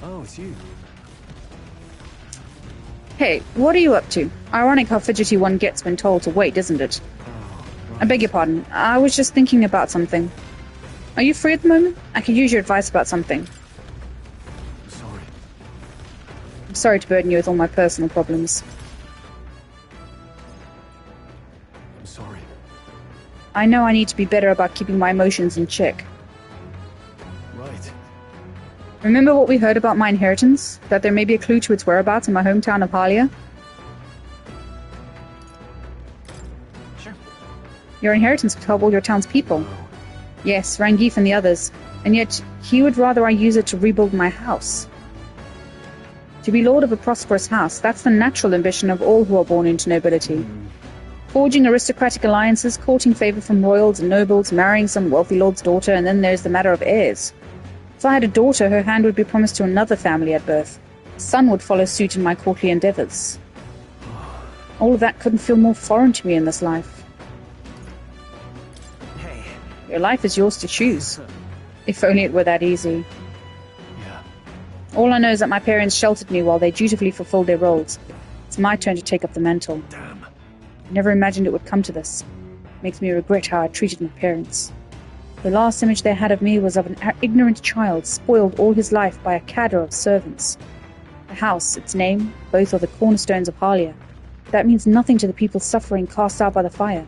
Oh, it's you. Hey, what are you up to? Ironic how fidgety one gets when told to wait, isn't it? I beg your pardon. I was just thinking about something. Are you free at the moment? I could use your advice about something. I'm sorry. I'm sorry to burden you with all my personal problems. I'm sorry. I know I need to be better about keeping my emotions in check. Right. Remember what we heard about my inheritance? That there may be a clue to its whereabouts in my hometown of Halia? Sure. Your inheritance would help all your town's people. Yes, Rangif and the others. And yet, he would rather I use it to rebuild my house. To be lord of a prosperous house, that's the natural ambition of all who are born into nobility. Forging aristocratic alliances, courting favor from royals and nobles, marrying some wealthy lord's daughter, and then there's the matter of heirs. If I had a daughter, her hand would be promised to another family at birth. A son would follow suit in my courtly endeavors. All of that couldn't feel more foreign to me in this life. Hey. Your life is yours to choose. If only it were that easy. Yeah. All I know is that my parents sheltered me while they dutifully fulfilled their roles. It's my turn to take up the mantle. Damn. I never imagined it would come to this. It makes me regret how I treated my parents. The last image they had of me was of an ignorant child spoiled all his life by a cadre of servants. The house, its name, both are the cornerstones of Halia. That means nothing to the people suffering cast out by the fire.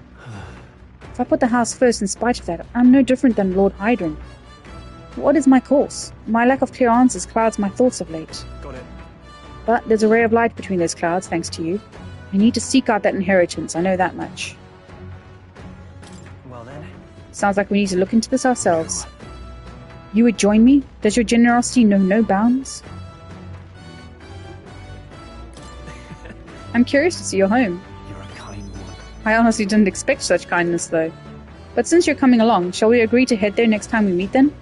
If I put the house first in spite of that, I'm no different than Lord Hydron. What is my course? My lack of clear answers clouds my thoughts of late. Got it. But there's a ray of light between those clouds, thanks to you. I need to seek out that inheritance, I know that much. Well then. Sounds like we need to look into this ourselves. You would join me? Does your generosity know no bounds? I'm curious to see your home. You're a kind one. I honestly didn't expect such kindness, though. But since you're coming along, shall we agree to head there next time we meet then?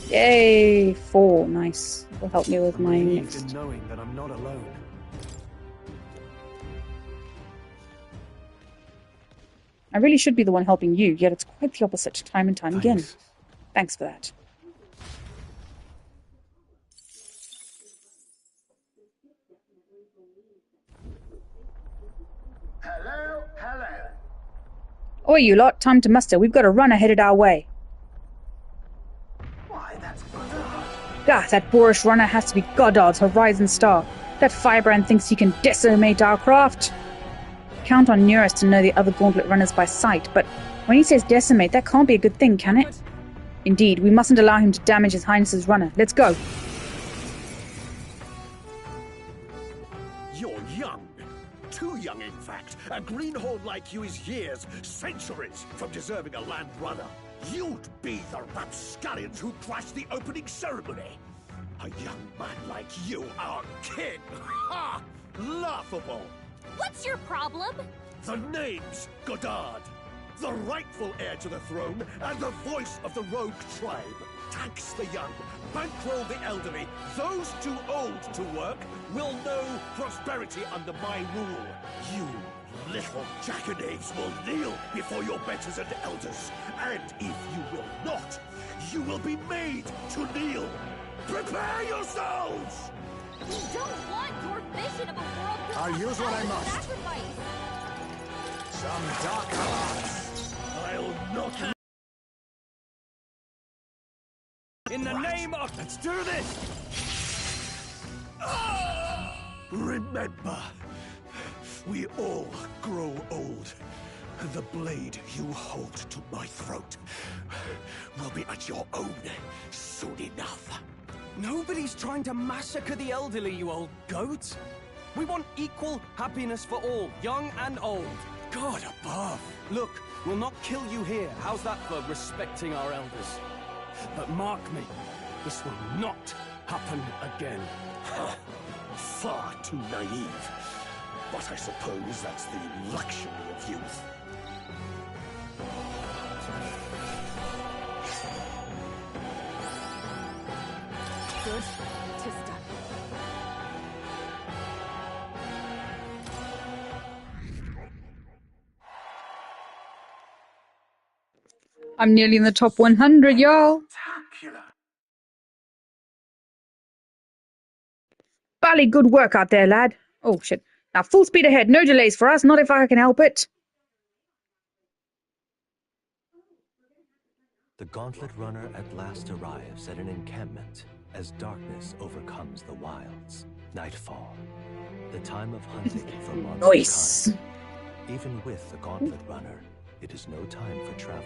Yay! 4, nice. Will help me with my next. In knowing that I'm not alone. I really should be the one helping you, yet it's quite the opposite, time and time again. Thanks for that. Hello, hello. Oi, you lot, time to muster. We've got a runner headed our way. Why, that's Gah, that boorish runner has to be Goddard's Horizon Star. That firebrand thinks he can decimate our craft. Count on Nearest to know the other gauntlet runners by sight, but when he says decimate, that can't be a good thing, can it? Indeed, we mustn't allow him to damage His Highness's runner. Let's go. You're young. Too young, in fact. A greenhorn like you is years, centuries, from deserving a land runner. You'd be the rapscallions who crashed the opening ceremony. A young man like you, our king. Ha! Laughable. What's your problem? The name's Goddard. The rightful heir to the throne and the voice of the rogue tribe. Tax the young, bankroll the elderly. Those too old to work will know prosperity under my rule. You little jackanapes will kneel before your betters and elders. And if you will not, you will be made to kneel. Prepare yourselves! We don't want your vision of a world built I'll use what I on must. sacrifice. Some dark arts. I'll not... In the name of... Let's do this! Remember, we all grow old, and the blade you hold to my throat will be at your own soon enough. Nobody's trying to massacre the elderly, you old goat. We want equal happiness for all, young and old. God above. Look, we'll not kill you here. How's that for respecting our elders? But mark me, this will not happen again. Far too naive. But I suppose that's the luxury of youth. Good. 'Tis done. I'm nearly in the top 100, y'all. Bally good work out there, lad. Oh, shit. Now, full speed ahead. No delays for us. Not if I can help it. The Gauntlet Runner at last arrives at an encampment as darkness overcomes the wilds. Nightfall. The time of hunting for monster Nice. kind. Even with the Gauntlet Runner, it is no time for travel.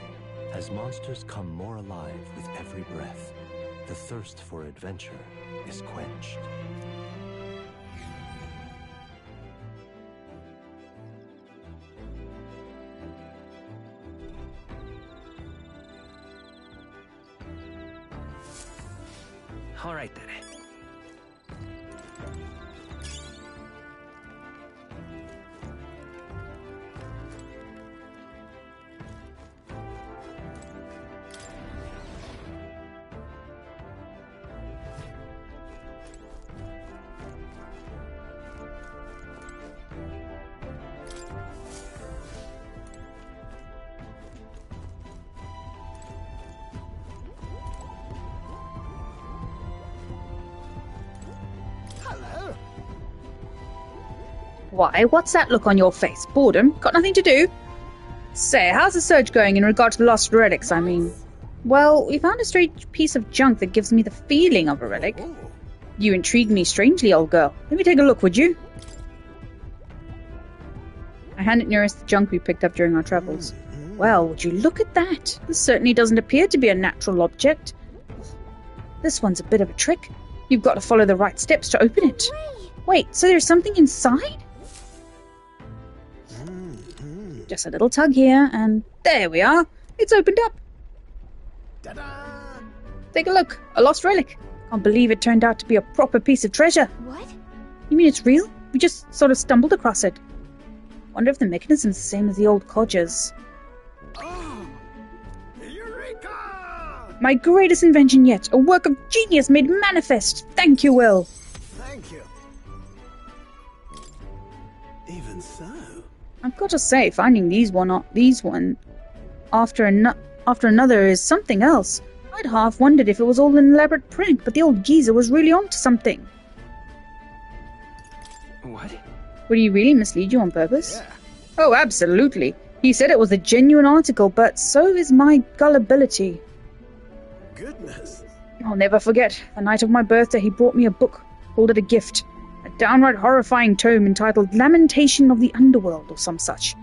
As monsters come more alive with every breath, the thirst for adventure is quenched. All right then. Why, what's that look on your face? Boredom? Got nothing to do? Say, how's the search going in regard to the lost relics, I mean? Well, we found a strange piece of junk that gives me the feeling of a relic. You intrigue me strangely, old girl. Let me take a look, would you? I handed Nearest the junk we picked up during our travels. Well, would you look at that? This certainly doesn't appear to be a natural object. This one's a bit of a trick. You've got to follow the right steps to open it. Wait, so there's something inside? Just a little tug here, and there we are. It's opened up. Take a look. A lost relic. Can't believe it turned out to be a proper piece of treasure. What? You mean it's real? We just sort of stumbled across it. Wonder if the mechanism's the same as the old codgers. My greatest invention yet. A work of genius made manifest. Thank you, Will. Thank you. Even so. I've got to say, finding these one after another is something else. I'd half wondered if it was all an elaborate prank, but the old geezer was really onto something. What? Would he really mislead you on purpose? Yeah. Oh, absolutely. He said it was a genuine article, but so is my gullibility. Goodness. I'll never forget. The night of my birthday, he brought me a book, called it a gift. A downright horrifying tome entitled Lamentation of the Underworld, or some such.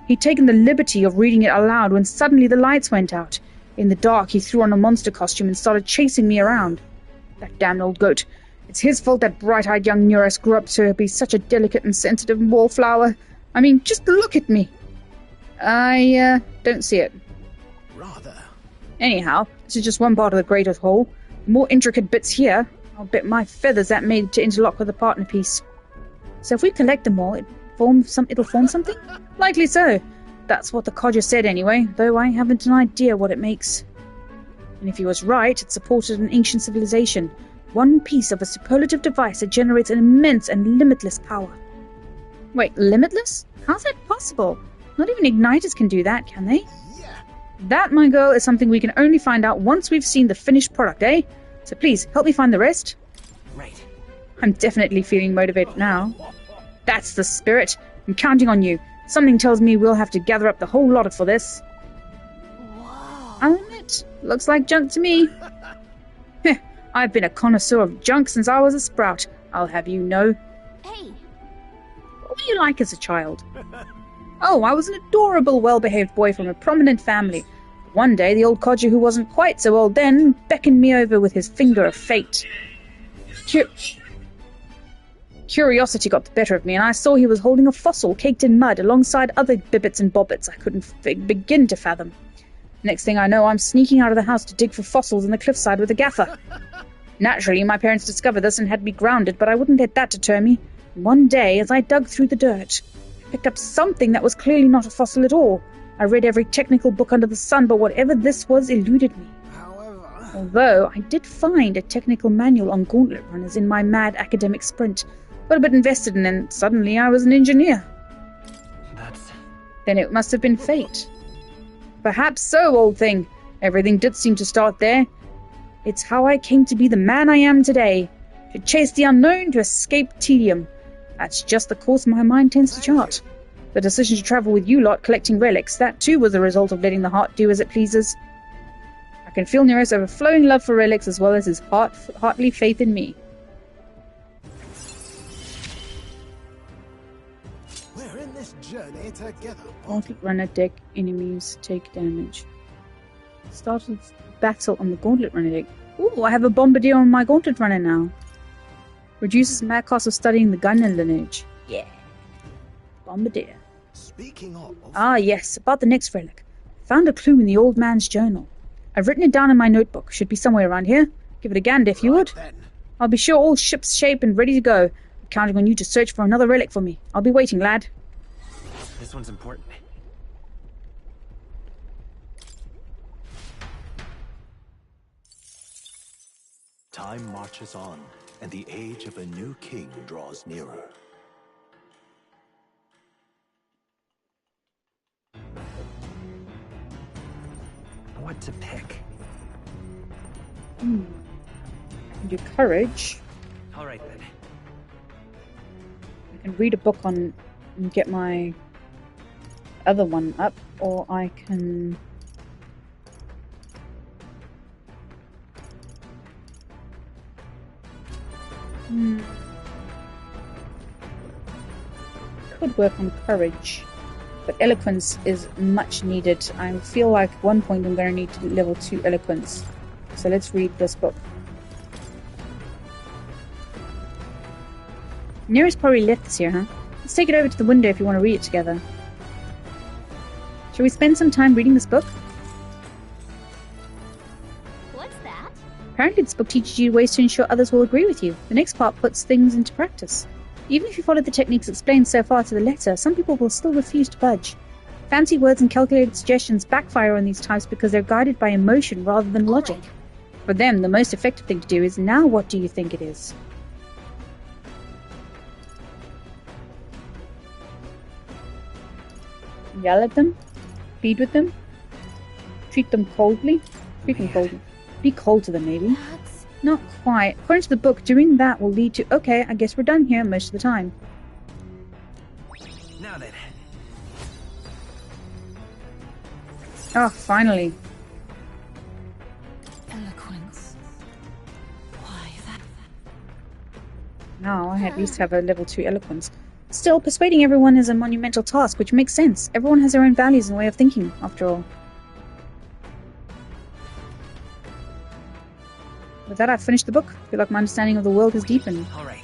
He'd taken the liberty of reading it aloud when suddenly the lights went out. In the dark, he threw on a monster costume and started chasing me around. That damned old goat. It's his fault that bright-eyed young Nearest grew up to be such a delicate and sensitive wallflower. I mean, just look at me. I, don't see it. Rather. Anyhow, this is just one part of the greater whole. The more intricate bits here, I'll bet my feathers that made to interlock with the partner piece. So if we collect them all, it'll form something? Likely so. That's what the codger said anyway, though I haven't an idea what it makes. And if he was right, it supported an ancient civilization. One piece of a superlative device that generates an immense and limitless power. Wait, limitless? How's that possible? Not even igniters can do that, can they? Yeah. That, my girl, is something we can only find out once we've seen the finished product, eh? So please, help me find the rest. Right. I'm definitely feeling motivated now. That's the spirit. I'm counting on you. Something tells me we'll have to gather up the whole lot for this. Whoa. I'll admit, looks like junk to me. I've been a connoisseur of junk since I was a sprout, I'll have you know. Hey. What were you like as a child? Oh, I was an adorable, well-behaved boy from a prominent family. One day, the old codger, who wasn't quite so old then, beckoned me over with his finger of fate. Curiosity got the better of me, and I saw he was holding a fossil caked in mud alongside other bibbits and bobbits I couldn't begin to fathom. Next thing I know, I'm sneaking out of the house to dig for fossils in the cliffside with a gaffer. Naturally, my parents discovered this and had me grounded, but I wouldn't let that deter me. One day, as I dug through the dirt, I picked up something that was clearly not a fossil at all. I read every technical book under the sun, but whatever this was eluded me. Although I did find a technical manual on gauntlet runners in my mad academic sprint. Got a bit invested in it, and suddenly I was an engineer. Then it must have been fate. Perhaps so, old thing. Everything did seem to start there. It's how I came to be the man I am today. To chase the unknown, to escape tedium. That's just the course my mind tends to chart. The decision to travel with you lot collecting relics, that too was the result of letting the heart do as it pleases. I can feel Nero's overflowing love for relics as well as his heartly faith in me. We're in this journey together. Gauntlet runner deck enemies take damage. Start of battle on the gauntlet runner deck. Ooh, I have a bombardier on my gauntlet runner now. Reduces mag cost of studying the gun and lineage. Yeah. Bombardier. Speaking of... Ah, yes, about the next relic. Found a clue in the old man's journal. I've written it down in my notebook. Should be somewhere around here. Give it a gander if you would. Then. I'll be sure all ship's shape and ready to go. I'm counting on you to search for another relic for me. I'll be waiting, lad. This one's important. Time marches on, and the age of a new king draws nearer. What to pick? Your courage. All right then. I can read a book on and get my other one up, or I can... Could work on courage, but eloquence is much needed. I feel like at one point I'm going to need to level 2 eloquence. So let's read this book. Nearest probably left this here, huh? Let's take it over to the window if you want to read it together. Shall we spend some time reading this book? What's that? Apparently this book teaches you ways to ensure others will agree with you. The next part puts things into practice. Even if you follow the techniques explained so far to the letter, some people will still refuse to budge. Fancy words and calculated suggestions backfire on these types because they're guided by emotion rather than logic. For them, the most effective thing to do is, now what do you think it is? Yell at them? Plead with them? Treat them coldly? Treat them coldly. Be cold to them, maybe. Not quite. According to the book, doing that will lead to, okay, I guess we're done here most of the time. Now then. Oh, finally. Eloquence. Why that? Now I at least have a level 2 eloquence. Still, persuading everyone is a monumental task, which makes sense. Everyone has their own values and way of thinking, after all. With that, I've finished the book. I feel like my understanding of the world has deepened. All right.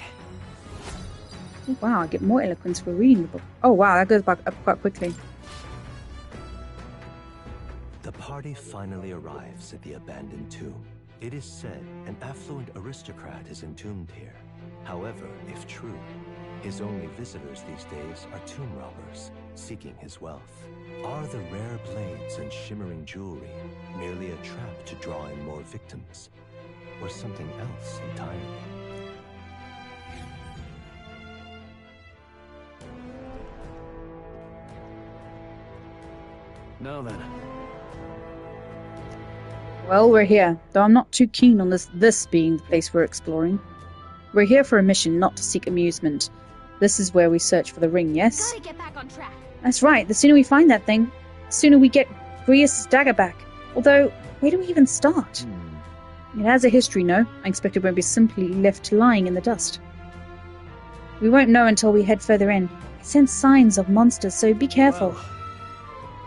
Oh, wow, I get more eloquence for reading the book. Oh, wow, that goes back up quite quickly. The party finally arrives at the abandoned tomb. It is said an affluent aristocrat is entombed here. However, if true, his only visitors these days are tomb robbers, seeking his wealth. Are the rare blades and shimmering jewelry merely a trap to draw in more victims? Or something else entirely? Now then. Well, we're here, though I'm not too keen on this being the place we're exploring. We're here for a mission, not to seek amusement. This is where we search for the ring, yes? Gotta get back on track. That's right, the sooner we find that thing, the sooner we get Grius' dagger back. Although, where do we even start? It has a history, no? I expect it won't be simply left lying in the dust. We won't know until we head further in. I sense signs of monsters, so be careful. Well.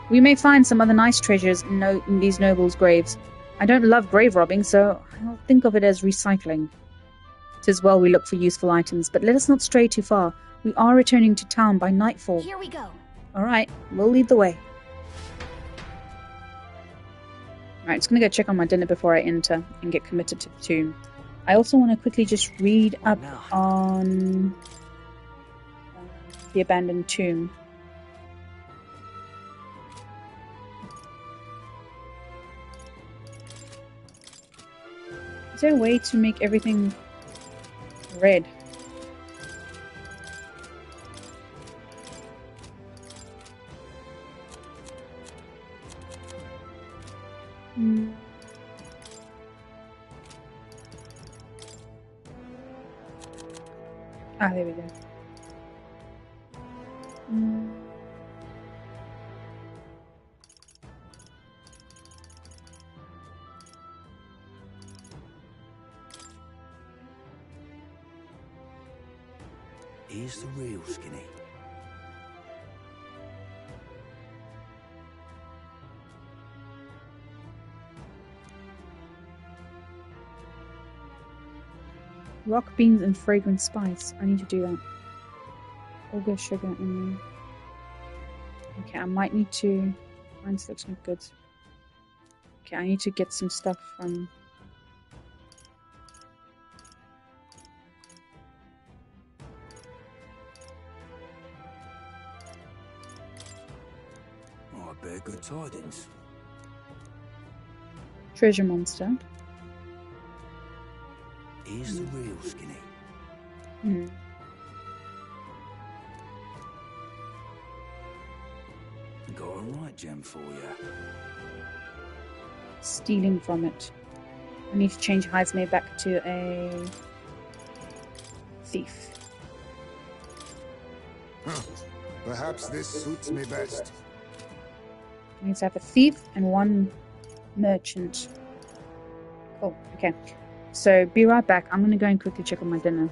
We may find some other nice treasures in these nobles' graves. I don't love grave robbing, so I'll think of it as recycling. 'Tis well we look for useful items, but let us not stray too far. We are returning to town by nightfall. Here we go. Alright, we'll lead the way. Alright, just gonna go check on my dinner before I enter and get committed to the tomb. I also want to quickly just read up on the abandoned tomb. Is there a way to make everything red? Ah, there we go. Here's the real skinny. Rock beans and fragrant spice. I need to do that. Ogre sugar and... Okay, I might need to... Mine looks not good. Okay, I need to get some stuff from... Oh, I bear good tidings. Treasure monster. Here's the real skinny. Got a right gem for you. Stealing from it. I need to change Heisme back to a thief. Huh. Perhaps this suits me best. I need to have a thief and one merchant. Cool. Okay. So be right back. I'm gonna go and quickly check on my dinner.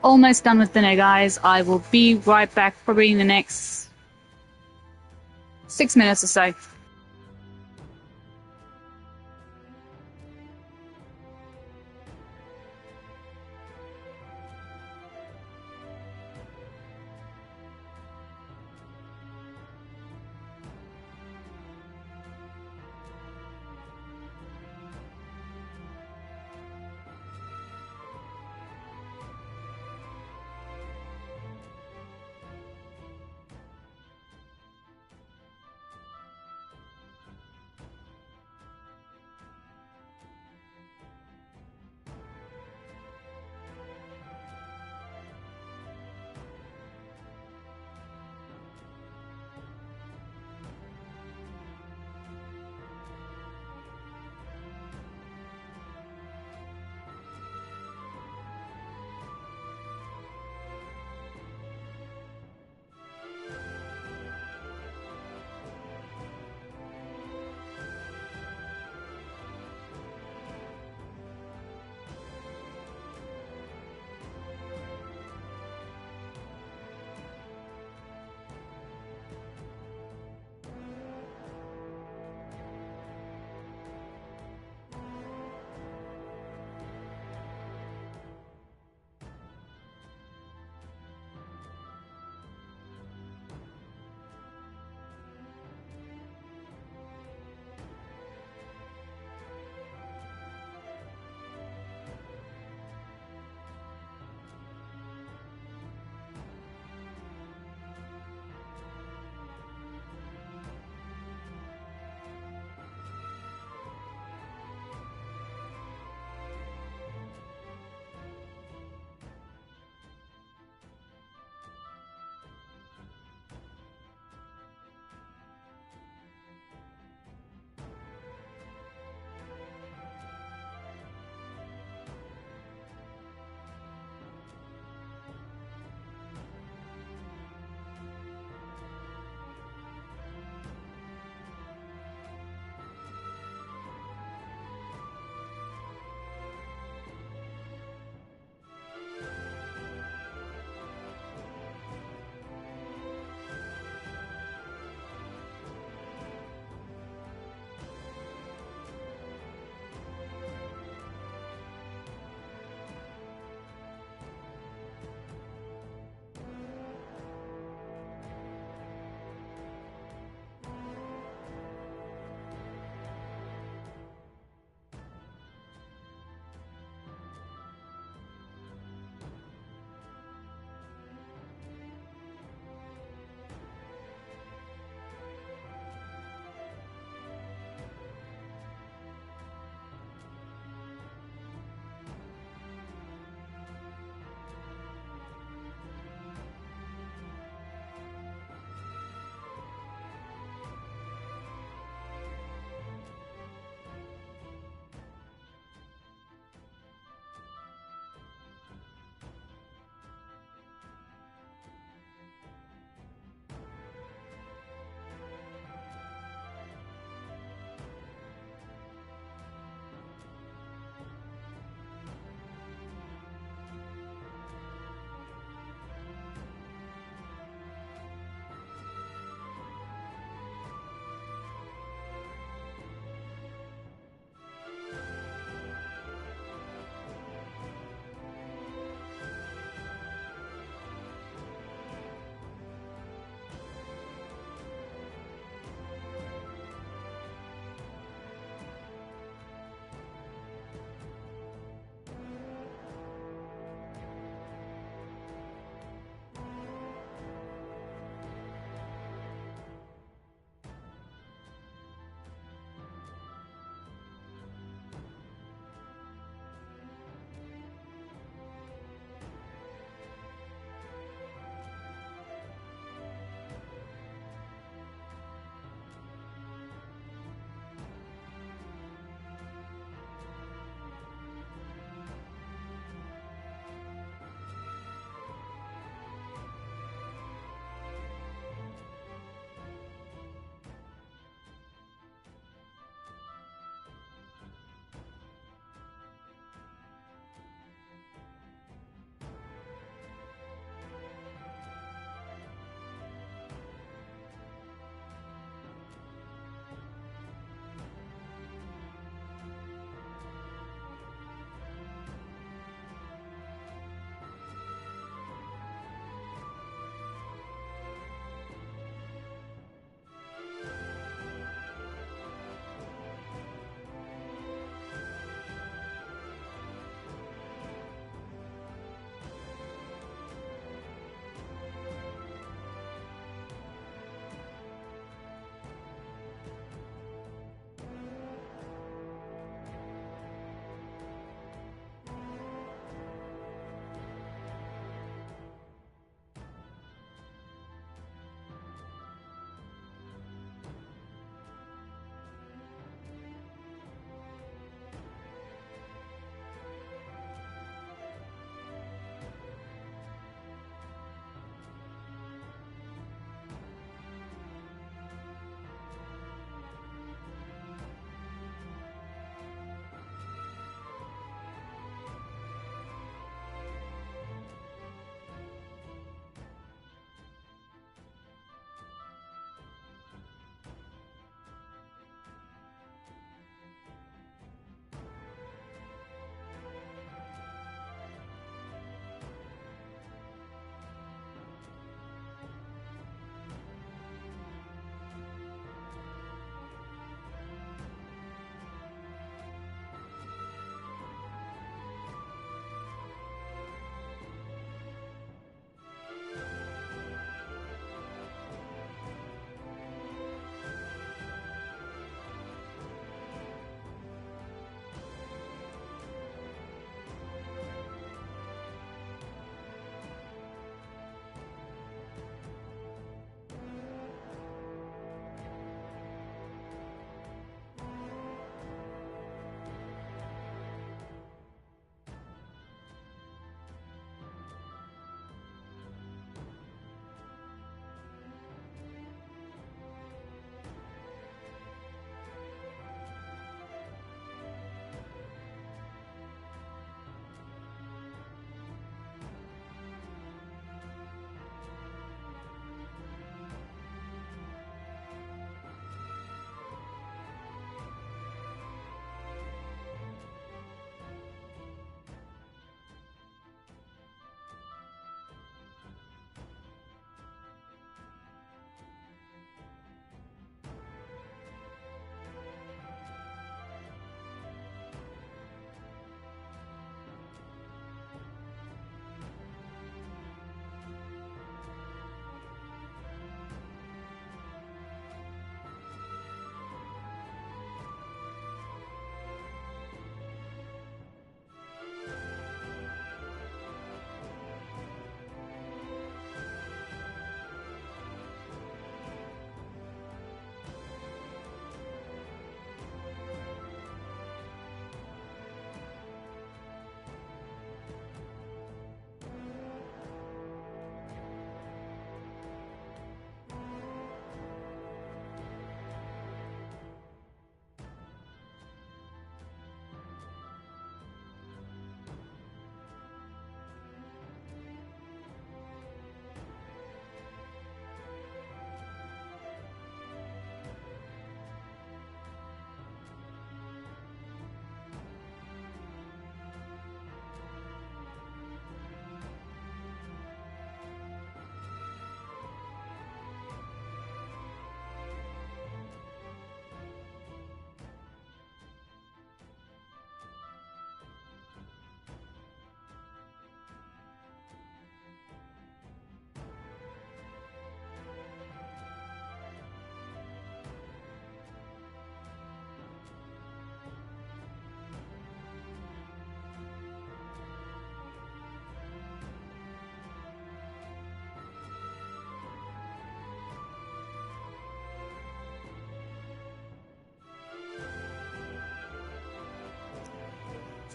Almost done with dinner, guys. I will be right back probably in the next 6 minutes or so.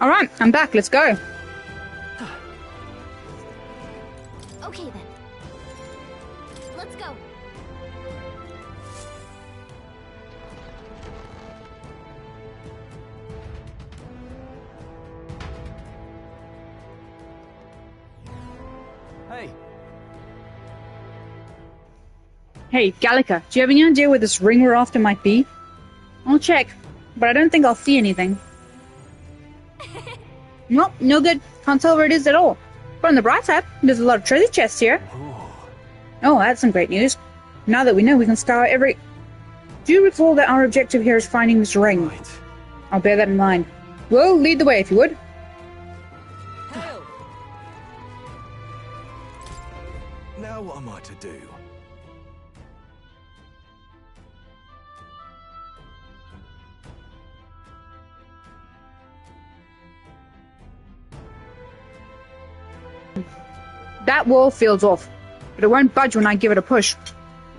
Alright, I'm back. Let's go. Okay then. Let's go. Hey. Hey, Gallica, do you have any idea where this ring we're after might be? I'll check, but I don't think I'll see anything. Nope, no good. Can't tell where it is at all. But on the bright side, there's a lot of treasure chests here. Oh, that's some great news. Now that we know, we can scour every... Do you recall that our objective here is finding this ring? Right. I'll bear that in mind. Well, lead the way if you would. Now what am I to do? That wall feels off, but it won't budge when I give it a push.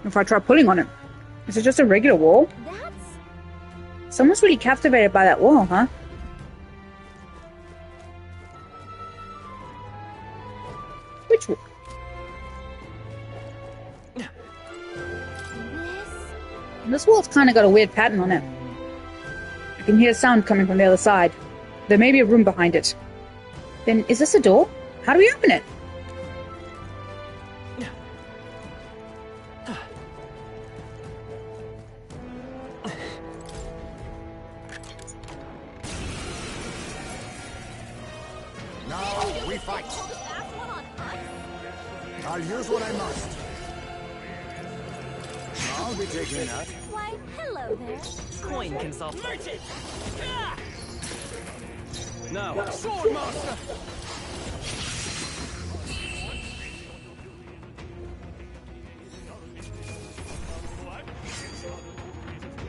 If I try pulling on it. Is it just a regular wall? Someone's really captivated by that wall, huh? Which wall? This wall's kind of got a weird pattern on it. I can hear sound coming from the other side. There may be a room behind it. Then, is this a door? How do we open it? Now we fight. I'll use what I must. I'll be taking that. Why, hello there. Coin can solve. Merchant! No. Sword master!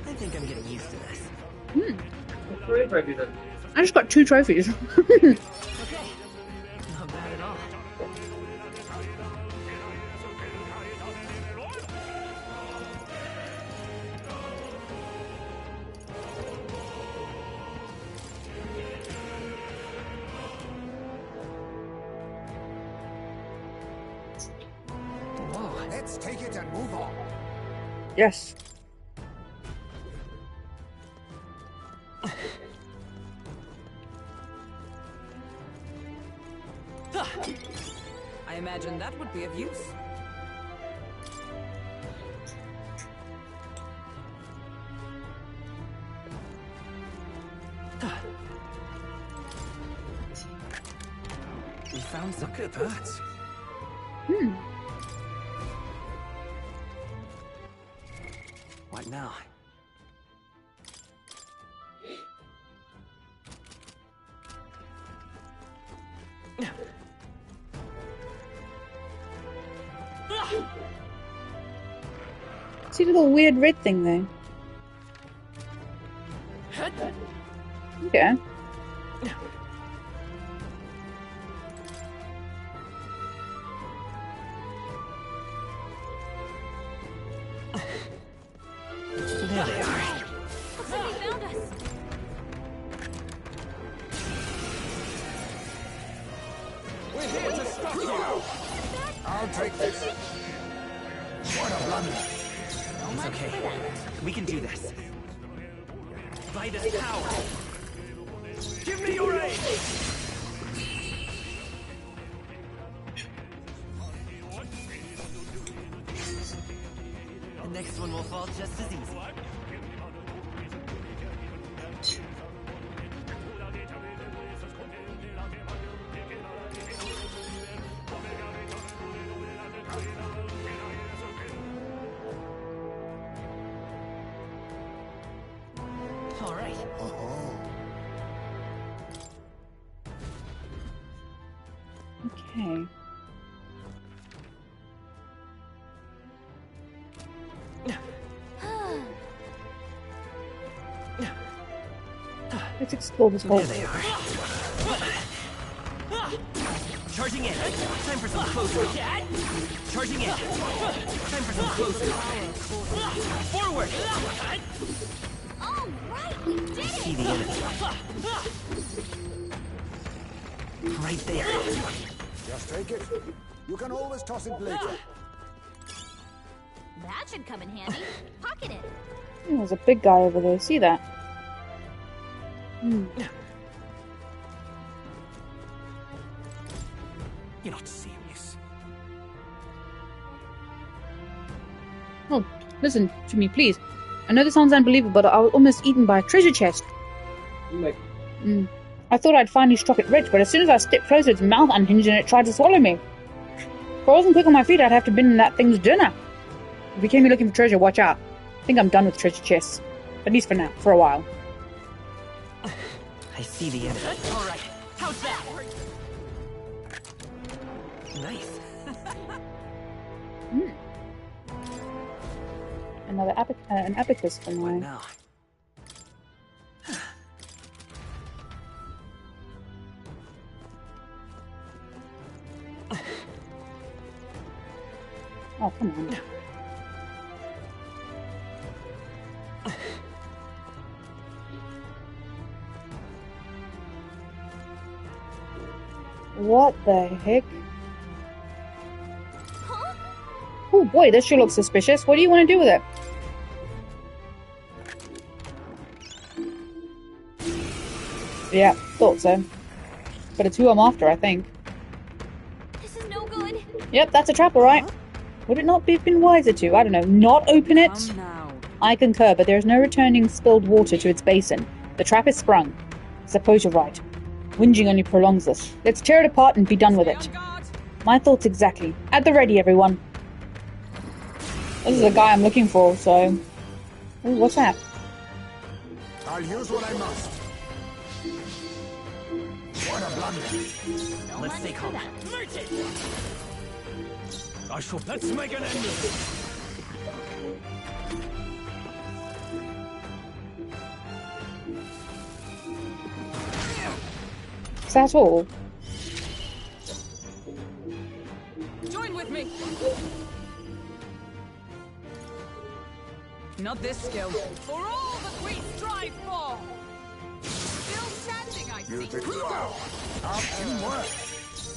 I think I'm getting used to this. I just got 2 trophies. Okay. Not bad at all. Whoa. Let's take it and move on. Yes. I imagine that would be of use. We found some good that. What now? See the little weird red thing there? Okay. There they are. Looks like they found us. We're here to stop you. I'll take this. What a blunder. It's okay. We can do this. By this power. Give me your aid! The next one will fall just as easy. All right. Okay. Let's explore this hole. There they are. Charging in. Time for some closer. Charging in. Time for some closer. Forward. All right, we did it. See the enemy. Right there. Just take it. You can always toss it later. That should come in handy. Pocket it. There's a big guy over there. See that? You're not serious. Oh, listen to me, please. I know this sounds unbelievable, but I was almost eaten by a treasure chest. I thought I'd finally struck it rich, but as soon as I stepped closer, its mouth unhinged and it tried to swallow me. If I wasn't quick on my feet, I'd have to been in that thing's dinner. If you came here looking for treasure, watch out. I think I'm done with treasure chests. At least for now, for a while. I see the end. All right. How's that? Nice. Another an abacus for mine. Now. Oh, come on. What the heck? Oh boy, this sure looks suspicious. What do you want to do with it? Yeah, thought so. But it's who I'm after, I think. This is no good. Yep, that's a trap, alright. Would it not be been wiser to, I don't know, not open it? I concur, but there is no returning spilled water to its basin. The trap is sprung. Suppose you're right. Whinging only prolongs this. Let's tear it apart and be done with it. My thoughts exactly. At the ready, everyone. This is the guy I'm looking for, so... Ooh, what's that? I'll use what I must. What a blunder. Let's stay calm. I shall. Let's make an end of this. Is that all? Join with me. Not this skill. For all that we strive for. Still standing, I see. So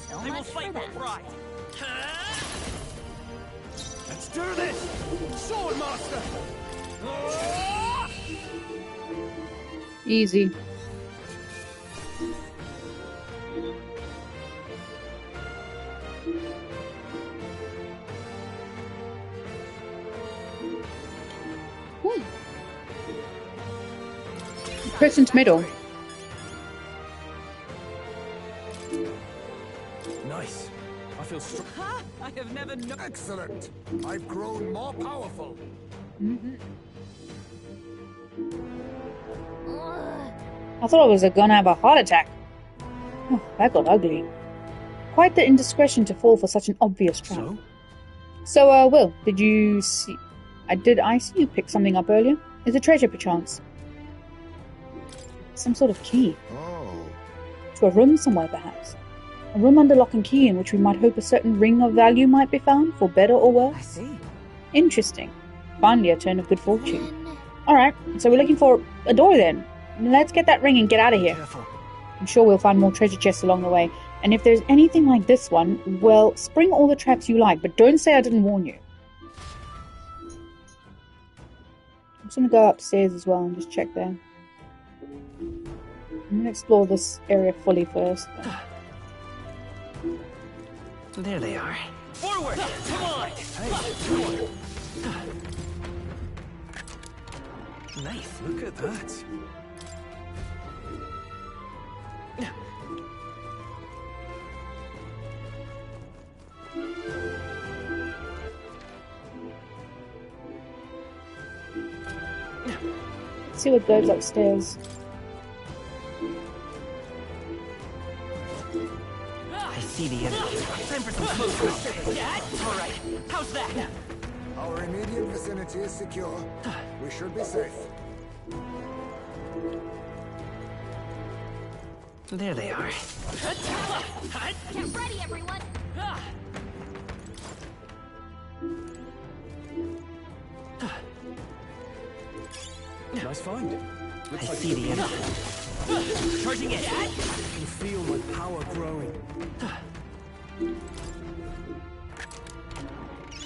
I will much fight for for that. pride. Let's do this! Sword Master! Easy. Crescent middle. Nice. I feel strong. I have never known. Excellent. I've grown more powerful. I thought I was gonna have a heart attack. Oh, that got ugly. Quite the indiscretion to fall for such an obvious trap. So, Will, did you see... I see you pick something up earlier? Is it treasure, perchance? Some sort of key. Oh. To a room somewhere, perhaps. A room under lock and key in which we might hope a certain ring of value might be found, for better or worse. I see. Interesting. Finally, a turn of good fortune. Alright, so we're looking for a door then. Let's get that ring and get out of here. Careful. I'm sure we'll find more treasure chests along the way. And if there's anything like this one, well, spring all the traps you like, but don't say I didn't warn you. I'm just gonna go upstairs as well and just check there. I'm gonna explore this area fully first. There they are. Forward! Come on! Nice. Look at that. Let's see what goes upstairs. I see the enemy. Time for some close. All right. How's that? Our immediate vicinity is secure. We should be safe. There they are. Get ready, everyone. Nice find. I see the enemy. Charging in. I can feel my power growing.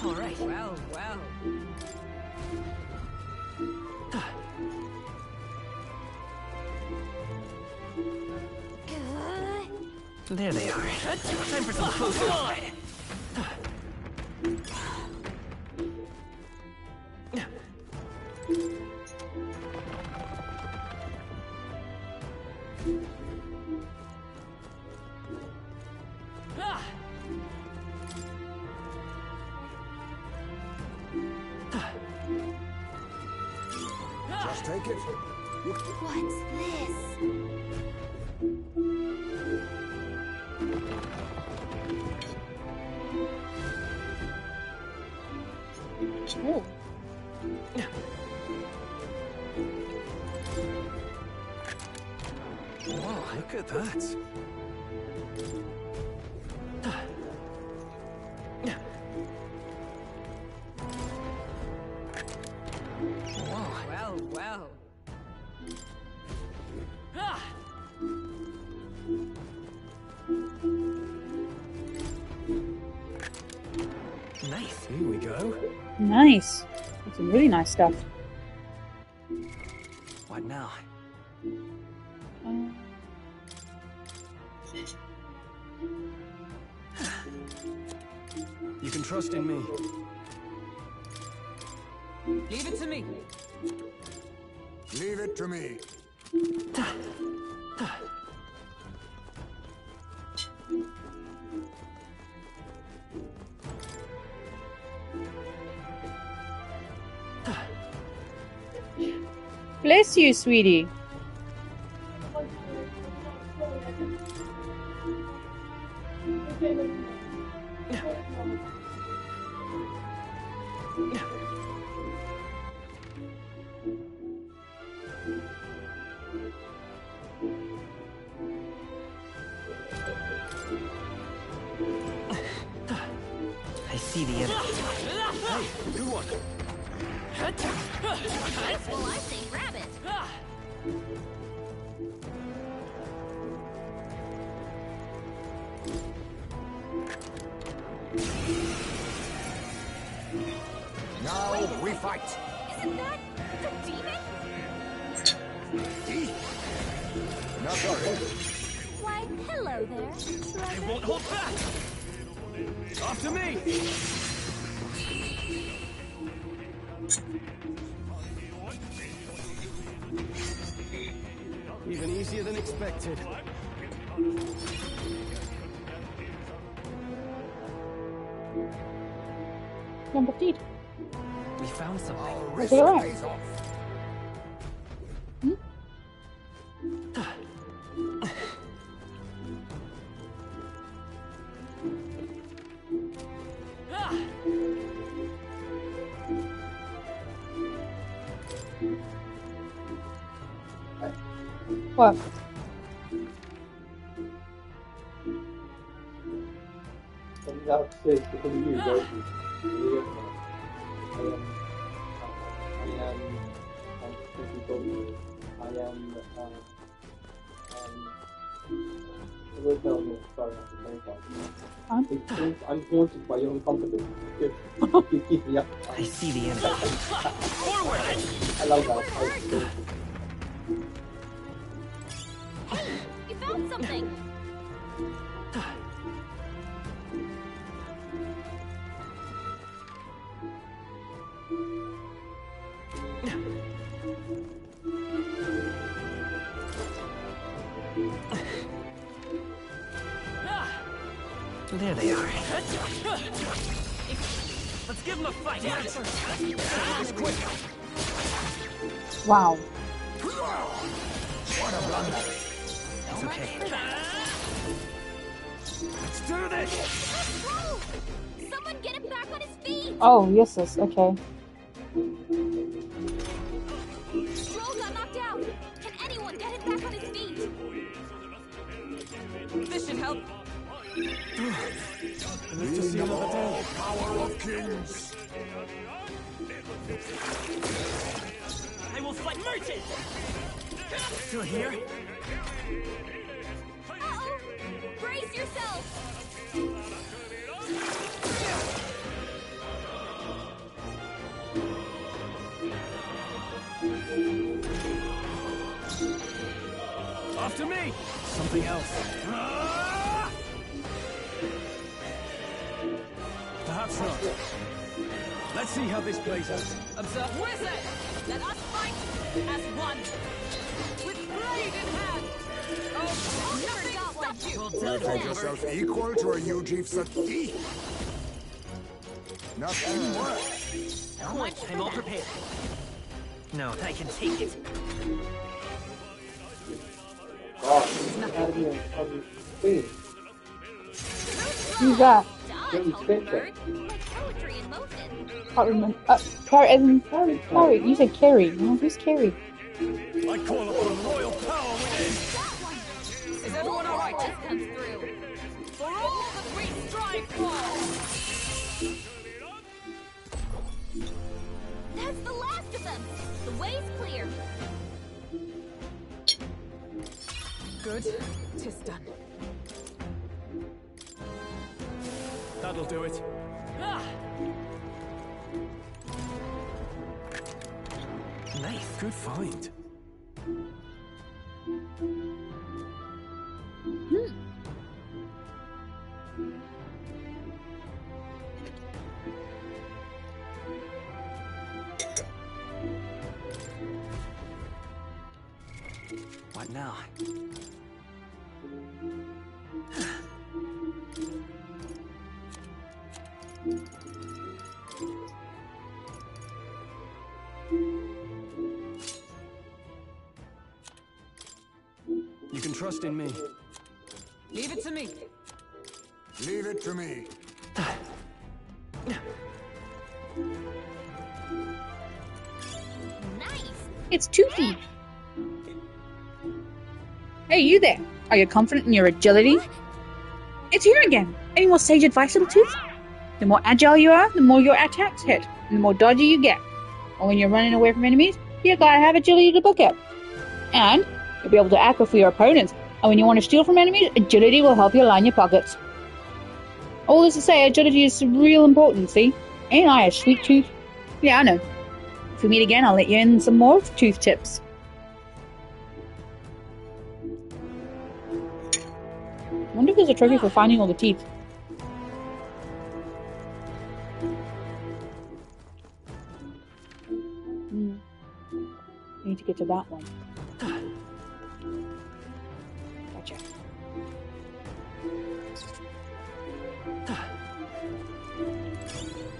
All right. Well, well. There they are. Time for some closer look. Just take it. What's this? Oh. Wow, look at that. Well, well. Nice. Here we go. Nice. That's some really nice stuff. What now? You can trust in me. Leave it to me. Leave it to me. Bless you, sweetie. I see the enemy. Hey, good one. Well, I say grab it. Now we fight. Isn't that the demon? No, sorry. Why, hello there. I won't hold back. After me. Even easier than expected. Number 3. We found something. Is it alright? What? I'm haunted by your incompetence. Keep me up. I see the enemy. Forward! I love that. You found something. There they are. Let's give them a fight. It's quick. Wow. What a blunder. It's okay. Let's do this. Whoa! Someone get him back on his feet. Oh, yes, yes, okay. Stroll got knocked out. Can anyone get him back on his feet? This should help. Live to see another day. Power of kings. I will fight merchants. Still here? Uh-oh! Brace yourself! After me! Something else. Perhaps not. Let's see how this plays out. Observe. Wizard! Let us fight as one! With blade in hand! Oh, nothing stops you! Hold yourself equal to a Ujif's thief. Nothing more. I'm all prepared. No, I can take it. Who's that? Can't remember. Carrie. You said Carrie. No, who's Carrie? I call upon the royal power within. Is everyone alright? This comes through. For all that we strive for! That's the last of them! The way's clear. Good. 'Tis done. That'll do it. Ah! Nice. Good find. What now? You can trust in me. Leave it to me. Leave it to me. Nice! It's Toothy. Hey, you there. Are you confident in your agility? It's here again. Any more sage advice, little Tooth? The more agile you are, the more your attacks hit, and the more dodgy you get. Or when you're running away from enemies, you gotta have agility to book it. And you'll be able to act for your opponents. And when you want to steal from enemies, agility will help you line your pockets. All this to say, agility is real important, see? Ain't I a sweet tooth? Yeah, I know. If we meet again, I'll let you in some more tooth tips. I wonder if there's a trophy for finding all the teeth. I need to get to that one. Gotcha.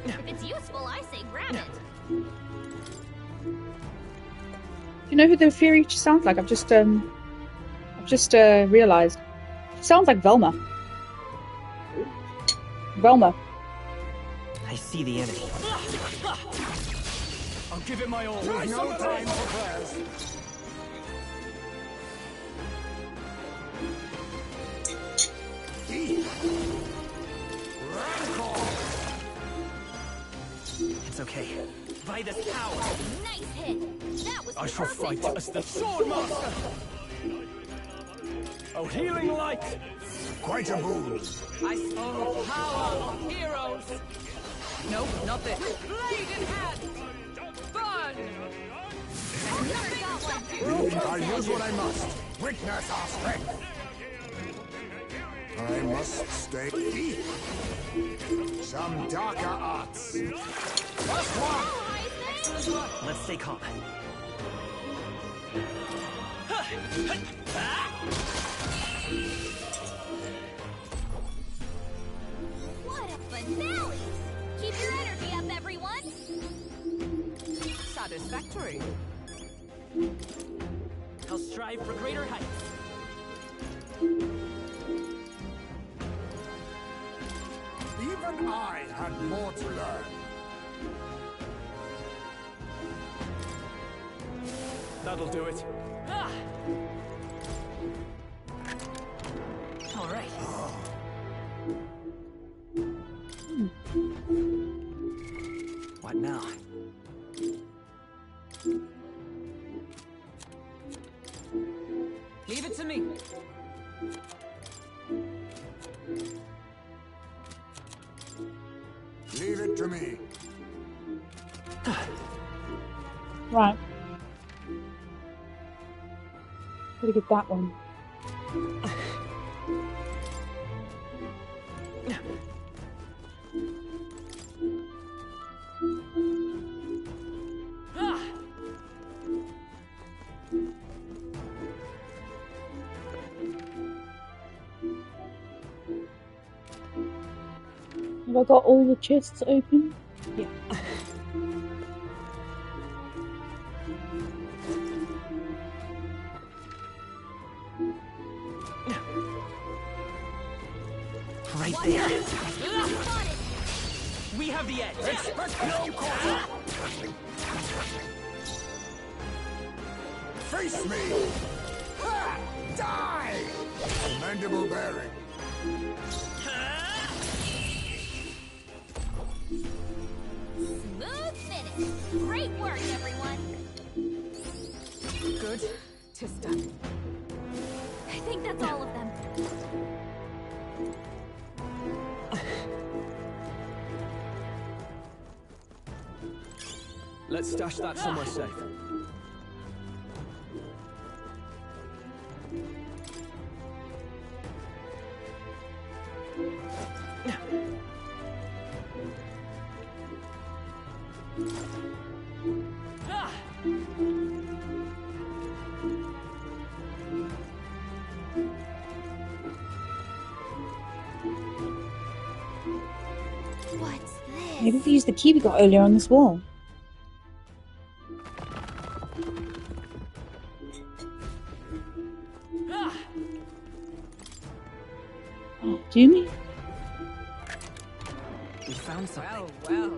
If it's useful, I say grab it. You know who the fairy sounds like? I've just realized. She sounds like Velma. Velma. I see the enemy. I'll give it my all. There's no time for prayers. It's okay. By this power. Nice hit! That was I shall perfect. fight as the Sword Master. Oh, healing light! Quite a boon. I saw the power of heroes! Nope, not this. With blade in hand! Burn! Never got one! I'll use what I must. Witness our strength. I must stay deep. Some darker arts. First one. Let's stay calm. What a finale! Keep your energy up, everyone! Satisfactory. I'll strive for greater heights. Even I had more to learn. That'll do it. Ah! All right. What now? Leave it to me. Leave it to me. Right. Gotta get that one. Have I got all the chests open? Yeah. Right there. We have the edge. No quarter. Face me! Ha! Die! Commendable bearing. Smooth finish. Great work, everyone. Good. 'Tis done. I think that's all of them. Let's stash that somewhere safe. What's this? Maybe if we use the key we got earlier on this wall. Oh, do me? We found something. Well.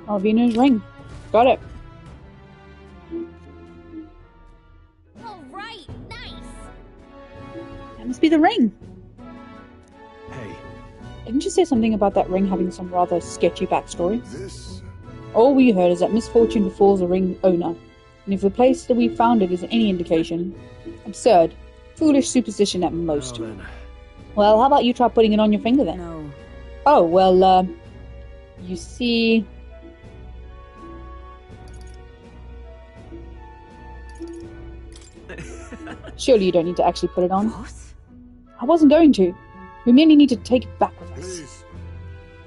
Alvina's ring. Got it. All right, nice. That must be the ring. Hey. Didn't you say something about that ring having some rather sketchy backstory? This... All we heard is that misfortune befalls the ring owner, and if the place that we found it is any indication, absurd, foolish superstition at most. Well, then. Well, how about you try putting it on your finger then? No. Oh, well, you see... Surely you don't need to actually put it on. What? I wasn't going to. We merely need to take it back with us. Please.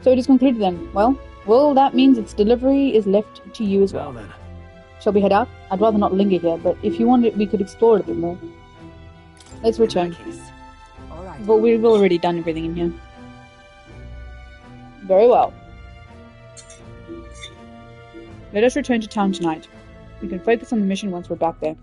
So it is concluded then. Well, that means its delivery is left to you as well. Well then. Shall we head out? I'd rather not linger here, but if you want it, we could explore it a bit more. Let's return. All right. Well, we've already done everything in here. Very well. Let us return to town tonight. We can focus on the mission once we're back there.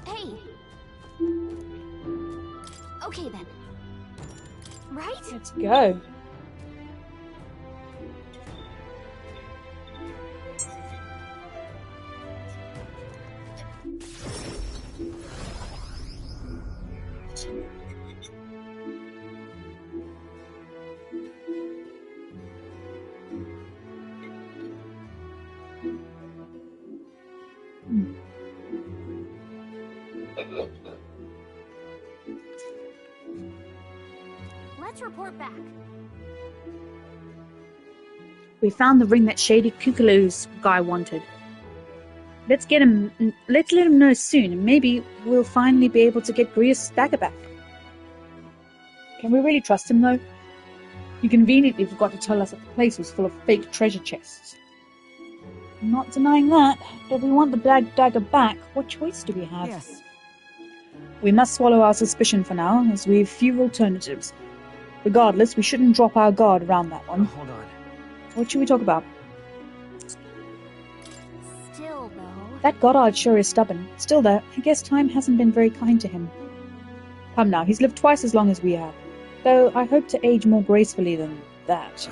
Hey. Okay then. Right? Let's go. Let's report back. We found the ring that shady Kukulu's guy wanted. Let's get him. Let's let him know soon, and maybe we'll finally be able to get Gria's dagger back. Can we really trust him, though? He conveniently forgot to tell us that the place was full of fake treasure chests. I'm not denying that, but if we want the dagger back, what choice do we have? Yes. We must swallow our suspicion for now, as we've few alternatives. Regardless, we shouldn't drop our guard around that one. Hold on. What should we talk about? Still, though. That Goddard sure is stubborn. Still, though, I guess time hasn't been very kind to him. Come now, he's lived twice as long as we have. Though I hope to age more gracefully than that.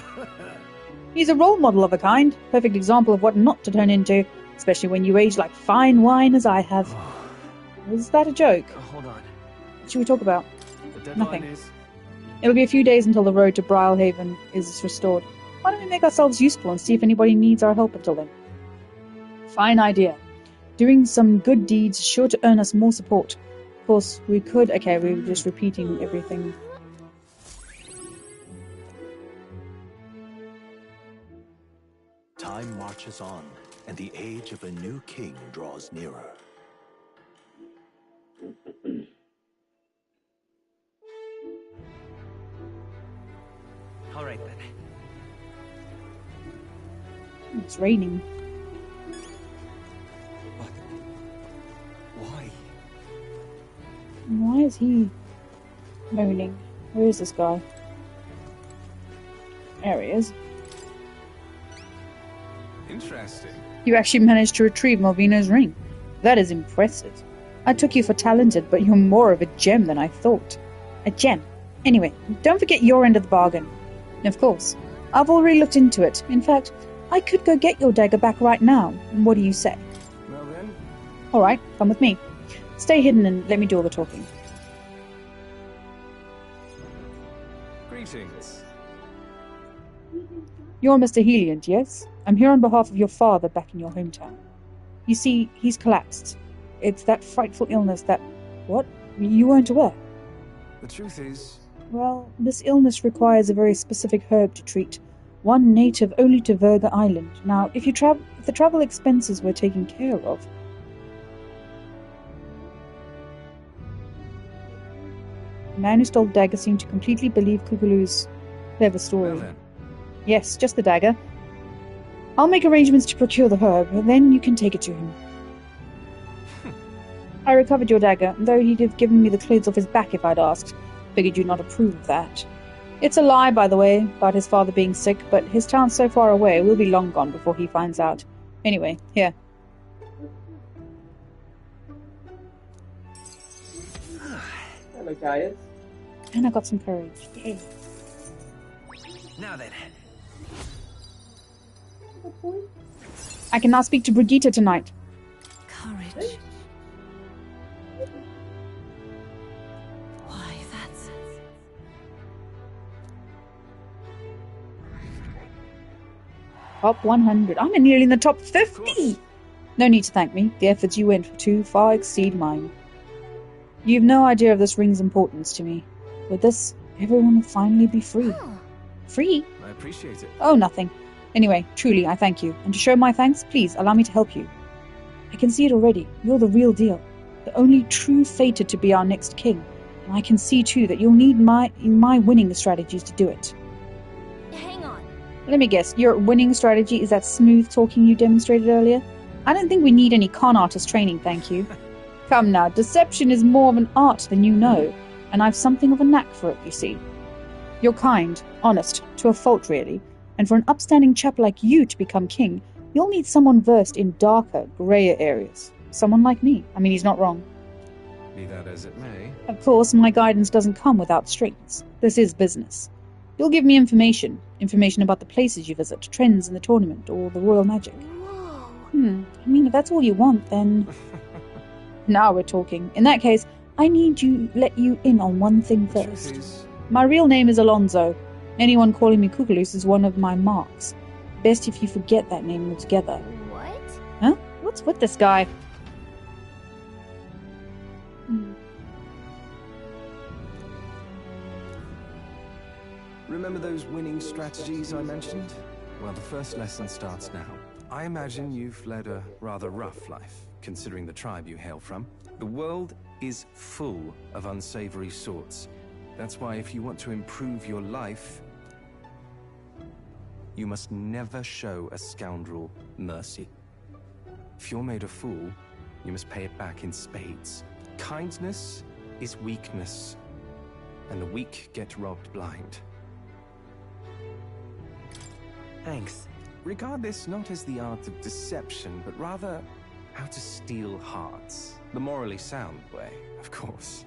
He's a role model of a kind. Perfect example of what not to turn into. Especially when you age like fine wine as I have. Was that a joke? Hold on. What should we talk about? The deadline Nothing. is... It'll be a few days until the road to Brilehaven is restored. Why don't we make ourselves useful and see if anybody needs our help until then? Fine idea. Doing some good deeds is sure to earn us more support. Of course, we could... Okay, we were just repeating everything. Time marches on, and the age of a new king draws nearer. All right then. It's raining. Why? Why is he moaning? Where is this guy? There he is. Interesting. You actually managed to retrieve Malvino's ring. That is impressive. I took you for talented, but you're more of a gem than I thought. A gem. Anyway, don't forget your end of the bargain. Of course. I've already looked into it. In fact, I could go get your dagger back right now. What do you say? Well then. Alright, come with me. Stay hidden and let me do all the talking. Greetings. You're Mr. Heliant, yes? I'm here on behalf of your father back in your hometown. You see, he's collapsed. It's that frightful illness that... What? You weren't aware? The truth is... Well, this illness requires a very specific herb to treat. One native only to Verga Island. Now, if the travel expenses were taken care of... The man who stole the dagger seemed to completely believe Kukulu's clever story. Well then. Yes, just the dagger. I'll make arrangements to procure the herb, and then you can take it to him. I recovered your dagger, though he'd have given me the clothes off his back if I'd asked. Figured you'd not approve of that. It's a lie, by the way, about his father being sick, but his town's so far away, we'll be long gone before he finds out. Anyway, here. Hello, guys. And I got some courage. Yay. Now then. I can now speak to Brigitte tonight. Courage. Why, that's... Top 100. I'm nearly in the top 50! No need to thank me. The efforts you went to far exceed mine. You've no idea of this ring's importance to me. With this, everyone will finally be free. Free? I appreciate it. Oh, nothing. Anyway, truly, I thank you. And to show my thanks, please allow me to help you. I can see it already. You're the real deal. The only true fated to be our next king. And I can see, too, that you'll need my winning strategies to do it. Hang on. Let me guess, your winning strategy is that smooth talking you demonstrated earlier? I don't think we need any con artist training, thank you. Come now, deception is more of an art than you know, and I've something of a knack for it, you see. You're kind, honest, to a fault really, and for an upstanding chap like you to become king, you'll need someone versed in darker, greyer areas. Someone like me. I mean, he's not wrong. Be that as it may. Of course, my guidance doesn't come without strings. This is business. You'll give me information about the places you visit, trends in the tournament, or the royal magic. I mean, if that's all you want, then... Now we're talking. In that case, I need to let you in on one thing first. My real name is Alonzo. Anyone calling me Kukulus is one of my marks. Best if you forget that name altogether. What? Huh? What's with this guy? Remember those winning strategies I mentioned? Well, the first lesson starts now. I imagine you've led a rather rough life, considering the tribe you hail from. The world is full of unsavory sorts. That's why if you want to improve your life, you must never show a scoundrel mercy. If you're made a fool, you must pay it back in spades. Kindness is weakness, and the weak get robbed blind. Thanks. Regard this not as the art of deception, but rather how to steal hearts. The morally sound way, of course.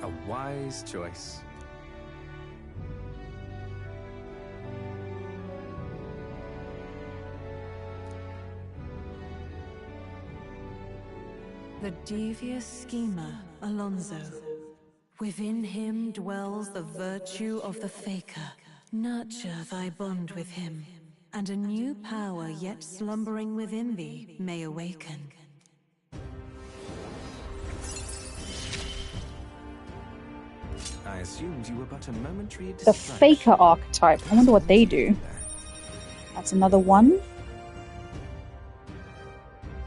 A wise choice. The devious schemer, Alonso. Within him dwells the virtue of the faker. Nurture thy bond with him, and a new power yet slumbering within thee may awaken. I assumed you were but a momentary The distraction. faker archetype. I wonder what they do. That's another 1.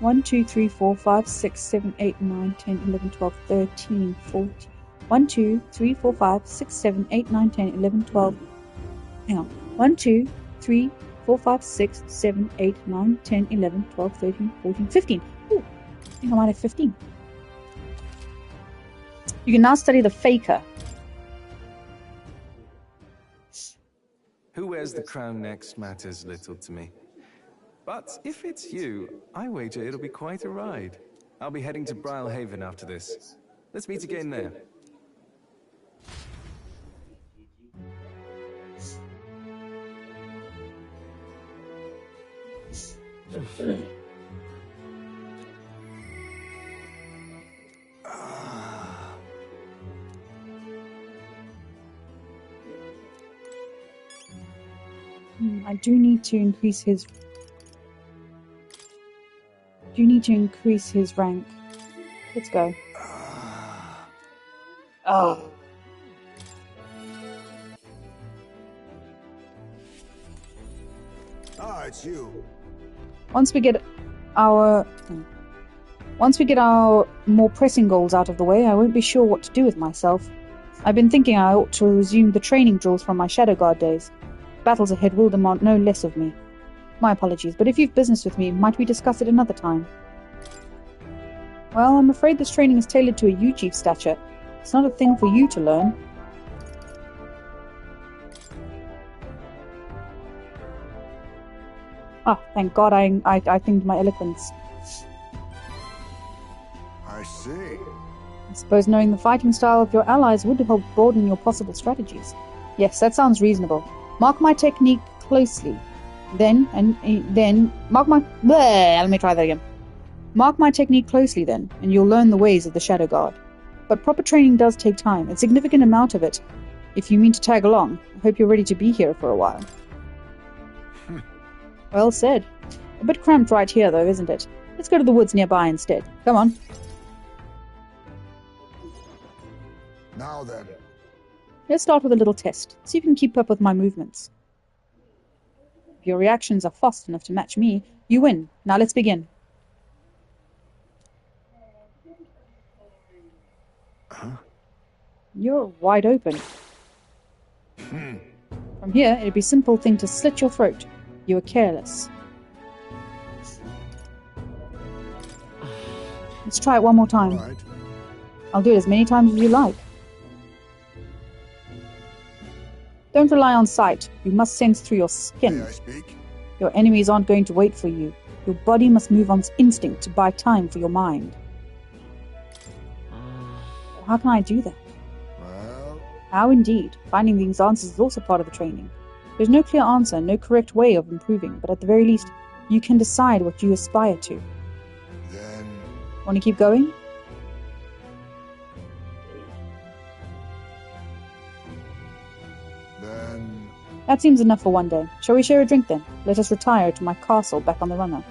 1, 2, 3, 4, 5, 6, 7, 8, 9, 10, 11, 12, 13, 14. 1, 2, 3, 4, 5, 6, 7, 8, 9, 10, 11, 12. Hang on. 1, 2, 3, 4, 5, 6, 7, 8, 9, 10, 11, 12, 13, 14, 15. Ooh, I think I might have 15. You can now study the faker. Who wears the crown next matters little to me. But if it's you, I wager it'll be quite a ride. I'll be heading to Brilehaven after this. Let's meet again there. I do need to increase his... rank. Let's go. Oh. Ah, it's you. Once we get our more pressing goals out of the way, I won't be sure what to do with myself. I've been thinking I ought to resume the training drills from my Shadow Guard days. Battles ahead will demand no less of me. My apologies, but if you've business with me, might we discuss it another time? Well, I'm afraid this training is tailored to a Uchief stature. It's not a thing for you to learn. Ah, thank God I thinked my eloquence. I see. I suppose knowing the fighting style of your allies would help broaden your possible strategies. Yes, that sounds reasonable. Mark my technique closely. Then mark my... Bleh, let me try that again. Mark my technique closely then, and you'll learn the ways of the Shadow Guard. But proper training does take time, a significant amount of it. If you mean to tag along, I hope you're ready to be here for a while. Well said. A bit cramped right here, though, isn't it? Let's go to the woods nearby instead. Come on. Now then. Let's start with a little test. See if you can keep up with my movements. If your reactions are fast enough to match me, you win. Now let's begin. Huh? You're wide open. From here, it'd be a simple thing to slit your throat. You are careless. Let's try it one more time. Right. I'll do it as many times as you like. Don't rely on sight. You must sense through your skin. May I speak? Your enemies aren't going to wait for you. Your body must move on instinct to buy time for your mind. How can I do that? Well... How indeed. Finding these answers is also part of the training. There's no clear answer, no correct way of improving, but at the very least, you can decide what you aspire to. Then... Want to keep going? Then... That seems enough for one day. Shall we share a drink then? Let us retire to my castle back on the runner.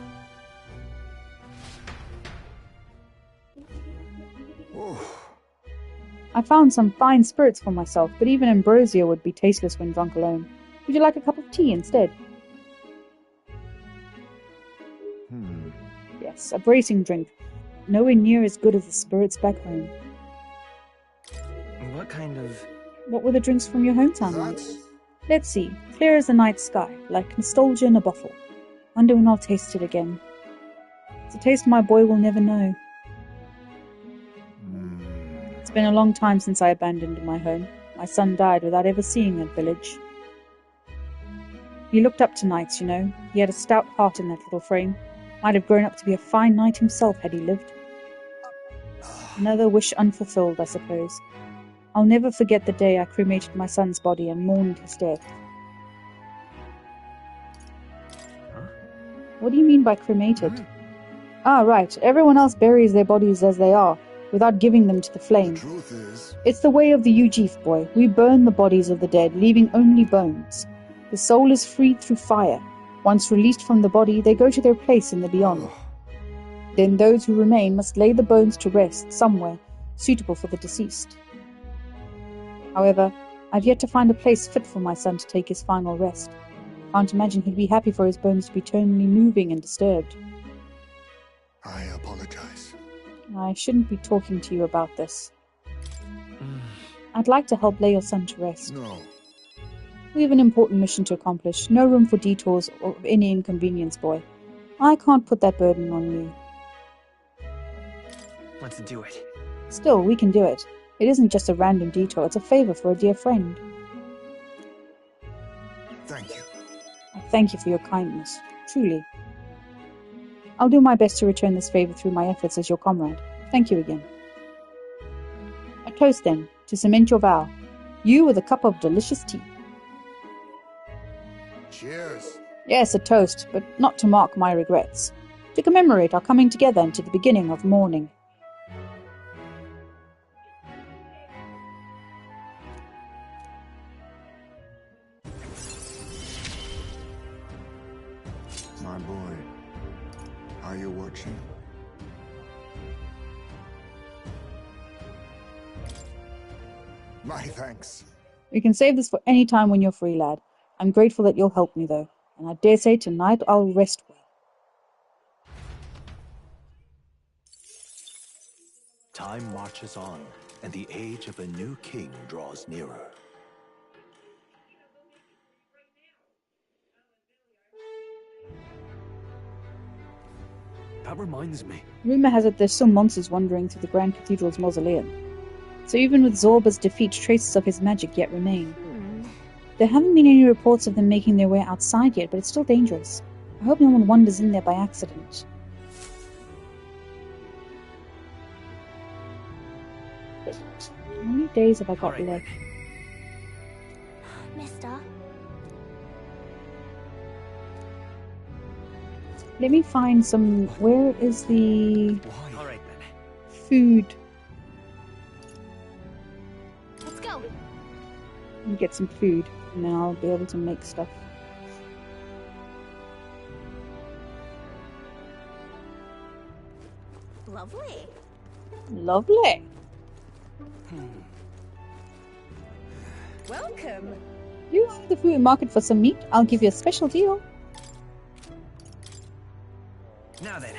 I found some fine spirits for myself, but even ambrosia would be tasteless when drunk alone. Would you like a cup of tea instead? Yes, a bracing drink. Nowhere near as good as the spirits back home. What kind of... What were the drinks from your hometown like? Let's see. Clear as the night sky, like nostalgia in a bottle. Wonder when I'll taste it again. It's a taste my boy will never know. It's been a long time since I abandoned my home. My son died without ever seeing that village. He looked up to knights, you know. He had a stout heart in that little frame. Might have grown up to be a fine knight himself had he lived. Another wish unfulfilled, I suppose. I'll never forget the day I cremated my son's body and mourned his death. What do you mean by cremated? Ah, right. Everyone else buries their bodies as they are, without giving them to the flame. The truth is, It's the way of the Ujif, boy. We burn the bodies of the dead, leaving only bones. The soul is freed through fire. Once released from the body, they go to their place in the beyond. Then those who remain must lay the bones to rest somewhere suitable for the deceased. However, I've yet to find a place fit for my son to take his final rest. Can't imagine he'd be happy for his bones to be eternally moving and disturbed. I apologize. I shouldn't be talking to you about this. I'd like to help lay your son to rest. No. We have an important mission to accomplish. No room for detours or of any inconvenience, boy. I can't put that burden on you. Let's do it. Still, we can do it. It isn't just a random detour, it's a favor for a dear friend. Thank you. I thank you for your kindness. Truly. I'll do my best to return this favor through my efforts as your comrade. Thank you again. A toast, then, to cement your vow. You with a cup of delicious tea. Cheers. Yes, a toast, but not to mark my regrets. To commemorate our coming together into the beginning of mourning. My boy, are you watching? My thanks. We can save this for any time when you're free, lad. I'm grateful that you'll help me, though, and I dare say tonight I'll rest well. Time marches on, and the age of a new king draws nearer. That reminds me. Rumor has it there's some monsters wandering through the Grand Cathedral's mausoleum. So even with Zorba's defeat, traces of his magic yet remain. There haven't been any reports of them making their way outside yet, but it's still dangerous. I hope no one wanders in there by accident. How many days have I got left? Mister? Let me find some... Where is the... Alright then. food? Let's go. Let me get some food, and then I'll be able to make stuff. Lovely. Lovely. Welcome. You are at the food market for some meat? I'll give you a special deal. Now then.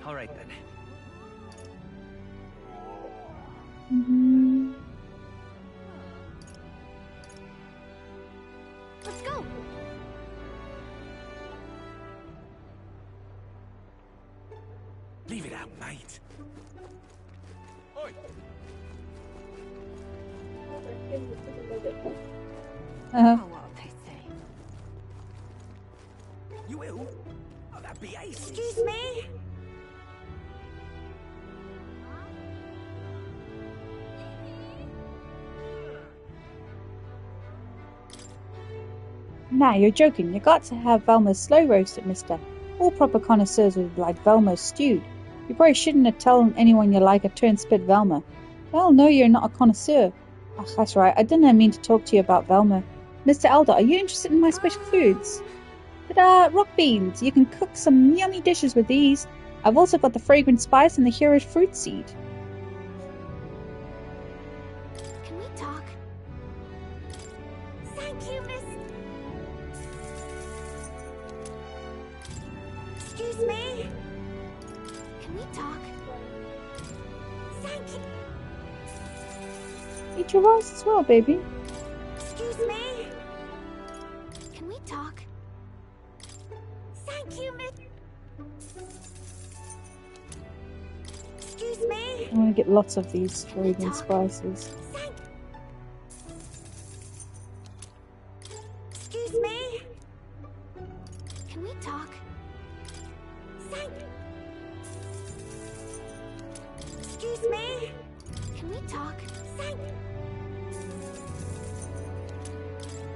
All right then. Let's go. Leave it out, mate. Oi. Uh-huh. Oh, what a pity. You ill? Oh, that'd be ace. Excuse me? Nah, you're joking. You got to have Velma's slow roasted, mister. All proper connoisseurs would like Velma's stewed. You probably shouldn't have told anyone you like a turn-spit Velma. Well, no, you're not a connoisseur. Ah, that's right. I didn't mean to talk to you about Velma. Mr. Elder, are you interested in my special foods? Ta-da! Rock beans! You can cook some yummy dishes with these. I've also got the fragrant spice and the hero fruit seed. Can we talk? Thank you, miss. Excuse me? Can we talk? Thank you. Eat your rice as well, baby. Excuse me? Can we talk? Thank you, miss. Excuse me? I want to get lots of these fragrant spices. Excuse me? Can we talk? Excuse me? Can we talk?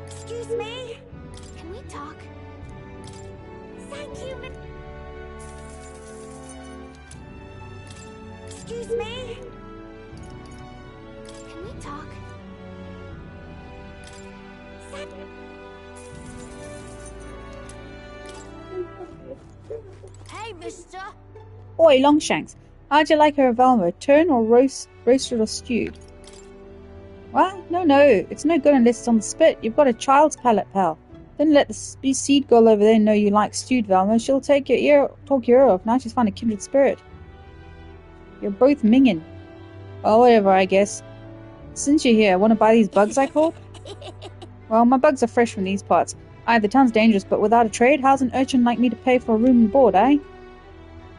Excuse me? Can we talk? Thank you. Excuse me? Can we talk? Hey, mister. Oi, Longshanks. How'd you like her Velma? Turn or roasted or stewed? What? No. It's no good unless it's on the spit. You've got a child's palate, pal. Then let the seed girl over there know you like stewed Velma. She'll talk your ear off. Now she's found a kindred spirit. You're both minging. Well, whatever, I guess. Since you're here, want to buy these bugs I caught? Well, my bugs are fresh from these parts. Aye, the town's dangerous, but without a trade, how's an urchin like me to pay for a room and board, eh?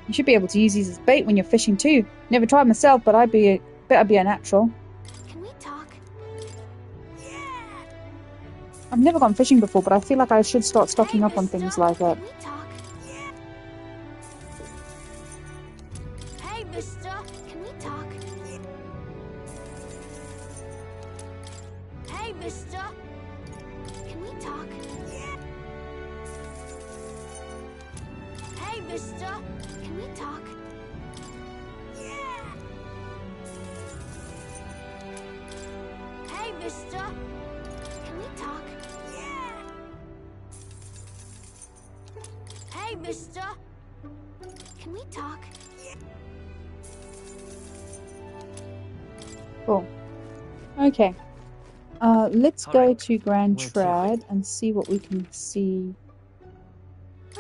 You should be able to use these as bait when you're fishing too. Never tried myself, but I'd be a natural. Can we talk? I've never gone fishing before, but I feel like I should start stocking up on things like that. Can we talk? Hey, mister. Can we talk? Hey, mister. Can we talk? Hey, mister. Can we talk? Hey, mister. Can we talk? Hey, mister. Can we talk? Cool. Okay. Let's go to Grand Trad and see what we can see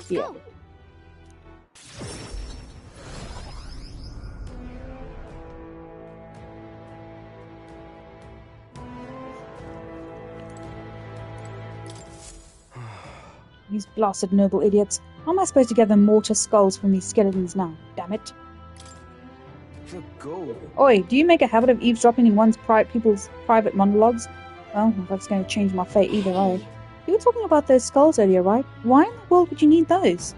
here. These blasted noble idiots. How am I supposed to gather mortar skulls from these skeletons now? Damn it. The gold. Oi, do you make a habit of eavesdropping in people's private monologues? Well, if that's going to change my fate either way. You were talking about those skulls earlier, right? Why in the world would you need those?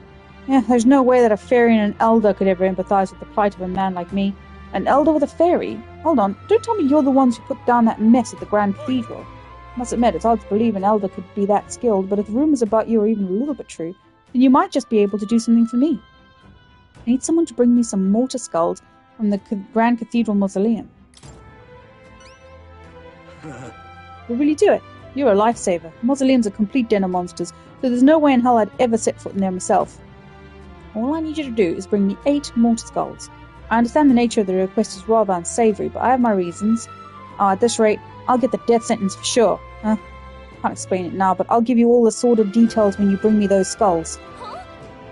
Yeah, there's no way that a fairy and an elder could ever empathize with the plight of a man like me. An elder with a fairy? Hold on, don't tell me you're the ones who put down that mess at the Grand Cathedral. I must admit, it's hard to believe an elder could be that skilled, but if the rumors about you are even a little bit true, then you might just be able to do something for me. I need someone to bring me some mortar skulls from the Grand Cathedral Mausoleum. You'll really do it. You're a lifesaver. Mausoleums are complete den of monsters, so there's no way in hell I'd ever set foot in there myself. All I need you to do is bring me 8 mortar skulls. I understand the nature of the request is rather unsavory, but I have my reasons. At this rate, I'll get the death sentence for sure. Can't explain it now, but I'll give you all the sordid details when you bring me those skulls.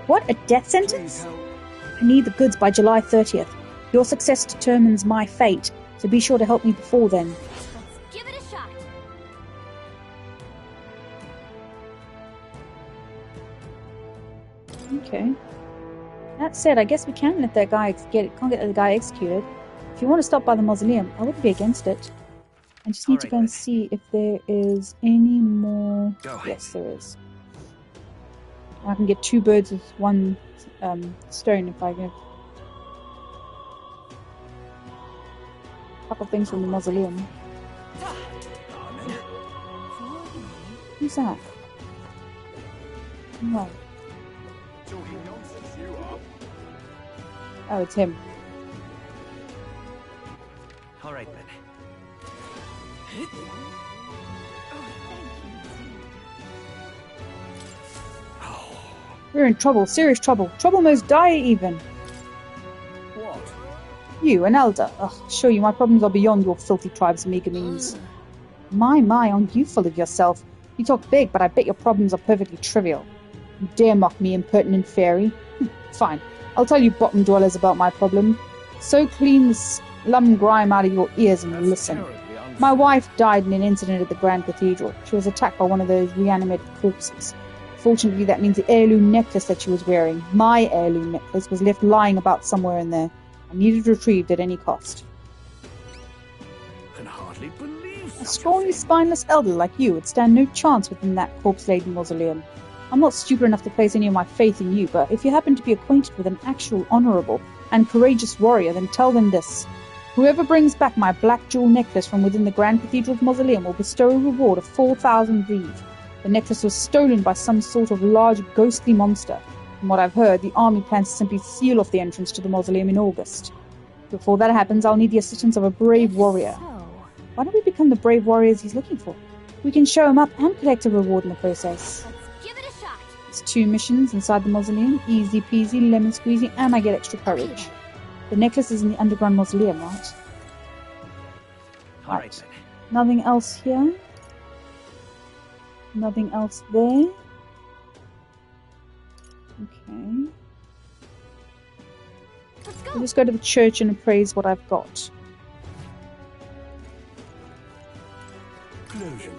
What? A death sentence? I need the goods by July 30th. Your success determines my fate, so be sure to help me before then. Let's give it a shot. Okay. That said, I guess we can let that guy can't get the guy executed. If you want to stop by the mausoleum, I wouldn't be against it. I just need to go and see if there is any more. Yes, there is. I can get 2 birds with 1 stone if I give a couple things from the mausoleum. Who's that? No. Oh, it's him. All right then. We're in trouble, serious trouble. Trouble most dire even. What? You, an elder. Ugh, show you my problems are beyond your filthy tribe's meager means. My, aren't you full of yourself? You talk big, but I bet your problems are perfectly trivial. You dare mock me, impertinent fairy? Fine, I'll tell you bottom dwellers about my problem. So clean the slum grime out of your ears and listen. My wife died in an incident at the Grand Cathedral. She was attacked by one of those reanimated corpses. Fortunately, that means the heirloom necklace that she was wearing, my heirloom necklace, was left lying about somewhere in there. I needed it retrieved at any cost. I can hardly believe A scrawny, spineless elder like you would stand no chance within that corpse-laden mausoleum. I'm not stupid enough to place any of my faith in you, but if you happen to be acquainted with an actual honorable and courageous warrior, then tell them this. Whoever brings back my black jewel necklace from within the Grand Cathedral's mausoleum will bestow a reward of 4,000 reeve. The necklace was stolen by some sort of large, ghostly monster. From what I've heard, the army plans to simply seal off the entrance to the mausoleum in August. Before that happens, I'll need the assistance of a brave warrior. Why don't we become the brave warriors he's looking for? We can show him up and collect a reward in the process. Let's give it a shot. There's 2 missions inside the mausoleum. Easy peasy, lemon squeezy, and I get extra courage. The necklace is in the underground mausoleum, right? Alright then. Nothing else here. Nothing else there. Okay. I'll just go to the church and appraise what I've got. Closure.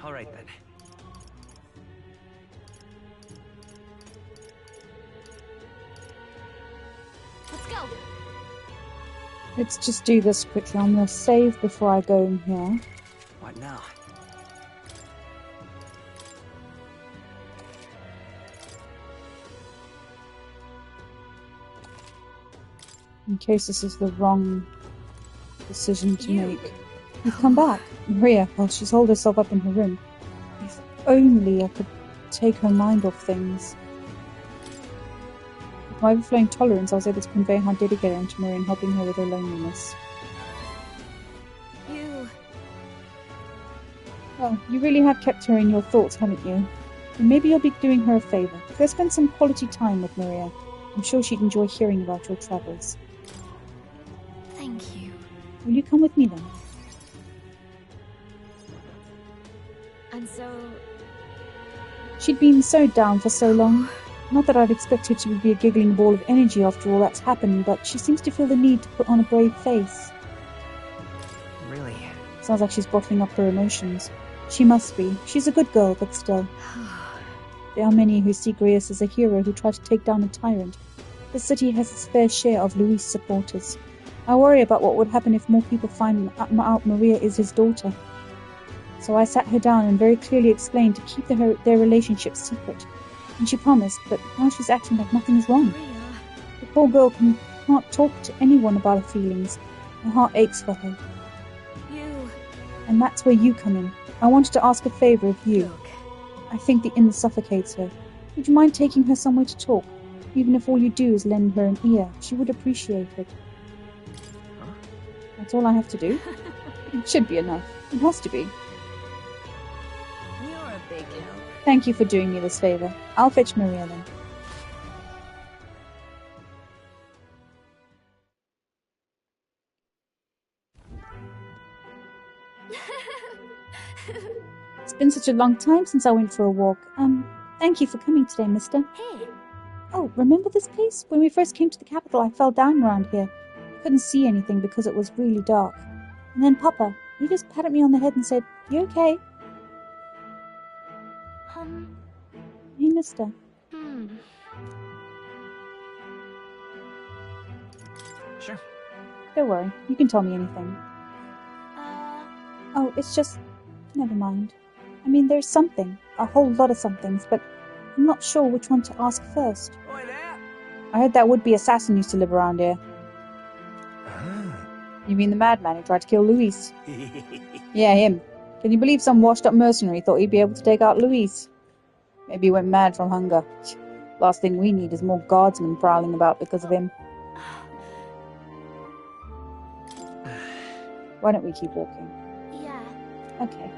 All right then. Let's go. Let's just do this quickly. I'm going to save before I go in here. What now? In case this is the wrong decision to make. You've come back. Maria, well, she's holed herself up in her room. If only I could take her mind off things. With my overflowing tolerance, I was able to convey how dedicated I am to Maria in helping her with her loneliness. Well, you really have kept her in your thoughts, haven't you? And maybe you'll be doing her a favour. Go spend some quality time with Maria. I'm sure she'd enjoy hearing about your travels. Thank you. Will you come with me then? And so... She'd been so down for so long. Not that I'd expect her to be a giggling ball of energy after all that's happened, but she seems to feel the need to put on a brave face. Really? Sounds like she's bottling up her emotions. She must be. She's a good girl, but still. There are many who see Grius as a hero who tried to take down a tyrant. The city has its fair share of Luis supporters. I worry about what would happen if more people find out Maria is his daughter. So I sat her down and very clearly explained to keep their relationship secret. And she promised, but now she's acting like nothing is wrong. The poor girl can't talk to anyone about her feelings. My heart aches for her. And that's where you come in. I wanted to ask a favour of you. I think the inn suffocates her. Would you mind taking her somewhere to talk? Even if all you do is lend her an ear, she would appreciate it. Huh? That's all I have to do. It should be enough. It has to be. You're a big help. Thank you for doing me this favour. I'll fetch Maria then. It's been such a long time since I went for a walk. Thank you for coming today, mister. Hey. Oh, remember this place? When we first came to the capital, I fell down around here. I couldn't see anything because it was really dark. And then Papa, he just patted me on the head and said, "You okay?" Hey, mister. Sure. Don't worry, you can tell me anything. Oh, it's just... Never mind. I mean, there's something. A whole lot of somethings, but I'm not sure which one to ask first. Oi there! I heard that would-be assassin used to live around here. Ah. You mean the madman who tried to kill Luis? Yeah, him. Can you believe some washed-up mercenary thought he'd be able to take out Luis? Maybe he went mad from hunger. Last thing we need is more guardsmen prowling about because of him. Why don't we keep walking? Yeah. Okay.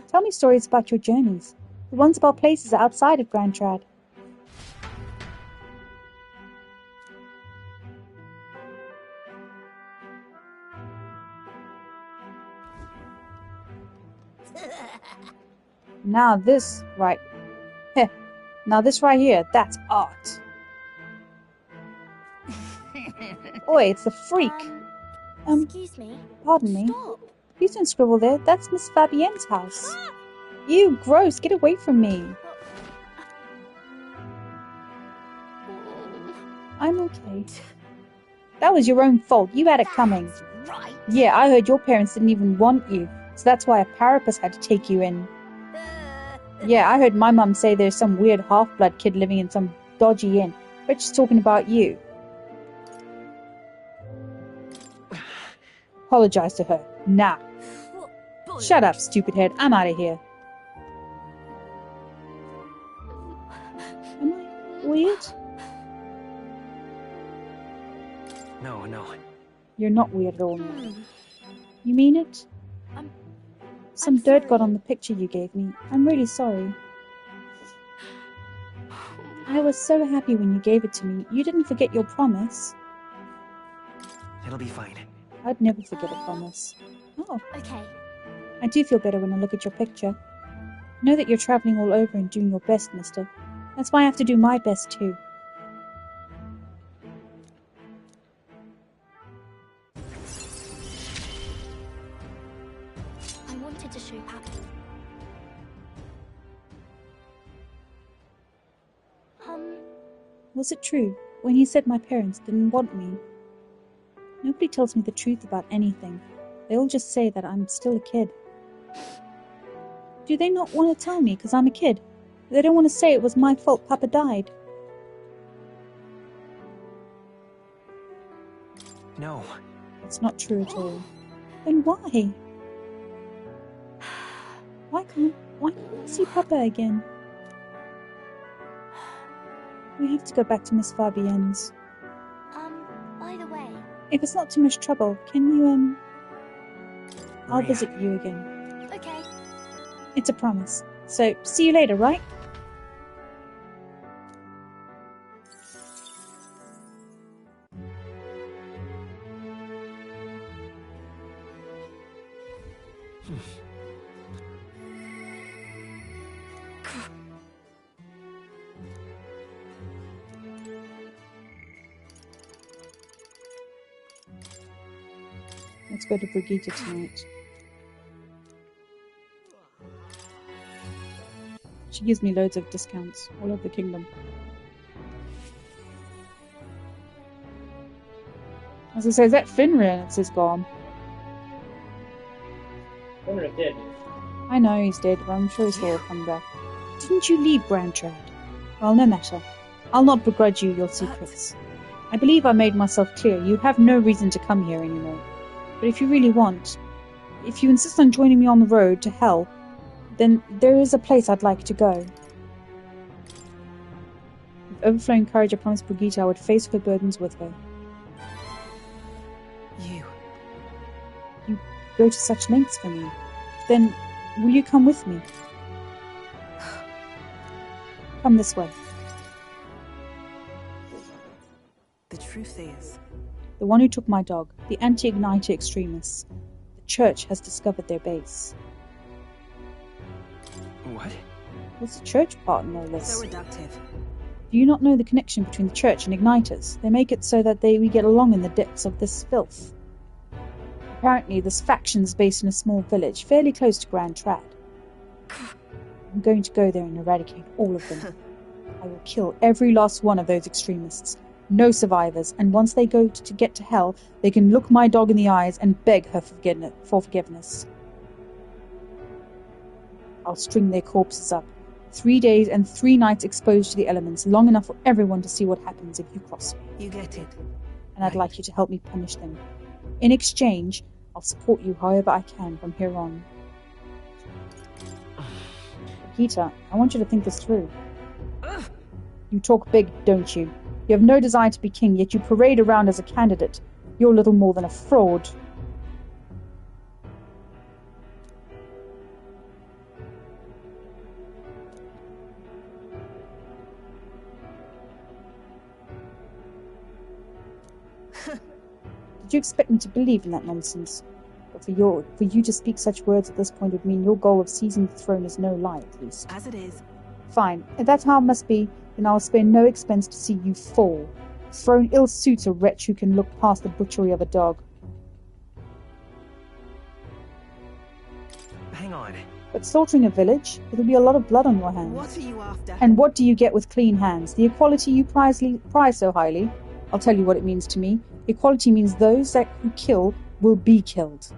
Tell me stories about your journeys. The ones about places outside of Grand Trad. Now this right here, that's art. Oi, it's the freak. Excuse me. Pardon me. Stop. Please don't scribble there. That's Miss Fabienne's house. You gross, get away from me. I'm okay. That was your own fault. You had it coming. Right. Yeah, I heard your parents didn't even want you, so that's why a parapus had to take you in. Yeah, I heard my mum say there's some weird half-blood kid living in some dodgy inn, but she's talking about you. Apologize to her. Nah. Shut up, stupid head. I'm out of here. Am I weird? No. You're not weird at all, no. You mean it? Some dirt got on the picture you gave me. I'm really sorry. I was so happy when you gave it to me. You didn't forget your promise. It'll be fine. I'd never forget a promise. Oh. Okay. I do feel better when I look at your picture. I know that you're travelling all over and doing your best, mister. That's why I have to do my best too. I wanted to show Papa. Was it true when he said my parents didn't want me? Nobody tells me the truth about anything. They all just say that I'm still a kid. Do they not want to tell me because I'm a kid? They don't want to say it was my fault Papa died. No. That's not true at all. Then why? Why can't I see Papa again? We have to go back to Miss Fabienne's. By the way... If it's not too much trouble, can you, I'll Maria. visit you again. Okay. It's a promise. So, see you later, right? Let's go to Brigitte tonight. She gives me loads of discounts all over the kingdom. As I say, is that Finril? It says gone. Finril dead. I know he's dead, but I'm sure he'll still come back. Didn't you leave Grand Trad? Well, no matter. I'll not begrudge you your secrets. I believe I made myself clear. You have no reason to come here anymore. But if you really want, if you insist on joining me on the road to hell, then there is a place I'd like to go. With overflowing courage, I promised Brigitte I would face her burdens with her. You go to such lengths for me. Then, will you come with me? Come this way. The truth is... The one who took my dog, the anti-Igniter extremists. The church has discovered their base. What? What's the church part in all this? So reductive. Do you not know the connection between the church and Igniters? They make it so that we get along in the depths of this filth. Apparently, this faction's based in a small village, fairly close to Grand Trad. I'm going to go there and eradicate all of them. I will kill every last one of those extremists. No survivors, and once they go to get to hell, they can look my dog in the eyes and beg her for forgiveness. I'll string their corpses up. 3 days and 3 nights exposed to the elements, long enough for everyone to see what happens if you cross me. You get it. And I'd like you to help me punish them. In exchange, I'll support you however I can from here on. Peter, I want you to think this through. You talk big, don't you? You have no desire to be king, yet you parade around as a candidate. You're little more than a fraud. Did you expect me to believe in that nonsense? But for you to speak such words at this point would mean your goal of seizing the throne is no lie, at least. As it is. Fine. If that's how it must be, then I'll spare no expense to see you fall. The throne ill suits a wretch who can look past the butchery of a dog. Hang on. But slaughtering a village, it'll be a lot of blood on your hands. What are you after? And what do you get with clean hands? The equality you prize so highly? I'll tell you what it means to me. Equality means those who kill will be killed.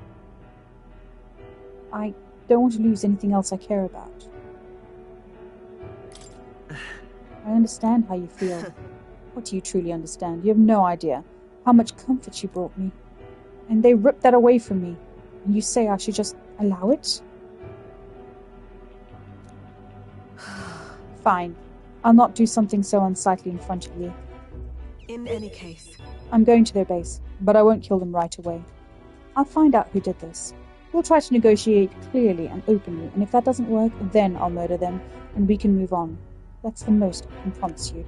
I don't want to lose anything else I care about. I understand how you feel. What do you truly understand? You have no idea how much comfort you brought me. And they ripped that away from me. And you say I should just allow it? Fine. I'll not do something so unsightly in front of you. In any case. I'm going to their base, but I won't kill them right away. I'll find out who did this. We'll try to negotiate clearly and openly, and if that doesn't work, then I'll murder them, and we can move on. That's the most I can promise you.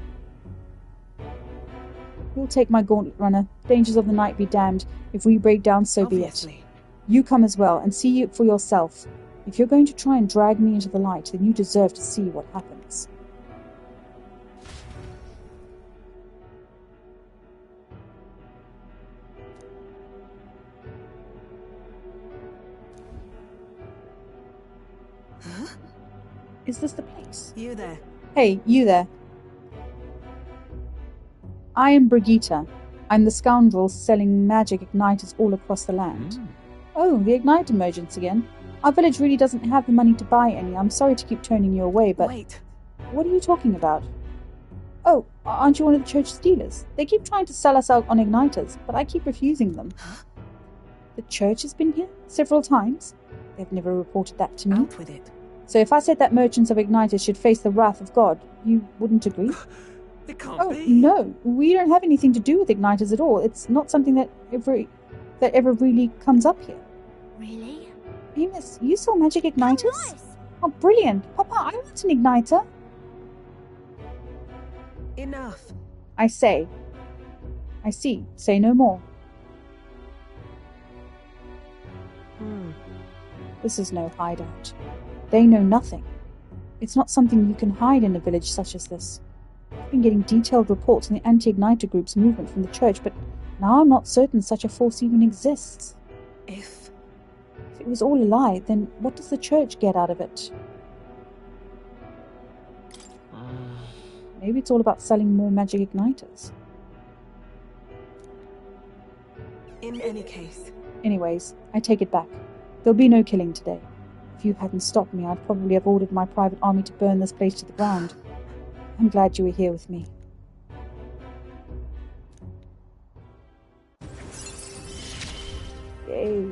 We'll take my gauntlet runner. Dangers of the night be damned. If we break down, so Obviously. be it. You come as well, and see it for yourself. If you're going to try and drag me into the light, then you deserve to see what happens. Huh? Is this the place? You there. Hey, you there. I am Brigitte. I'm the scoundrel selling magic igniters all across the land. Oh, the igniter merchants again. Our village really doesn't have the money to buy any. I'm sorry to keep turning you away, but... Wait. What are you talking about? Oh, aren't you one of the church's dealers? They keep trying to sell us out on igniters, but I keep refusing them. Huh? The church has been here several times. They've never reported that to me. Out with it. So if I said that merchants of igniters should face the wrath of God, you wouldn't agree? It can't be. No, we don't have anything to do with igniters at all. It's not something that ever really comes up here. Really? Amos, you sell magic igniters? Oh, nice. Oh, brilliant. Papa, I want an igniter. Enough. I say. I see. Say no more. This is no hideout. They know nothing. It's not something you can hide in a village such as this. I've been getting detailed reports on the anti-igniter group's movement from the church, but now I'm not certain such a force even exists. If it was all a lie, then what does the church get out of it? Maybe it's all about selling more magic igniters. In any case. Anyways, I take it back. There'll be no killing today. If you hadn't stopped me, I'd probably have ordered my private army to burn this place to the ground. I'm glad you were here with me. Yay.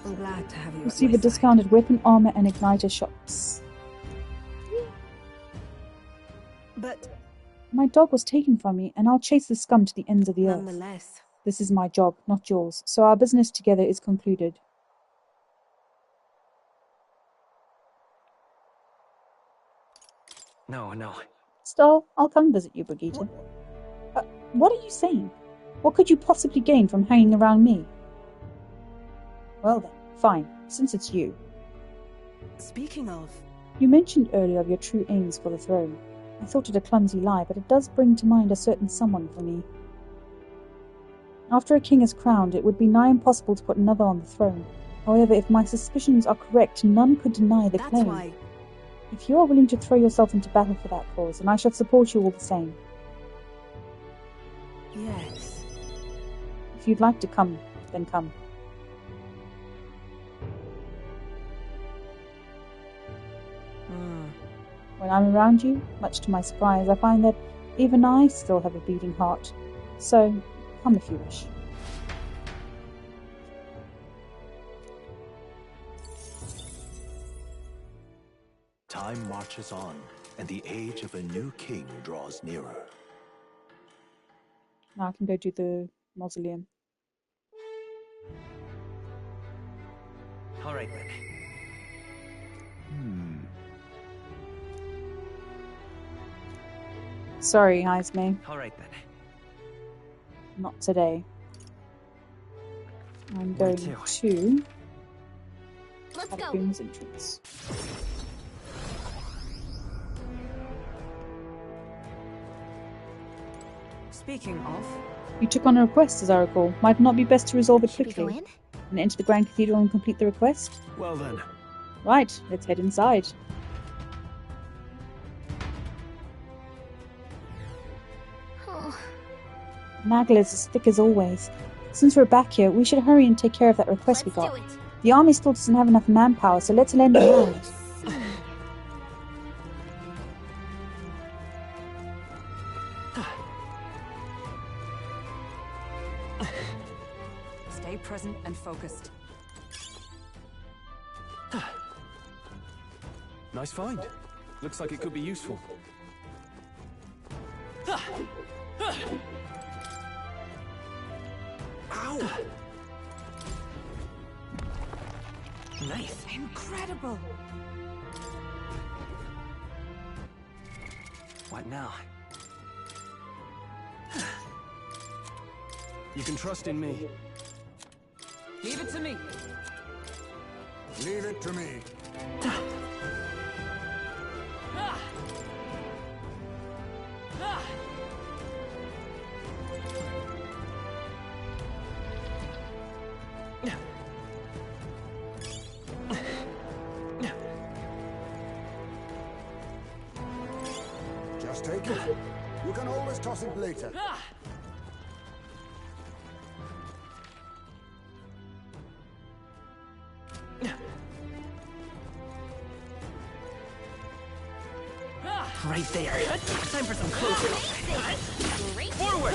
I'm glad to have you. Receive a discounted weapon, armor, and igniter shops. But my dog was taken from me, and I'll chase the scum to the ends of the earth. nonetheless. This is my job, not yours, so our business together is concluded. No. Still, I'll come visit you, Brigitte. What are you saying? What could you possibly gain from hanging around me? Well then, fine, since it's you. Speaking of... You mentioned earlier of your true aims for the throne. I thought it a clumsy lie, but it does bring to mind a certain someone for me. After a king is crowned, it would be nigh impossible to put another on the throne. However, if my suspicions are correct, none could deny the claim. That's why... If you are willing to throw yourself into battle for that cause, then I shall support you all the same. Yes. If you'd like to come, then come. When I'm around you, much to my surprise, I find that even I still have a beating heart. So, come if you wish. Time marches on, and the age of a new king draws nearer. Now I can go do the mausoleum. All right then. Sorry, Heisme. All right then. Not today. I'm Where going to? to Let's go. Catacombs entrance. Speaking of, You took on a request, as I recall. Might it not be best to resolve it Should we go quickly in? and enter the Grand Cathedral and complete the request? Well then. Right, let's head inside. Oh, Nagler's as thick as always. Since we're back here, we should hurry and take care of that request we got. The army still doesn't have enough manpower, so let's lend a hand. stay present and focused. Nice find. Looks like it could be useful. Ow! Nice. Incredible! What now? You can trust in me. Leave it to me. Leave it to me. Just take it. You can always toss it later. Right there. Time for some closer. Forward!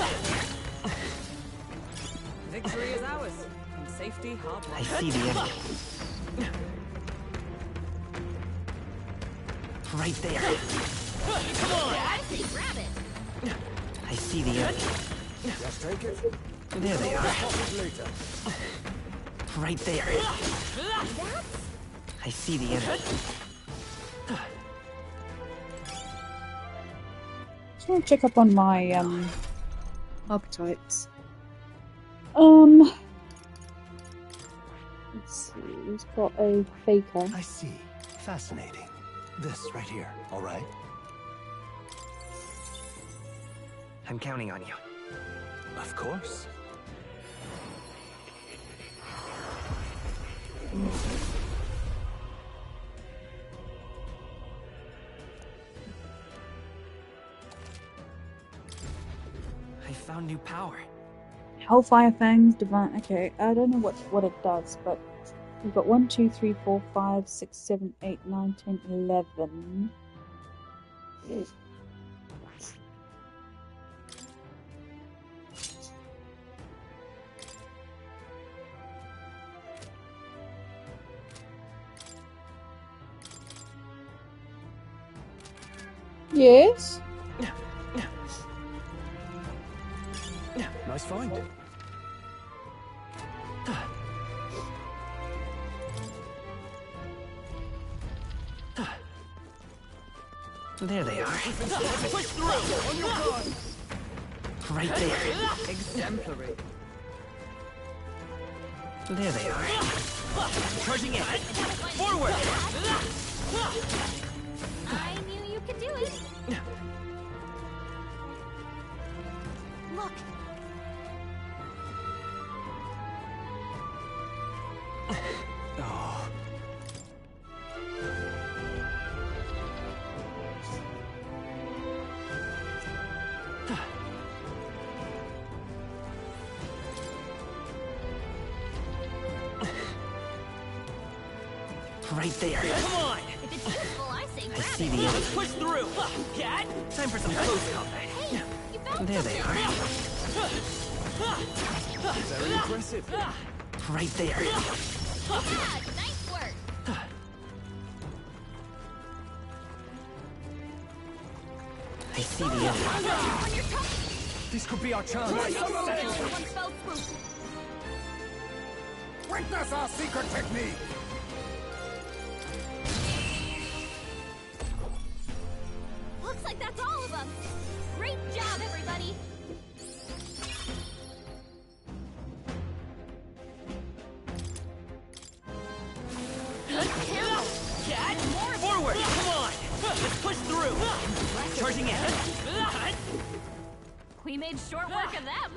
Victory is ours. And safety hard won. I see the enemy. Right there. Come on! grab it. I see the enemy. Just take it. There they are. Toss it later. Right there. I see the enemy. Just want to check up on my archetypes. Let's see. We've got a faker. I see. Fascinating. This right here, all right? I'm counting on you. Of course. I found new power. Hellfire Fangs, Divine. Okay, I don't know what it does, but we've got 1, 2, 3, 4, 5, 6, 7, 8, 9, 10, 11. Yes. Nice find. There they are. Push through! On your guard! Right there. Exemplary. There they are. Charging in. Forward! I knew you could do it. Look. Oh. Right there. Come on! If it's useful, I say I grab see it. the enemy. Let's push through! Cat! Time for some close combat. Hey, you found There they are. Very impressive. Right there. Yeah, nice work. I see the enemy. On your top. This could be our chance. One fell swoop. Witness our secret technique! Looks like that's all of them. Great job, everybody. Cat! Forward! Come on! Let's push through! Charging in! We made short work of them.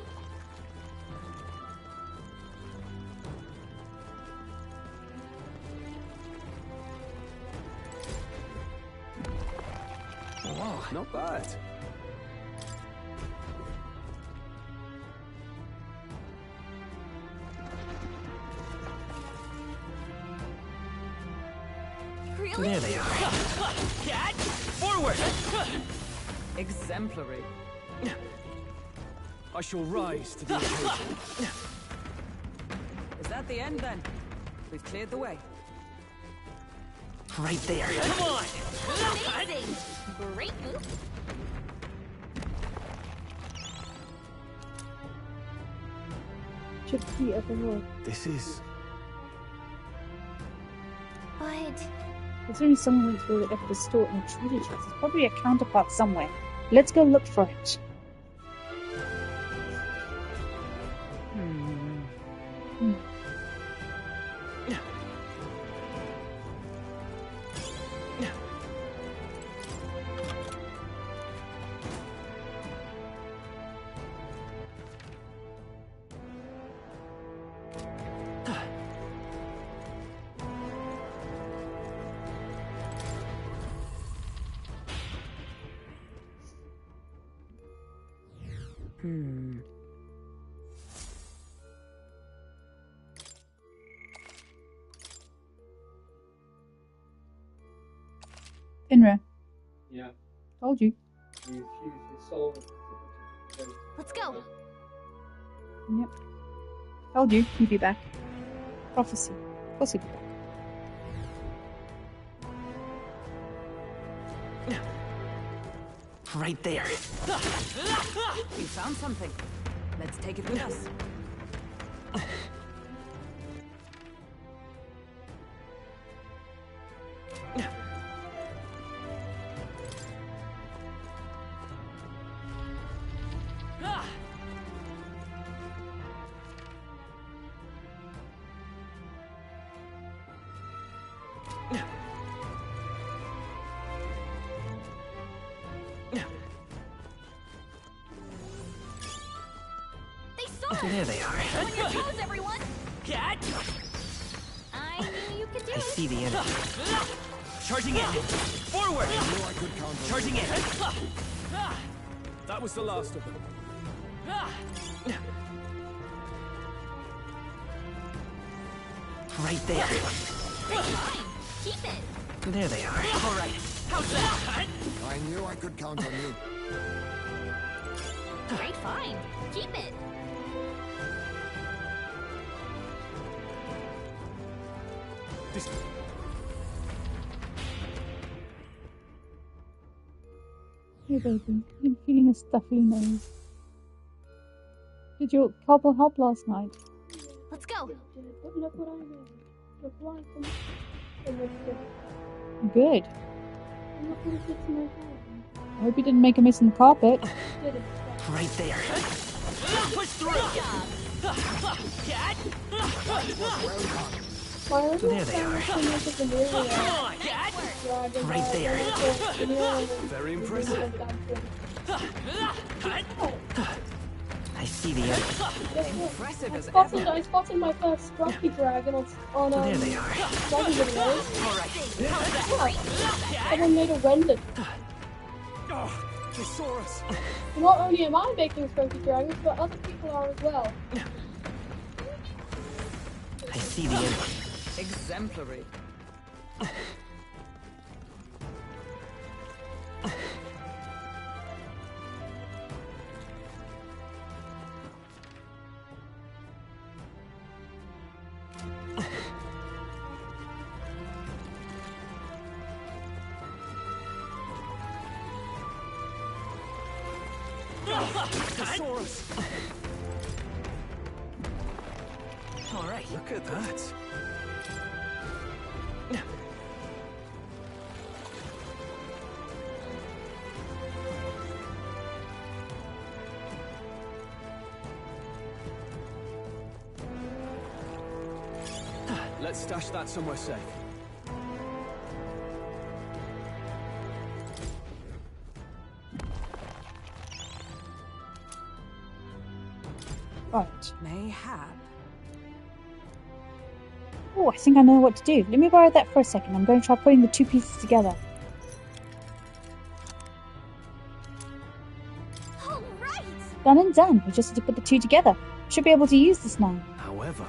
Wow, not bad. Really? There they are. Cat! Forward! Exemplary. I shall rise to the occasion. Is that the end then? We've cleared the way. Right there. Come on! Amazing! Great move. Should be at the road. This is... But... Considering someone went through it at the store in a treasure chest, there's probably a counterpart somewhere. Let's go look for it. Finra. Yeah. Told you. You infuse his soul. Let's go. Yep. Told you. He'd be back. Prophecy. Of course he'd be back. Right there. We found something. Let's take it with us. There they are. On your toes, everyone! Cat! I knew you could do I it. see the enemy. Charging in! Forward! Charging in! That was the last of them. Right there. Great line. Keep it. There they are. All right. How's that? I knew I could count on you. Great find. Keep it. Hey baby, I'm feeling a stuffy nose. Did your couple help last night? Let's go. But look what I know. Reply from Good. I'm not gonna fix my phone. I hope you didn't make a mess in the carpet. Did it. Right there. Push through. Cat! My original There they plan are. was to make it the movie Come on, Cat! dragon, Right but there. Very impressive. I see the enemy. Impressive as I spotted my first Scruffy Dragon on There they are. dragon videos. All right. Yeah. And then made a render. Oh, they saw us. Not only am I making Scruffy Dragons, but other people are as well. I see the enemy. Exemplary. All right. Look at that. Let's stash that somewhere safe. Right. Mayhap. Oh, I think I know what to do. Let me borrow that for a second. I'm going to try putting the two pieces together. All right. Done and done. We just have to put the two together. Should be able to use this now. However,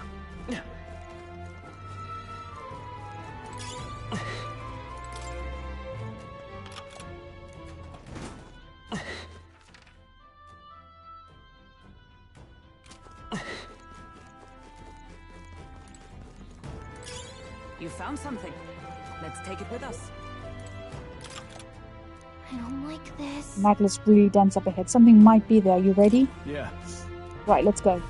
You found something. Let's take it with us. I don't like this. Magnus really dense up ahead. Something might be there. You ready? Yeah. Right, let's go.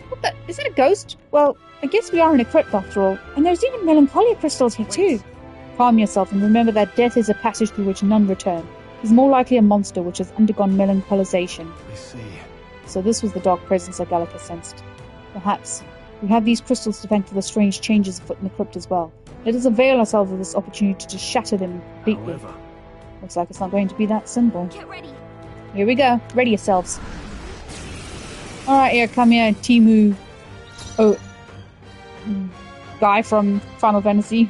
What the? Is that a ghost? Well, I guess we are in a crypt after all. And there's even melancholia crystals here too. Calm yourself and remember that death is a passage through which none return. He's more likely a monster which has undergone melancholization. I see. So this was the dark presence Gallica sensed. Perhaps. We have these crystals to thank for the strange changes afoot in the crypt as well. Let us avail ourselves of this opportunity to shatter them completely. however, Looks like it's not going to be that simple. Get ready. Here we go. Ready yourselves. Alright, here, come here, Timu. Oh. Guy from Final Fantasy.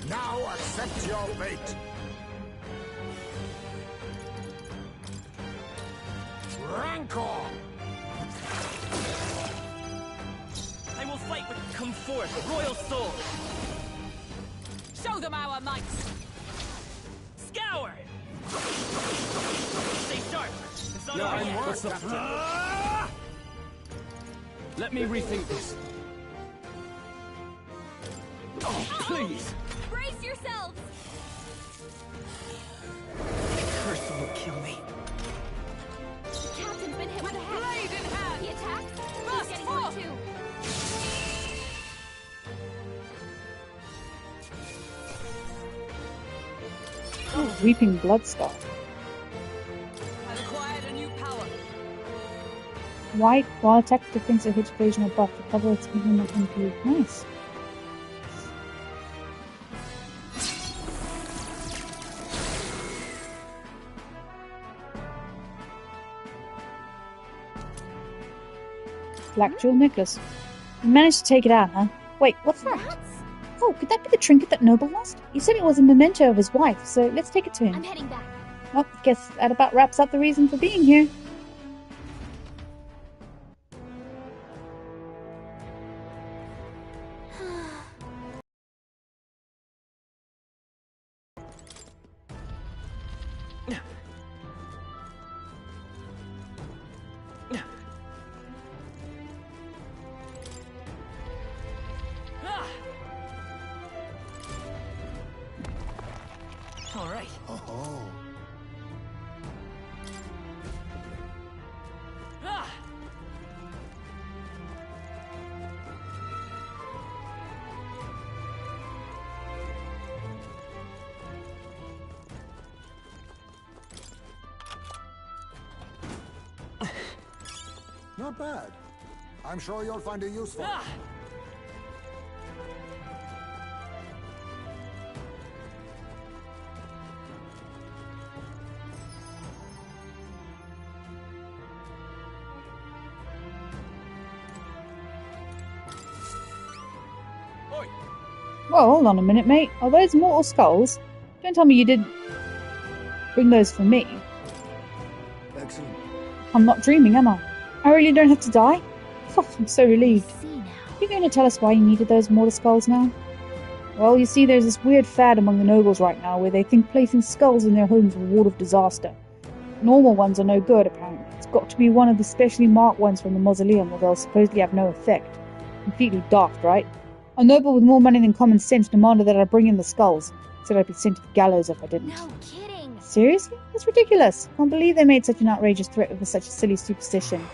Now accept your fate. Rancor! I will fight with come forth, royal soul. Show them our might. Scour. Stay sharp. It's not Yeah, over I'm yet. what's the Let me rethink this. Oh, please. Brace yourselves. Curse will kill me. The captain's been hit with a head. Blade in hand. He attacks. Burst He's getting forth. one too. Weeping Bloodstar. I've acquired a new power. White, while attack defense a hit evasion or buff to cover its even MP. Nice. Black jewel necklace. You managed to take it out, huh? Wait, what's that? Oh, could that be the trinket that Noble lost? He said it was a memento of his wife, so let's take it to him. I'm heading back. Well, guess that about wraps up the reason for being here. All right. Oh. Ah! Not bad. I'm sure you'll find it useful. Ah! Whoa, hold on a minute, mate. Are those mortal skulls? Don't tell me you didn't bring those for me. Excellent. I'm not dreaming, am I? I really don't have to die? Oh, I'm so relieved. You're going to tell us why you needed those mortar skulls now? Well, you see, there's this weird fad among the nobles right now where they think placing skulls in their homes will ward off disaster. Normal ones are no good, apparently. It's got to be one of the specially marked ones from the mausoleum, or they'll supposedly have no effect. Completely daft, right? A noble with more money than common sense demanded that I bring in the skulls. Said I'd be sent to the gallows if I didn't. No kidding. Seriously? That's ridiculous. Can't believe they made such an outrageous threat over such a silly superstition.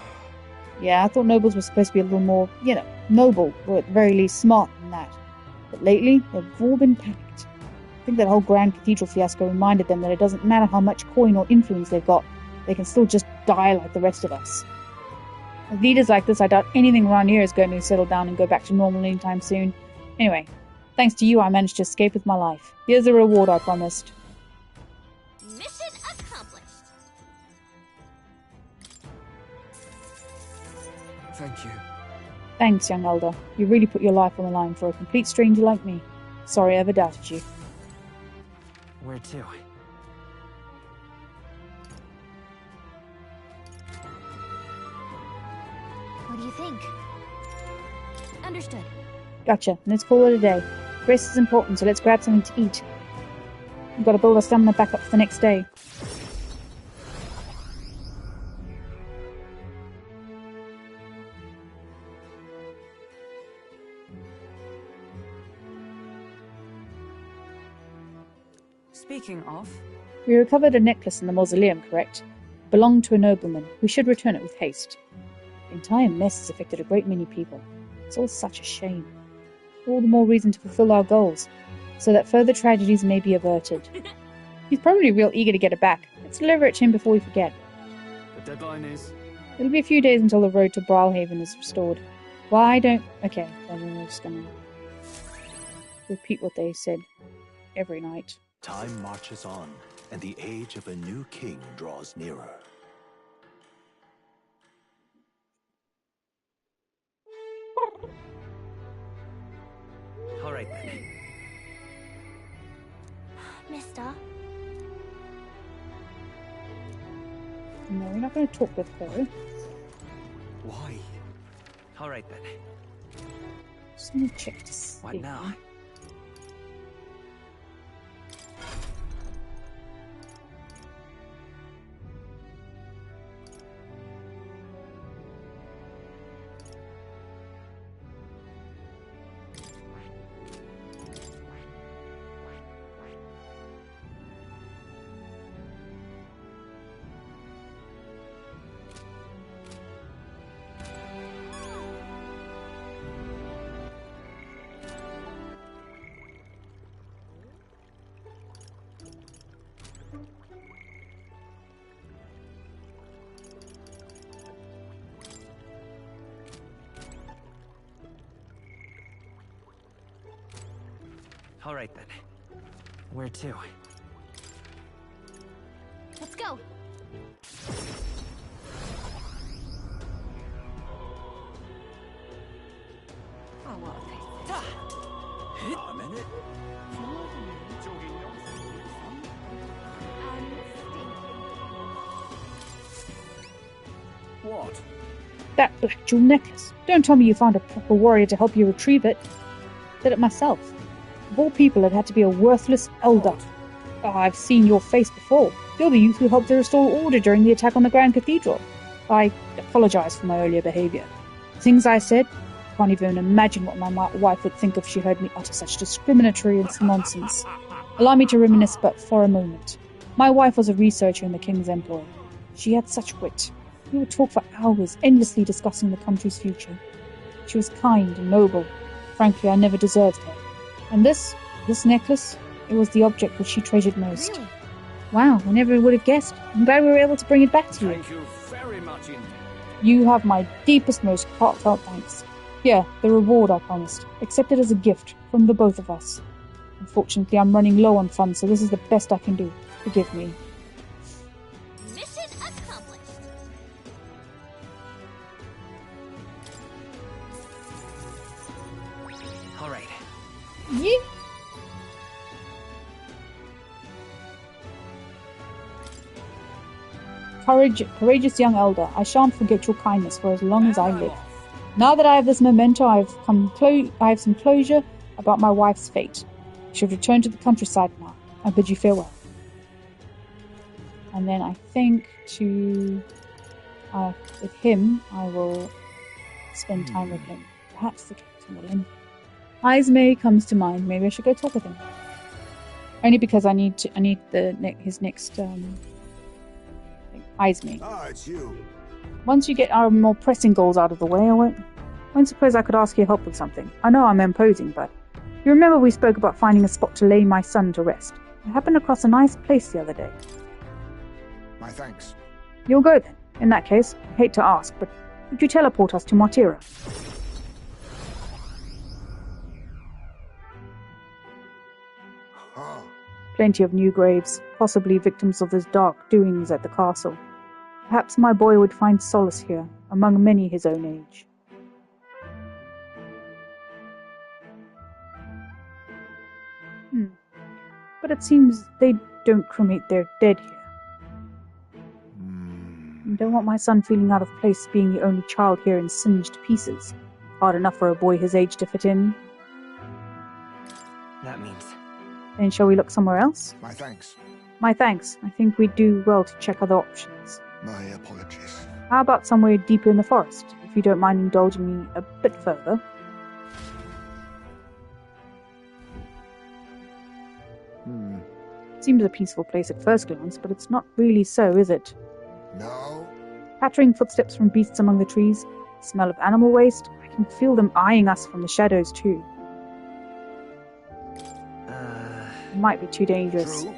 Yeah, I thought nobles were supposed to be a little more, noble, or at the very least smart than that. But lately, they've all been panicked. I think that whole Grand Cathedral fiasco reminded them that it doesn't matter how much coin or influence they've got, they can still just die like the rest of us. With leaders like this, I doubt anything around here is going to settle down and go back to normal anytime soon. Anyway, thanks to you, I managed to escape with my life. Here's the reward I promised. Mission accomplished. Thank you. Thanks, young elder. You really put your life on the line for a complete stranger like me. Sorry I ever doubted you. Where to? What do you think? Understood. Gotcha. Let's call it a day. Rest is important, so let's grab something to eat. We've got to build our stamina back up for the next day. Speaking of... We recovered a necklace in the mausoleum, correct? It belonged to a nobleman. We should return it with haste. The entire mess has affected a great many people. It's all such a shame. All the more reason to fulfill our goals, so that further tragedies may be averted. He's probably real eager to get it back. Let's deliver it to him before we forget. The deadline is... It'll be a few days until the road to Brawlhaven is restored. Why don't... Okay, then we're just gonna repeat what they said every night. Time marches on, and the age of a new king draws nearer. All right, then. Mister? No, we're not going to talk with her. Why? All right, then. Just going to check to see. What now? All right, then. Where to? Let's go. Oh, what a A minute. What? That black jewel necklace. Don't tell me you found a proper warrior to help you retrieve it. Did it myself. Of all people, it had to be a worthless elder. Oh, I've seen your face before. You're the youth who helped to restore order during the attack on the Grand Cathedral. I apologize for my earlier behavior. Things I said, I can't even imagine what my wife would think if she heard me utter such discriminatory nonsense. Allow me to reminisce but for a moment. My wife was a researcher in the King's Employ. She had such wit. We would talk for hours, endlessly discussing the country's future. She was kind and noble. Frankly, I never deserved her. And this necklace, it was the object which she treasured most. Really? Wow, I never would have guessed. I'm glad we were able to bring it back to you. Thank you very much indeed. You have my deepest, most heartfelt thanks. Here, the reward I promised. Accept it as a gift from the both of us. Unfortunately, I'm running low on funds, so this is the best I can do. Forgive me. Mission accomplished. All right. Yeah. courageous young elder, I shan't forget your kindness for as long as I live. Now that I have this memento, I have some closure about my wife's fate. I should return to the countryside now. I bid you farewell. And then I think with him, I will spend time with him. Perhaps the captain will. Ismay comes to mind. Maybe I should go talk with him. Only because I need his next Ismay. Ah, it's you. Once you get our more pressing goals out of the way, I won't suppose I could ask your help with something. I know I'm imposing, but you remember we spoke about finding a spot to lay my son to rest. I happened across a nice place the other day. My thanks. You'll go then. In that case, I hate to ask, but would you teleport us to Martira? Plenty of new graves, possibly victims of his dark doings at the castle. Perhaps my boy would find solace here, among many his own age. But it seems they don't cremate their dead here. I don't want my son feeling out of place being the only child here and singed to pieces. Hard enough for a boy his age to fit in. That means... Then shall we look somewhere else? My thanks. My thanks. I think we'd do well to check other options. My apologies. How about somewhere deeper in the forest, if you don't mind indulging me a bit further? Seems a peaceful place at first glance, but it's not really so, is it? No. Pattering footsteps from beasts among the trees, smell of animal waste. I can feel them eyeing us from the shadows too. It might be too dangerous. True.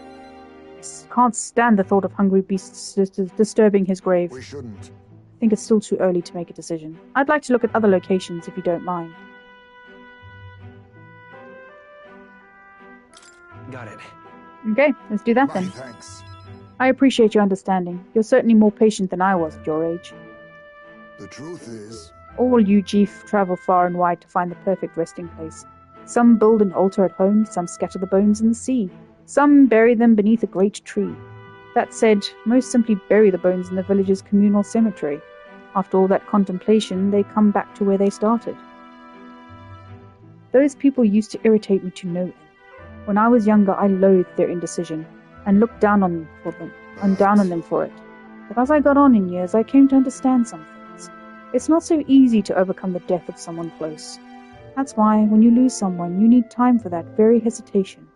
I can't stand the thought of hungry beasts disturbing his grave. We shouldn't. I think it's still too early to make a decision. I'd like to look at other locations if you don't mind. Got it. Okay, let's do that then. Thanks. I appreciate your understanding. You're certainly more patient than I was at your age. The truth is... All you Jeef travel far and wide to find the perfect resting place. Some build an altar at home, some scatter the bones in the sea. Some bury them beneath a great tree. That said, most simply bury the bones in the village's communal cemetery. After all that contemplation, they come back to where they started. Those people used to irritate me to no end. When I was younger, I loathed their indecision, and looked down on them for it. But as I got on in years, I came to understand some things. It's not so easy to overcome the death of someone close. That's why, when you lose someone, you need time for that very hesitation.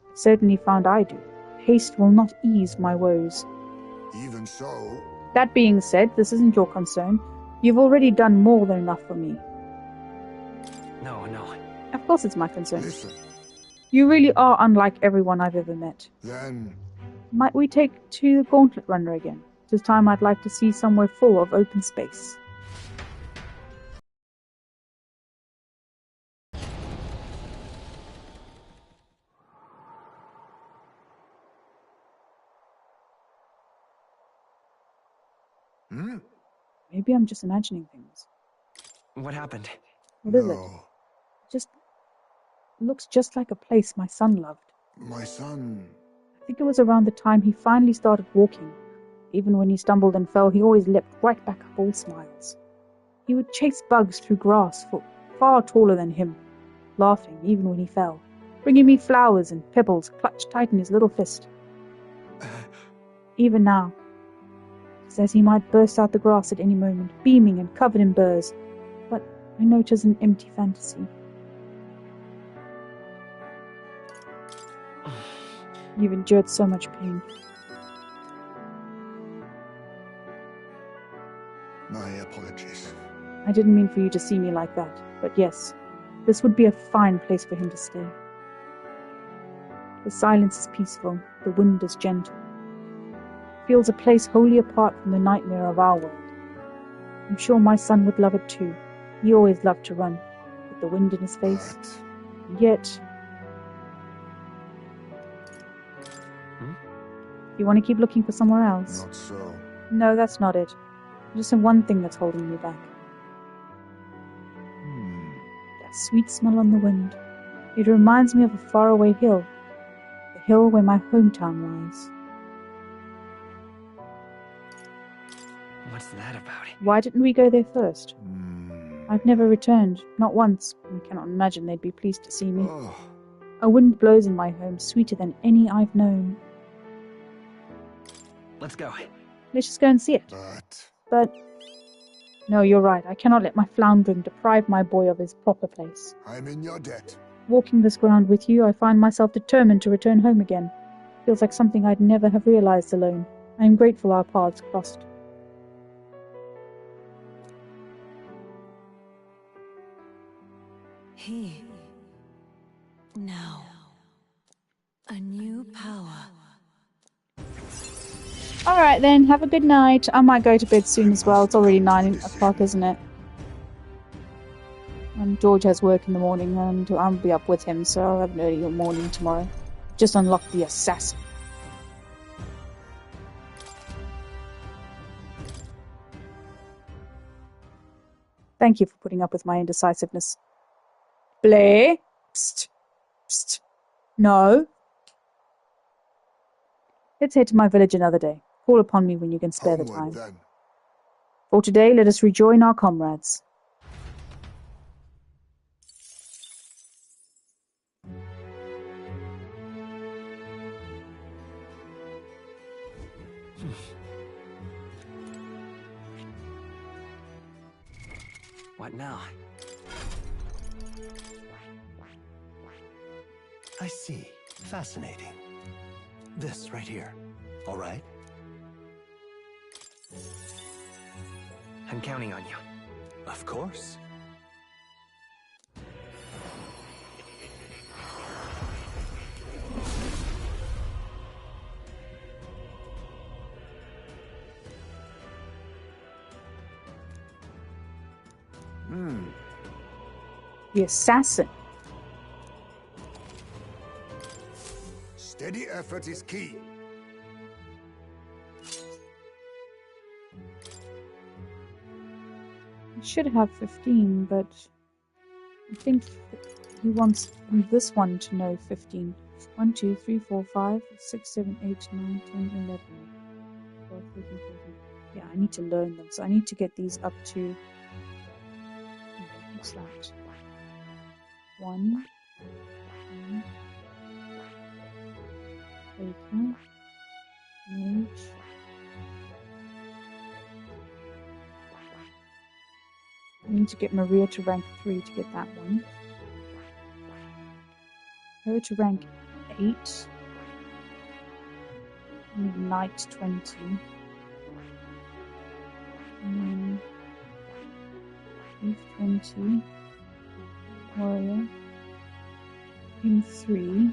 I certainly found I do. Haste will not ease my woes. Even so... That being said, this isn't your concern. You've already done more than enough for me. No. Of course it's my concern. Listen. You really are unlike everyone I've ever met. Then... Might we take to the Gauntlet Runner again? This time I'd like to see somewhere full of open space. Maybe I'm just imagining things. What happened? What is it? Just looks just like a place my son loved. My son... I think it was around the time he finally started walking. Even when he stumbled and fell, he always leapt right back up all smiles. He would chase bugs through grass far taller than him, laughing even when he fell, bringing me flowers and pebbles clutched tight in his little fist. Even now, he says he might burst out the grass at any moment, beaming and covered in burrs, but I know 'tis an empty fantasy. You've endured so much pain. My apologies. I didn't mean for you to see me like that, but yes, this would be a fine place for him to stay. The silence is peaceful, the wind is gentle. It feels a place wholly apart from the nightmare of our world. I'm sure my son would love it too. He always loved to run, with the wind in his face. And yet... You want to keep looking for somewhere else? Not so. No, that's not it. There's just one thing that's holding me back. That sweet smell on the wind. It reminds me of a faraway hill. The hill where my hometown lies. What's that about? Why didn't we go there first? I've never returned, not once. I cannot imagine they'd be pleased to see me. A wind blows in my home, sweeter than any I've known. Let's go. Let's just go and see it. But... No, you're right. I cannot let my floundering deprive my boy of his proper place. I'm in your debt. Walking this ground with you, I find myself determined to return home again. Feels like something I'd never have realized alone. I am grateful our paths crossed. He. Now. A new power. Alright then, have a good night. I might go to bed soon as well. It's already 9 o'clock, isn't it? And George has work in the morning and I'll be up with him, so I'll have an early morning tomorrow. Just unlock the assassin. Thank you for putting up with my indecisiveness. Blair? Psst. Psst. No. Let's head to my village another day. Call upon me when you can spare the time. Then. For today, let us rejoin our comrades. What now? I see. Fascinating. This right here. All right? I'm counting on you. Of course. The assassin. Steady effort is key. I should have 15, but I think he wants this one to know 15. 1, 2, 3, 4, 5, 6, 7, 8, 9, 10, 11, 12, 13, 14. Yeah, I need to learn them, so I need to get these up to... What's that? 1, 2, Baker, Mage, I need to get Maria to rank 3 to get that one. Her to rank 8. I need Knight 20. And then Thief 20. Warrior. Him 3.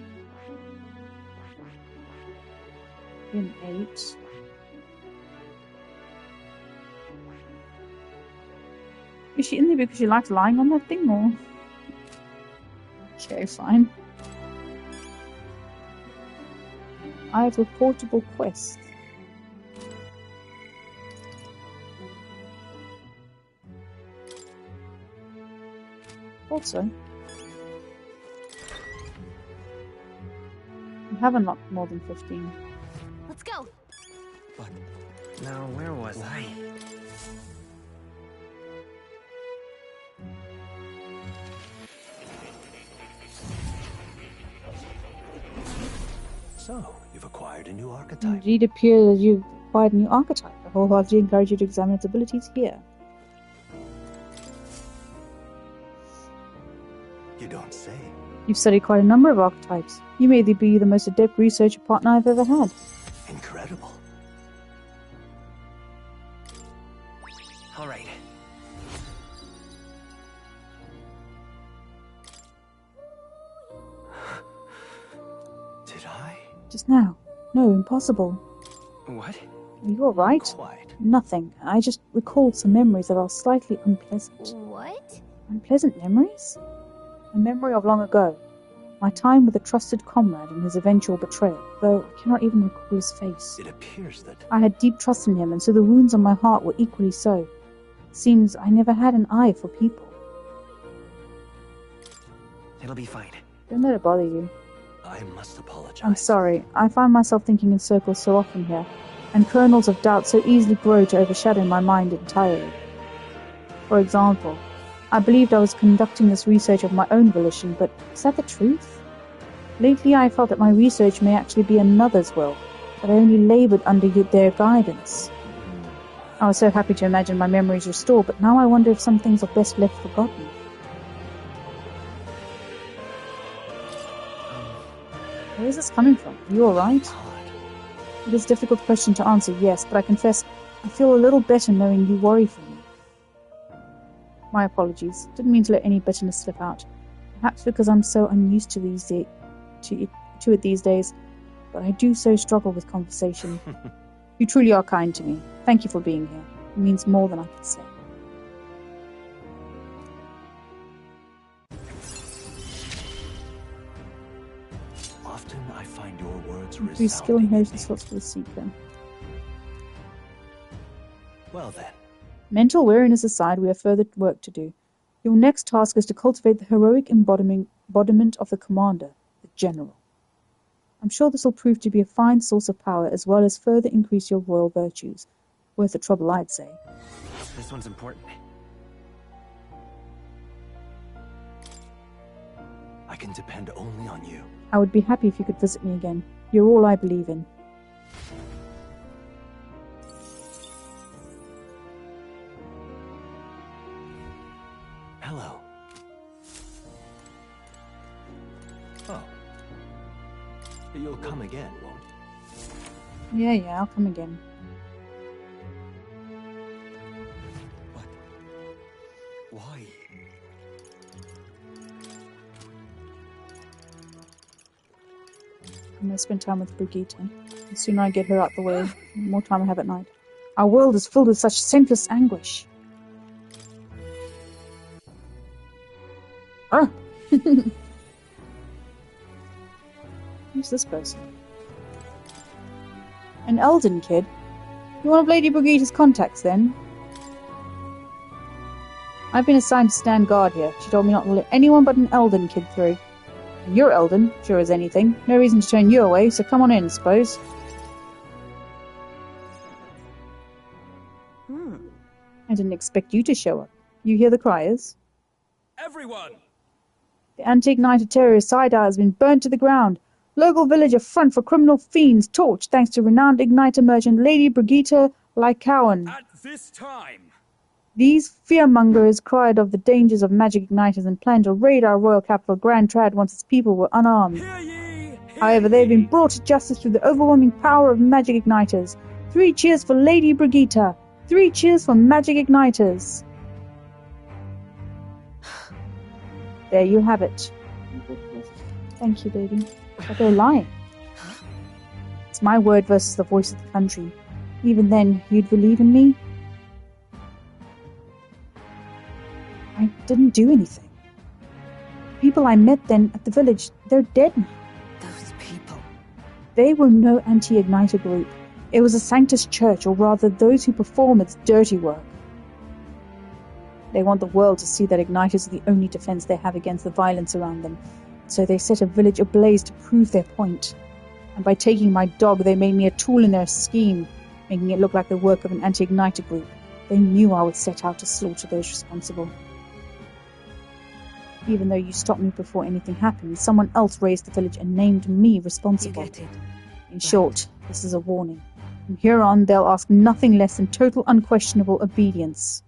Him 8. Is she in there because she likes lying on that thing, or? Okay, fine. I have reportable quests. Also, I have unlocked more than 15. Let's go. But now, where was I? So, you've acquired a new archetype. Indeed appears you've acquired a new archetype. I wholeheartedly encourage you to examine its abilities here. You don't say. You've studied quite a number of archetypes. You may be the most adept researcher partner I've ever had. Incredible. All right. Did I? Just now. No, impossible. What? Are you alright? Quite. Nothing. I just recalled some memories that are slightly unpleasant. What? Unpleasant memories? A memory of long ago. My time with a trusted comrade and his eventual betrayal, though I cannot even recall his face. It appears that... I had deep trust in him, and so the wounds on my heart were equally so. It seems I never had an eye for people. It'll be fine. Don't let it bother you. I must apologize. I'm sorry. I find myself thinking in circles so often here. and kernels of doubt so easily grow to overshadow my mind entirely. For example, I believed I was conducting this research of my own volition, but is that the truth? Lately I felt that my research may actually be another's will, that I only laboured under their guidance. I was so happy to imagine my memories restored, but now I wonder if some things are best left forgotten. Where is this coming from? Are you alright? It is a difficult question to answer, yes, but I confess I feel a little better knowing you worry for me. My apologies. Didn't mean to let any bitterness slip out. Perhaps because I'm so unused to it these days, but I do so struggle with conversation. You truly are kind to me. Thank you for being here. It means more than I can say. Often I find your words Increase skill and inheritance slots for the seeker. Well then. Mental weariness aside, we have further work to do. Your next task is to cultivate the heroic embodiment of the commander, the general. I'm sure this will prove to be a fine source of power as well as further increase your royal virtues. Worth the trouble, I'd say. This one's important. I can depend only on you. I would be happy if you could visit me again. You're all I believe in. Hello. Oh. You'll come again, won't you? Yeah, I'll come again. Why? I'm going to spend time with Brigitte. The sooner I get her out the way, the more time I have at night. Our world is filled with such senseless anguish. Oh! Who's this person? An Elden kid? You one of Lady Brigitte's contacts, then? I've been assigned to stand guard here. She told me not to let anyone but an Elden kid through. And you're Elden, sure as anything. No reason to turn you away, so come on in, suppose. I didn't expect you to show up. You hear the criers? Everyone! The anti-ignited terrorist Sidar has been burnt to the ground. Local village a front for criminal fiends torched thanks to renowned igniter merchant Lady Brigitte Lycaon. At this time! These fearmongers cried of the dangers of magic igniters and planned to raid our royal capital Grand Trad once its people were unarmed. However, they have been brought to justice through the overwhelming power of magic igniters. 3 cheers for Lady Brigitte! 3 cheers for magic igniters! There you have it. Thank you, baby. But they're lying. It's my word versus the voice of the country. Even then, you'd believe in me? I didn't do anything. The people I met then at the village, they're dead now. Those people. They were no anti-igniter group. It was a Sanctus Church, or rather those who perform its dirty work. They want the world to see that igniters are the only defense they have against the violence around them. So they set a village ablaze to prove their point. And by taking my dog, they made me a tool in their scheme, making it look like the work of an anti-igniter group. They knew I would set out to slaughter those responsible. Even though you stopped me before anything happened, someone else raised the village and named me responsible. You get it. In short, this is a warning. From here on, they'll ask nothing less than total unquestionable obedience.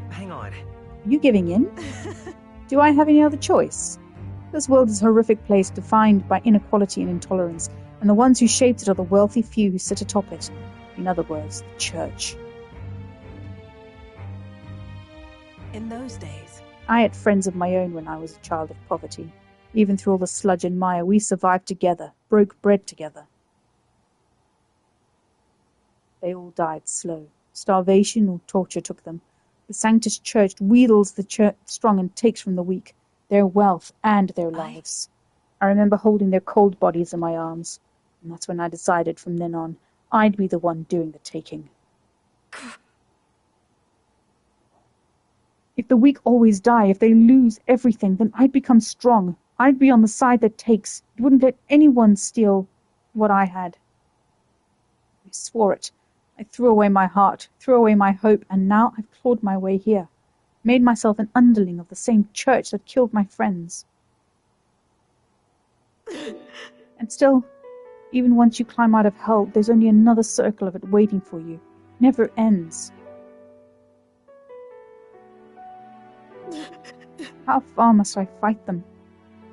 Hang on. Are you giving in? Do I have any other choice? This world is a horrific place defined by inequality and intolerance, and the ones who shaped it are the wealthy few who sit atop it. In other words, the church. In those days, I had friends of my own when I was a child of poverty. Even through all the sludge and mire, we survived together, broke bread together. They all died slow. Starvation or torture took them. The Sanctus Church wheedles the strong and takes from the weak, their wealth and their lives. I remember holding their cold bodies in my arms, and that's when I decided from then on I'd be the one doing the taking. If the weak always die, if they lose everything, then I'd become strong. I'd be on the side that takes. It wouldn't let anyone steal what I had. swore it. I threw away my heart, threw away my hope, and now I've clawed my way here. Made myself an underling of the same church that killed my friends. And still, even once you climb out of hell, there's only another circle of it waiting for you. It never ends. How far must I fight them?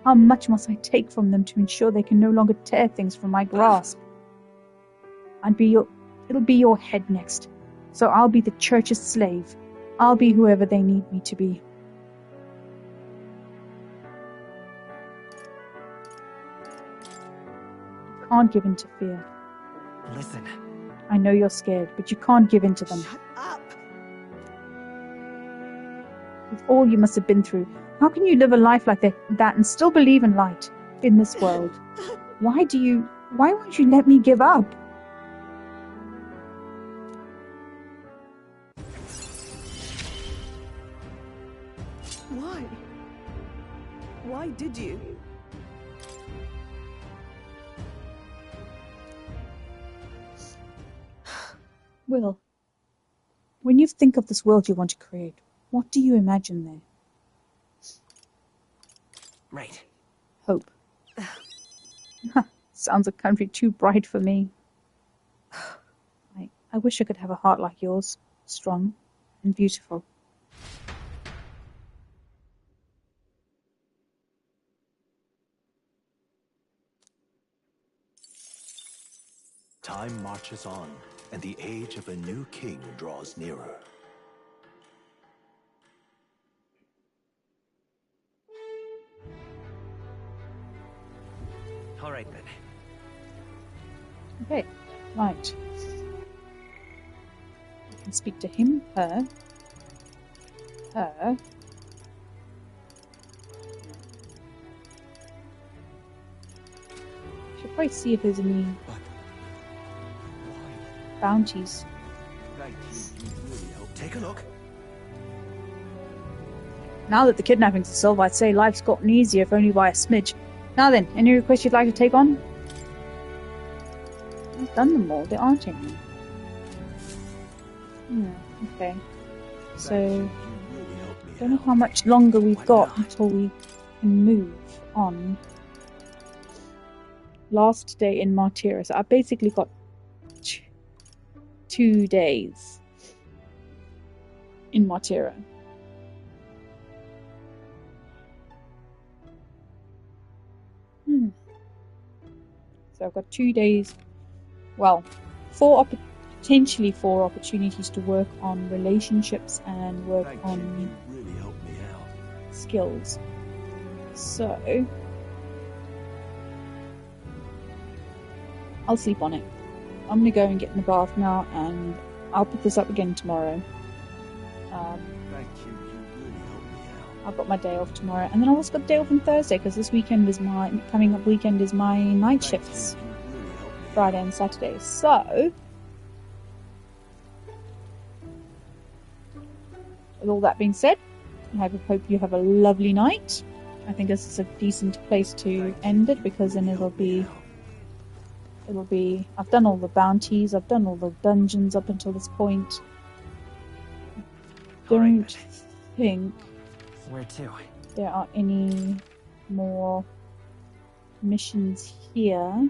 How much must I take from them to ensure they can no longer tear things from my grasp? It'll be your head next. So I'll be the church's slave. I'll be whoever they need me to be. You can't give in to fear. Listen. I know you're scared, but you can't give in to them. Shut up! With all you must have been through, how can you live a life like that and still believe in light in this world? Why won't you let me give up? Why? Why did you? Will, when you think of this world you want to create, what do you imagine there? Right. Hope. Sounds a country too bright for me. I wish I could have a heart like yours, strong and beautiful. Time marches on, and the age of a new king draws nearer. All right, then. Okay, right. I can speak to him, her. Should probably see if there's any bounties. Take a look. Now that the kidnapping's solved, I'd say life's gotten easier, if only by a smidge. Now then, any requests you'd like to take on? I've done them all, there aren't any. Okay. So, don't know how much longer we've got until we can move on. Last day in Martyra. So I've basically got 2 days in Martyra. So I've got 2 days, well, potentially 4 opportunities to work on relationships and work on really helped me out. skills. So I'll sleep on it. I'm gonna go and get in the bath now, and I'll pick this up again tomorrow. Thank you. You really helped me out. I've got my day off tomorrow, and then I've also got day off on Thursday because this weekend is coming up weekend is my night shifts, Friday and Saturday. So, with all that being said, I hope you have a lovely night. I think this is a decent place to end it because then it'll be. I've done all the bounties, I've done all the dungeons up until this point. Don't think Where to? there are any more missions here.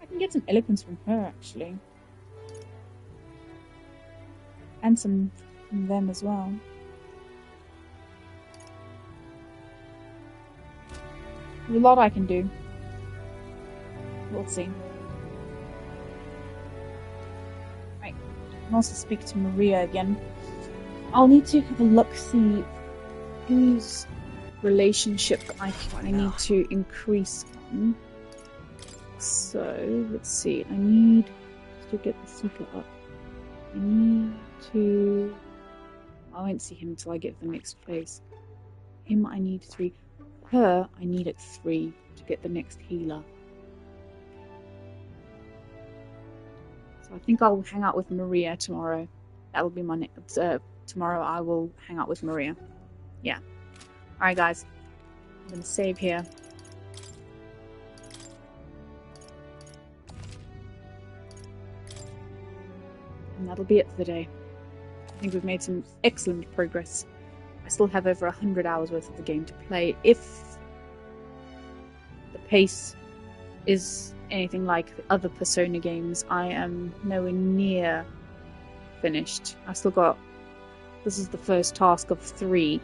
I can get some eloquence from her, actually. And some from them as well. There's a lot I can do. We'll see. Right. I can also speak to Maria again. I'll need to have a look, see whose relationship I need to increase on. So, let's see. I need to get the seeker up. I need to... I won't see him until I get the next place. Him, I need 3. Her, I need at 3 to get the next healer. So I think I'll hang out with Maria tomorrow. That'll be my next... tomorrow I will hang out with Maria. Yeah. Alright guys, I'm gonna save here. And that'll be it for the day. I think we've made some excellent progress. I still have over 100 hours worth of the game to play. If the pace is anything like the other Persona games, I am nowhere near finished. I've still got... This is the first task of 3,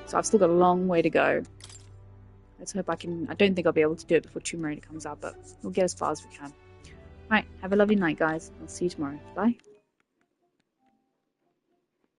so I've still got a long way to go. Let's hope I can... I don't think I'll be able to do it before Tomb Raider comes out, but we'll get as far as we can. Right, have a lovely night, guys. I'll see you tomorrow. Bye.